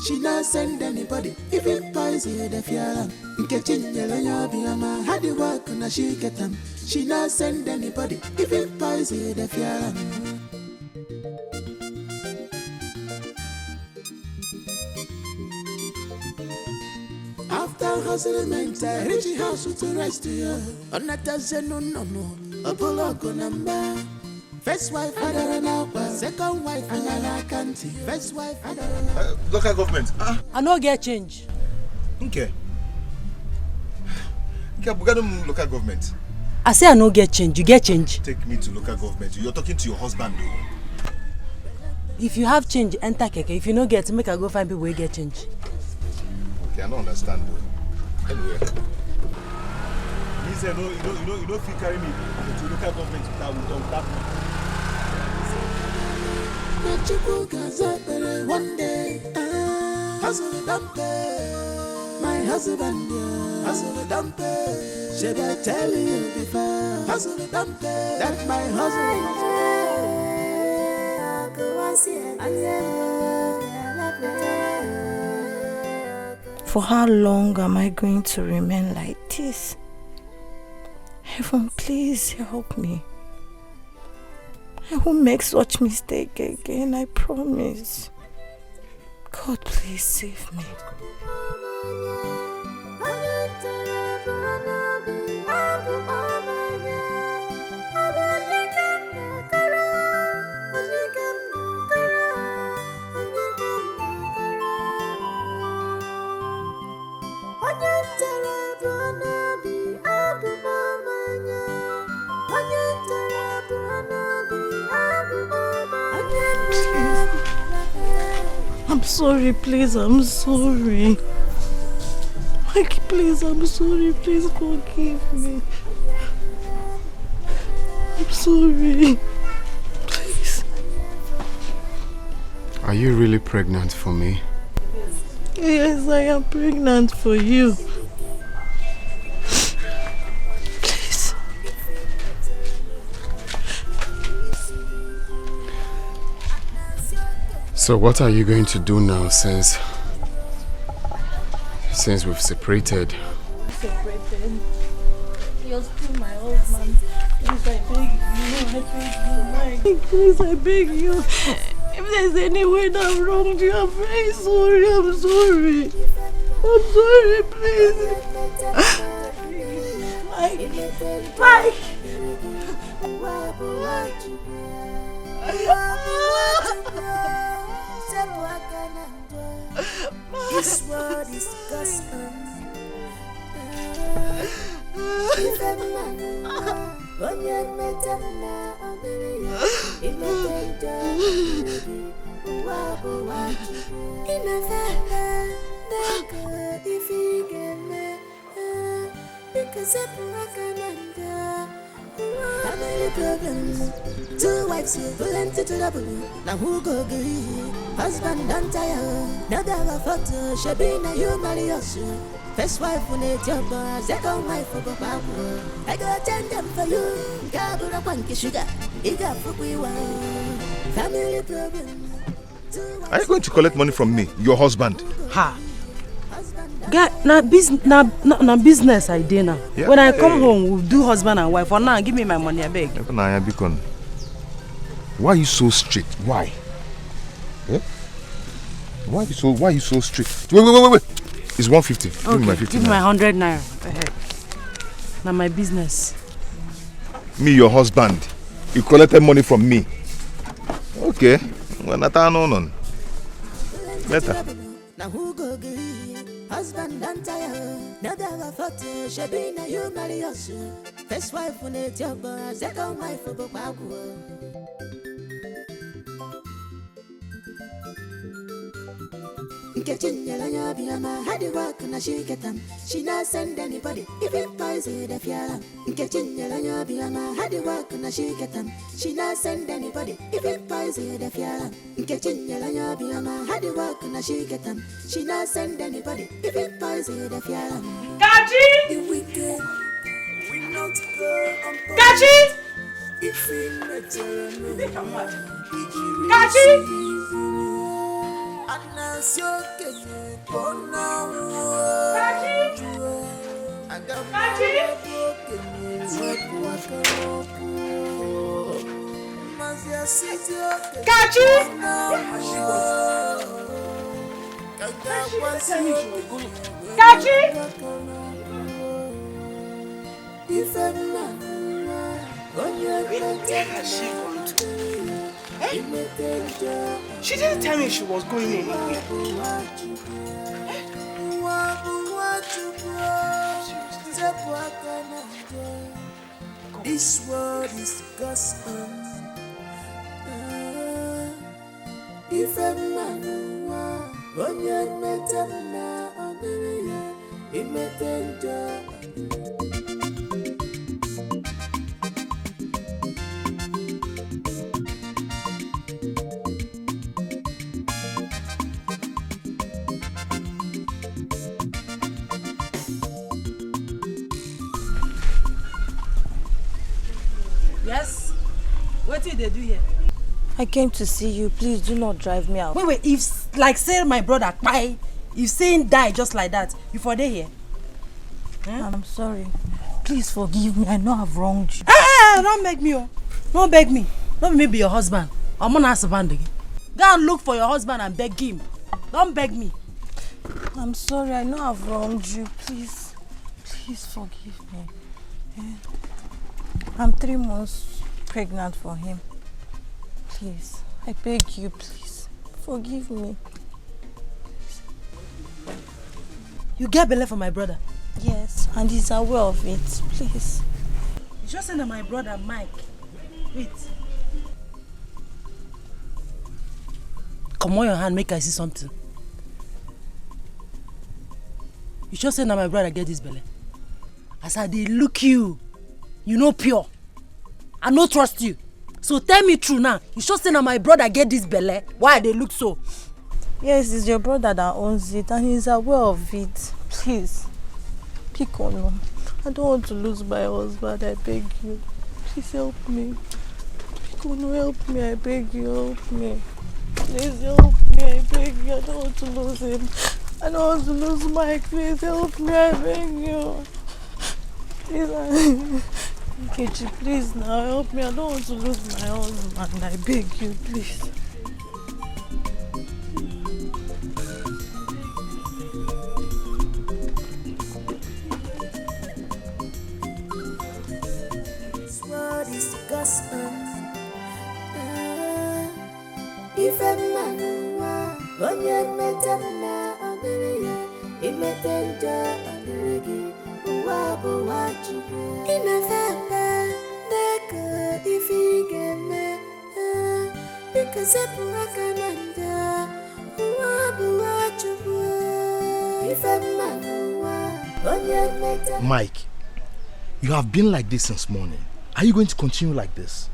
S4: She not send anybody, even boys here the fear. Had the work and she get them. She not send anybody, even boys here the fear. After hustling, I reach the house to rest here. On that doesn't no. Apollo number. First wife, I don't know. Second wife, I can't. First wife, I don't know.
S10: Local government.
S13: I no get change.
S10: Okay. Okay, local government.
S13: I say I no get change. You get change.
S10: Take me to local government. You're talking to your husband, though.
S13: If you have change, enter keke. If you no get, make I go find people who get change.
S10: Okay, I don't understand, though. Anyway. He said, no, you don't feel carry me to local government without that.
S4: One day, hustle dumpy. My husband, hustle dumpy. Should I tell you before? Hustle dumpy. That my husband.
S20: For how long am I going to remain like this? Heaven, please help me. I won't make such mistake again, I promise. God, please save me. I'm sorry, please, I'm sorry. Mike, please, I'm sorry, please forgive me. I'm sorry. Please.
S11: Are you really pregnant for me?
S20: Yes, I am pregnant for you. Please.
S11: So what are you going to do now since we've separated?
S20: Separated? You're still my husband. Please, I beg you. Please, I beg you. If there's any way that I've wronged you, I'm very sorry. I'm sorry. I'm sorry, please. Mike.
S4: This world is gospel. Family problems. 2 wives here, plenty to double. Now who go agree? Husband don't tire. Now they have a photo. She be now you marry us. First wife when it's your boy, second wife for Papa. I got 10 them for you. Gabura punky sugar. You got for we want. Family problems.
S19: Are you going to collect money from me, your husband?
S13: Ha! Guy, na business I did now.
S19: Yeah.
S13: When I come home, we'll do husband and wife. For now, give me my money, I beg.
S19: Why are you so strict? Why? Eh? Why are you so strict? Wait. It's 150.
S13: Okay,
S19: give me my 50
S13: give me my
S19: naira.
S13: 100 naira. Now my business.
S19: Me, your husband. You collected money from me. Okay. Well, not on. Better.
S4: Now who go agree? Husband and tire. Now they have a photo. She na you marry us. First wife when it's your boy. Second wife for Baku. Kitchen yellow biama had the work and she get them. She not send anybody, even poison the fiala. Kitchen yellow biama had the work and she get them. She not send anybody, even poison the fiala. Kitchen yellow biama had the work and she get them. She not send anybody, even poison the fiala.
S1: Kachi!
S4: The weekend, we not go on.
S1: Kachi!
S4: If we met
S1: Kachi!
S3: She didn't tell me she was going anywhere.
S4: This world is gospel. If a man when you met him now, he met him.
S3: Yes? What did they do here?
S20: I came to see you. Please do not drive me out.
S3: Wait, if like say my brother pie, if saying die just like that, you for day here?
S20: I'm sorry. Please forgive me. I know I've wronged you.
S3: Hey, don't beg me, oh. Don't beg me. Don't make me be your husband. I'm gonna ask again. Go and look for your husband and beg him. Don't beg me.
S20: I'm sorry. I know I've wronged you. Please forgive me. I'm 3 months pregnant for him. Please, I beg you, please, forgive me.
S3: You get belay for my brother?
S20: Yes, and he's aware of it, please.
S3: You just send my brother Mike. Wait. Come on your hand, make I see something. You just say that my brother get this belly. As I dey look you, you know pure. I no trust you. So tell me true now. You just say that my brother get this belly. Why they look so?
S20: Yes, it's your brother that owns it and he's aware of it. Please, pick on him. I don't want to lose my husband. I beg you. Please help me. Pick on him, help me. I beg you, help me. Please help me. I beg you. I don't want to lose him. I don't want to lose Mike. Please help me. I beg you. Please, Kechi, please now help me. I don't want to lose my husband. I beg you, please.
S4: What is gospel? If a man when you met him now, he met him. In a family, if he get me, because I
S15: Mike, you have been like this since morning. Are you going to continue like this?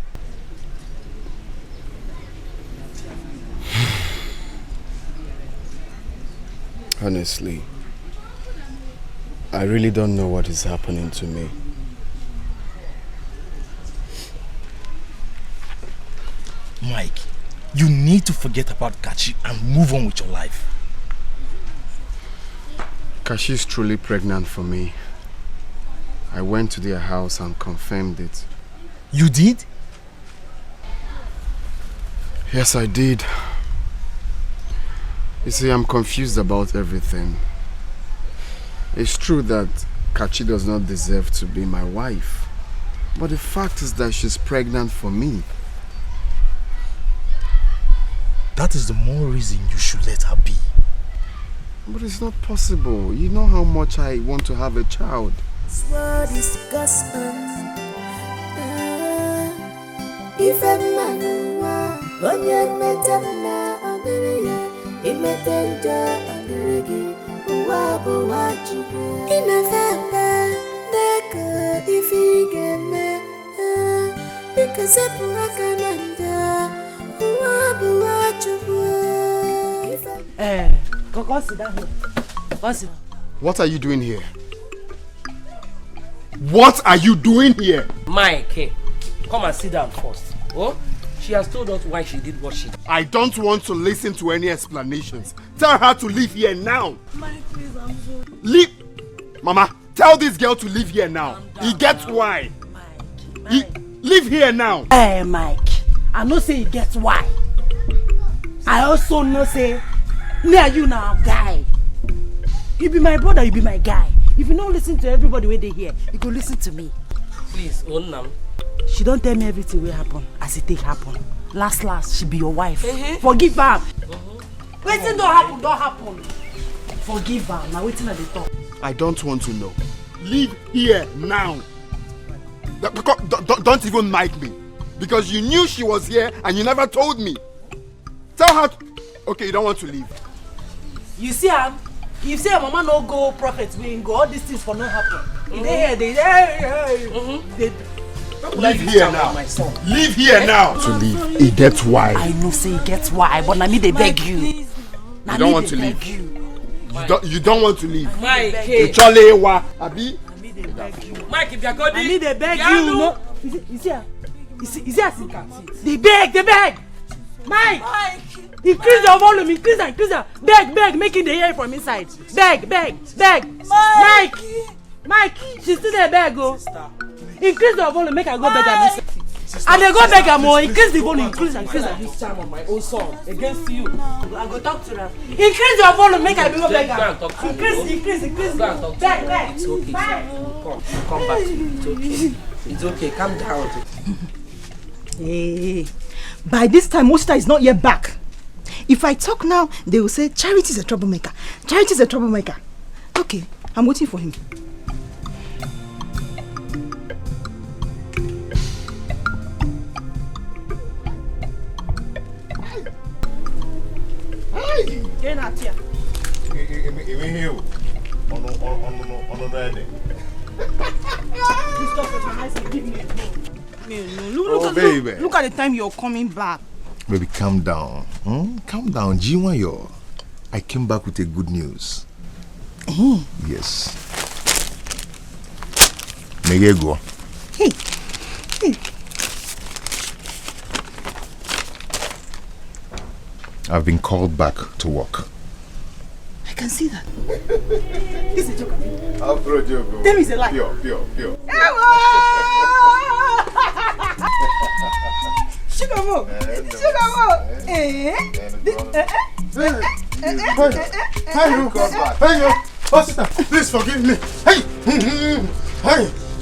S11: Honestly, I really don't know what is happening to me.
S15: Mike, you need to forget about Kachi and move on with your life.
S11: Kachi is truly pregnant for me. I went to their house and confirmed it.
S15: You did?
S11: Yes, I did. You see, I'm confused about everything. It's true that Kachi does not deserve to be my wife. But the fact is that she's pregnant for me.
S15: that is the more reason you should let her be.
S11: But it's not possible. You know how much I want to have a child.
S4: What is if a man when you met him now, imetenja andirigi uwabu wachibu inafamba neka ifigeme because epuakananda uwabu wachibu.
S3: Go sit down here. Go sit down.
S11: What are you doing here? What are you doing here?
S7: Mike, come and sit down first. Oh, she has told us why she did what she did.
S11: I don't want to listen to any explanations. Tell her to leave here now.
S3: Mike, please, I'm sorry.
S11: Leave. Mama, tell this girl to leave here now. He gets why. Leave here now.
S3: Hey, Mike. I know say he gets why. I also know say me and you now guy. You be my brother, you be my guy. If you don't listen to everybody when they hear, you go listen to me.
S7: Please, own them.
S3: She don't tell me everything will happen as it take happen. Last, she be your wife. Forgive her. Waiting don't happen. Forgive her. Now waiting at the top.
S11: I don't want to know. Leave here now. Don't even mic me. Because you knew she was here and you never told me. Tell her. Okay, you don't want to leave.
S3: You see, if say mama no go prophet, we go all these things for no happen. If they hear, they
S11: leave here now. Leave here now. To leave. He gets why.
S3: I know say he gets why, but na me they beg you.
S11: You don't want to leave. You don't want to leave.
S7: Mike,
S11: Abi.
S7: Mike, if you're going,
S3: I need they beg you. No, you see, they beg. Mike, increase your volume, increase her. Beg, making the air from inside. Beg. Mike, she's still there, beg, go. Increase your volume, make her go beg her. And they go beg her more, increase the volume, increase her.
S7: This time of my own son against you.
S3: I go talk to her. Increase your volume, make her go beg her. Increase. Beg.
S7: It's okay. Come back to me. It's okay. Calm down.
S5: Hey, by this time, Mosta is not yet back. If I talk now, they will say Charity is a troublemaker. Okay, I'm waiting for him.
S3: Get out here.
S5: Look at the time you're coming back.
S19: Baby, calm down. Calm down. Jiwayo. I came back with a good news. Yes. Megego.
S5: Hey.
S19: I've been called back to work.
S5: I can see that. This is a joke.
S11: I'll throw a joke.
S5: Tell me it's a lie.
S11: Pure.
S5: Sugar mo.
S15: Hey, Pastor, please forgive me. Hey,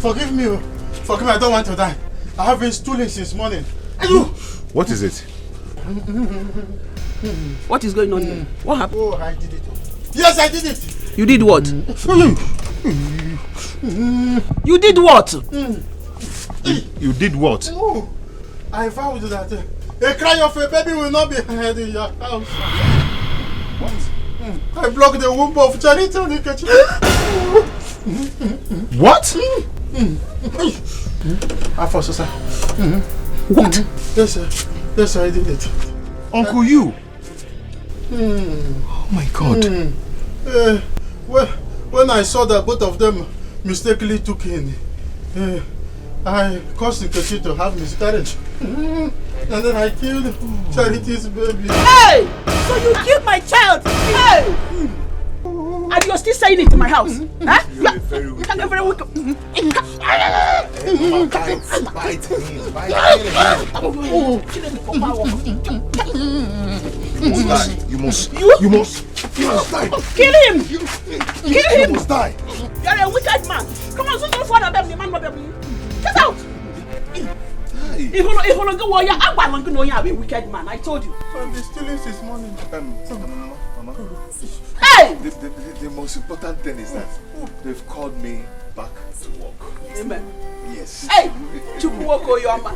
S15: forgive me. Forgive me, I don't want to die. I have been stooling since morning.
S19: What is it?
S1: What is going on here? What happened?
S15: Oh, I did it. Yes, I did it.
S1: You did what? You did what?
S19: You did what?
S15: Oh, I vowed that a cry of a baby will not be heard in your house. What? I blocked the womb of Charity on the kitchen.
S19: What?
S15: Sir.
S1: What?
S15: Yes, sir, I did it.
S19: Uncle, you? Oh my God.
S15: When I saw that both of them mistakenly took in, I caused Nkechi to have miscarriage. And then I killed Charity's baby.
S1: Hey! So you killed my child! Hey! And you're still saying it in my house? Huh? You can get very wicked.
S19: You must die.
S1: Kill him! Kill him!
S19: You must die.
S1: You're a wicked man. Come on, so for them, the man. Get out! If you don't go, I'm going to be a wicked man. I told you.
S10: They're stealing this money. Mama.
S1: Hey!
S10: The most important thing is that they've called me back to work.
S1: Amen.
S10: Yes.
S1: Hey! Chukwuoko Yoma.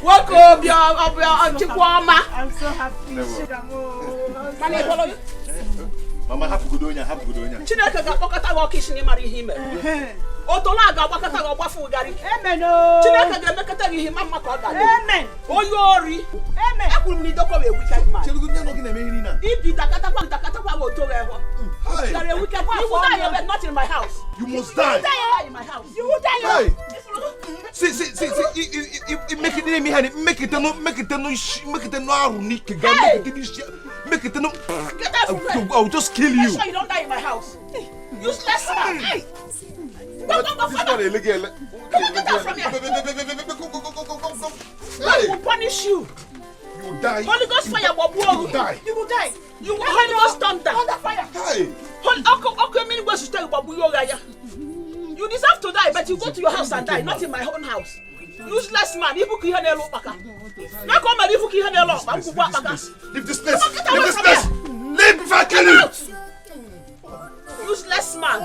S1: Woko Chukwuoma.
S5: I'm so happy.
S1: Mani, follow you.
S10: Mama, happy good on you.
S1: Chineke ga-akpọkọta gị ọkụ isi n'ịmara ihe ime. Otola ga-agbakọta gị ọgbafu gari.
S5: Amen.
S1: Chineke ga-emekọta gị ihe ma mma ka ọ ga-adị.
S5: Amen.
S1: Onye ori.
S5: Amen.
S1: Ekwuru m na idoko bụ a wicked man.
S10: Chelu gị na eme ihe niile.
S1: Ibi dakatakwa bụ oto gị ehụ. You are a wicked man. You will die, but not in my house.
S10: You must die.
S1: You will die in my house. You will die.
S10: Hey.
S19: See, make it me honey, make it no ironic, make it no.
S1: Get out from there.
S19: I'll just kill you.
S1: Make sure you don't die in my house. Useless man. Hey. Go,
S10: illegal.
S1: Get out from here. God will punish you.
S10: You will die.
S1: Holy Ghost fire, Bob.
S10: You will die.
S1: You will die. You will Holy Ghost thunder. Under fire.
S10: Hey.
S1: You deserve to die, but you go to your house and die, not in my own house. Useless man. Leave
S10: this place. Leave this place. Leave before I kill you.
S1: Useless man.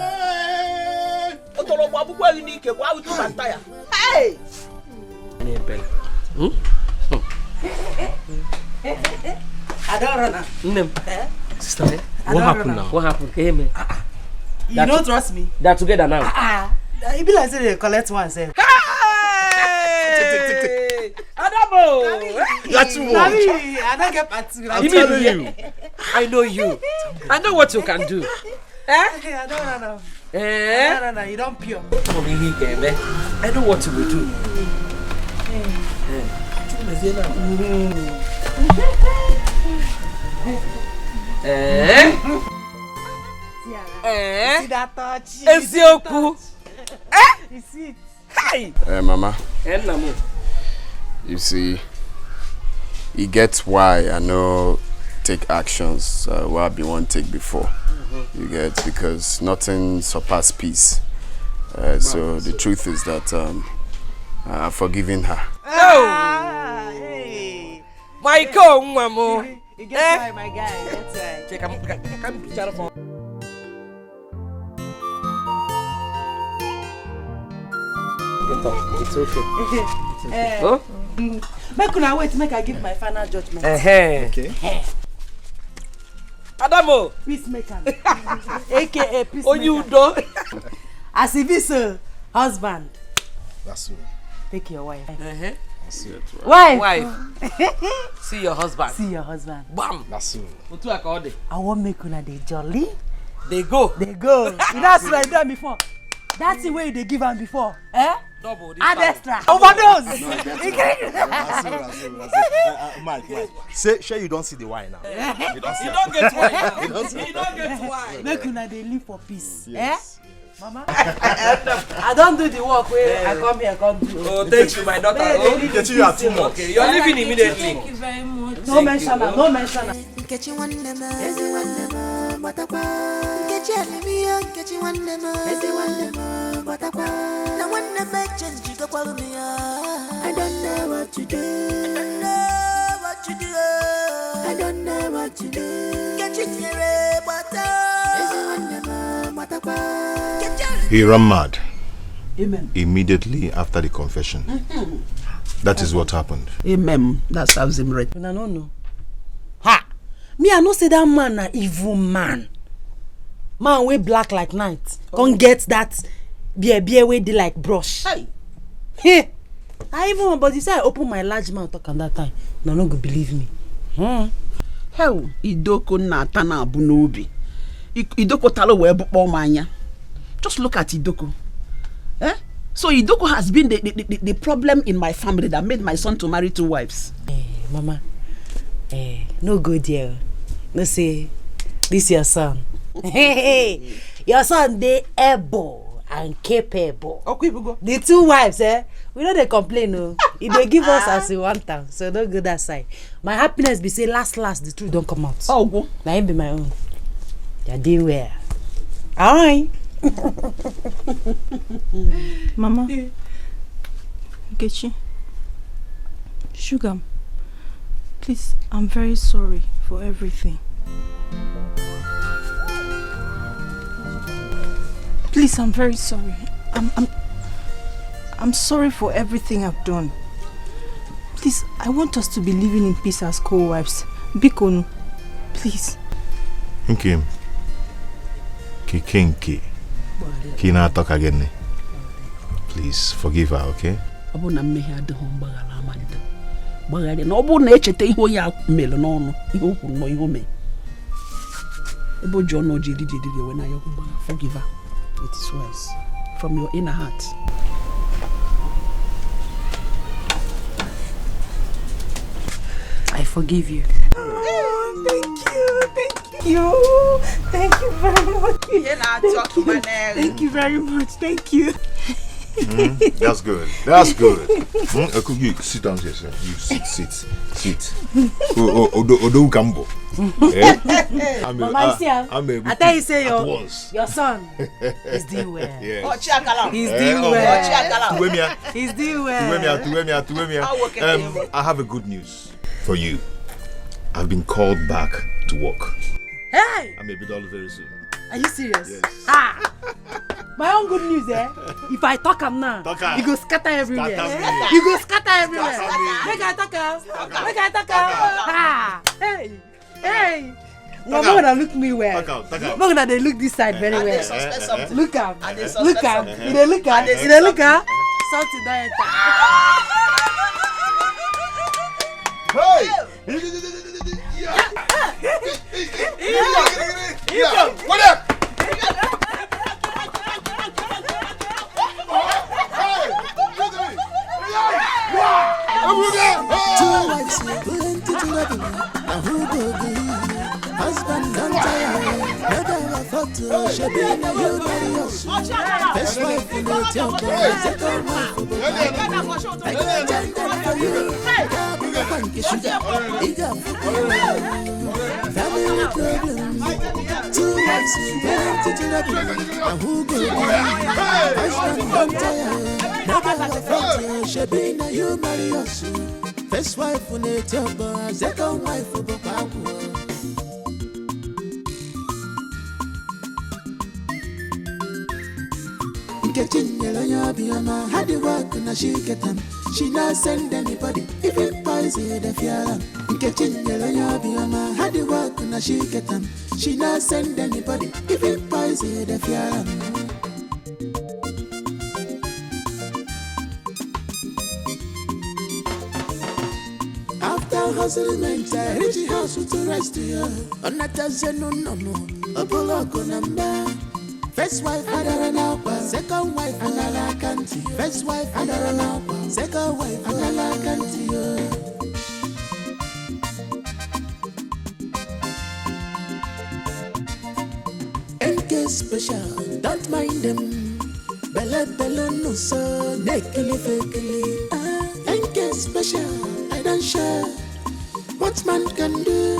S1: Hey.
S7: Sister, what happened now? What happened? Hey, man.
S3: You don't trust me?
S7: They're together now.
S3: It be like say they collect one self.
S7: Hey! Adamo!
S3: That's one. I don't get part two.
S7: I'm telling you. I know you. I know what you can do.
S3: I don't know. No, you don't pure.
S7: I know what you will do.
S3: See that touch?
S7: Ezioku.
S3: You see it?
S7: Hey!
S11: Mama. You see, he gets why I know take actions where I be one take before. You get, because nothing surpass peace. So the truth is that I've forgiven her.
S7: Oh!
S3: Hey.
S7: Michael, Mamo.
S3: You get why, my guy. That's right.
S7: Check, I'm picture for. Get up. It's okay.
S3: Oh? Make una wait, make I give my final judgment.
S7: Okay. Adamo.
S3: Peacemaker. AKA peacemaker.
S7: Oh, you do.
S3: As if it's a husband.
S10: That's right.
S3: Take your wife.
S10: That's it. Right.
S3: Wife.
S7: See your husband.
S3: See your husband.
S7: Bam.
S10: That's it.
S3: I won't make una dey jolly.
S7: They go.
S3: You know what done before. That's the way they give them before.
S7: Double.
S3: Add extra. Overdose.
S15: Mike. Sure you don't see the wine now.
S7: You don't get wine. You don't get wine.
S3: Make una dey live for peace.
S15: Yes.
S3: Mama? I don't do the work where I come here, come do.
S7: Oh, thank you, my daughter.
S15: You are too much.
S7: Okay, you're leaving immediately.
S20: Thank you very much.
S3: No mention her, no mention her.
S4: I don't know what to do. I don't know what to do.
S2: He ran mad.
S1: Amen.
S2: Immediately after the confession. That is what happened.
S1: Amen. That serves him right.
S3: I don't know. Ha! Me, I know say that man a evil man. Man way black like night. Can't get that beer way they like brush. Hey! I even but you say I open my large mouth talk at that time. No go believe me.
S1: Hell, Idoko na tana abunobi. Idoko talo webo manya. Just look at Idoko. So Idoko has been the problem in my family that made my son to marry 2 wives.
S3: Mama, no good dear. No say, this your son. Your son they able and capable.
S1: Okay, we go.
S3: The 2 wives, we know they complain. No, if they give us as we want them, so don't go that side. My happiness be say last the truth don't come out.
S1: Oh, go.
S3: Now him be my own. They doing well. Alright.
S5: Mama. Nkechi, Sugar, please, I'm very sorry for everything. Please, I'm very sorry. I'm sorry for everything I've done. Please, I want us to be living in peace as co-wives. Bikonu, please.
S19: Okay. Kikinki. Kina talk again. Please forgive her, okay?
S16: Abuna mehe adho mbagala amanda. Bagale no obuna echete iho ya melo no no. Iho ku no iho me. Ebo John no jidi when I forgive her. It is worse from your inner heart. I forgive you.
S5: Oh, thank you. Thank you very much. Thank you very much. Thank you.
S19: That's good. That's good. You sit down here, sir. You sit. Odo Kambo.
S13: Mama, I tell you, say your son is doing well.
S19: Yes.
S13: He's doing well. He's doing well.
S19: I have a good news for you. I've been called back to work.
S13: Hey!
S19: I may be done very soon.
S13: Are you serious?
S19: Yes.
S13: My own good news, if I talk him now, you go scatter everywhere. You go scatter everywhere. Make I talk him. Hey. Mama gonna look me well. Mama gonna they look this side very well. Look him. They look him. Something that
S10: Hey! What up?
S4: Two wives, plenty to love. Now who go be? Husband don't tire. Never thought to should be in you various. First wife in the temple, second wife for the I got gender for you. Big funky sugar, big up family problems. Two wives, plenty to love. Now who go be? Husband don't tire. Never thought to should be in you various. First wife in the temple, second wife for the Had the work and she get them. She not send anybody. If it poison the fear. Had the work and she get them. She not send anybody. If it poison the fear. After hustling, I reach the house with the rest of you. On that no. Apollo number. First wife, Adarana, second wife, Anala Kanti. First wife, Adarana, second wife, Anala Kanti. NK special, don't mind them. Bella no so, nekili fekili. NK special, I don't share. What man can do,